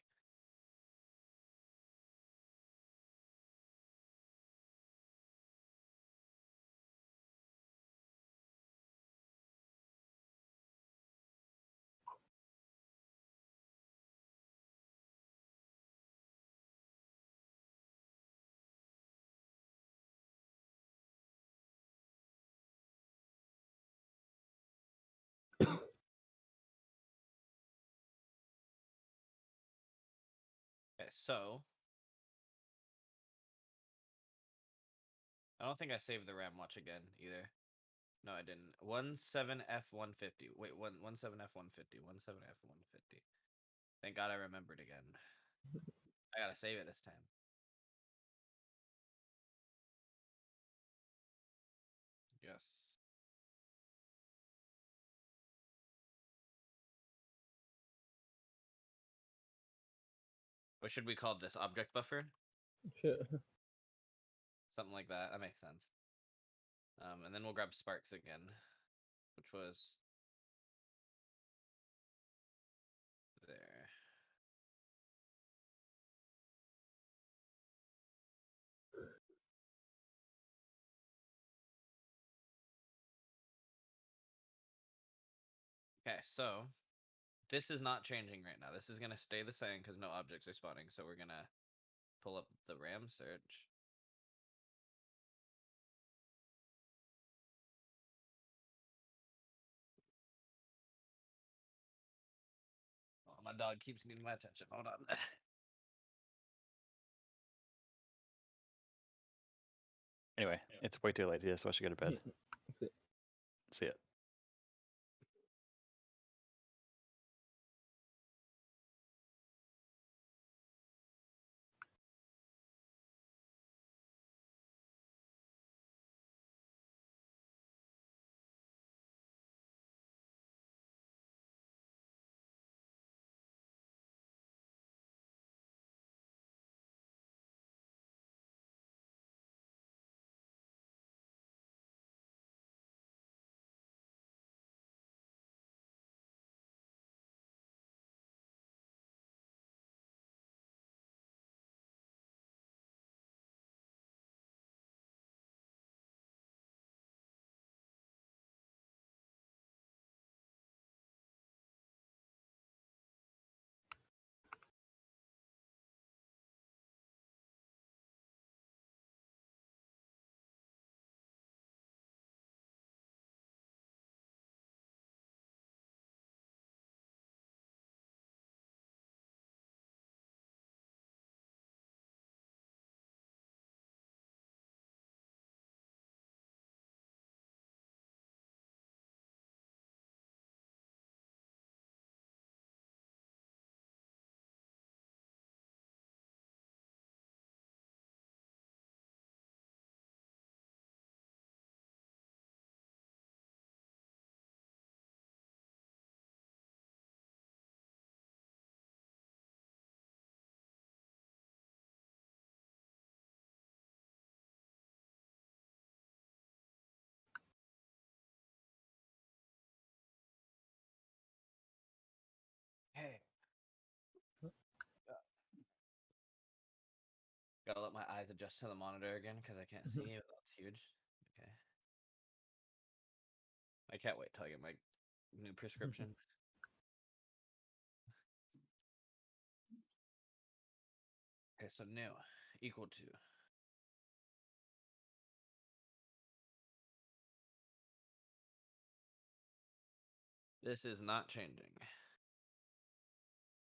Okay, so I don't think I saved the RAM watch again either. No, I didn't. 17F150. Wait, 17F150. 17F150. Thank God I remembered again. I gotta save it this time. Yes. What should we call this? Object buffer? Sure. Something like that. That makes sense. And then we'll grab Sparks again, which was there. Okay, so this is not changing right now. This is gonna stay the same because no objects are spawning. So we're gonna pull up the RAM search. Oh, my dog keeps needing my attention. Hold on. Anyway, it's way too late here, so I should go to bed. That's it. See ya. Hey. Gotta let my eyes adjust to the monitor again because I can't see it. That's huge. Okay. I can't wait till I get my new prescription. Okay, so new equal to. This is not changing.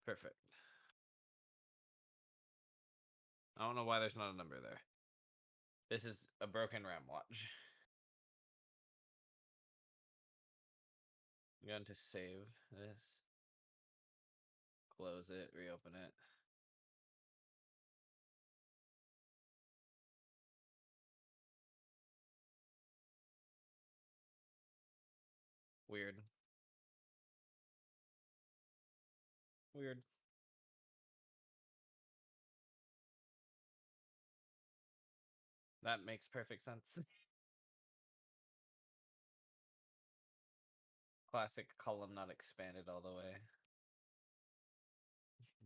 Perfect. I don't know why there's not a number there. This is a broken RAM watch. going to save this. Close it, reopen it. Weird. Weird. That makes perfect sense. Classic column not expanded all the way.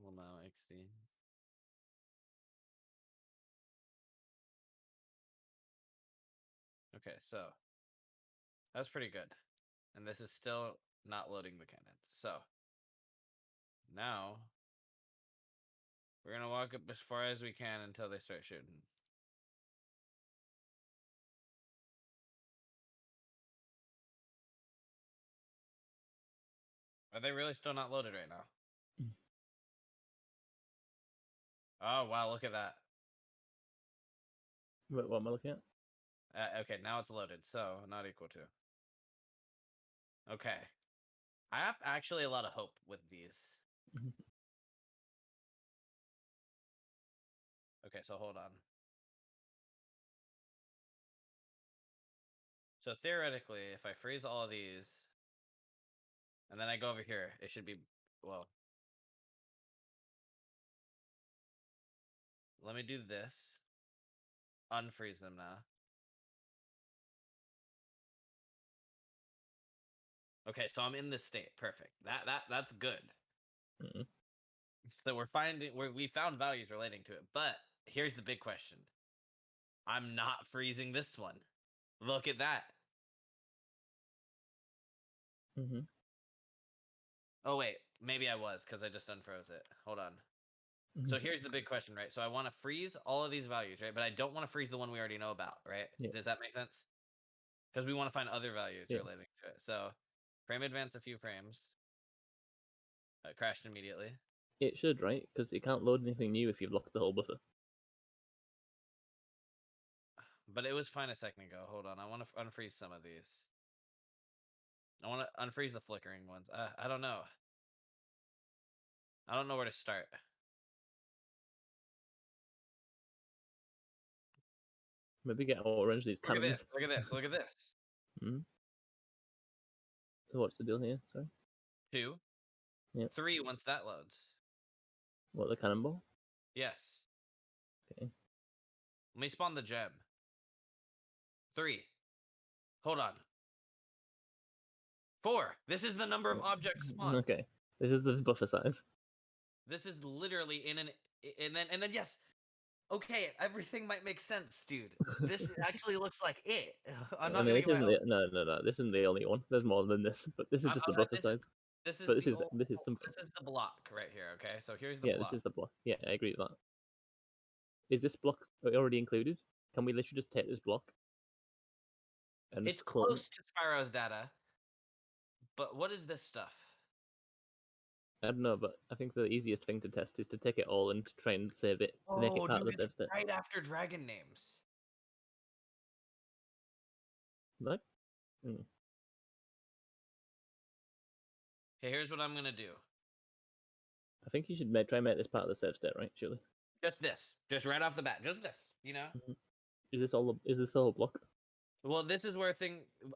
Well, now XD. Okay, so that's pretty good. And this is still not loading the cannon. So now we're gonna walk up as far as we can until they start shooting. Are they really still not loaded right now? Oh wow, look at that. What am I looking at? Okay, now it's loaded, so not equal to. Okay. I have actually a lot of hope with these. Okay, so hold on. So theoretically, if I freeze all of these, and then I go over here, it should be, well. Let me do this. Unfreeze them now. Okay, so I'm in this state. Perfect. That's good. Mhm. So we found values relating to it. But here's the big question. I'm not freezing this one. Look at that. Mhm. Oh wait, maybe I was because I just unfroze it. Hold on. So here's the big question, right? So I want to freeze all of these values, right? But I don't want to freeze the one we already know about, right? Yeah. Does that make sense? Because we want to find other values Yes. relating to it. So frame advance a few frames. Crashed immediately. It should, right? Because it can't load anything new if you've locked the whole buffer. But it was fine a second ago. Hold on. I want to unfreeze some of these. I want to unfreeze the flickering ones. I don't know. I don't know where to start. Maybe get orange these Look at cannons. this. Look at this. Look at this. So what's the deal here? Sorry. 2. Yep. 3 once that loads. What, the cannonball? Yes. Okay. Let me spawn the gem. 3. Hold on. 4. This is the number of objects spawned. Okay. This is the buffer size. This is literally in an and then yes. Okay, everything might make sense, dude. This actually looks like it. I'm not I mean, gonna this get my isn't no. This isn't the only one. There's more than this, but this is just the buffer size. This is But this the is old- this is something. This is the block right here. Okay, so here's the Yeah, block. this is the block. Yeah, I agree with that. Is this block already included? Can we literally just take this block? And It's just clone? close to Spyro's data, but what is this stuff? I don't know, but I think the easiest thing to test is to take it all and try and save it, make it Oh, part of dude, the save it's state. right after dragon names. Like, Okay, here's what I'm gonna do. I think you should try and make this part of the save state, right? Surely. Just this, just right off the bat, just this. You know. Is this all? Is this the whole block? Well, this is where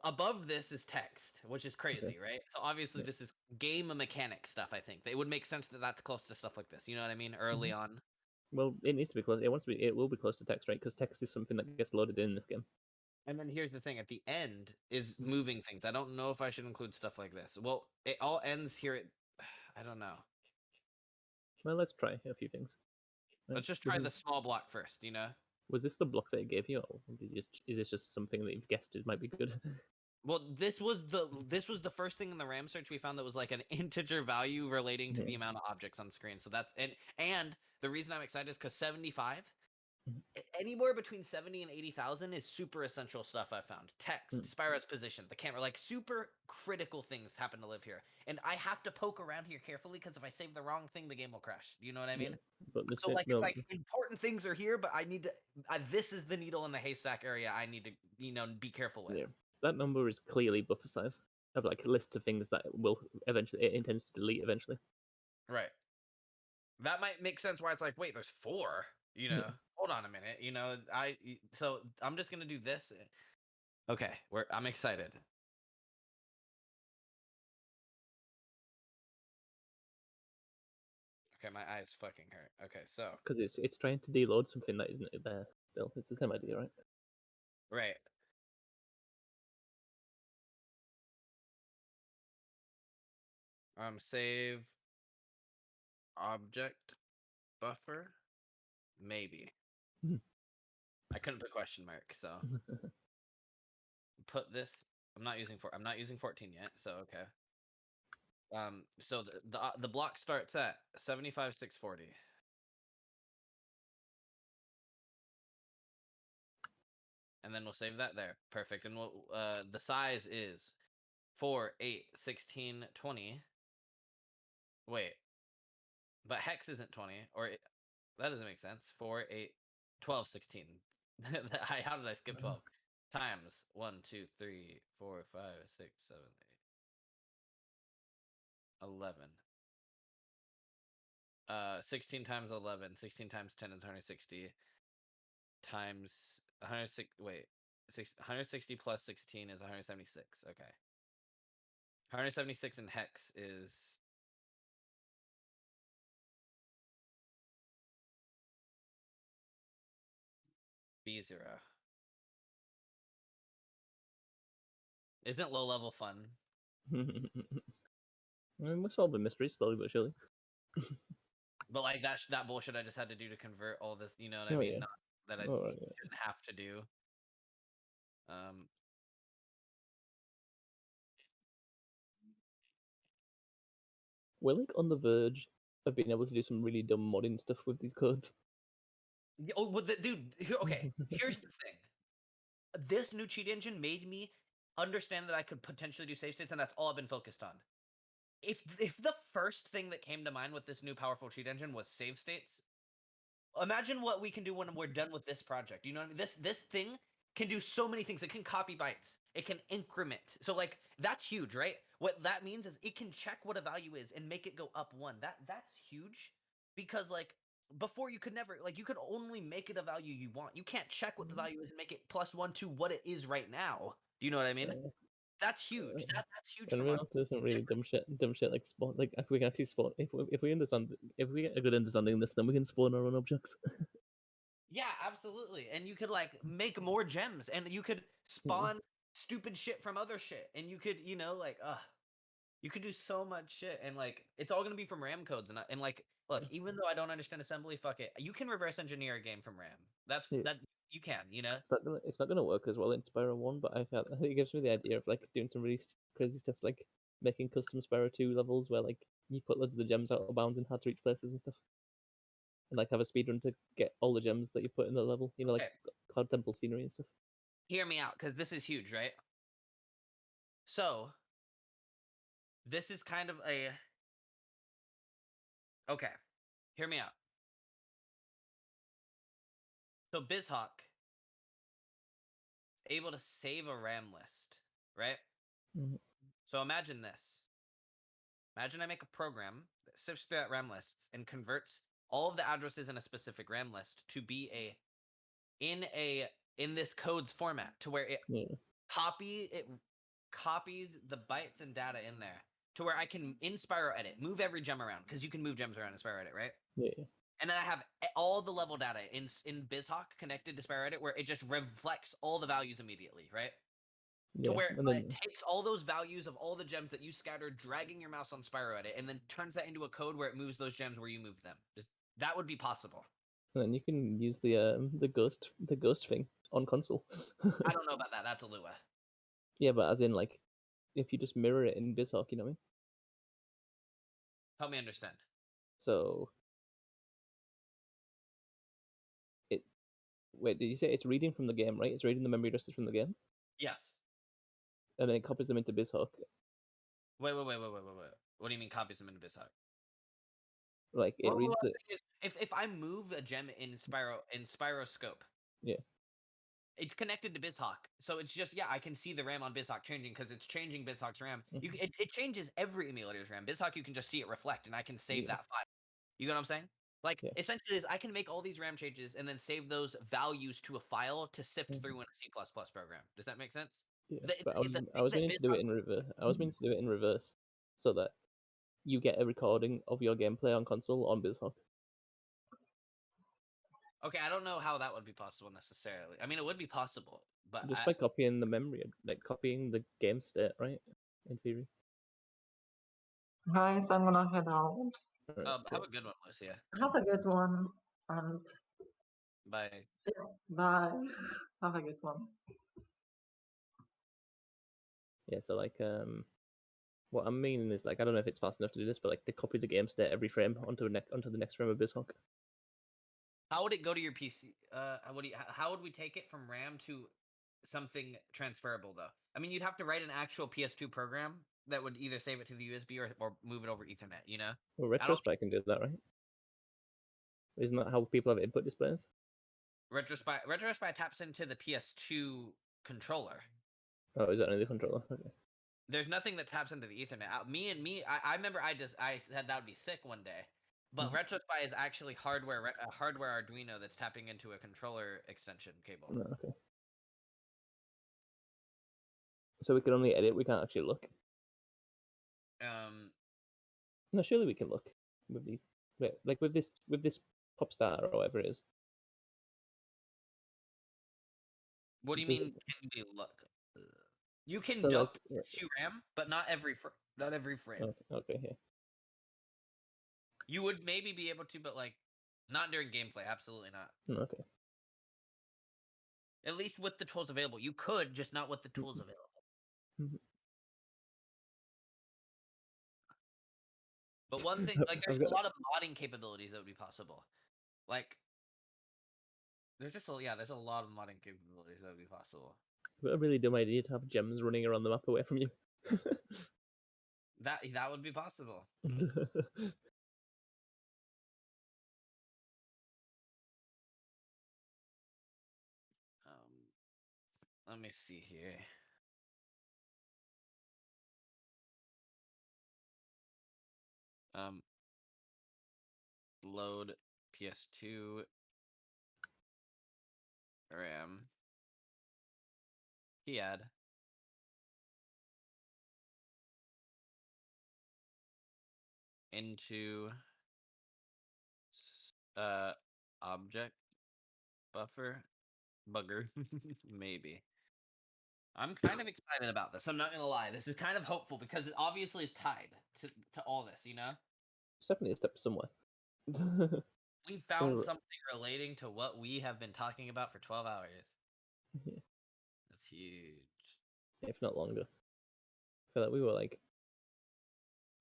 above this is text, which is crazy, right? So obviously Yeah. this is game mechanic stuff. I think it would make sense that that's close to stuff like this. You know what I mean? Early on. Well, it needs to be close. It wants to be. It will be close to text, right? Because text is something that gets loaded in this game. And then here's the thing: at the end is moving things. I don't know if I should include stuff like this. Well, it all ends here. I don't know. Well, let's try a few things. Let's just try the small block first. You know. Was this the block that it gave you, or is this just something that you've guessed it might be good? Well, this was the first thing in the RAM search we found that was like an integer value relating to the amount of objects on screen. So that's and the reason I'm excited is because 75, anywhere between 70 and 80,000 is super essential stuff I found. Text, Spyro's position, the camera, like super critical things happen to live here. And I have to poke around here carefully because if I save the wrong thing, the game will crash. You know what I mean? But the So like, it's like important things are here, but I need to. This is the needle in the haystack area. I need to, be careful with. Yeah, that number is clearly buffer size. of like lists of things that it intends to delete eventually. Right. That might make sense why it's like, wait, there's 4. You know, hold on a minute. You know, so I'm just gonna do this. Okay, I'm excited. Okay, my eyes fucking hurt. Okay, so Because it's trying to deload something that isn't there still. It's the same idea, right? right. Save object buffer, maybe. I couldn't put question mark, so put this. I'm not using 14 yet, so okay. So the block starts at 75,640. And then we'll save that there. Perfect. And we'll the size is 4, 8, 16, 20. Wait. But hex isn't 20, or that doesn't make sense. 4, 8, 12, 16. How did I skip 12? Times 1, 2, 3, 4, 5, 6, 7, 8, 11. 16 times 11. 16 times 10 is 160. Times 160. Wait. 160 plus 16 is 176. Okay. 176 in hex is B0. Isn't low level fun? I mean, we're solving mysteries slowly but surely. But like that bullshit I just had to do to convert all this, you know what I Oh, mean? yeah. Not that I Oh, right, yeah. shouldn't have to do. We're like on the verge of being able to do some really dumb modding stuff with these codes. Oh, well, dude. Okay, here's the thing. This new cheat engine made me understand that I could potentially do save states, and that's all I've been focused on. If the first thing that came to mind with this new powerful cheat engine was save states, imagine what we can do when we're done with this project. You know what I mean? This thing can do so many things. It can copy bytes. It can increment. So like that's huge, right? What that means is it can check what a value is and make it go up 1. That's huge because like before you could never you could only make it a value you want. You can't check what the value is and make it +1 to what it is right now. Do you know what I mean? That's huge. That's huge. And For we're not doing some really dumb shit like spawn. Like if we can actually spawn, if we get a good understanding of this, then we can spawn our own objects. Yeah, absolutely. And you could like make more gems, and you could spawn stupid shit from other shit, and you could, you know, you could do so much shit, and like it's all gonna be from RAM codes, and like look, even though I don't understand assembly, fuck it, you can reverse engineer a game from RAM. That you can, you know. It's not gonna work as well in Spyro 1, but I think it gives me the idea of like doing some really crazy stuff, like making custom Spyro 2 levels where like you put loads of the gems out of bounds in hard to reach places and stuff, and like have a speedrun to get all the gems that you put in the level. You know, like Cloud Temple scenery and stuff. Hear me out, because this is huge, right? So this is kind of a okay. Hear me out. So BizHawk is able to save a RAM list, right? So imagine this. Imagine I make a program that sifts through that RAM list and converts all of the addresses in a specific RAM list to be in this code's format, to where it copies the bytes and data in there, to where I can in Spyro Edit move every gem around, because you can move gems around in Spyro Edit, right? Yeah. And then I have all the level data in BizHawk connected to Spyro Edit, where it just reflects all the values immediately, right? Yeah, To where and then it takes all those values of all the gems that you scattered, dragging your mouse on Spyro Edit, and then turns that into a code where it moves those gems where you moved them. That would be possible. and then you can use the ghost thing on console. I don't know about that. That's a Lua. Yeah, but as in like if you just mirror it in BizHawk, you know what I mean? Help me understand. So wait, did you say it's reading from the game, right? It's reading the memory addresses from the game? Yes. And then it copies them into BizHawk. Wait. What do you mean copies them into BizHawk? Like it reads the if I move a gem in Spyroscope, yeah, it's connected to BizHawk, so it's just I can see the RAM on BizHawk changing because it's changing BizHawk's RAM. It changes every emulator's RAM. BizHawk, you can just see it reflect, and I can save Yeah. that file. You know what I'm saying? Like Yeah. essentially, I can make all these RAM changes and then save those values to a file to sift Mhm. through in a C++ program. Does that make sense? Yeah, The, but the I was thing that meaning to do it in reverse. I was meaning to do it in reverse, so that you get a recording of your gameplay on console on BizHawk. Okay, I don't know how that would be possible necessarily. I mean, it would be possible, but Just by copying the memory, like copying the game state, right? In theory. Guys, I'm gonna head out. Alright, have cool. a good one, Lucia. Have a good one, and Bye. bye. Have a good one. Yeah, so like what I'm meaning is like I don't know if it's fast enough to do this, but like to copy the game state every frame onto the next frame of BizHawk. How would it go to your PC? How would we take it from RAM to something transferable though? I mean, you'd have to write an actual PS2 program that would either save it to the USB or move it over Ethernet. You know? Well, I don't Retrospy can do that, right? Isn't that how people have input displays? Retrospy taps into the PS2 controller. Oh, is that only the controller? Okay. There's nothing that taps into the Ethernet. I remember I said that would be sick one day. But Retrospy is actually hardware Arduino that's tapping into a controller extension cable. No, okay. So we can only edit. We can't actually look. No, surely we can look with these. Wait, like with this Popstar or whatever it is. What do you Does mean? it- Can we look? You can So, dump like, to RAM, but not every frame. Okay, yeah. You would maybe be able to, but like not during gameplay. Absolutely not. Okay. At least with the tools available. You could, just not with the tools available. Mhm. But one thing, like, there's I've a got- lot of modding capabilities that would be possible. Like, there's a lot of modding capabilities that would be possible. But a really dumb idea to have gems running around the map away from you. That would be possible. Let me see here. Load PS2 RAM. Keyad. Into object buffer bugger. Maybe. I'm kind of excited about this. I'm not gonna lie. This is kind of hopeful because it obviously is tied to all this, you know? It's definitely a step somewhere. We found Or- something relating to what we have been talking about for 12 hours. Yeah. That's huge. If not longer. I feel like we were like,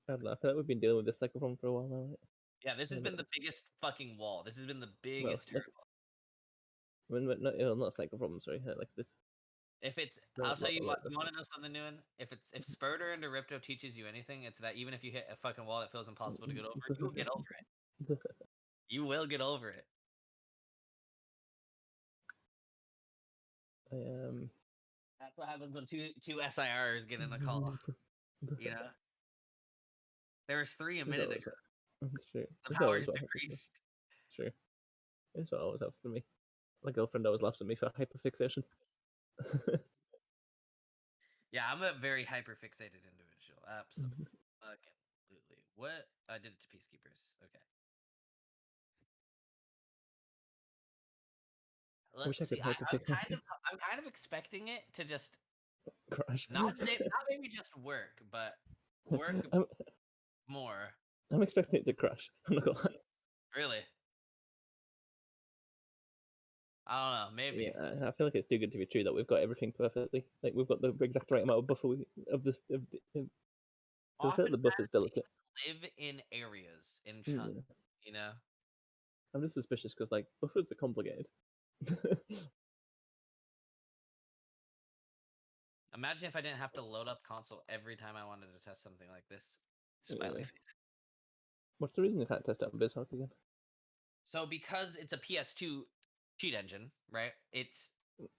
I don't know. I feel like we've been dealing with this cycle problem for a while now. Right? Yeah, this has Yeah, been but- the biggest fucking wall. This has been the biggest like- hurdle. Not cycle problem. Sorry, like this. If it's, No, I'll tell not you a what. lot You want to know something new? If Spurter and Ripto teaches you anything, it's that even if you hit a fucking wall that feels impossible to get over, you'll get over it. You will get over it. That's what happens when two SIRs get in a call. You know, there was 3 a minute ago. That's true. The That's power's always what happens to me. decreased. True. That's what always happens to me. My girlfriend always laughs at me for hyperfixation. Yeah, I'm a very hyper-fixated individual. Absolutely. What? I did it to Peacekeepers. Okay. I wish I Let's could see. hyperfixate. I'm kind of expecting it to just Crash. not maybe just work, but work more. I'm expecting it to crash. I'm not gonna lie. Really? I don't know. Maybe. Yeah, I feel like it's too good to be true that we've got everything perfectly. Like we've got the exact right amount of buffer of this. I feel like the buffer's delicate. Live in areas in Yeah. chunks. You know. I'm just suspicious because like buffers are complicated. Imagine if I didn't have to load up console every time I wanted to test something like this. Smiley Yeah. face. What's the reason you can't test out BizHawk again? So because it's a PS2 cheat engine, right? It's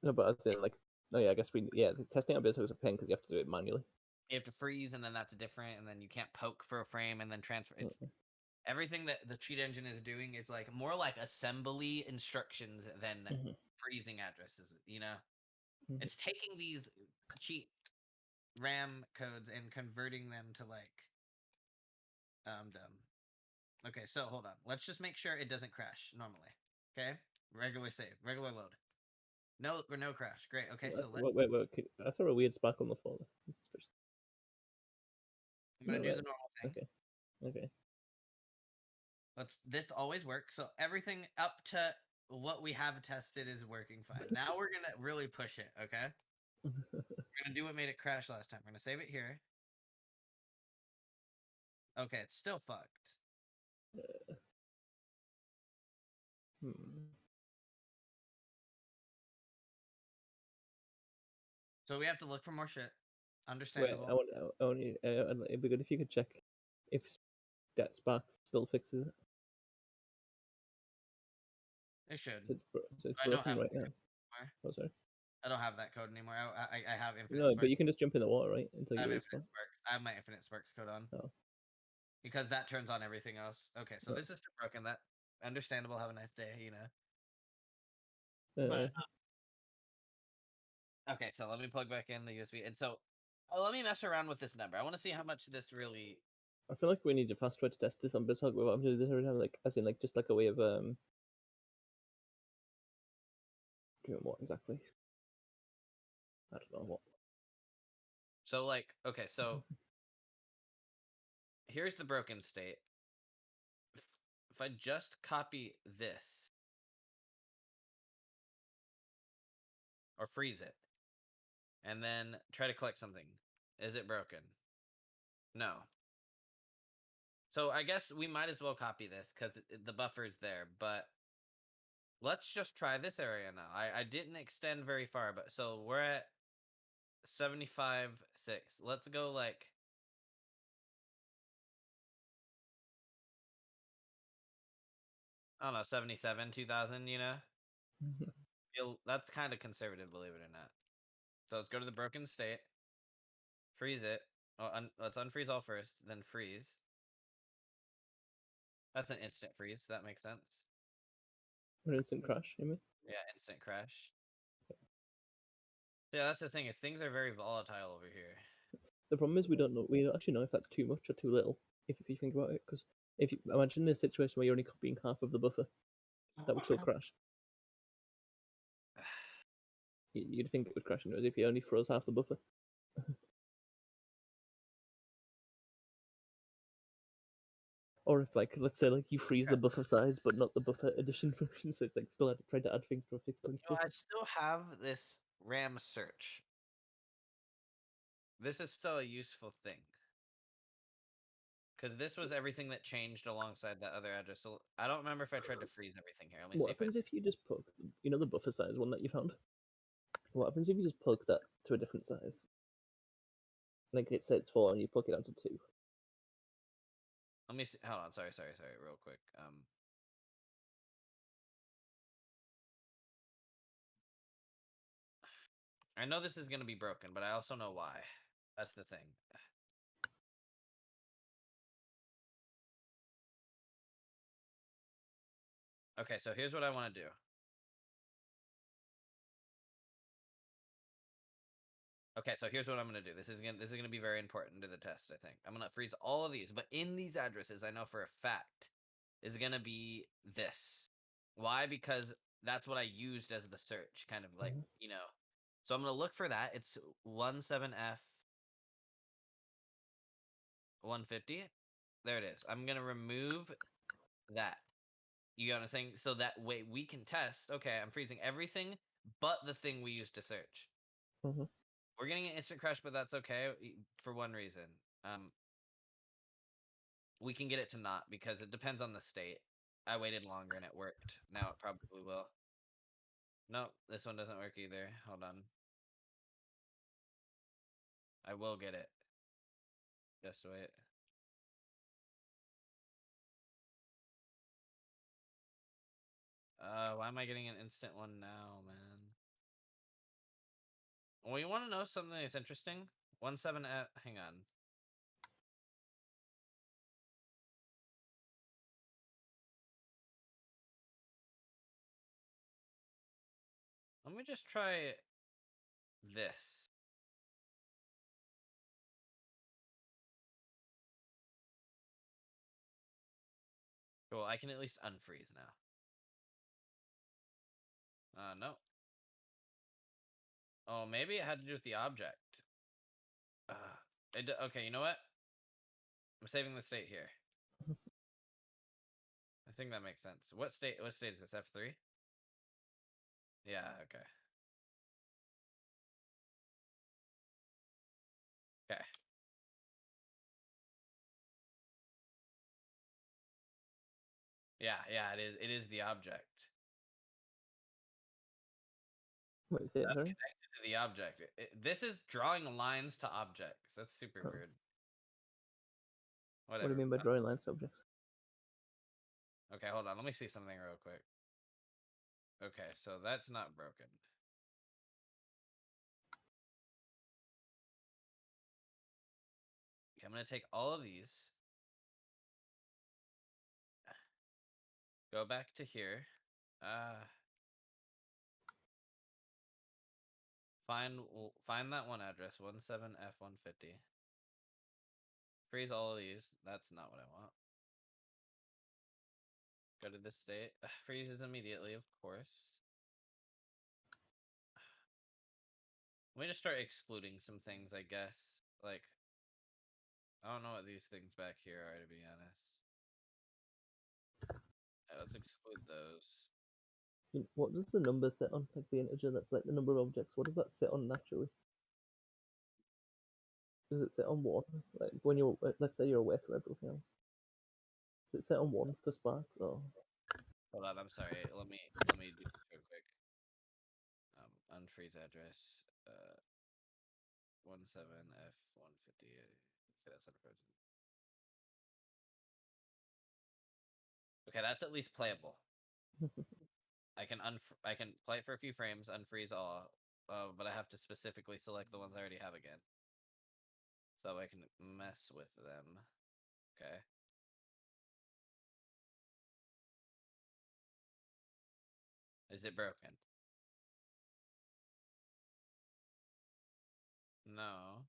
No, but I was saying like, oh yeah, I guess the testing on BizHug is a pain because you have to do it manually. You have to freeze, and then that's different, and then you can't poke for a frame and then transfer. It's everything that the cheat engine is doing is like more like assembly instructions than Mhm. freezing addresses. Mhm. It's taking these cheat RAM codes and converting them to like dumb. Okay, so hold on. Let's just make sure it doesn't crash normally. Okay, regular save, regular load. No crash. Great. Okay, so let's. Wait. I saw a weird spark on the floor. That's suspicious. I'm gonna No, do right. the normal thing. Okay. This always works. So everything up to what we have tested is working fine. Now we're gonna really push it. Okay, we're gonna do what made it crash last time. We're gonna save it here. Okay, it's still fucked. So we have to look for more shit. Wait, Understandable. it'd be good if you could check if that spark still fixes it. It should. So it's I don't broken have right that now. code anymore. Oh, sorry. I don't have that code anymore. I have infinite. No, sparks. but you can just jump in the water, right? Until I you have respawn. infinite sparks. I have my infinite sparks code on. Oh. Because that turns on everything else. Okay, so Oh. this is still broken. That understandable. Have a nice day. Uh, But okay, so let me plug back in the USB, and so let me mess around with this number. I want to see how much this really. I feel like we need a fast way to test this on BizHug without having to do this every time, like as in like just like a way of doing what exactly? I don't know what. So like, okay, so here's the broken state. If I just copy this or freeze it, and then try to collect something, is it broken? No. So I guess we might as well copy this because the buffer is there, but let's just try this area now. I didn't extend very far, but so we're at 75.6. Let's go like I don't know, 77, 2000, That's kind of conservative, believe it or not. So let's go to the broken state, freeze it. Oh, let's unfreeze all first, then freeze. That's an instant freeze. That makes sense. An instant crash, you mean? Yeah, instant crash. Yeah, that's the thing, is things are very volatile over here. The problem is we don't actually know if that's too much or too little. If you think about it, because if you imagine a situation where you're only copying half of the buffer, that would still crash. You'd think it would crash anyways if you only froze half the buffer. Or if, like, let's say, like, you freeze the buffer size, but not the buffer addition function, so it's like still trying to add things to a fixed length I buffer. still have this RAM search. This is still a useful thing. Because this was everything that changed alongside that other address. So I don't remember if I tried to freeze everything here. Let me What see happens if you just poke, the buffer size one that you found? What happens if you just poke that to a different size? Like it says 4 and you poke it down to 2. Let me see. Hold on. Sorry, real quick. I know this is going to be broken, but I also know why. That's the thing. Okay, so here's what I want to do. Okay, so here's what I'm going to do. This is going to be very important to the test, I think. I'm going to freeze all of these, but in these addresses, I know for a fact is going to be this. Why? Because that's what I used as the search, kind of like, So I'm going to look for that. It's 17F 150. There it is. I'm going to remove that. You know what I'm saying? So that way we can test. Okay, I'm freezing everything but the thing we used to search. Mm-hmm. We're getting an instant crash, but that's okay for one reason. We can get it to not because it depends on the state. I waited longer and it worked. Now it probably will. No, this one doesn't work either. Hold on. I will get it. Just wait. Why am I getting an instant one now, man? Well, you want to know something that's interesting? 17 F. Hang on. Let me just try this. Well, I can at least unfreeze now. No. Oh, maybe it had to do with the object. Okay, you know what? I'm saving the state here. I think that makes sense. What state is this? F3? Yeah, okay. Okay. Yeah, it is the object. Wait, say it, That's sorry? connected to the object. This is drawing lines to objects. That's super Oh. weird. What do Whatever. you mean by drawing lines to objects? Okay, hold on. Let me see something real quick. Okay, so that's not broken. Okay, I'm going to take all of these. Go back to here. Find that one address, 17F150. Freeze all of these. That's not what I want. Go to this state. Freezes immediately, of course. Let me just start excluding some things, I guess. Like, I don't know what these things back here are, to be honest. Yeah, let's exclude those. What does the number set on? Like the integer that's like the number of objects. What does that set on naturally? Does it set on 1? Like when you're, let's say you're away from everything else. Does it set on 1 for sparks or? Hold on, I'm sorry. Let me do this real quick. Unfreeze address. 17F150. Okay, that's unfrozen. Okay, that's at least playable. I can play it for a few frames, unfreeze all, but I have to specifically select the ones I already have again, so I can mess with them. Okay. Is it broken? No.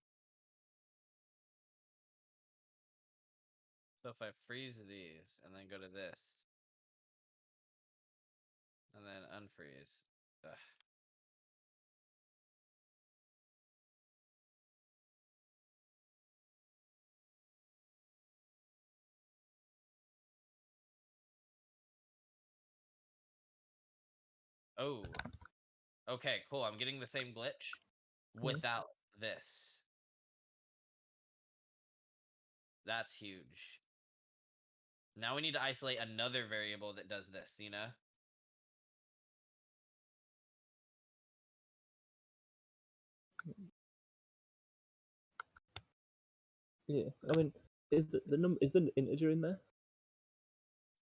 So if I freeze these and then go to this, and then unfreeze. Ugh. Oh. Okay, cool. I'm getting the same glitch without this. That's huge. Now we need to isolate another variable that does this, you know? Yeah, I mean, is the integer in there?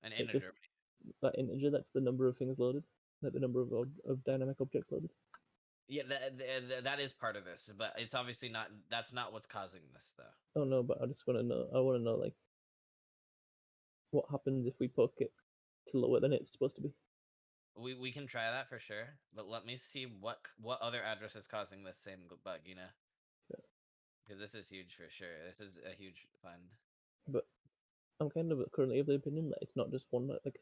An Like this- integer. That integer, that's the number of things loaded, like the number of dynamic objects loaded. Yeah, that is part of this, but it's obviously not. That's not what's causing this, though. Oh no, but I just want to know. I want to know like what happens if we poke it to lower than it's supposed to be. We can try that for sure, but let me see what other address is causing this same bug. You know, Yeah. because this is huge for sure. This is a huge fun. But I'm kind of currently of the opinion that it's not just one. Like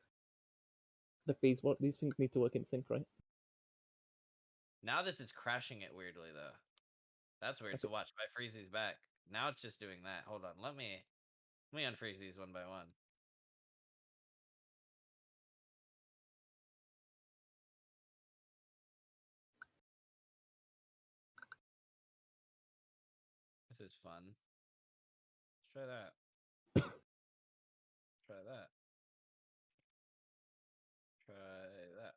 these things need to work in sync, right? Now this is crashing it weirdly though. That's weird to watch. If I freeze these back, now it's just doing that. Hold on, let me unfreeze these one by one. This is fun. Let's try that. Try that. Try that.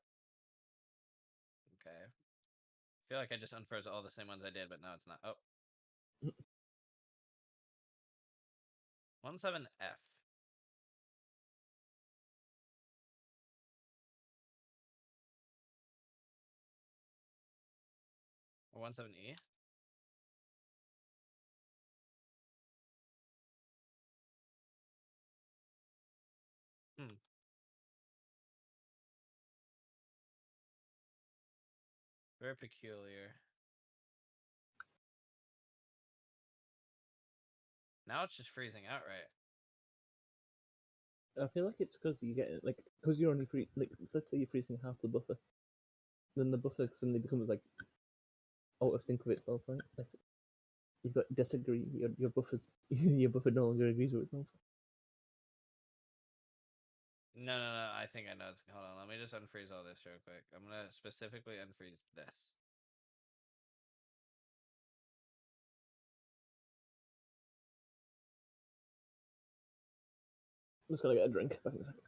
Okay. I feel like I just unfroze all the same ones I did, but now it's not. Oh. 17F. Or 17E? Hmm. Very peculiar. Now it's just freezing outright. I feel like it's because you get like because you're only free like let's say you're freezing half the buffer, then the buffer suddenly becomes like out of sync with itself, right? Like you've got disagree your buffer's your buffer no longer agrees with itself. No. I think I know. Hold on. Let me just unfreeze all this real quick. I'm gonna specifically unfreeze this. I'm just gonna get a drink. Back in a second.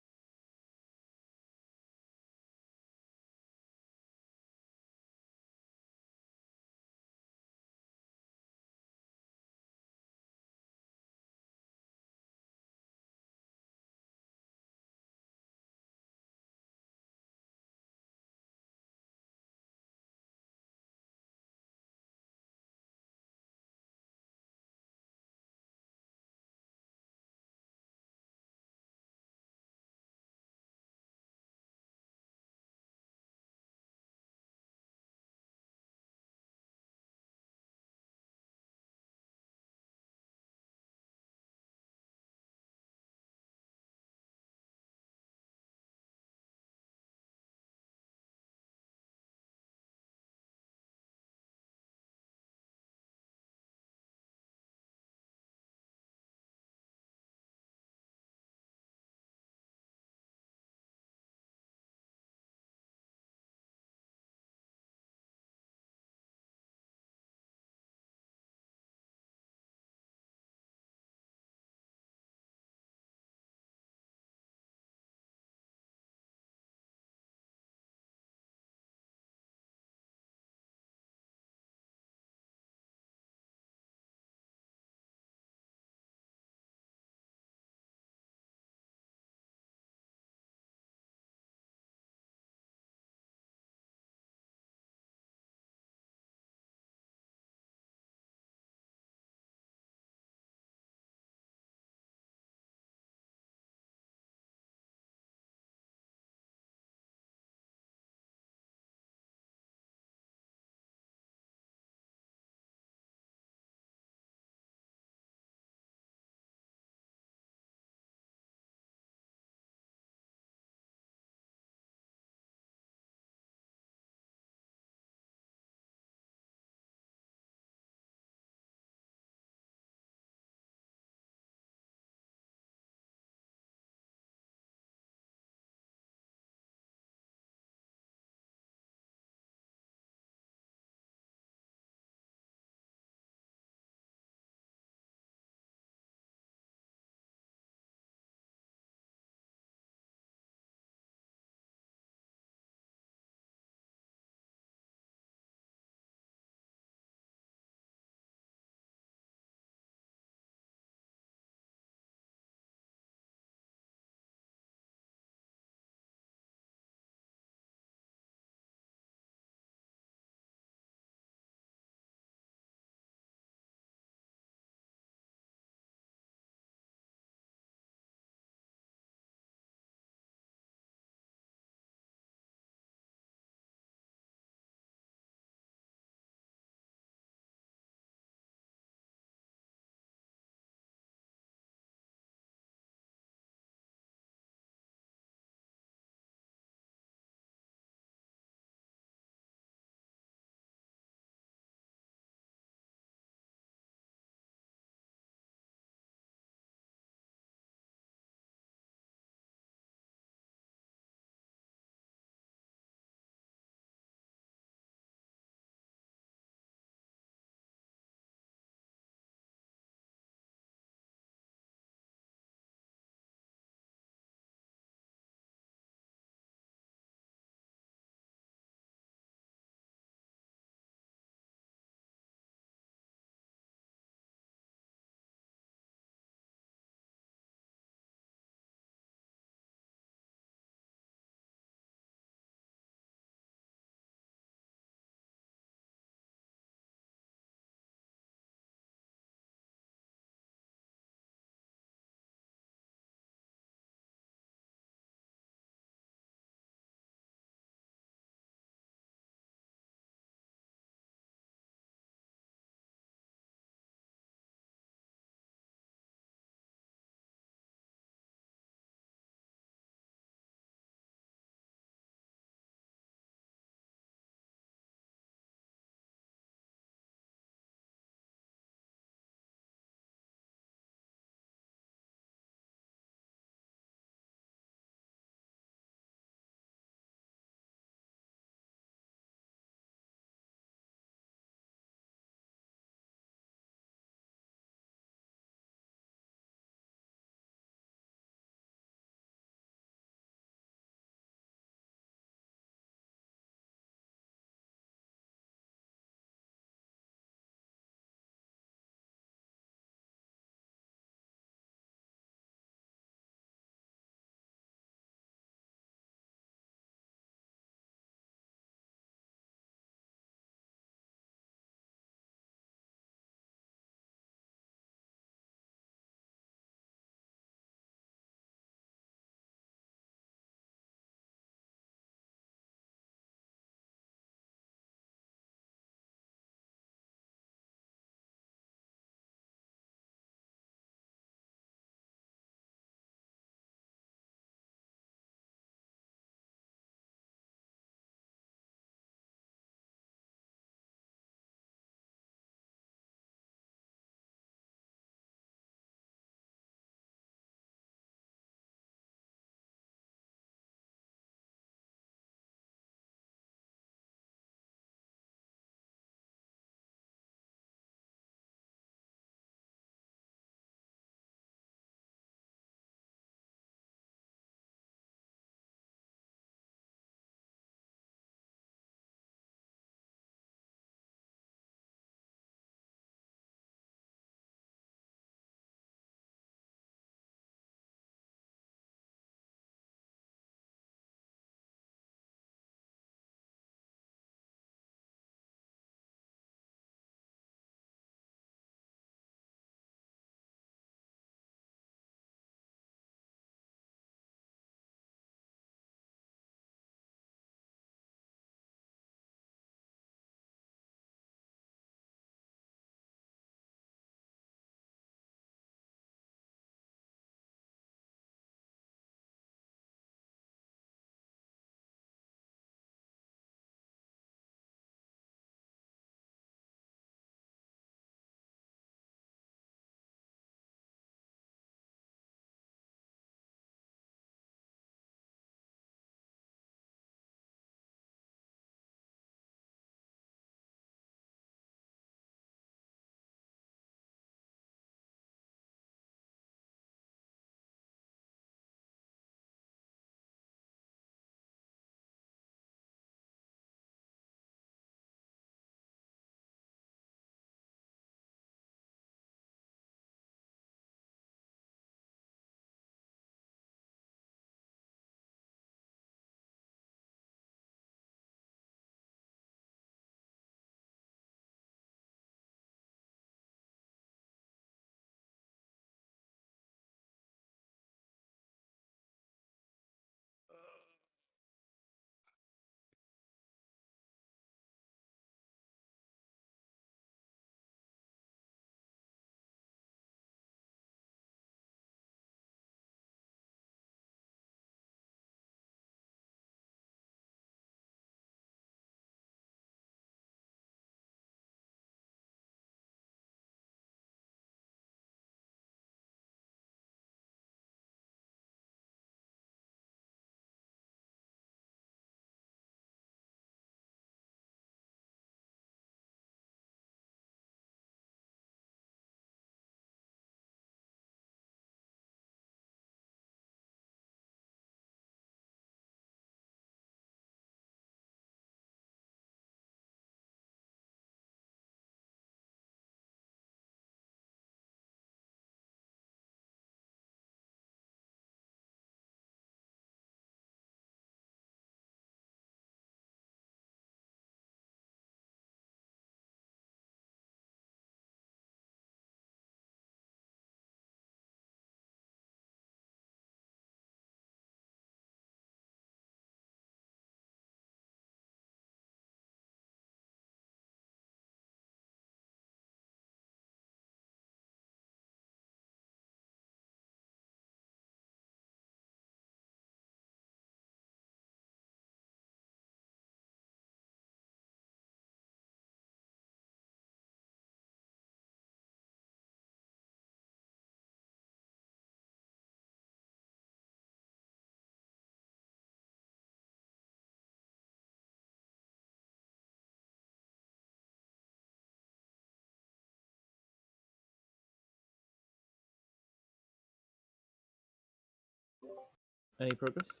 Any progress?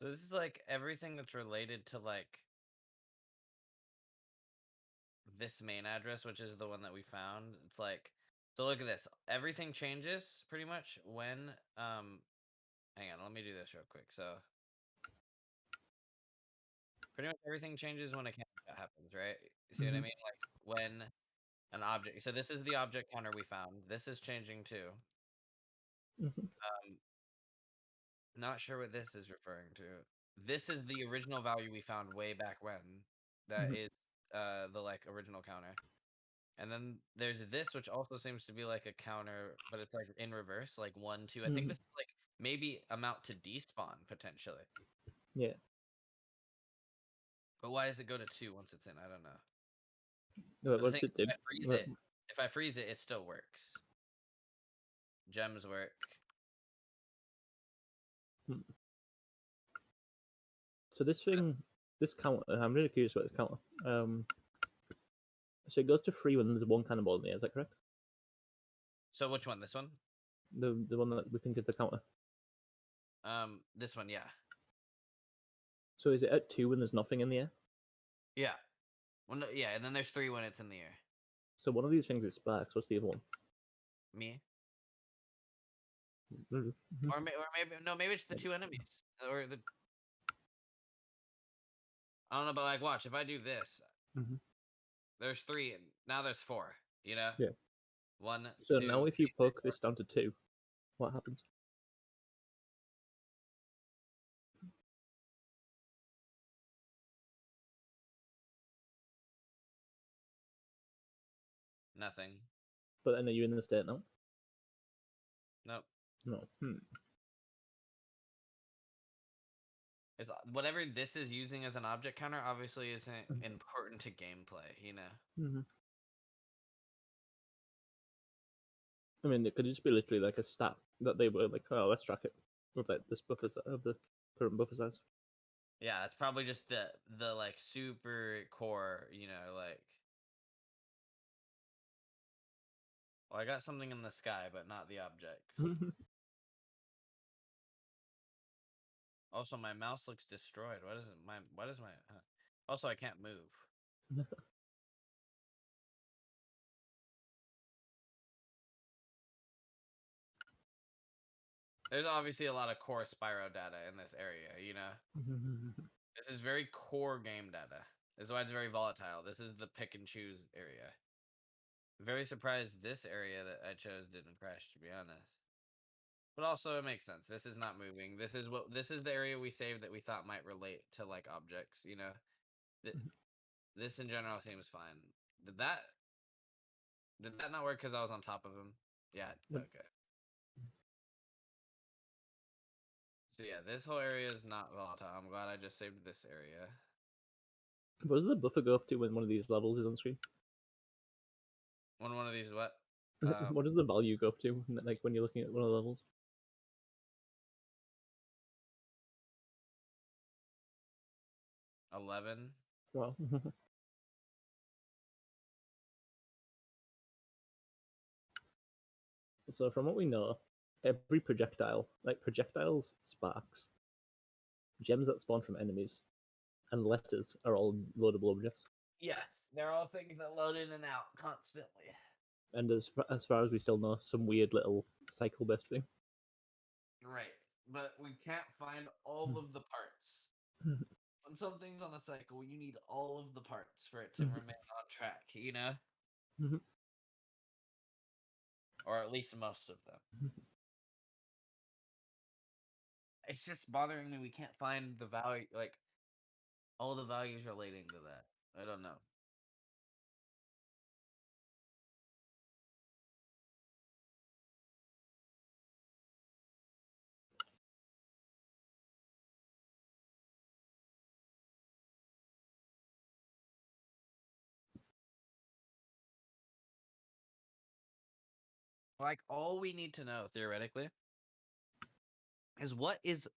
So this is like everything that's related to like this main address, which is the one that we found. It's like, so look at this. Everything changes pretty much when hang on, let me do this real quick. So pretty much everything changes when a counter happens, right? You see what I Mhm. mean? Like when an object. So this is the object counter we found. This is changing too. Mhm. Not sure what this is referring to. This is the original value we found way back when. That Mhm. is the like original counter. And then there's this, which also seems to be like a counter, but it's like in reverse, like 1, 2. I think Mhm. this is like maybe amount to despawn potentially. Yeah. But why does it go to 2 once it's in? I don't know. What But the does thing, it do? if I freeze it, it still works. Gems work. So this thing, this counter, I'm really curious about this counter. So it goes to 3 when there's 1 cannonball in the air. Is that correct? So which one? This one? The one that we think is the counter. This one, yeah. So is it at 2 when there's nothing in the air? Yeah. Well, no, yeah, and then there's 3 when it's in the air. So one of these things is sparks. What's the other one? Me? Mhm. Or maybe no, maybe it's the 2 enemies. Or the I don't know, but like watch, if I do this, Mhm. there's 3 and now there's 4, you know? Yeah. 1, So 2, now if you 3, 4. poke this down to 2, what happens? Nothing. But then are you in the state now? Nope. No. It's whatever this is using as an object counter obviously isn't important to gameplay, you know? Mm-hmm. I mean, it could just be literally like a stat that they were like, oh, let's track it with like this buffer of the current buffer size. Yeah, it's probably just the like super core, you know, like. Well, I got something in the sky, but not the objects. Also, my mouse looks destroyed. What is it? What is my? Also, I can't move. There's obviously a lot of core Spyro data in this area, you know. This is very core game data. This is why it's very volatile. This is the pick and choose area. Very surprised this area that I chose didn't crash, to be honest. But also it makes sense. This is not moving. This is the area we saved that we thought might relate to like objects, you know. This in general seems fine. Did that not work because I was on top of him? Yeah, okay. So yeah, this whole area is not volatile. I'm glad I just saved this area. What does the buffer go up to when one of these levels is on screen? When one of these what? What does the value go up to, like when you're looking at one of the levels? 11. Wow. So from what we know, every projectile, like projectiles, sparks, gems that spawn from enemies, and letters are all loadable objects. Yes, they're all things that load in and out constantly. And as far as we still know, some weird little cycle-based thing. Right, but we can't find all of the parts. When something's on a cycle, you need all of the parts for it to remain on track, you know? Or at least most of them. It's just bothering me we can't find the value, like, all the values relating to that. I don't know. Like, all we need to know, theoretically, is what is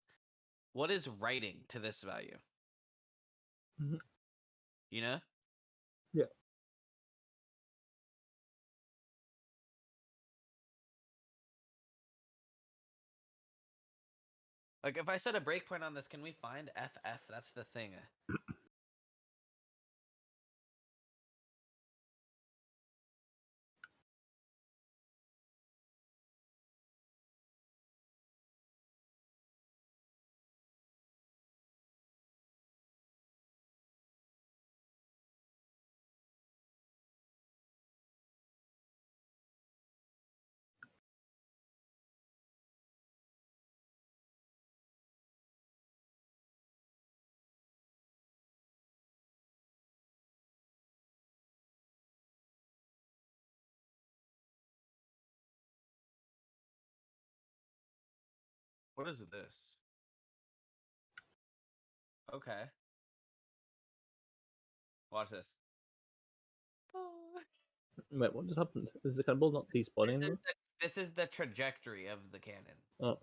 writing to this value? You know? Yeah. Like, if I set a breakpoint on this, can we find FF? That's the thing. What is this? Okay. Watch this. Wait, what just happened? Is the cannonball not despawning anymore? This is the trajectory of the cannon. Oh.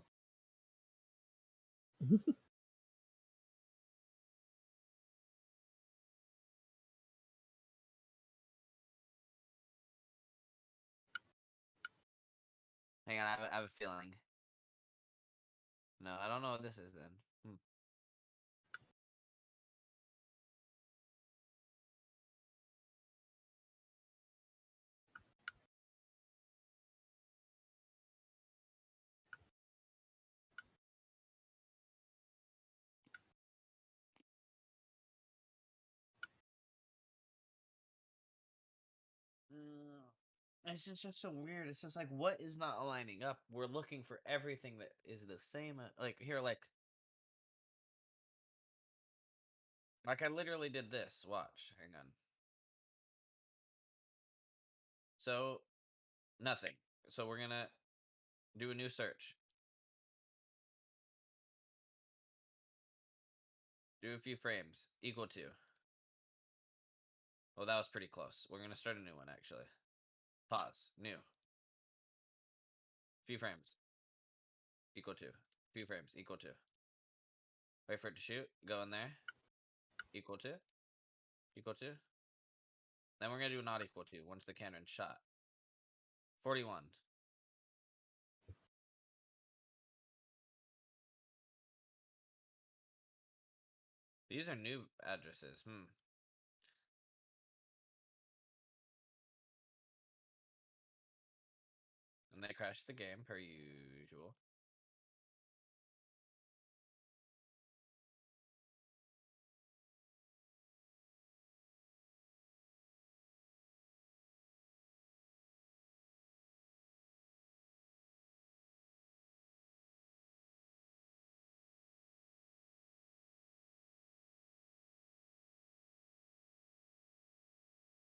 Hang on, I have a feeling. No, I don't know what this is then. It's just so weird. It's just like, what is not aligning up? We're looking for everything that is the same. Like here, like I literally did this. Watch, hang on. So nothing. So we're gonna do a new search. Do a few frames equal to. Well, that was pretty close. We're gonna start a new one actually. Pause. New. Few frames. Equal to. Few frames. Equal to. Wait for it to shoot. Go in there. Equal to. Equal to. Then we're gonna do not equal to once the cannon's shot. 41. These are new addresses. And they crashed the game per usual.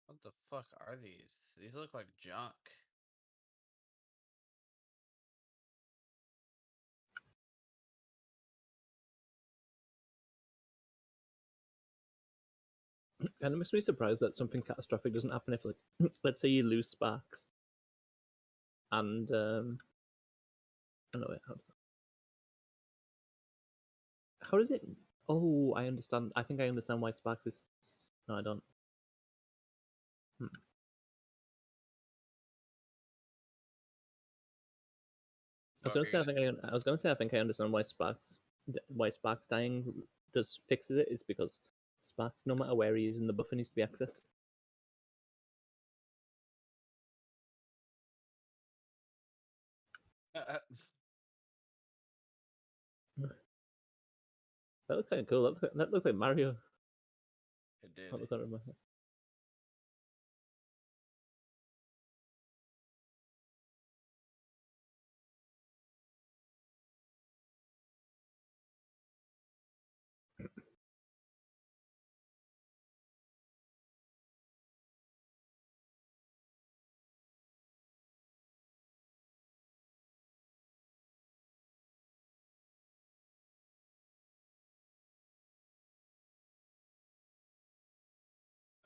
What the fuck are these? These look like junk. Kind of makes me surprised that something catastrophic doesn't happen if, like, let's say you lose sparks, and oh no, wait, how does it? Oh, I understand. I think I understand why sparks is. No, I don't. I was gonna say I was gonna say I think I understand why sparks dying just fixes it is because sparks, no matter where he is in the buffer, needs to be accessed. That looked kind of cool. That looked like Mario. It did. Not the corner of my head.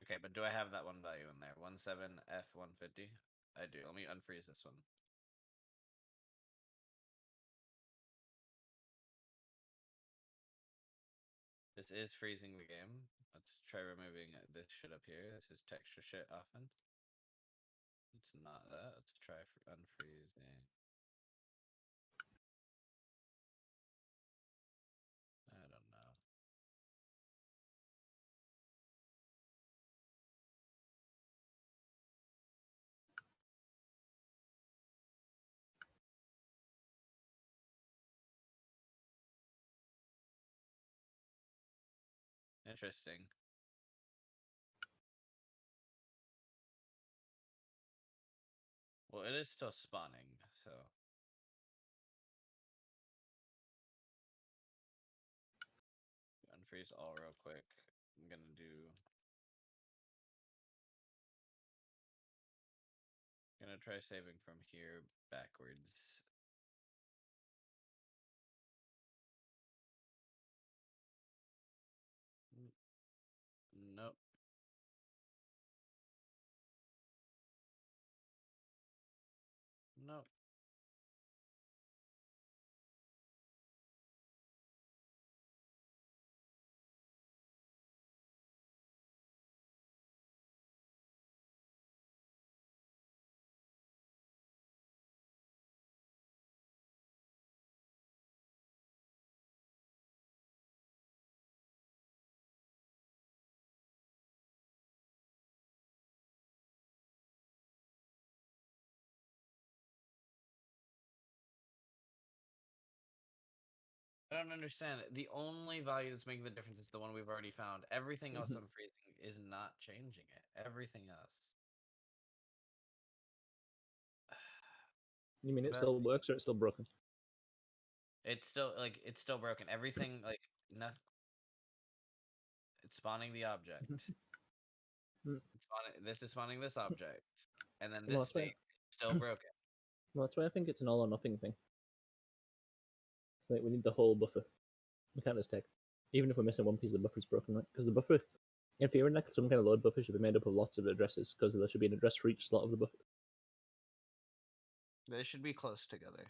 Okay, but do I have that one value in there? 17F150? I do. Let me unfreeze this one. This is freezing the game. Let's try removing this shit up here. This is texture shit often. It's not that. Let's try unfreezing. Interesting. Well, it is still spawning, so. Unfreeze all real quick. I'm gonna do. Gonna try saving from here backwards. Nope. Nope. I don't understand. The only value that's making the difference is the one we've already found. Everything else I'm freezing is not changing it. Everything else. You mean it But still works or it's still broken? it's still broken. Everything like nothing. It's spawning the object. This is spawning this object, and then Well, this that's why- state is still broken. Well, that's why I think it's an all or nothing thing. Like we need the whole buffer. We can't just take, even if we're missing one piece, the buffer's broken, right? Because the buffer, in theory, like some kind of load buffer should be made up of lots of addresses, because there should be an address for each slot of the buffer. They should be close together.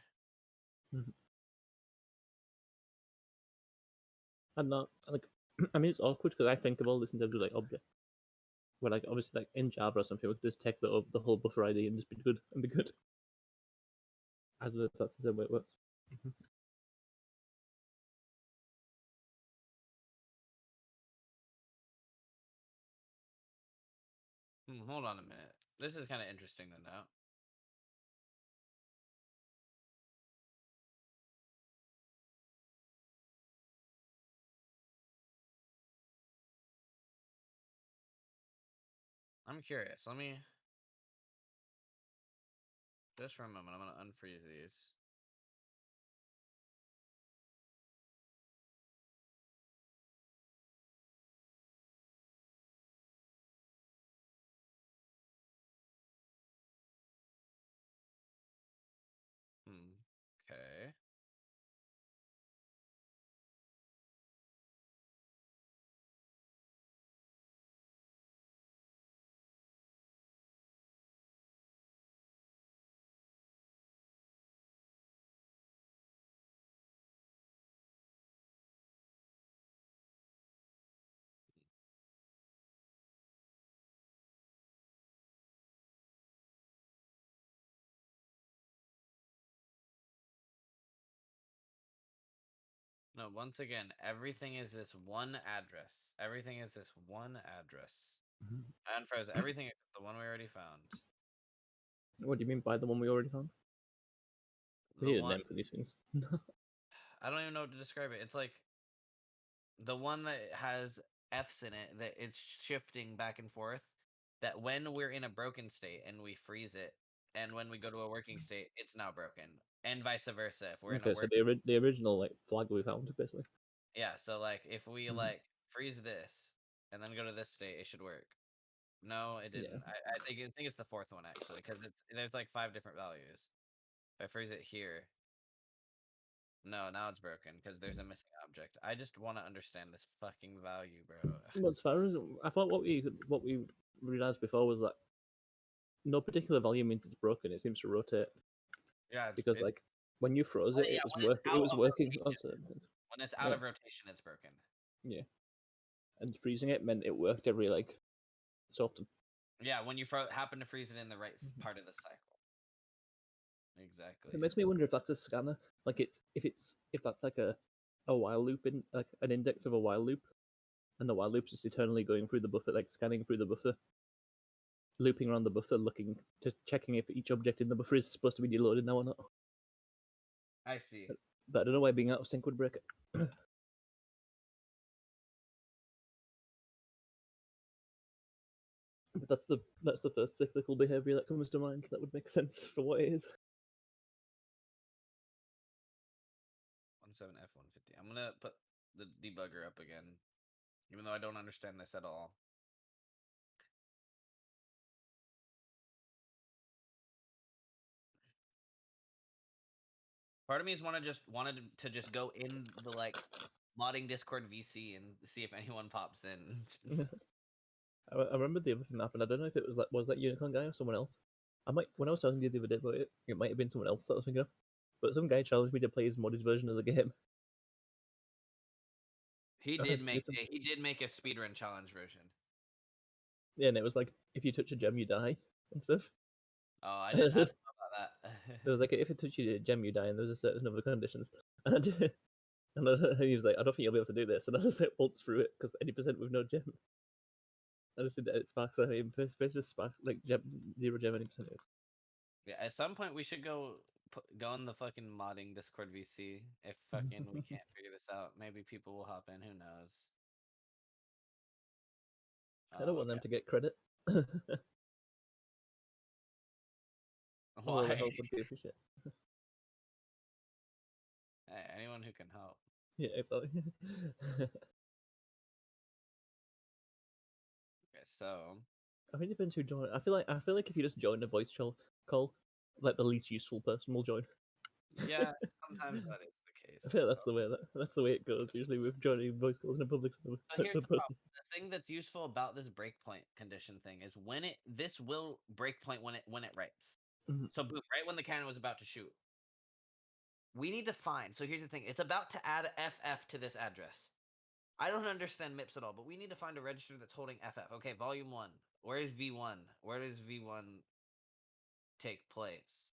And not like, I mean, it's awkward because I think of all this in terms of like object. Where like obviously like in Java or something, we could just take the whole buffer ID and just be good and be good. I don't know if that's the same way it works. Hold on a minute. This is kind of interesting to know. I'm curious. Let me just for a moment. I'm gonna unfreeze these. Okay. No, once again, everything is this one address. Everything is this one address. I unfroze everything except the one we already found. What do you mean by the one we already found? We The need a one name for these things. I don't even know what to describe it. It's like the one that has F's in it that it's shifting back and forth. That when we're in a broken state and we freeze it, and when we go to a working state, it's now broken, and vice versa. If we're in a Okay, so working, the original like flag we found basically. yeah. So like if we Mhm. like freeze this and then go to this state, it should work. No, it didn't. Yeah. I think it's the fourth one actually, because there's like 5 different values. If I freeze it here, no, now it's broken because there's a missing object. I just want to understand this fucking value, bro. Well, as far as I thought, what we realized before was that no particular value means it's broken. It seems to rotate Yeah, because like when you froze it, yeah, it was when it's It out was of working on rotation. certain things. When it's out Yeah. of rotation, it's broken. Yeah, and freezing it meant it worked every like so often. Yeah, when you happen to freeze it in the right part of the cycle. Exactly. It makes me wonder if that's a scanner. Like if that's like a while loop in like an index of a while loop, and the while loop's just eternally going through the buffer, like scanning through the buffer, looping around the buffer, looking to checking if each object in the buffer is supposed to be deloaded now or not. I see. But I don't know why being out of sync would break it. But that's the first cyclical behavior that comes to mind. That would make sense for what it is. 17F150. I'm gonna put the debugger up again, even though I don't understand this at all. Part of me is wanted to just go in the like modding Discord VC and see if anyone pops in. I remember the other thing that happened. I don't know if it was that Unicorn guy or someone else. When I was talking to you the other day about it, it might have been someone else that I was thinking of. But some guy challenged me to play his modded version of the game. He Okay, did make listen. he did make a speedrun challenge version. Yeah, and it was like if you touch a gem, you die and stuff. Oh, I didn't ask about that. It was like if you touch a gem, you die, and there was a certain number of conditions. And he was like, "I don't think you'll be able to do this," and I just like waltzed through it because 80% with no gem. I just did edit sparks. I mean, just sparks like gem, 0 gem 80%. Yeah, at some point we should go on the fucking modding Discord VC if fucking we can't figure this out. Maybe people will hop in. Who knows? I don't want them to get credit. All the Why? help would be appreciated. Hey, anyone who can help. Yeah, exactly. Okay, so I think it depends who join. I feel like if you just join a voice call, like the least useful person will join. yeah, sometimes that is the case. I feel that's so. the way it goes usually with joining voice calls in a public server. But here's the problem. The thing that's useful about this breakpoint condition thing is this will breakpoint when it writes. Mhm. So boom, right when the cannon was about to shoot. We need to find. So here's the thing. It's about to add FF to this address. I don't understand MIPS at all, but we need to find a register that's holding FF. Okay, volume 1. Where is V1? Where does V1 take place?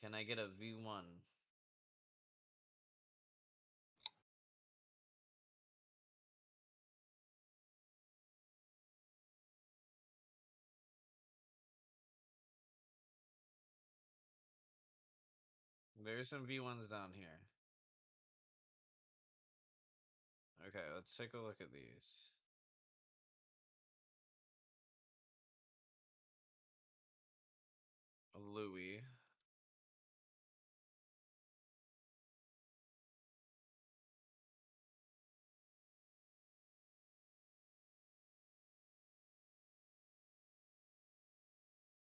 Can I get a V1? There's some V1s down here. Okay, let's take a look at these. Louis.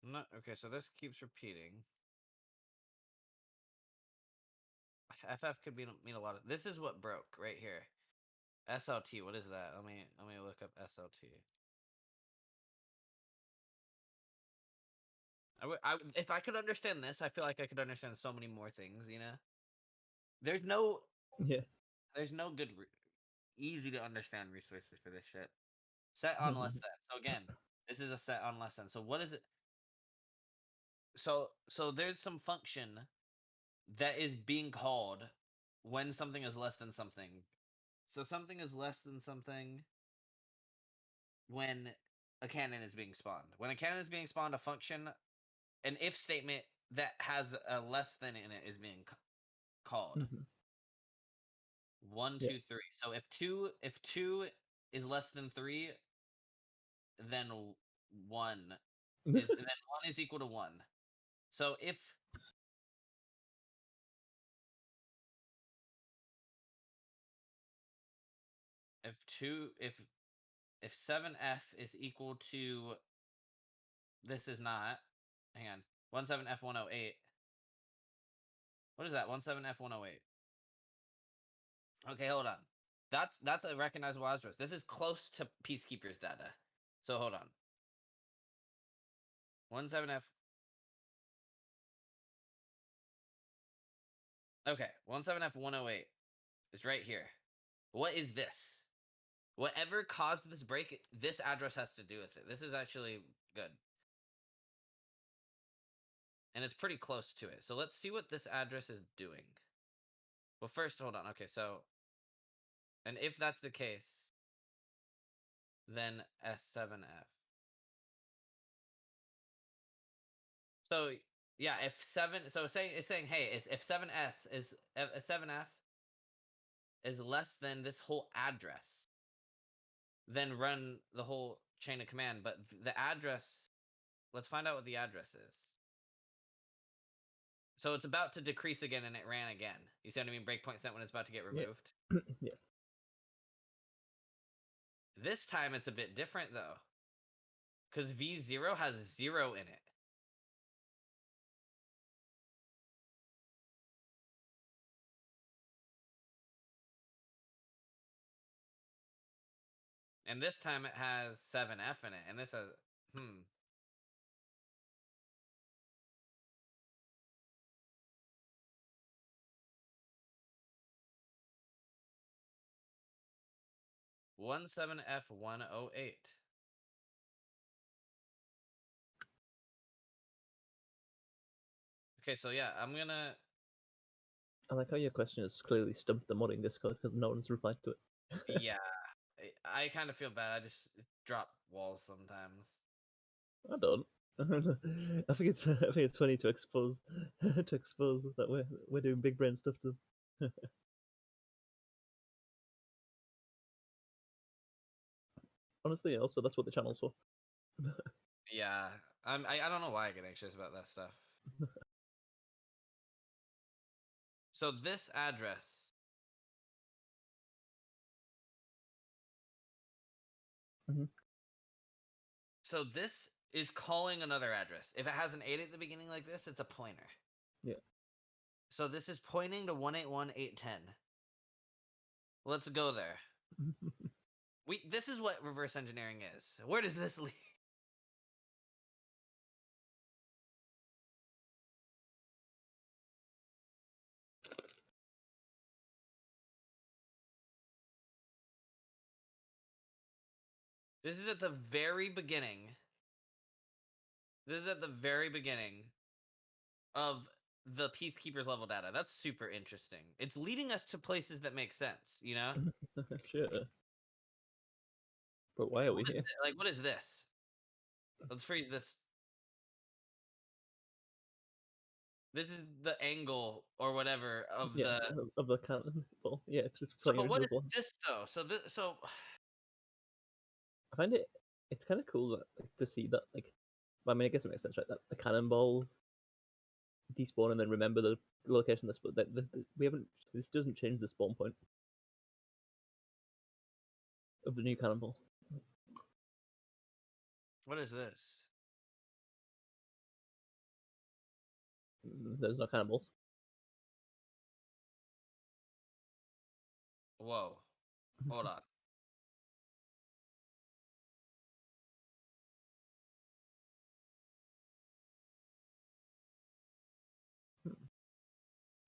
No, okay, so this keeps repeating. FF could mean a lot of. This is what broke right here. SLT, what is that? Let me look up SLT. If I could understand this, I feel like I could understand so many more things. You know, there's no good, easy to understand resources for this shit. Set on less than. So again, this is a set on less than. So what is it? So there's some function that is being called when something is less than something. So something is less than something when a cannon is being spawned. When a cannon is being spawned, a function, an if statement that has a less than in it is being called. Mhm. 1, 2, 3. So if two is less than 3, then 1 is equal to 1. So if 7F is equal to, this is not, hang on, 17F108. What is that? 17F108. Okay, hold on. That's a recognizable address. This is close to Peacekeeper's data. So hold on. 17F. Okay, 17F108 is right here. What is this? Whatever caused this break, this address has to do with it. This is actually good. And it's pretty close to it. So let's see what this address is doing. Well, first, hold on. Okay, so... And if that's the case, then S7F. So Yeah, if 7, so it's saying, hey, if 7s is 7f is less than this whole address, then run the whole chain of command. But the address, let's find out what the address is. So it's about to decrease again, and it ran again. You see what I mean? Breakpoint sent when it's about to get removed. Yeah. This time it's a bit different though, because V0 has 0 in it. And this time it has 7F in it, and this has One 7F108. Okay, so yeah, I'm gonna. I like how your question has clearly stumped the modding Discord because no one's replied to it. Yeah, I kind of feel bad. I just drop walls sometimes. I don't. I think it's funny to expose that we're doing big brain stuff to them. Honestly, also that's what the channel's for. Yeah, I don't know why I get anxious about that stuff. So this address. So this is calling another address. If it has an 8 at the beginning like this, it's a pointer. Yeah. So this is pointing to 181.810. Let's go there. This is what reverse engineering is. Where does this lead? This is at the very beginning. This is at the very beginning of the Peacekeepers level data. That's super interesting. It's leading us to places that make sense, you know? Sure. But why are we here? Like, what is this? Let's freeze this. This is the angle or whatever of the cannon ball. Yeah, it's just So, playing but what is ball. this though? So I find it's kind of cool that, like, to see that, like, I mean, I guess it makes sense, right? That the cannonball despawn and then remember the location that's, but we haven't. This doesn't change the spawn point of the new cannonball. what is this? There's no cannonballs. Whoa. Hold on.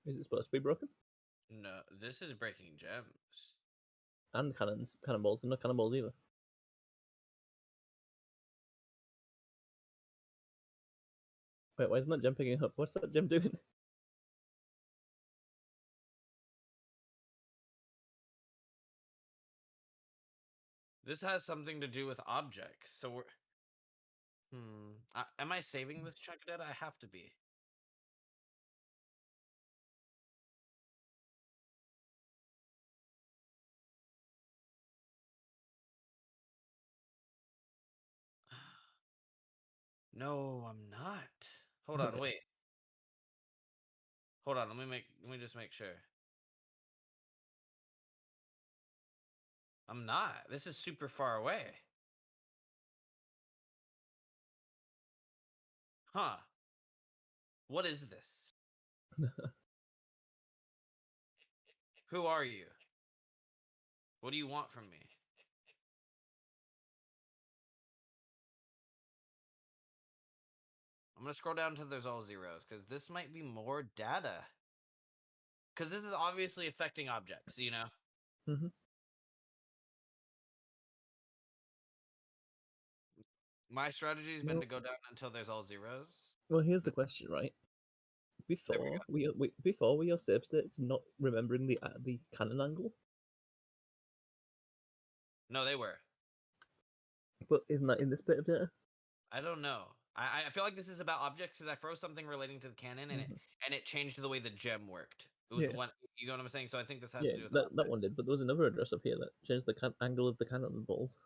Is it supposed to be broken? No, this is breaking gems. And cannonballs. There's no cannonballs either. Wait, why isn't that gem picking up? What's that gem doing? This has something to do with objects. So we're am I saving this chunk of data? I have to be. No, I'm not. Hold on, wait. Hold on, let me just make sure. I'm not. This is super far away. Huh. What is this? Who are you? What do you want from me? I'm gonna scroll down until there's all zeros, because this might be more data. Because this is obviously affecting objects, you know? Mm-hmm. My strategy has been to go down until there's all zeros. Well, here's the question, right? Before we your save states not remembering the cannon angle. No, they were. But isn't that in this bit of data? I don't know. I feel like this is about objects because I froze something relating to the cannon and it changed the way the gem worked. It was Yeah. one. You know what I'm saying? So I think this has Yeah, to do with that one did, but there was another address up here that changed the angle of the cannonballs.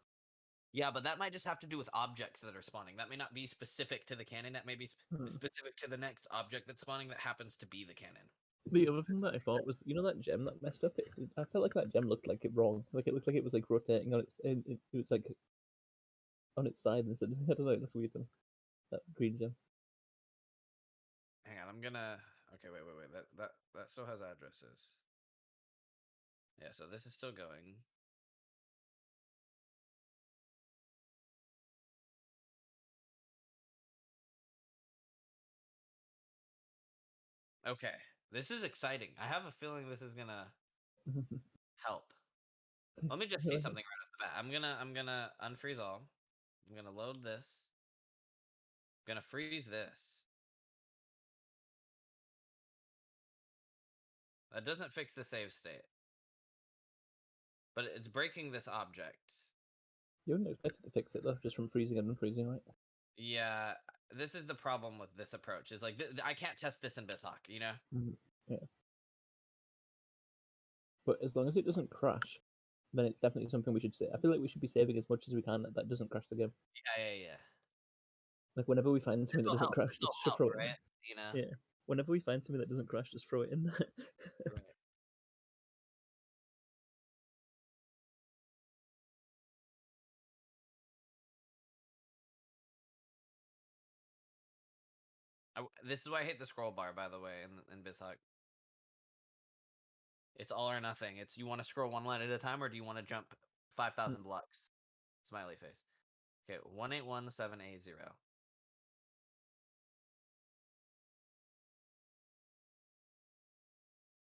Yeah, but that might just have to do with objects that are spawning. That may not be specific to the cannon. That may be specific to the next object that's spawning that happens to be the cannon. The other thing that I thought was, you know, that gem that messed up. I felt like that gem looked like it wrong. Like it looked like it was like rotating on its. It was like on its side instead. I don't know. It looked weird. That green gem. Hang on, I'm gonna. Okay, wait. That still has addresses. Yeah, so this is still going. Okay, this is exciting. I have a feeling this is gonna help. Let me just see something right off the bat. I'm gonna unfreeze all. I'm gonna load this. I'm gonna freeze this. That doesn't fix the save state. But it's breaking this object. You wouldn't expect it to fix it though, just from freezing and unfreezing, right? Yeah, this is the problem with this approach. Is like I can't test this in BizHawk, you know? Yeah. But as long as it doesn't crash, then it's definitely something we should save. I feel like we should be saving as much as we can that doesn't crash the game. Yeah. Like whenever we find something that This'll doesn't help. crash, This'll just help, throw it in. right? You know? Yeah. Whenever we find something that doesn't crash, just throw it in there. Right. This is why I hate the scroll bar, by the way, in BizHawk. It's all or nothing. It's you want to scroll one line at a time, or do you want to jump 5,000 blocks? Smiley face. Okay, 1817A0.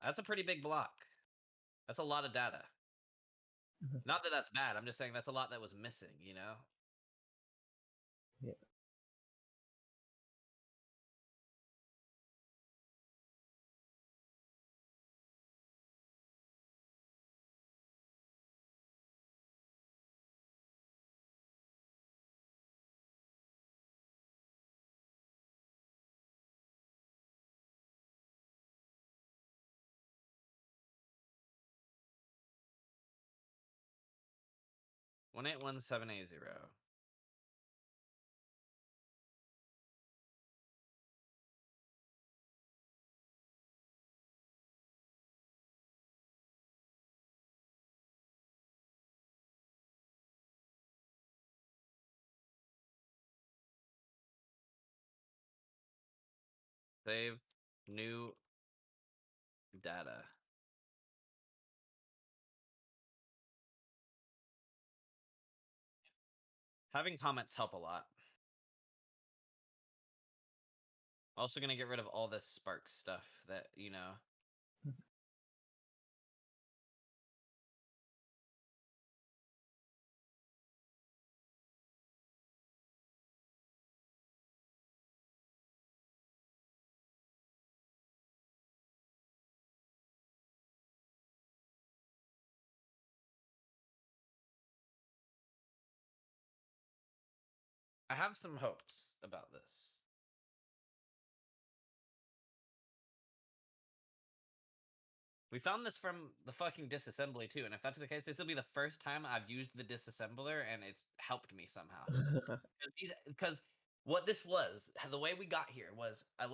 That's a pretty big block. That's a lot of data. Not that that's bad. I'm just saying that's a lot that was missing, you know? Yeah. One 1817A0. Save new data. Having comments help a lot. Also gonna get rid of all this Spark stuff that, you know. I have some hopes about this. We found this from the fucking disassembly too, and if that's the case, this will be the first time I've used the disassembler and it's helped me somehow. Because what this was, the way we got here was I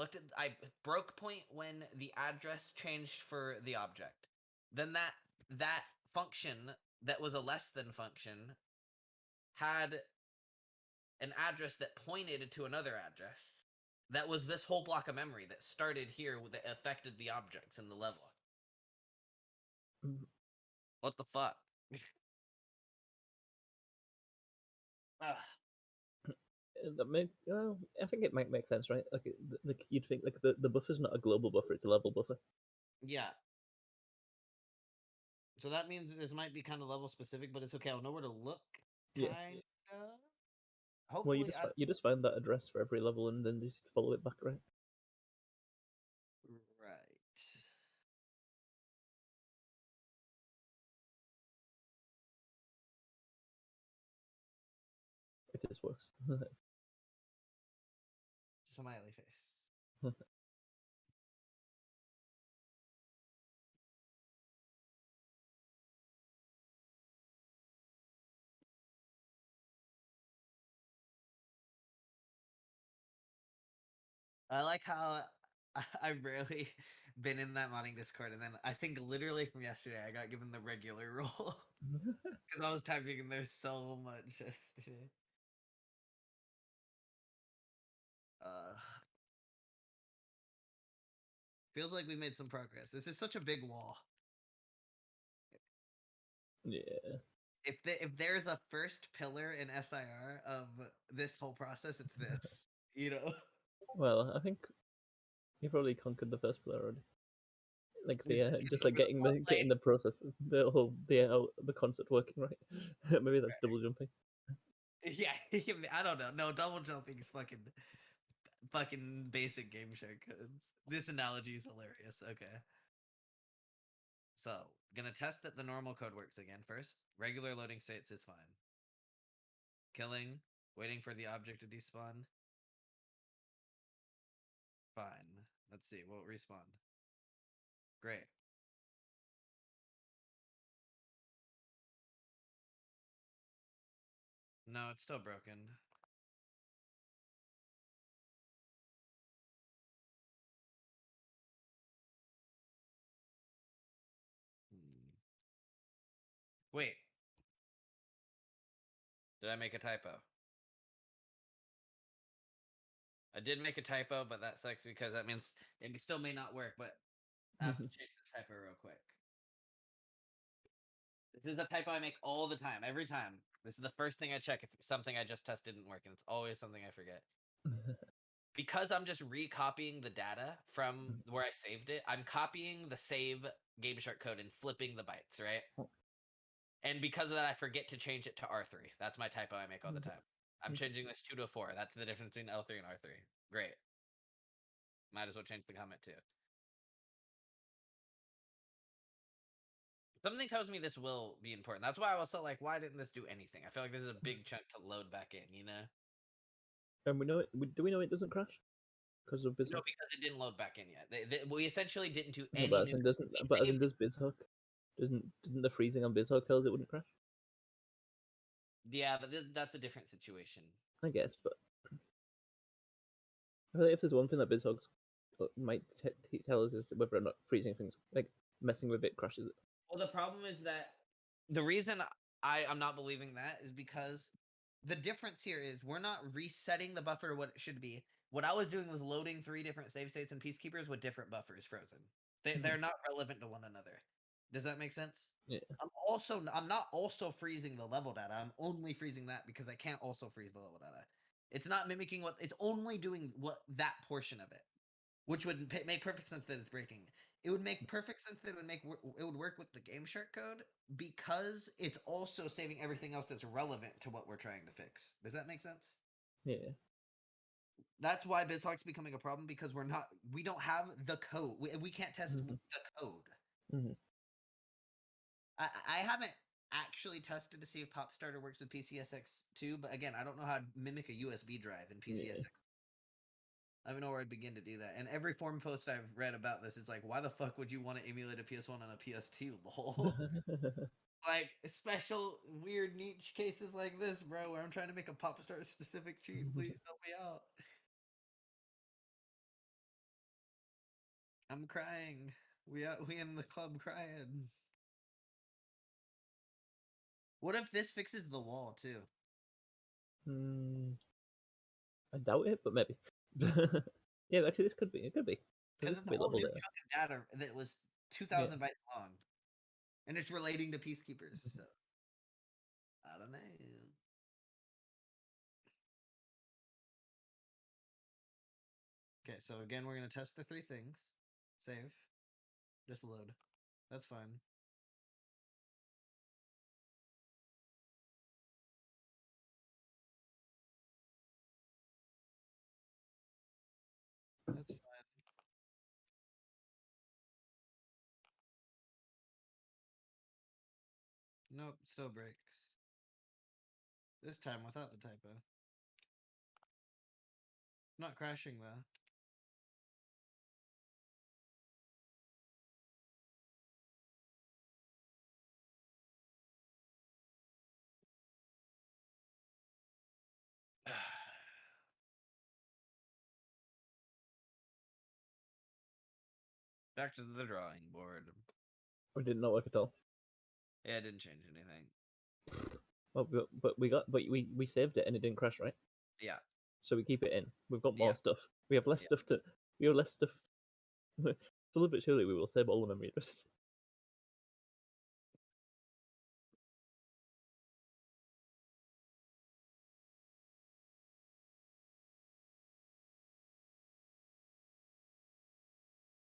broke point when the address changed for the object. Then that function that was a less than function had an address that pointed to another address. That was this whole block of memory that started here that affected the objects in the level. What the fuck? That I think it might make sense, right? Like you'd think like the buffer's not a global buffer; it's a level buffer. Yeah. So that means this might be kind of level specific, but it's okay. I'll know where to look. Yeah. Kinda. Well, Hopefully, you just find that address for every level and then just follow it back, right? Right. If this works. Smiley face. I like how I've rarely been in that modding Discord, and then I think literally from yesterday I got given the regular role because I was typing and there's so much yesterday. Feels like we made some progress. This is such a big wall. Yeah. If there's a first pillar in SIR of this whole process, it's this. You know. Well, I think you probably conquered the first pillar already. Like We the just just get like over the one getting the process, the concept working right. Maybe that's double jumping. Yeah, I don't know. No, double jumping is fucking basic game shortcuts. This analogy is hilarious. Okay. So, gonna test that the normal code works again first. Regular loading states is fine. Killing, waiting for the object to despawn. Fine. Let's see, we'll respawn. Great. No, it's still broken. Wait. Did I make a typo? I did make a typo, but that sucks because that means it still may not work, but I have to change this typo real quick. This is a typo I make all the time, every time. This is the first thing I check if something I just tested didn't work, and it's always something I forget. Because I'm just recopying the data from where I saved it, I'm copying the save Game Shark code and flipping the bytes, right? And because of that, I forget to change it to R3. That's my typo I make all the time. I'm changing this 2 to 4. That's the difference between L3 and R3. Great. Might as well change the comment too. Something tells me this will be important. That's why I was so like, why didn't this do anything? I feel like this is a big chunk to load back in, you know? And we know it. Do we know it doesn't crash because of BizHook? No, because it didn't load back in yet. We essentially didn't do No, any. but as in doesn't. But as in does BizHook? Didn't the freezing on BizHook tell us it wouldn't crash? Yeah, but that's a different situation. I guess, but I feel like if there's one thing that BizHook might tell us is whether or not freezing things, like messing with it, crashes it. Well, the problem is that the reason I'm not believing that is because the difference here is we're not resetting the buffer to what it should be. What I was doing was loading 3 different save states and peacekeepers with different buffers frozen. They're not relevant to one another. Does that make sense? Yeah. I'm not also freezing the level data. I'm only freezing that because I can't also freeze the level data. It's not mimicking what it's only doing what that portion of it, which would make perfect sense that it's breaking. It would make perfect sense that it would work with the Game Shark code because it's also saving everything else that's relevant to what we're trying to fix. Does that make sense? Yeah. That's why BizHawk's becoming a problem because we don't have the code. We can't test the code. I haven't actually tested to see if PopStarter works with PCSX2, but again, I don't know how to mimic a USB drive in PCSX. Yeah. I don't know where I'd begin to do that. And every forum post I've read about this, it's like, why the fuck would you want to emulate a PS1 on a PS2? Lol. Like special weird niche cases like this, bro, where I'm trying to make a PopStar specific cheat. Please help me out. I'm crying. We in the club crying. What if this fixes the wall too? I doubt it, but maybe. Yeah, actually, this could be. It could be. Because This it's could a be whole new level there. chunk of data that was 2,000 bytes long, and it's relating to peacekeepers. So I don't know. Okay, so again, we're gonna test the 3 things. Save. Just load. That's fine. That's fine. Nope, still breaks. This time without the typo. Not crashing though. Back to the drawing board. It did not work at all. Yeah, it didn't change anything. Well, but we saved it and it didn't crash, right? Yeah. So we keep it in. We've got more Yeah. stuff. We have less Yeah. stuff to. We have less stuff. It's a little bit surely we will save all the memory addresses.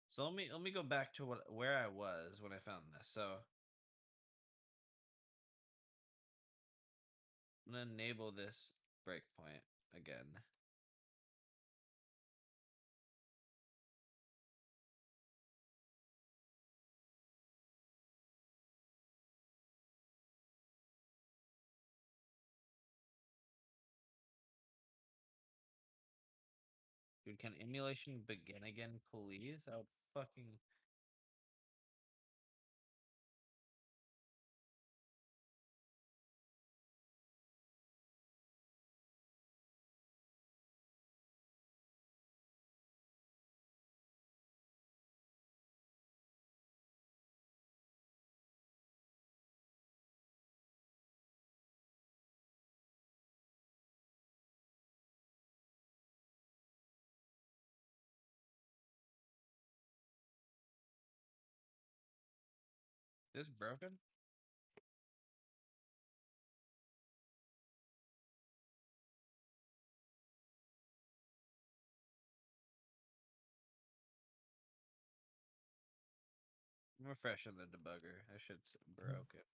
So let me go back to where I was when I found this. So I'm gonna enable this breakpoint again. Dude, can emulation begin again, please? I would fucking. Is this broken? I'm refreshing the debugger. I should broke it.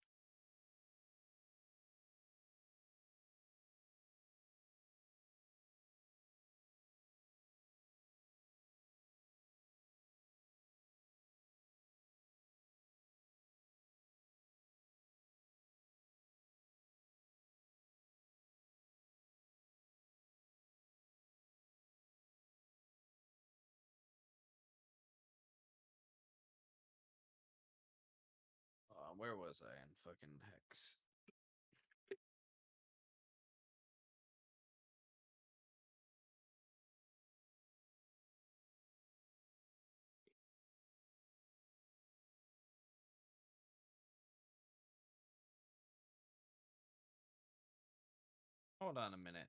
Where was I in fucking Hex? Hold on a minute.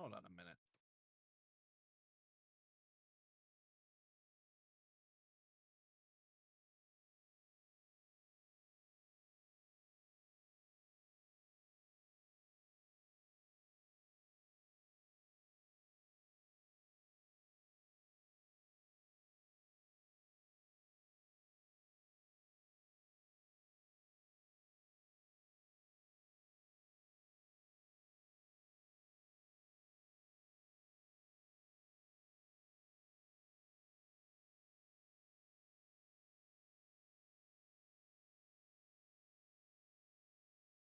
Hold on a minute.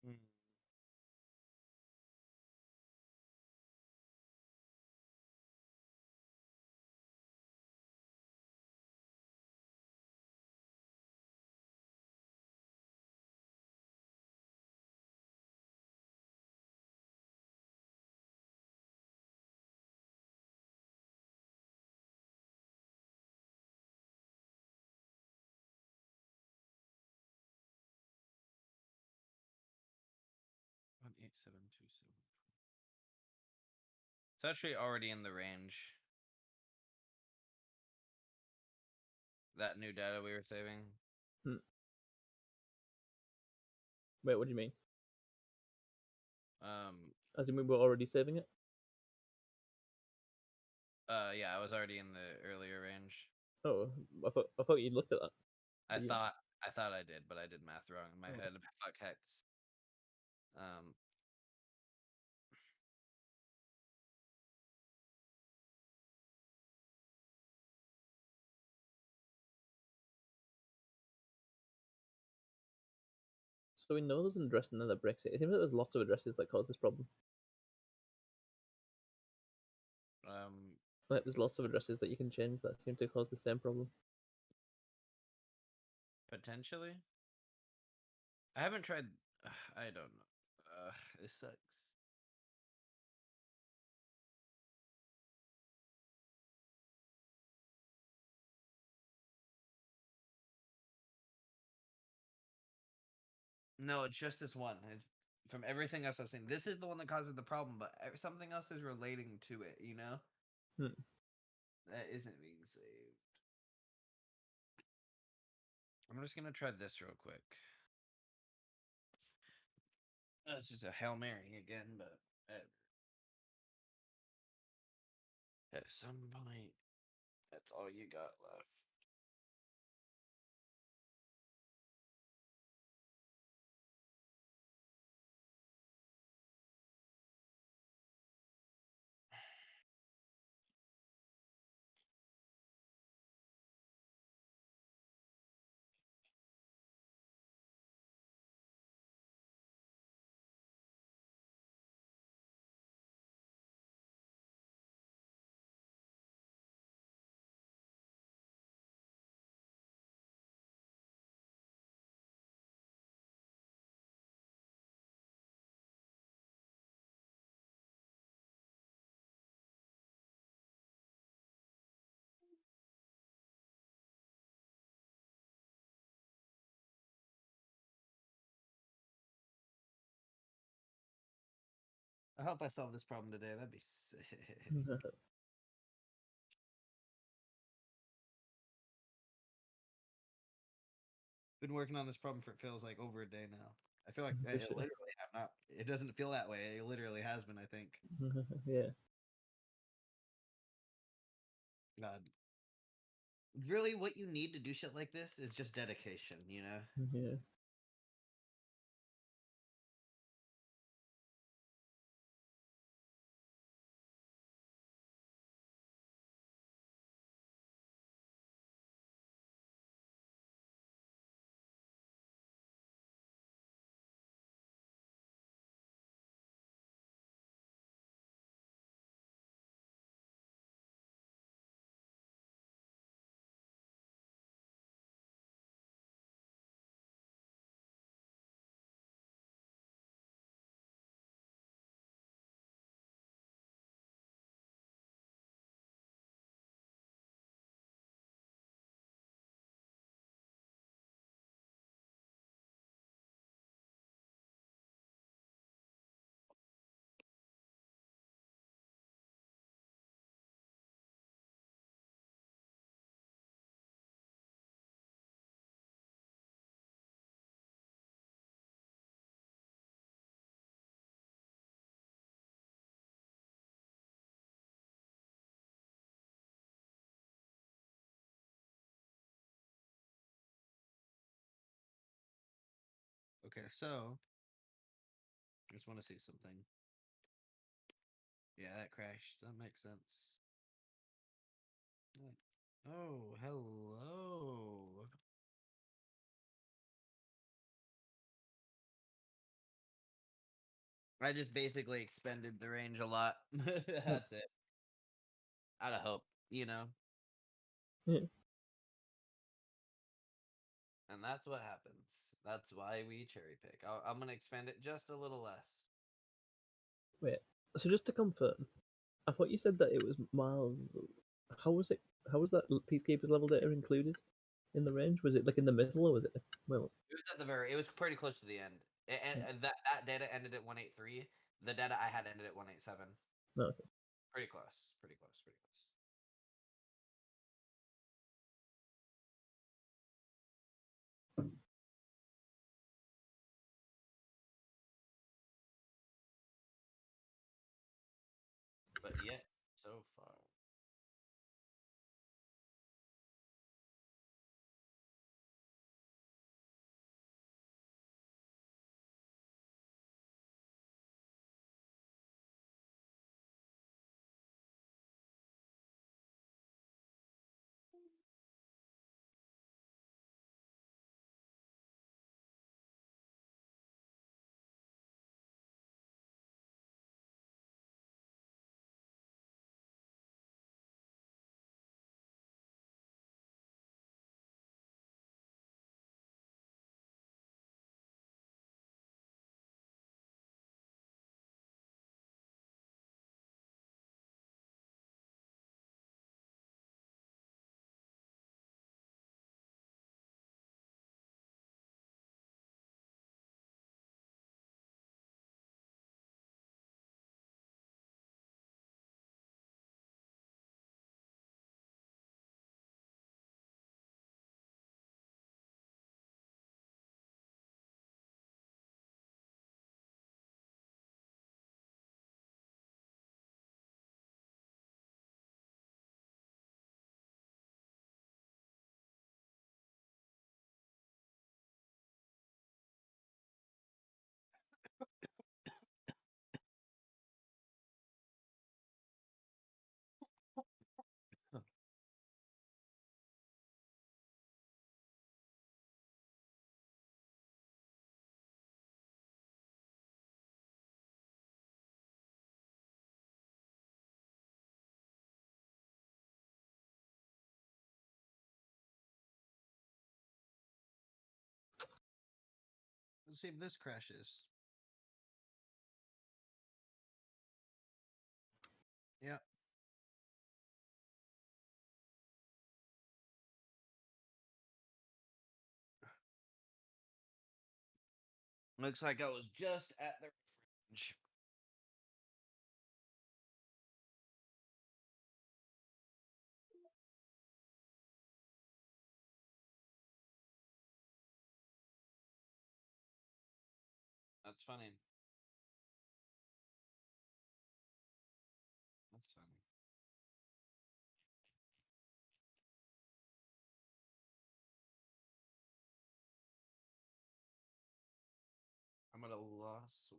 Hmm. One 8727. It's actually already in the range. That new data we were saving. Wait, what do you mean? Um. As in we were already saving it? Yeah, I was already in the earlier range. Oh, I thought you looked at that. I Yeah. thought I did, but I did math wrong in my Oh. head. Fuck hex. So we know there's an address in the Brexit. It seems like there's lots of addresses that cause this problem. Like there's lots of addresses that you can change that seem to cause the same problem. Potentially. I haven't tried. I don't know. This sucks. No, it's just this one. From everything else I've seen, this is the one that causes the problem, but something else is relating to it, you know? Hmm. That isn't being saved. I'm just gonna try this real quick. It's just a Hail Mary again, but at some point, that's all you got left. I hope I solve this problem today. That'd be sick. Been working on this problem for it feels like over a day now. I feel like For I sure. literally have not. It doesn't feel that way. It literally has been. I think. Yeah. God. Really, what you need to do shit like this is just dedication. You know. Yeah. Okay, so I just want to see something. Yeah, that crashed. That makes sense. Oh, hello. I just basically expended the range a lot. That's it. Out of hope, you know? Yeah. And that's what happens. That's why we cherry pick. I'm going to expand it just a little less. Wait. So just to confirm, I thought you said that it was miles. How was it? How was that Peacekeepers level data included in the range? Was it like in the middle or was it? Well, It was at the very. It was pretty close to the end. And that data ended at 183. The data I had ended at 187. no. Okay. Pretty close. Pretty close. Pretty close. But yet, so far. Let's see if this crashes. Yep. Looks like I was just at the range. That's funny. That's funny. I'm at a loss.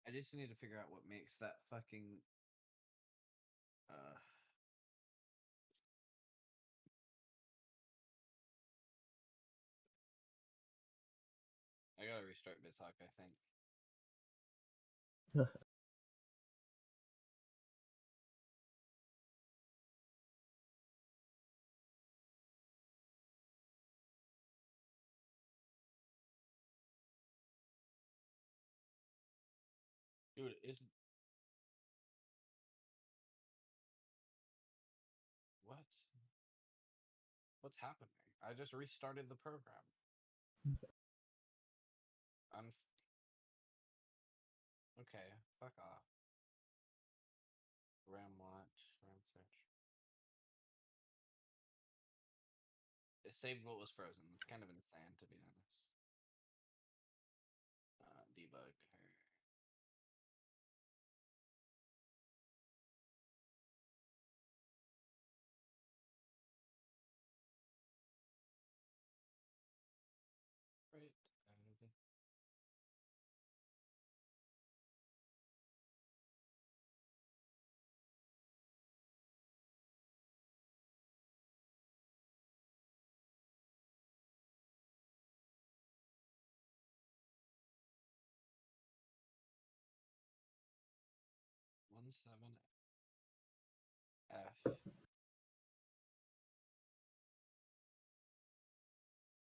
I just need to figure out what makes that fucking I gotta restart BitTalk, I think. Dude, isn't what? What's happening? I just restarted the program. Okay, fuck off. RAM watch, RAM search. It saved what was frozen. It's kind of insane, to be honest. Debug her. Right. One 7F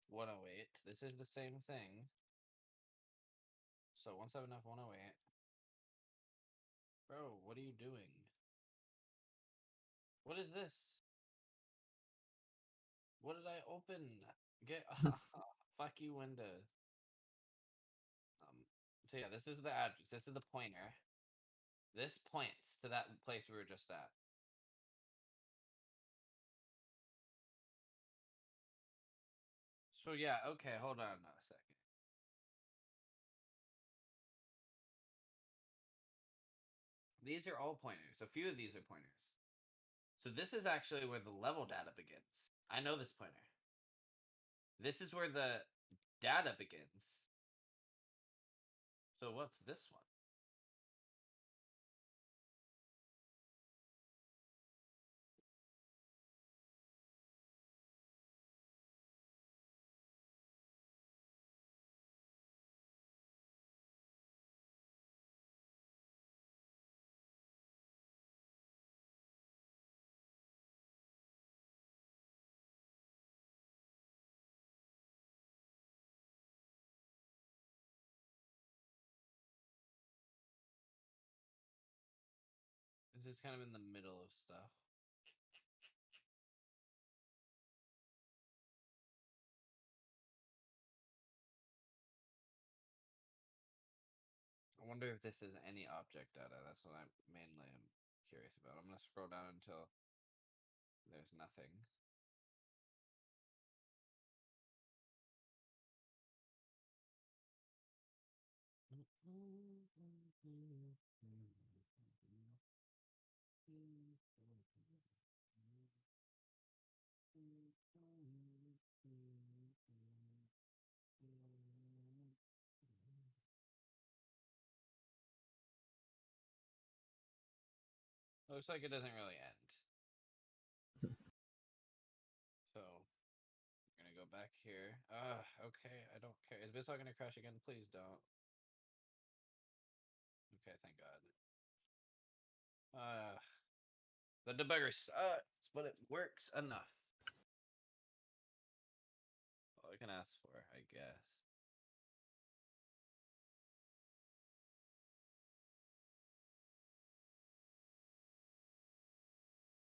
108. This is the same thing. So 17F 108. Bro, what are you doing? What is this? What did I open? Get fuck you, Windows. So yeah, this is the address. This is the pointer. This points to that place we were just at. So yeah, okay, hold on a second. These are all pointers. A few of these are pointers. So this is actually where the level data begins. I know this pointer. This is where the data begins. So what's this one? This is kind of in the middle of stuff. I wonder if this is any object data. That's what I mainly am curious about. I'm going to scroll down until there's nothing. Looks like it doesn't really end. So we're gonna go back here. Okay, I don't care. Is BizHawk gonna crash again? Please don't. Okay, thank God. The debugger sucks, but it works enough. All I can ask for, I guess.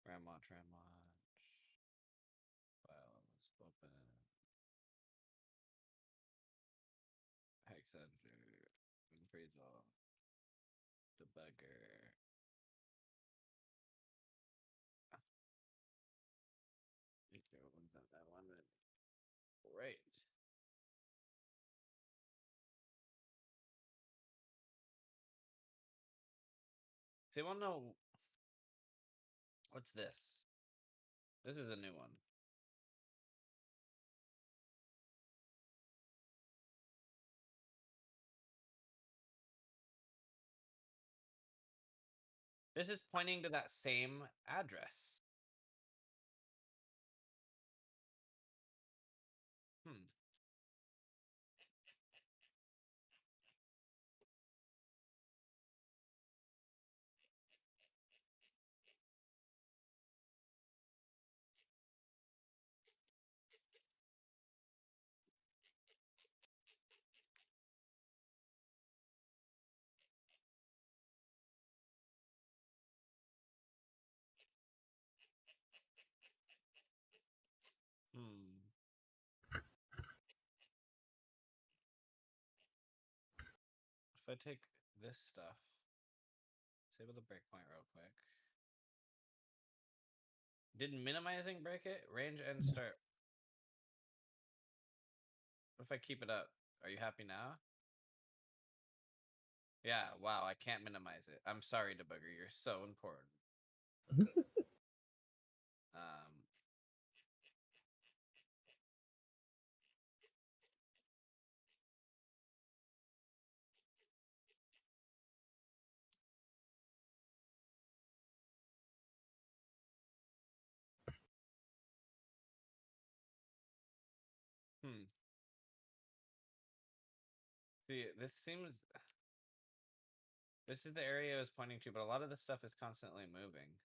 Ram launch. File was open. Hex editor. Appraisal. Debugger. That one. Great. So you want to know what's this? This is a new one. This is pointing to that same address. If I take this stuff, disable the breakpoint real quick. Did minimizing break it? Range and start. What if I keep it up? Are you happy now? Yeah, wow, I can't minimize it. I'm sorry, debugger, you're so important. See, this is the area I was pointing to, but a lot of the stuff is constantly moving.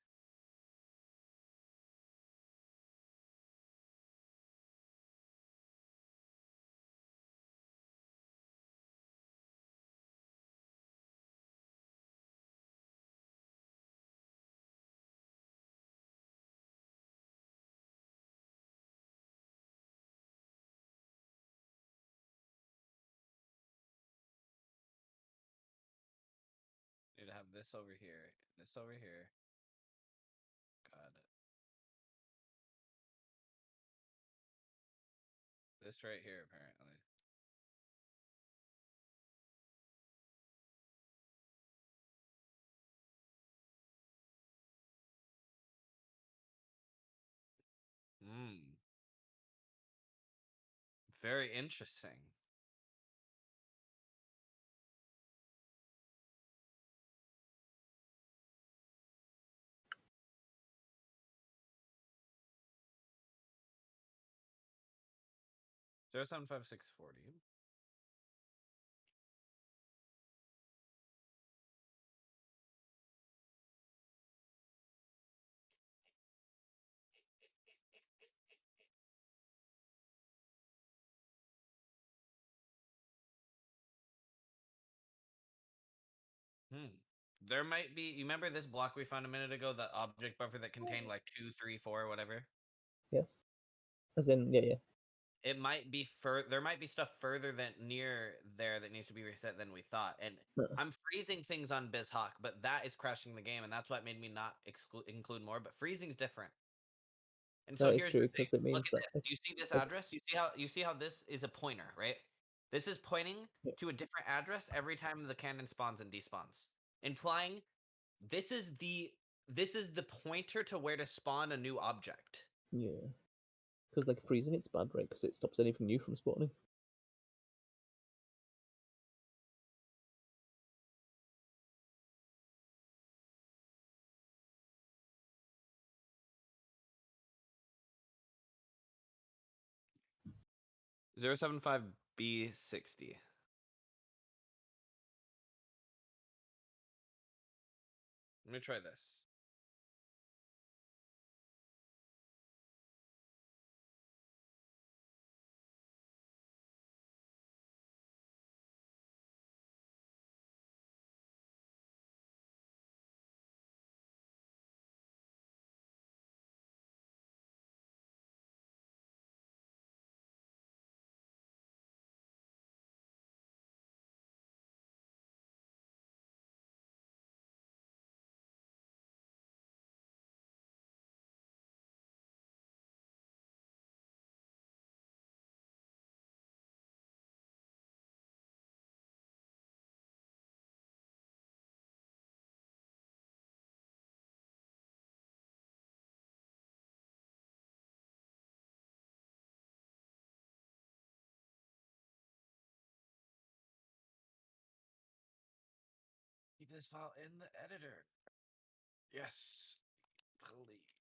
Need to have this over here, this over here. Got it. This right here, apparently. Very interesting. Zero 75640. There might be. You remember this block we found a minute ago? The object buffer that contained like 2, 3, 4, whatever. Yes. As in, yeah. It might be there might be stuff further than near there that needs to be reset than we thought. And I'm freezing things on BizHawk, but that is crashing the game, and that's what made me not include more. But freezing's different. And so No, it's here's true the because thing. it means Look at that. this. Do you see this address? You see how this is a pointer, right? This is pointing to a different address every time the cannon spawns and despawns, implying this is the pointer to where to spawn a new object. Yeah. Because like freezing, it's bad, right? Because it stops anything new from spawning. 075B60. Let me try this. Keep this file in the editor. Yes, please.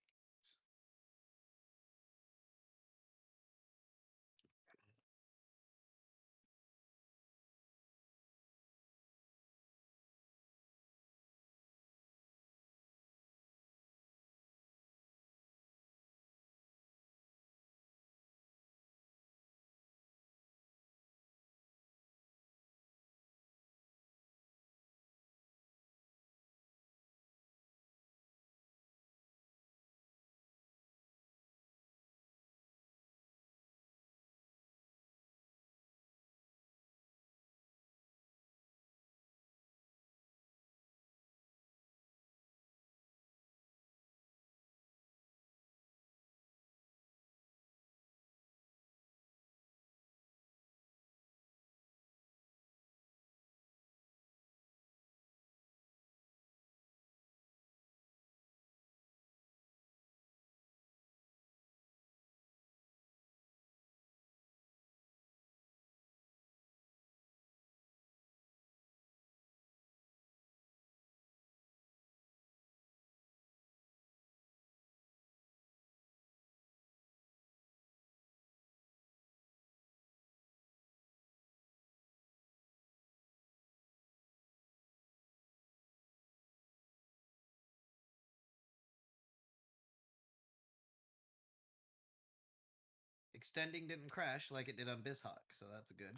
Extending didn't crash like it did on BizHawk, so that's good.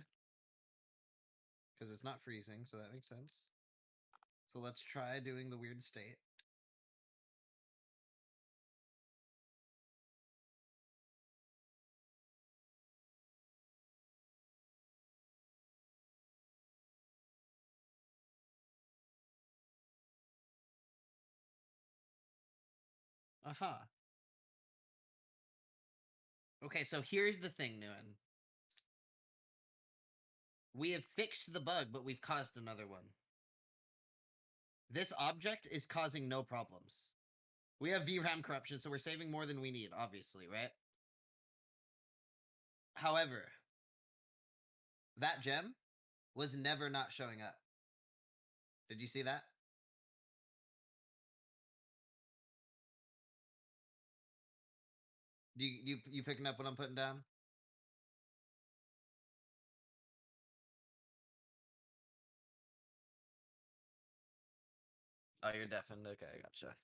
Because it's not freezing, so that makes sense. So let's try doing the weird state. Aha. Okay, so here's the thing, Nguyen. We have fixed the bug, but we've caused another one. This object is causing no problems. We have VRAM corruption, so we're saving more than we need, obviously, right? However, that gem was never not showing up. Did you see that? You picking up what I'm putting down? Oh, you're deafened. Okay, gotcha.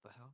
The hell?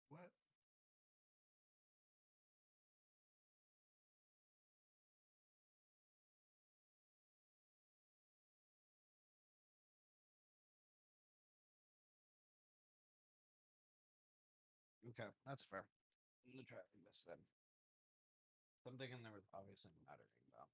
What? Okay, that's fair. I'm gonna try this then. Something in there was obviously mattering though.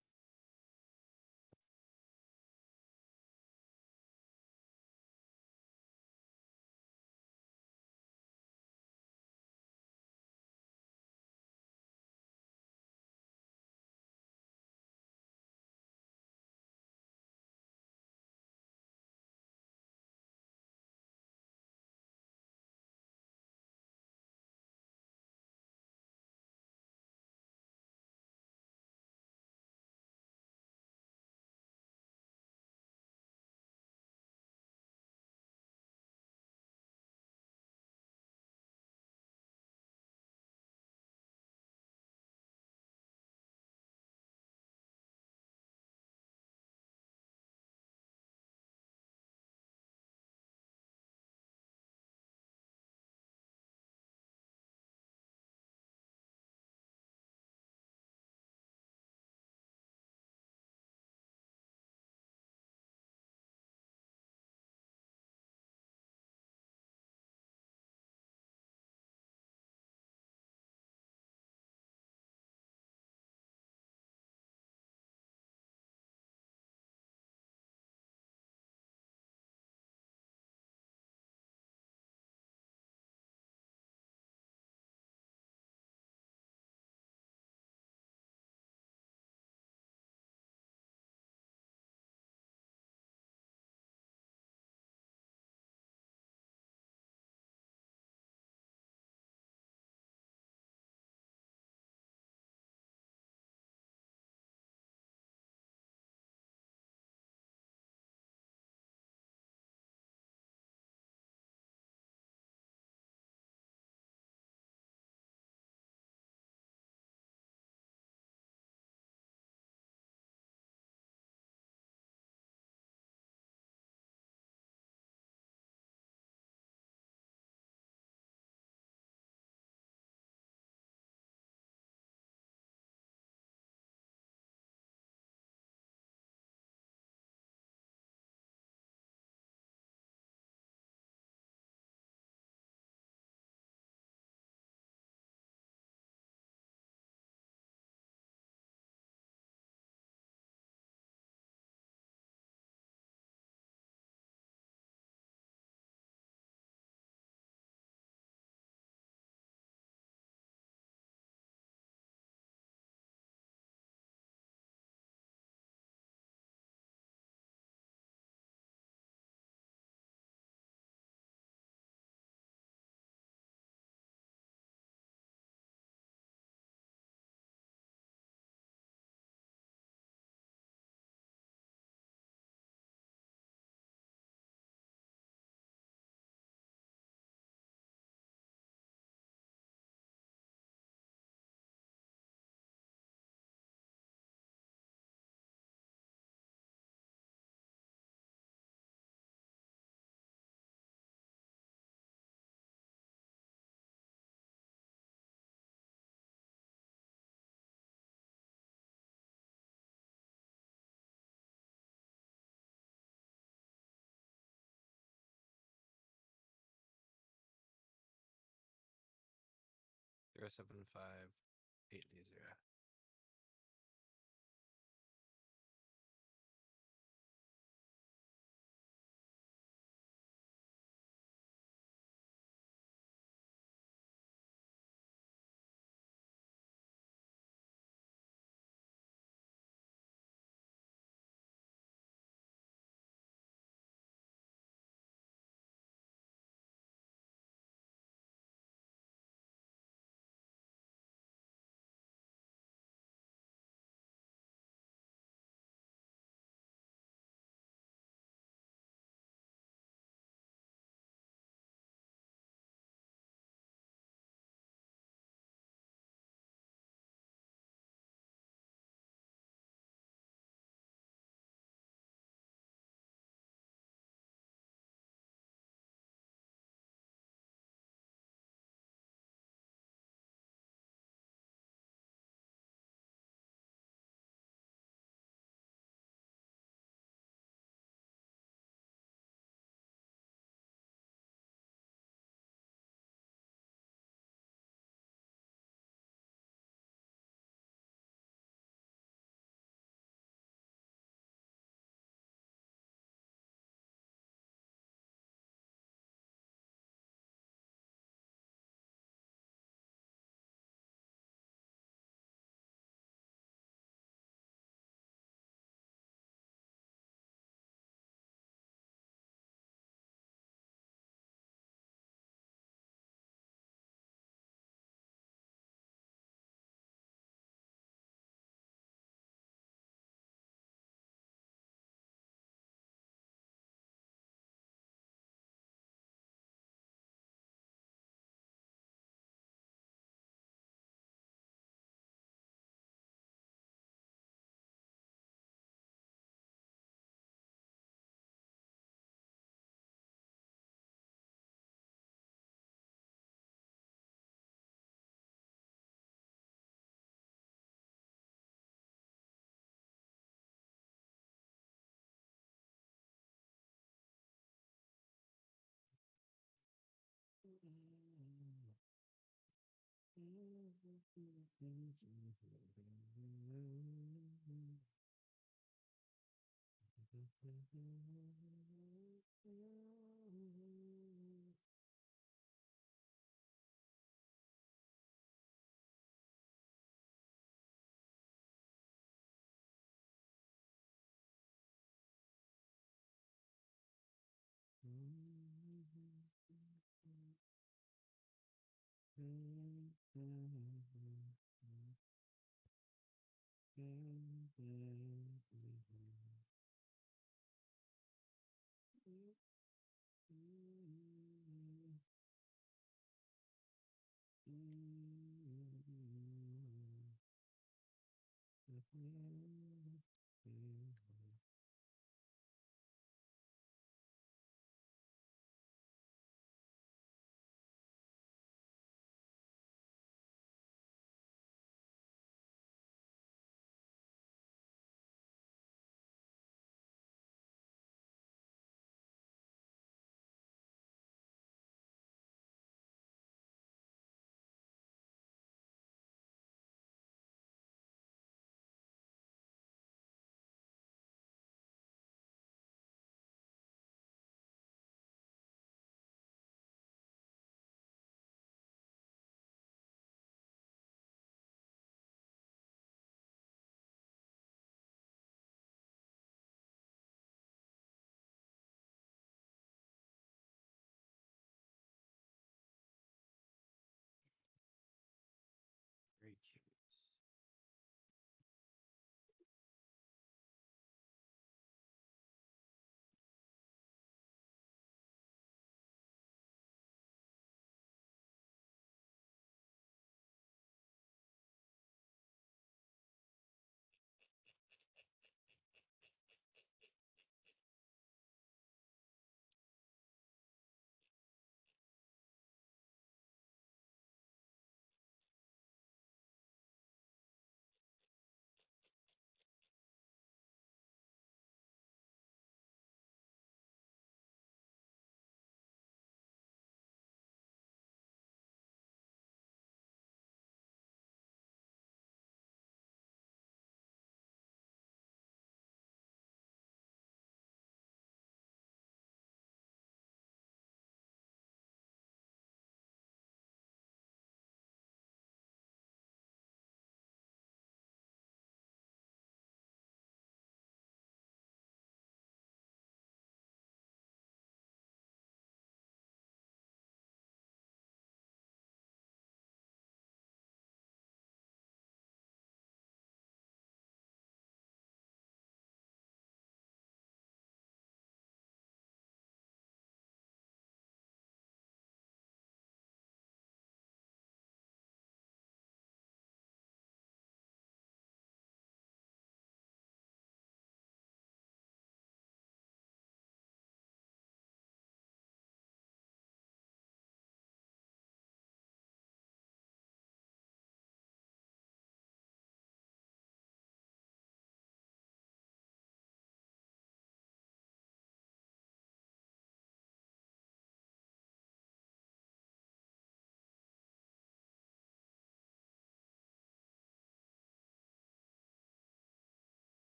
075-8D0.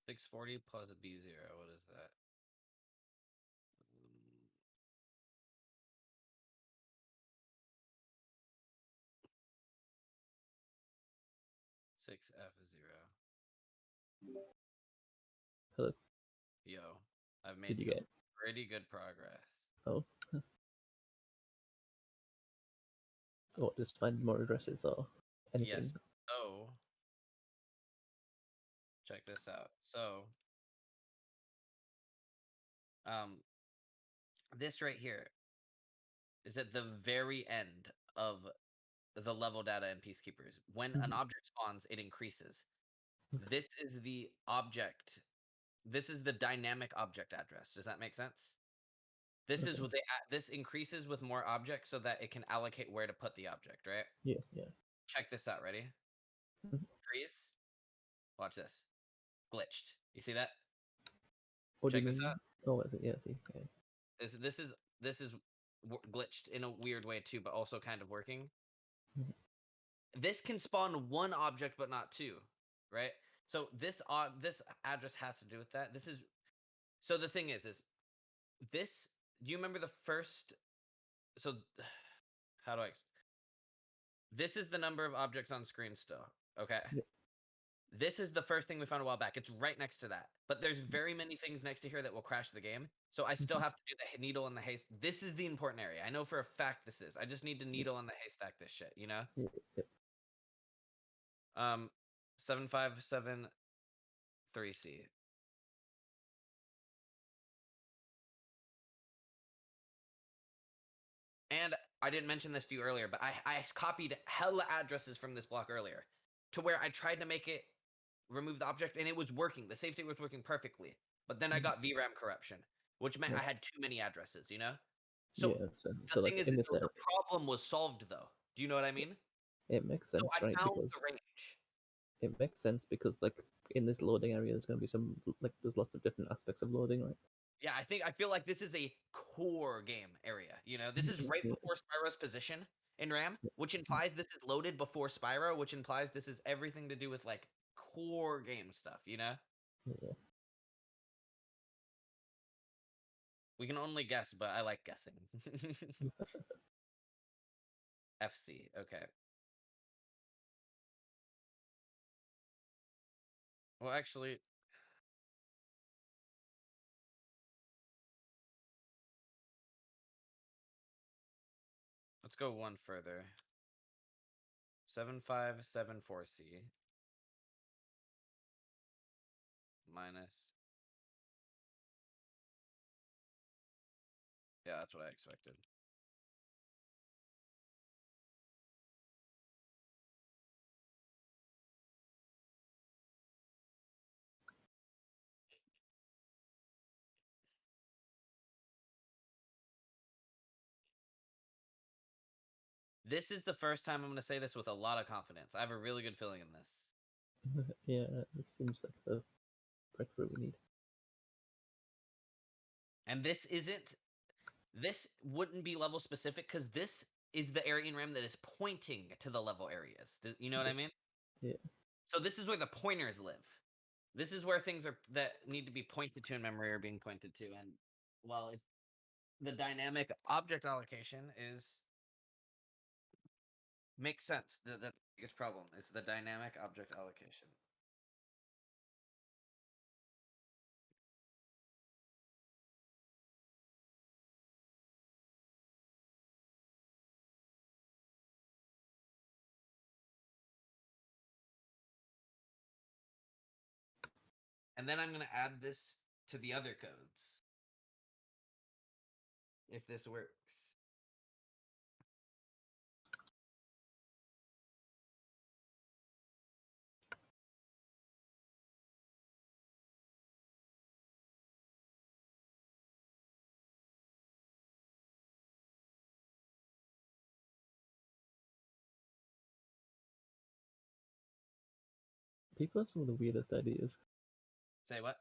640 plus B0. What is that? 6F0. Hello. Yo, I've Did made you some get? pretty good progress. Oh. What? Just find more addresses or anything? Yes. So, check this out. So, this right here is at the very end of the level data in Peacekeepers. When an object spawns, it increases. This is the object. This is the dynamic object address. Does that make sense? This is what this increases with more objects so that it can allocate where to put the object, right? Yeah, yeah. Check this out. Ready? Freeze. Watch this. Glitched. You see that? What Check do you this mean? out. Oh, I see. Yeah, I see. Okay. This is glitched in a weird way too, but also kind of working. This can spawn one object, but not two, right? So this address has to do with that. So the thing is this. Do you remember the first? So how do I? This is the number of objects on screen still. Okay. Yeah. This is the first thing we found a while back. It's right next to that. But there's very many things next to here that will crash the game. So I still have to do the needle and the haystack. This is the important area. I know for a fact this is. I just need to needle and the haystack this shit, you know? Yeah. 7573C. And I didn't mention this to you earlier, but I copied hella addresses from this block earlier to where I tried to make it remove the object and it was working. The save state was working perfectly. But then I got VRAM corruption, which meant I had too many addresses, you know? So yeah, the so like thing is, in this the problem was solved though. Do you know what I mean? it makes sense, So I right? found Because the range. it makes sense because like in this loading area, there's going to be some like there's lots of different aspects of loading, right? Yeah, I feel like this is a core game area. You know, this is right Yeah. before Spyro's position in RAM, which implies this is loaded before Spyro, which implies this is everything to do with like core game stuff, you know? Yeah. We can only guess, but I like guessing. FC, okay. Well, actually, let's go one further. 7574C minus. Yeah, that's what I expected. This is the first time I'm going to say this with a lot of confidence. I have a really good feeling in this. Yeah, this seems like the breakthrough we need. And this wouldn't be level specific because this is the area in RAM that is pointing to the level areas. You know what I mean? Yeah. So this is where the pointers live. This is where things are that need to be pointed to in memory are being pointed to. And well, the dynamic object allocation makes sense. The biggest problem is the dynamic object allocation. And then I'm going to add this to the other codes. If this works. People have some of the weirdest ideas. Say what?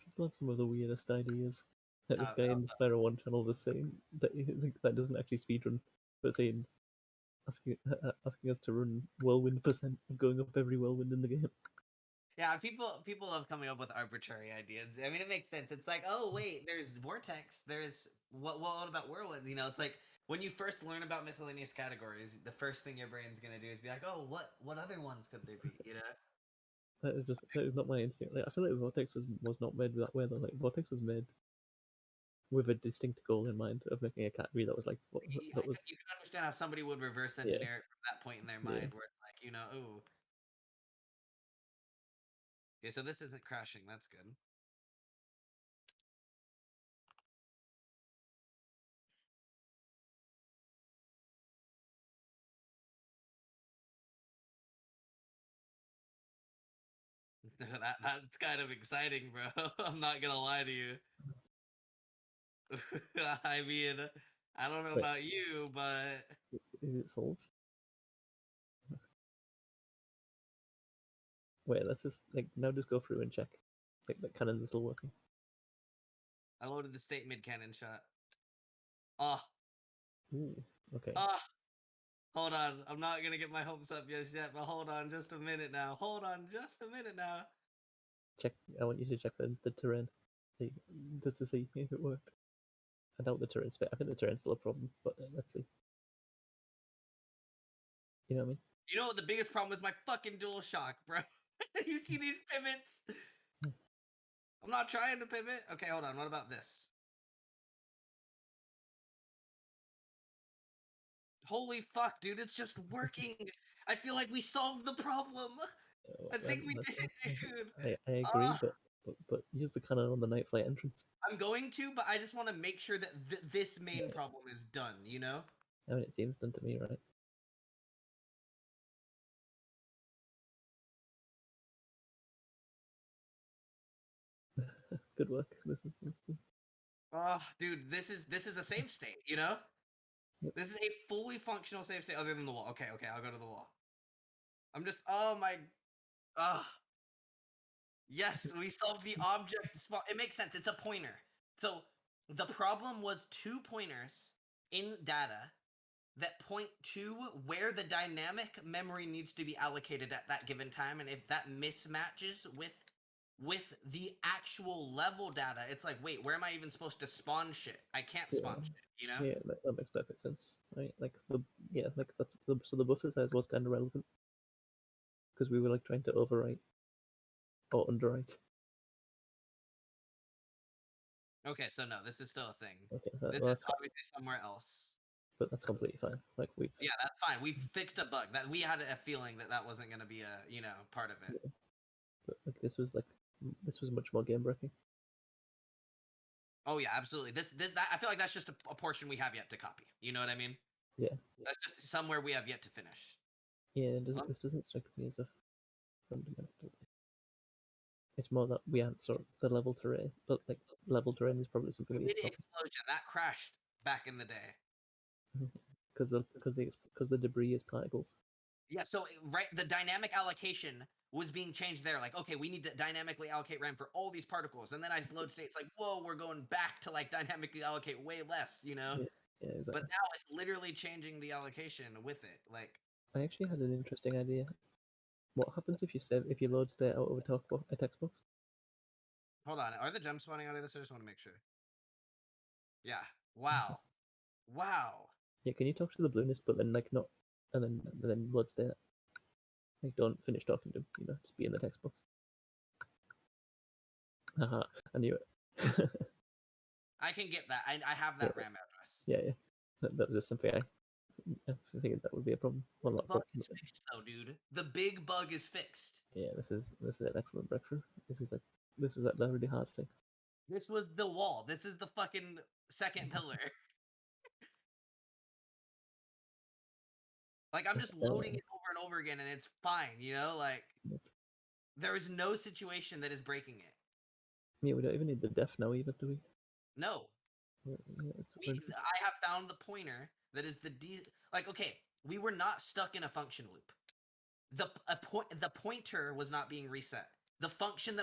People have some of the weirdest ideas. Like this guy in the Spyro 1 channel was saying that that doesn't actually speedrun, but saying asking us to run whirlwind % of going up every whirlwind in the game. Yeah, people love coming up with arbitrary ideas. I mean, it makes sense. It's like, oh wait, there's vortex. There's what about whirlwinds? You know, it's like when you first learn about miscellaneous categories, the first thing your brain's gonna do is be like, oh, what other ones could there be? You know? That is not my instinct. Like, I feel like Vortex was not made that way though. Like Vortex was made with a distinct goal in mind of making a category that was like that was You can understand how somebody would reverse engineer it from that point in their mind, where it's like, ooh. Okay, so this isn't crashing. That's good. That's kind of exciting, bro. I'm not gonna lie to you. I mean, I don't know Wait. about you, but Is it solved? Wait, let's just now just go through and check. Like the cannons are still working. I loaded the state mid cannon shot. Oh. Ooh, okay. Hold on. I'm not gonna get my hopes up just yet, but hold on just a minute now. Hold on just a minute now. Check. I want you to check the terrain, just to see if it worked. I doubt the terrain's fit. I think the terrain's still a problem, but let's see. You know what I mean? You know what the biggest problem is? My fucking DualShock, bro. You see these pivots? I'm not trying to pivot. Okay, hold on. What about this? Holy fuck, dude, it's just working. I feel like we solved the problem. I think we did it, dude. I agree, but use the cannon on the night flight entrance. I'm going to, but I just want to make sure that this main problem is done, you know? I mean, it seems done to me, right? Good work. This is Dude, this is a save state, you know? Yep. This is a fully functional save state other than the wall. Okay, I'll go to the wall. I'm just, oh my, yes, we solved the object spot. It makes sense. It's a pointer. So the problem was 2 pointers in data that point to where the dynamic memory needs to be allocated at that given time, and if that mismatches with the actual level data, it's like, wait, where am I even supposed to spawn shit? I can't spawn shit, you know? Yeah, that makes perfect sense, right? Like so the buffer size was kind of relevant because we were like trying to overwrite or underwrite. Okay, so no, this is still a thing. Okay, This well, is obviously somewhere else. but that's completely fine. Like Yeah, that's fine. We fixed a bug. That we had a feeling that wasn't going to be a part of it. But this was much more game breaking. Oh yeah, absolutely. That I feel like that's just a portion we have yet to copy. You know what I mean? Yeah. That's just somewhere we have yet to finish. Yeah, this doesn't strike me as a fundamental. It's more that we answer the level terrain, but like level terrain is probably something we Mid explosion that crashed back in the day. because the debris is particles. Yeah, so right, the dynamic allocation was being changed there. Like, okay, we need to dynamically allocate RAM for all these particles, and then I load state. It's like, whoa, we're going back to like dynamically allocate way less, you know? Yeah, exactly. But now it's literally changing the allocation with it. Like, I actually had an interesting idea. What happens if you load state out of a text box? hold on, are the gems spawning out of this? I just want to make sure. Yeah. Wow. Wow. Yeah, can you talk to the Blueness, but then like not, and then load state? Like, don't finish talking to him. You know, just be in the text box. Haha, I knew it. I can get that. I have that RAM address. Yeah. That was just something I figured that would be a problem. Well, not The bug problem. is fixed though, dude. The big bug is fixed. Yeah, this is an excellent breakthrough. This is that really hard thing. This was the wall. This is the fucking second pillar. Like, I'm just loading it over and over again, and it's fine, you know? Like, there is no situation that is breaking it. Yeah, we don't even need the def now either, do we? No. Yeah, I have found the pointer that is like, okay, we were not stuck in a function loop. The pointer was not being reset. The function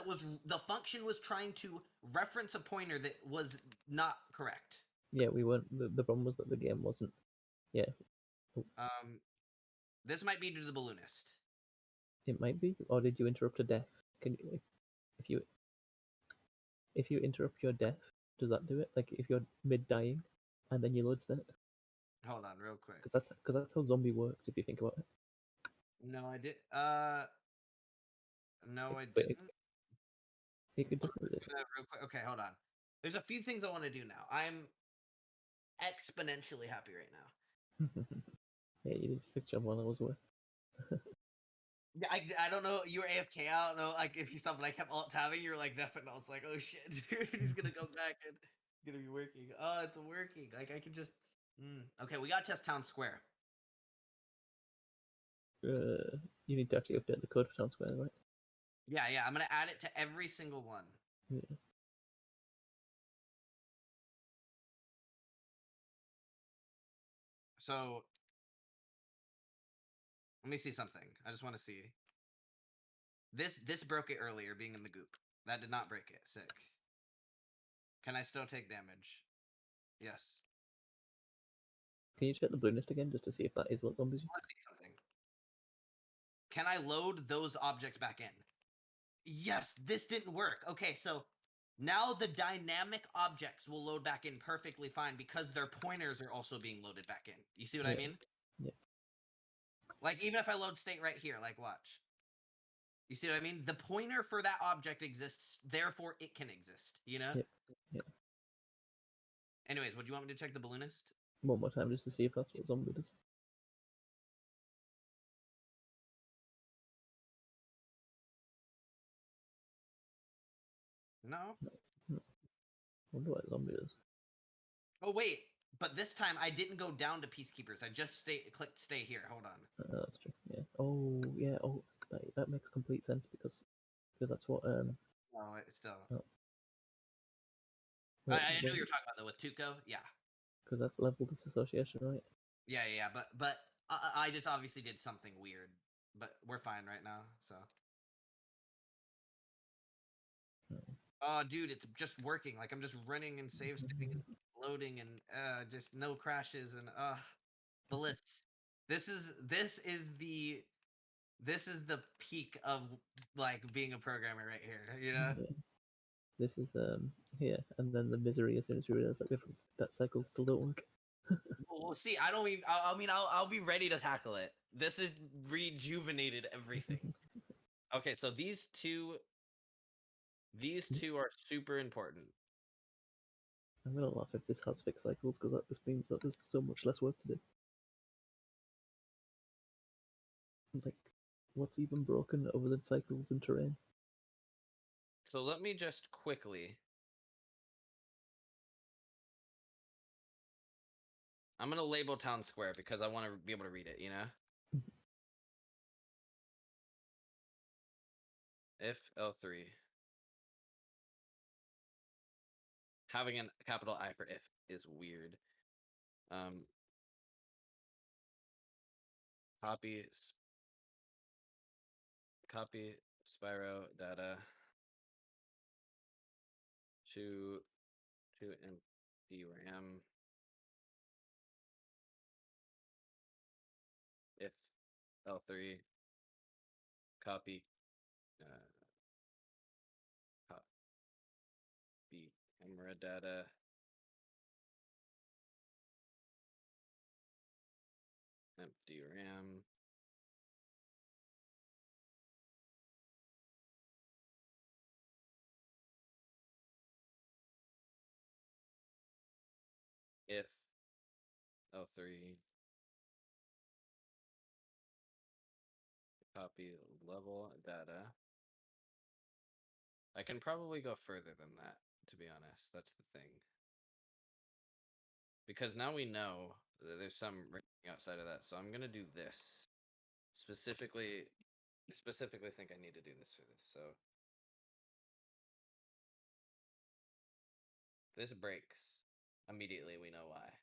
was trying to reference a pointer that was not correct. Yeah, we weren't. The problem was that the game wasn't. Yeah. This might be due to the balloonist. It might be, or did you interrupt a def can you, like, if you interrupt your death, does that do it? Like if you're mid dying and then you load state? Hold on, real quick. Because that's how zombie works if you think about it. No, I did. No, I But didn't. it could definitely. Real quick. Okay, hold on. There's a few things I want to do now. I'm exponentially happy right now. Yeah, you did a sick job while I was away. Yeah, I don't know. You were AFK. I don't know. Like if you stopped, but I kept alt tabbing. You were like deaf, and I was like, oh shit, dude, he's gonna come back and it's gonna be working. Oh, it's working. Like I can just. Okay, we got test town square. You need to actually update the code for Town Square, right? Yeah, I'm gonna add it to every single one. Yeah. So let me see something. I just want to see. This broke it earlier, being in the goop. That did not break it. Sick. Can I still take damage? Yes. Can you check the blue list again just to see if that is what zombies? Let's see something. Can I load those objects back in? Yes, this didn't work. Okay, so now the dynamic objects will load back in perfectly fine because their pointers are also being loaded back in. You see what I mean? Yeah. Like, even if I load state right here, like, watch. You see what I mean? The pointer for that object exists, therefore it can exist, you know? Yeah. Anyways, would you want me to check the balloonist? One more time just to see if that's what zombie does. No. Wonder what zombie does. Oh, wait. But this time I didn't go down to peacekeepers. I just clicked stay here. Hold on. That's true. Yeah. Oh, yeah. Oh, that makes complete sense because that's what No, it's still. Oh. I knew you were talking about that with Tuco. Yeah. Because that's level disassociation, right? Yeah. But I just obviously did something weird. But we're fine right now. So. Oh, dude, it's just working. Like I'm just running and save stating and loading and just no crashes and bliss. This is the peak of like being a programmer right here. You know. Yeah. This is here, and then the misery as soon as you realize that cycles still don't work. We'll see. I don't even. I mean, I'll be ready to tackle it. This is rejuvenated everything. Okay, so these two are super important. I'm gonna laugh if this has fixed cycles because this means that there's so much less work to do. Like, what's even broken other than cycles and terrain? So let me just quickly. I'm gonna label town square because I want to be able to read it. You know. If L3. Having a capital I for if is weird. Copy Spyro data to empty RAM if L3 copy camera data empty RAM if L3 copy level data. I can probably go further than that, to be honest. That's the thing. Because now we know that there's some outside of that, so I'm gonna do this. Specifically think I need to do this for this, so this breaks. Immediately we know why.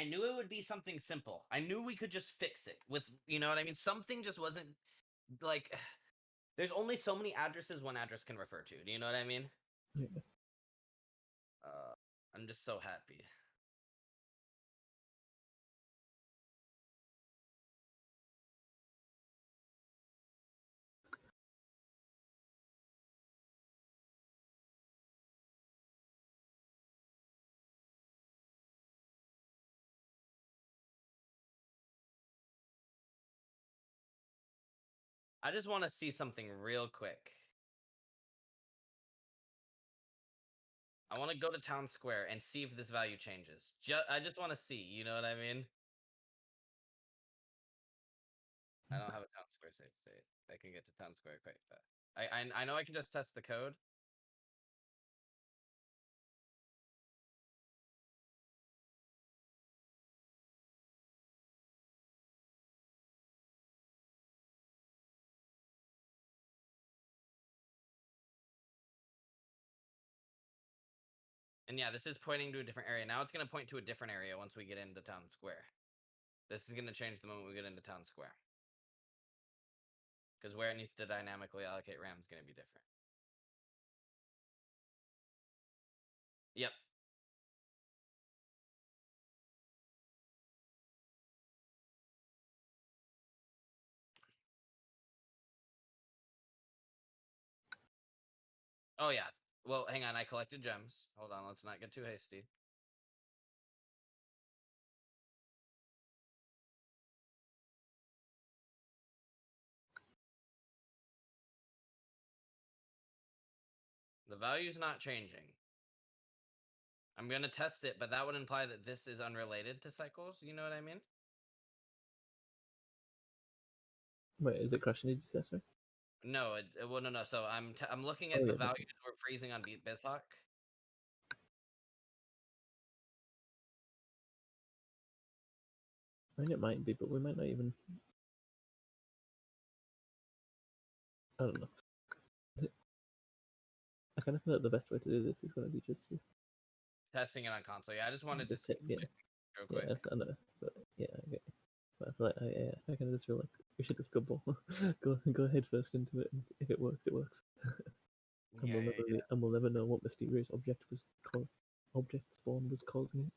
I knew it would be something simple. I knew we could just fix it with, you know what I mean? Something just wasn't like. There's only so many addresses one address can refer to. Do you know what I mean? Yeah. I'm just so happy. I just want to see something real quick. I want to go to town square and see if this value changes. I just want to see, you know what I mean? I don't have a town square save state. I can get to town square quite fast. I know I can just test the code. And yeah, this is pointing to a different area. Now it's going to point to a different area once we get into town square. This is going to change the moment we get into town square. Because where it needs to dynamically allocate RAM is going to be different. Yep. Oh, yeah. Well, hang on. I collected gems. Hold on. Let's not get too hasty. The value's not changing. I'm going to test it, but that would imply that this is unrelated to cycles. You know what I mean? Wait, is it crashing? Did you say sorry? No, well, no. So I'm looking at Oh, the yeah, that's values we're freezing on BizHawk. I mean, it might be, but we might not even. I don't know. I kind of feel like the best way to do this is going to be just Testing it on console. Yeah, I just wanted to just see yeah, real quick. yeah, I know, but yeah, okay. But I feel like I kind of just feel like we should just go head first into it, and if it works, it works. And we'll never know what mysterious object spawn was causing it.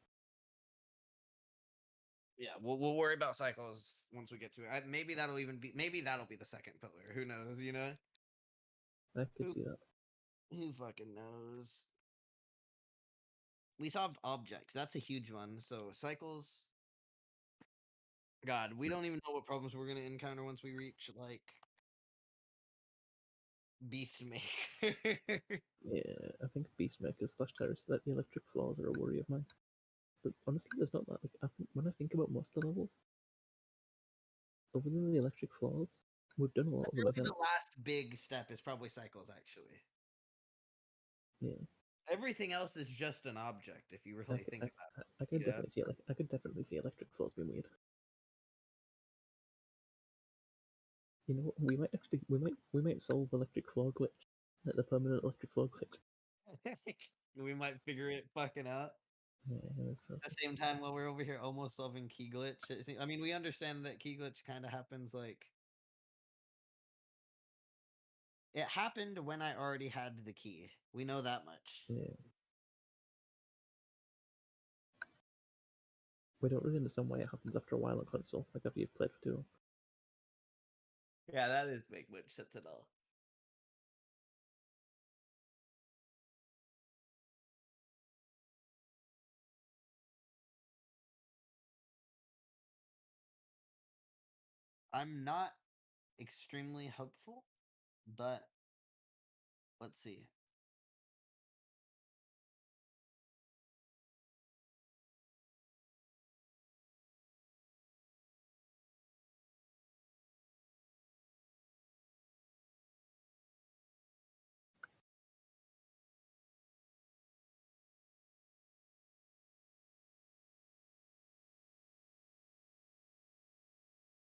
Yeah, we'll worry about cycles once we get to it. Maybe that'll be the second pillar. Who knows? You know. I could see that. Who fucking knows? We solved objects. That's a huge one. So cycles. God, we don't even know what problems we're gonna encounter once we reach like Beastmaker. Yeah, I think Beastmakers / Terrorist, the electric flaws are a worry of mine. But honestly, there's not that. Like, when I think about most of the levels, other than the electric flaws, we've done a lot of them. The last big step is probably cycles, actually. Yeah. Everything else is just an object, if you really think about it. I could definitely see electric flaws being weird. You know what? We might solve electric flaw glitch, like the permanent electric flaw glitch. We might figure it fucking out. Yeah, at the same time, while we're over here almost solving key glitch, I mean, we understand that key glitch kind of happens like it happened when I already had the key. We know that much. Yeah. We don't really understand why it happens after a while on console, like after you've played for too long. Yeah, that is big much sense at all. I'm not extremely hopeful, but let's see.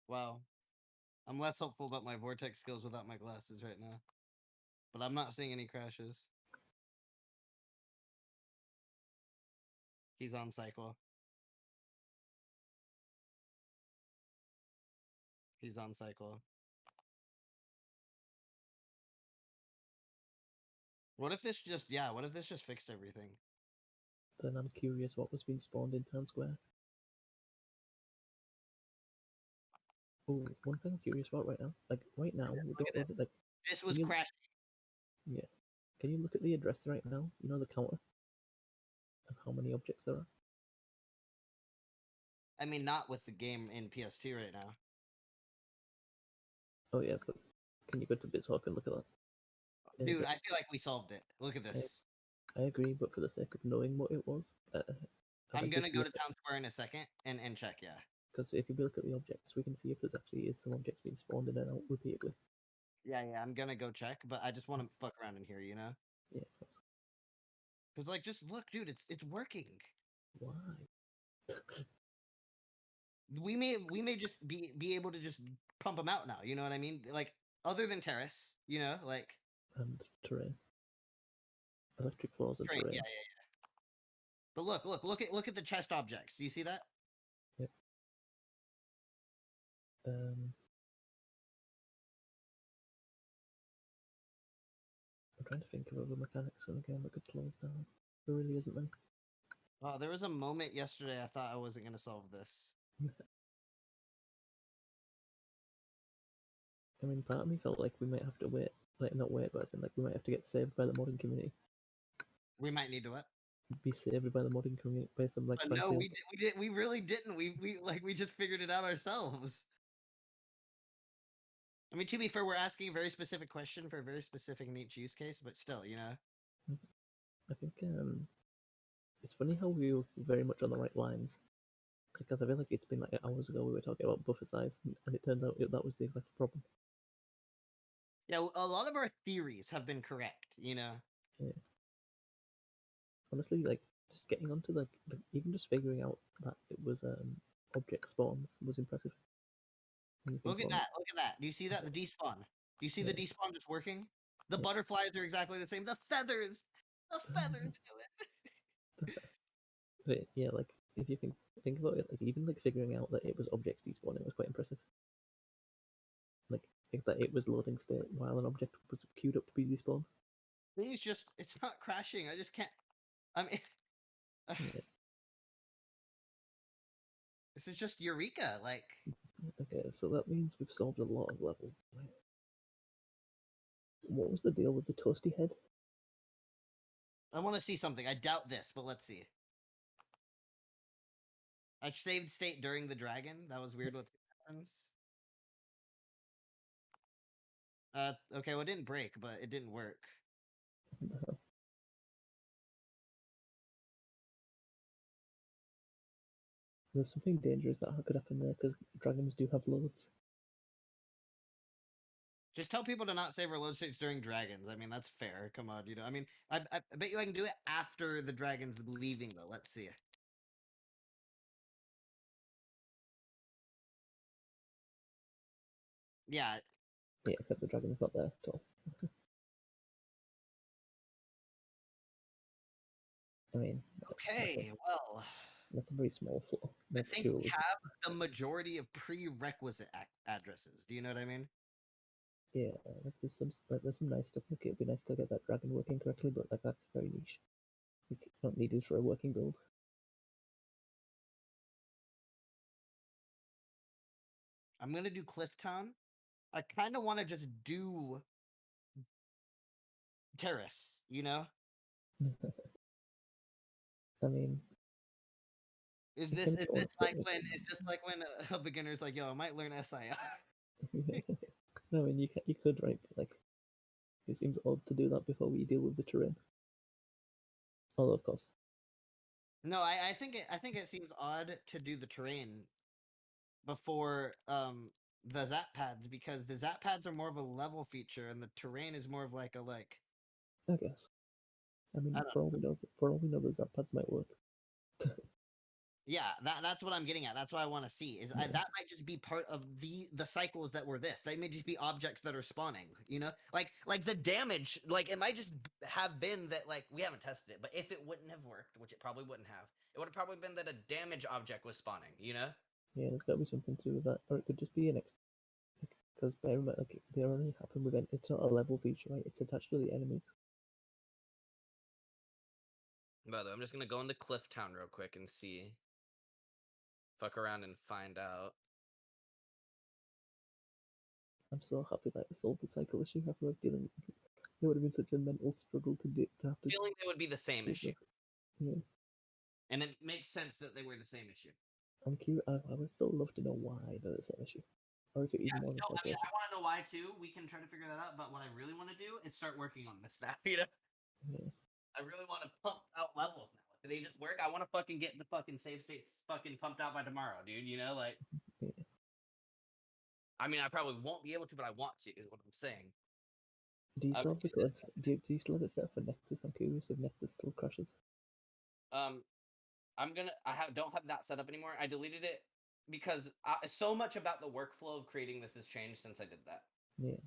Wow. I'm less hopeful about my vortex skills without my glasses right now. But I'm not seeing any crashes. He's on cycle. He's on cycle. What if this just what if this just fixed everything? Then I'm curious what was being spawned in Town Square. Oh, one thing I'm curious about right now. Like right now, we Look at don't know this. like This was you- crashing. yeah. Can you look at the address right now? You know the counter of how many objects there are. I mean, not with the game in PS2 right now. Oh yeah, but can you go to BizHawk and look at that? Yeah, Dude, but I feel like we solved it. Look at this. I agree, but for the sake of knowing what it was, I'm gonna go to Town Square in a second and check. Yeah. Because if you look at the objects, we can see if there's actually is some objects being spawned in and out repeatedly. Yeah. I'm gonna go check, but I just want to fuck around in here, you know? Yeah. Because like, just look, dude, it's working. Why? We may just be able to just pump them out now. You know what I mean? Like, other than Terrace, you know, like And terrain. Electric floors and terrain. terrain. Yeah. But look at the chest objects. Do you see that? Yep. I'm trying to think of other mechanics in the game that could slow us down. There really isn't many. There was a moment yesterday I thought I wasn't gonna solve this. I mean, part of me felt like we might have to wait. Like, not wait, but as in, like, we might have to get saved by the modding community. We might need to what? Be saved by the modding community by some, like, But no, Frankfield. we really didn't. We just figured it out ourselves. I mean, to be fair, we're asking a very specific question for a very specific niche use case, but still, you know. I think it's funny how we were very much on the right lines. Because I feel like it's been like hours ago we were talking about buffer size, and it turned out that was the exact problem. Yeah, a lot of our theories have been correct, you know. Yeah. Honestly, like just getting onto like even just figuring out that it was object spawns was impressive. When you think Look at about it. that! Look at that! Do you see that? The despawn. Do you see the despawn just working? The butterflies are exactly the same. The feathers do it. But yeah, like if you think about it, like even like figuring out that it was objects despawning was quite impressive. Like that it was loading state while an object was queued up to be despawned. It's not crashing. I just can't. I mean, Yeah. this is just Eureka. Like, Okay, so that means we've solved a lot of levels. Right? What was the deal with the toasty head? I want to see something. I doubt this, but let's see. I saved state during the dragon. That was weird. What happens? Okay, well, it didn't break, but it didn't work. What the hell? There's something dangerous that could happen there because dragons do have loads. Just tell people to not save our load states during dragons. I mean, that's fair. Come on, you know. I mean, I bet you I can do it after the dragon's leaving, though. Let's see. Yeah, Yeah, except the dragon's not there at all. I mean, okay, well, that's a very small flaw. I That's think purely. we have the majority of prerequisite addresses. Do you know what I mean? Yeah, like there's some nice stuff. Like it'd be nice to get that dragon working correctly, but like that's very niche. Like, it's not needed for a working build. I'm gonna do Clifftown. I kind of want to just do Terrace, you know? I mean, Is You this can is go this on like Twitter. when a beginner's like, yo, I might learn SIO? no, I mean you could, right? But like, it seems odd to do that before we deal with the terrain. Although of course, No, I think it seems odd to do the terrain before the zap pads, because the zap pads are more of a level feature and the terrain is more of like a I guess. I mean, I don't for all we know, the zap pads might work. yeah, that's what I'm getting at. That's what I want to see. Is Yeah. that might just be part of the cycles that were this. They may just be objects that are spawning. You know, like the damage. Like it might just have been that like we haven't tested it, but if it wouldn't have worked, which it probably wouldn't have, it would have probably been that a damage object was spawning. You know. Yeah, there's got to be something to do with that, or it could just be an Because bear in mind, like, they only happen within. It's not a level feature, right? It's attached to the enemies. By the way, I'm just gonna go into Clifftown real quick and see. Fuck around and find out. I'm so happy that I solved the cycle issue. I feel like dealing. It would have been such a mental struggle to have to. Feeling they would be the same deal issue, with. Yeah, and it makes sense that they were the same issue. I'm curious. I would still love to know why they're the same issue, or if it even more of a No, I cycle mean, issue. I want to know why too. We can try to figure that out. But what I really want to do is start working on this now. You know, Yeah. I really want to pump out levels now. Do they just work? I want to fucking get the fucking save states fucking pumped out by tomorrow, dude. You know, like. Yeah. I mean, I probably won't be able to, but I want to. Is what I'm saying. Do you I'm still have the quest? Do you still have it set for Nexus? I'm curious if Nexus still crashes. Don't have that set up anymore. I deleted it because so much about the workflow of creating this has changed since I did that. Yeah.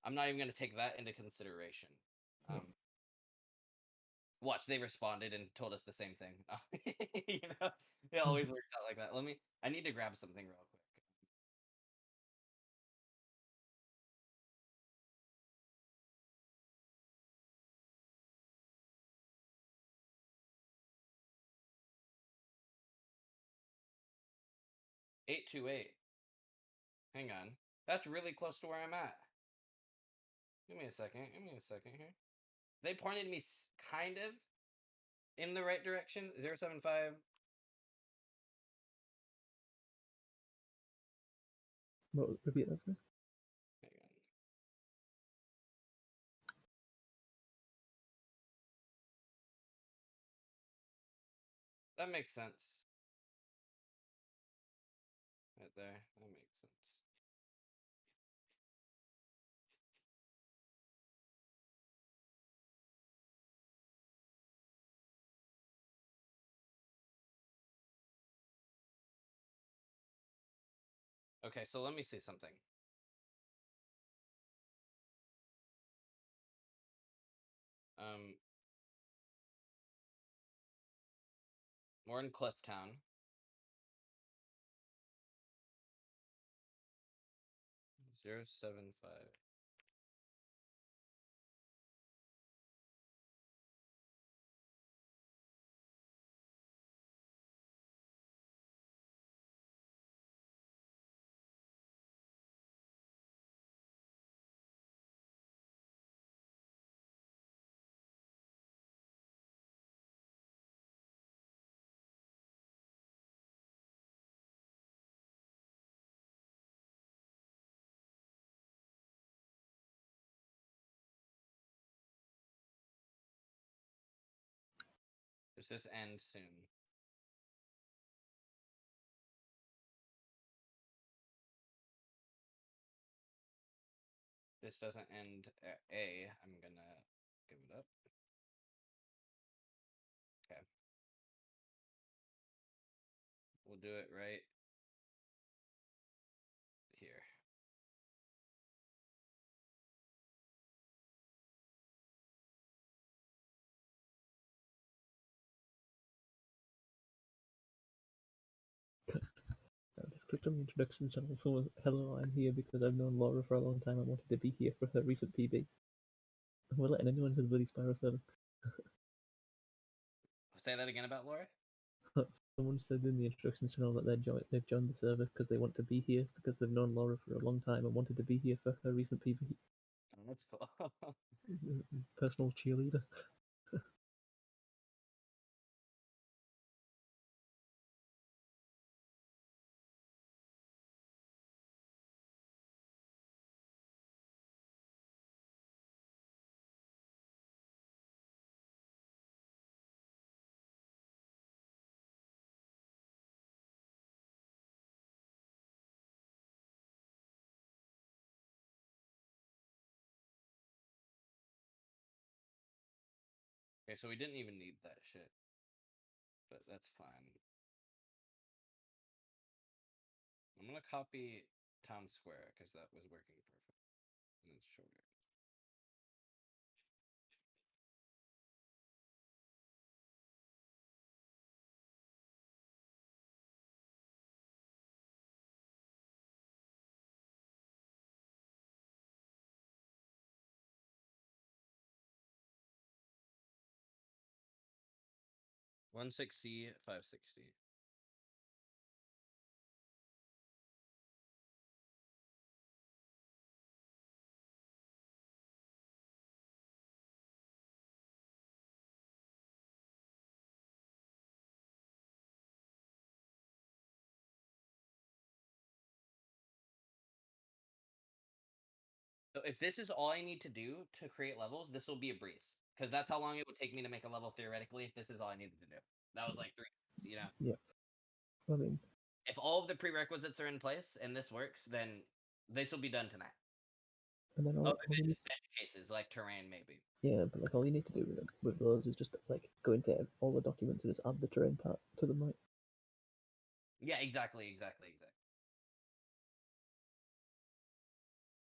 I'm not even going to take that into consideration. Watch, they responded and told us the same thing. You know, it always works out like that. I need to grab something real quick. $828. Hang on. That's really close to where I'm at. Give me a second. Give me a second here. They pointed me kind of in the right direction. 075. What, repeat that, sir? Hang on. That makes sense. Right there. That makes sense. Okay, so let me see something. We're in Clifftown. Zero 075. Does this end soon? This doesn't end at A. I'm gonna give it up. Okay. We'll do it right here. I just clicked on the introduction channel. So, hello, I'm here because I've known Laura for a long time. I wanted to be here for her recent PB. And we're letting anyone who's bloody Spyro server. Say that again about Laura? Someone said in the introduction channel that they've joined the server because they want to be here because they've known Laura for a long time and wanted to be here for her recent PB. Oh, that's cool. Personal cheerleader. Okay, so we didn't even need that shit. But that's fine. I'm gonna copy Town Square because that was working perfect. And it's shorter. 16C 560. So if this is all I need to do to create levels, this will be a breeze. Because that's how long it would take me to make a level theoretically if this is all I needed to do. That was like 3 minutes, you know? Yeah. I mean, If all of the prerequisites are in place and this works, then this will be done tonight. and then Other all you than need, edge cases like terrain, maybe. yeah, but like all you need to do with those is just like go into all the documents and just add the terrain part to them, right? Yeah, exactly.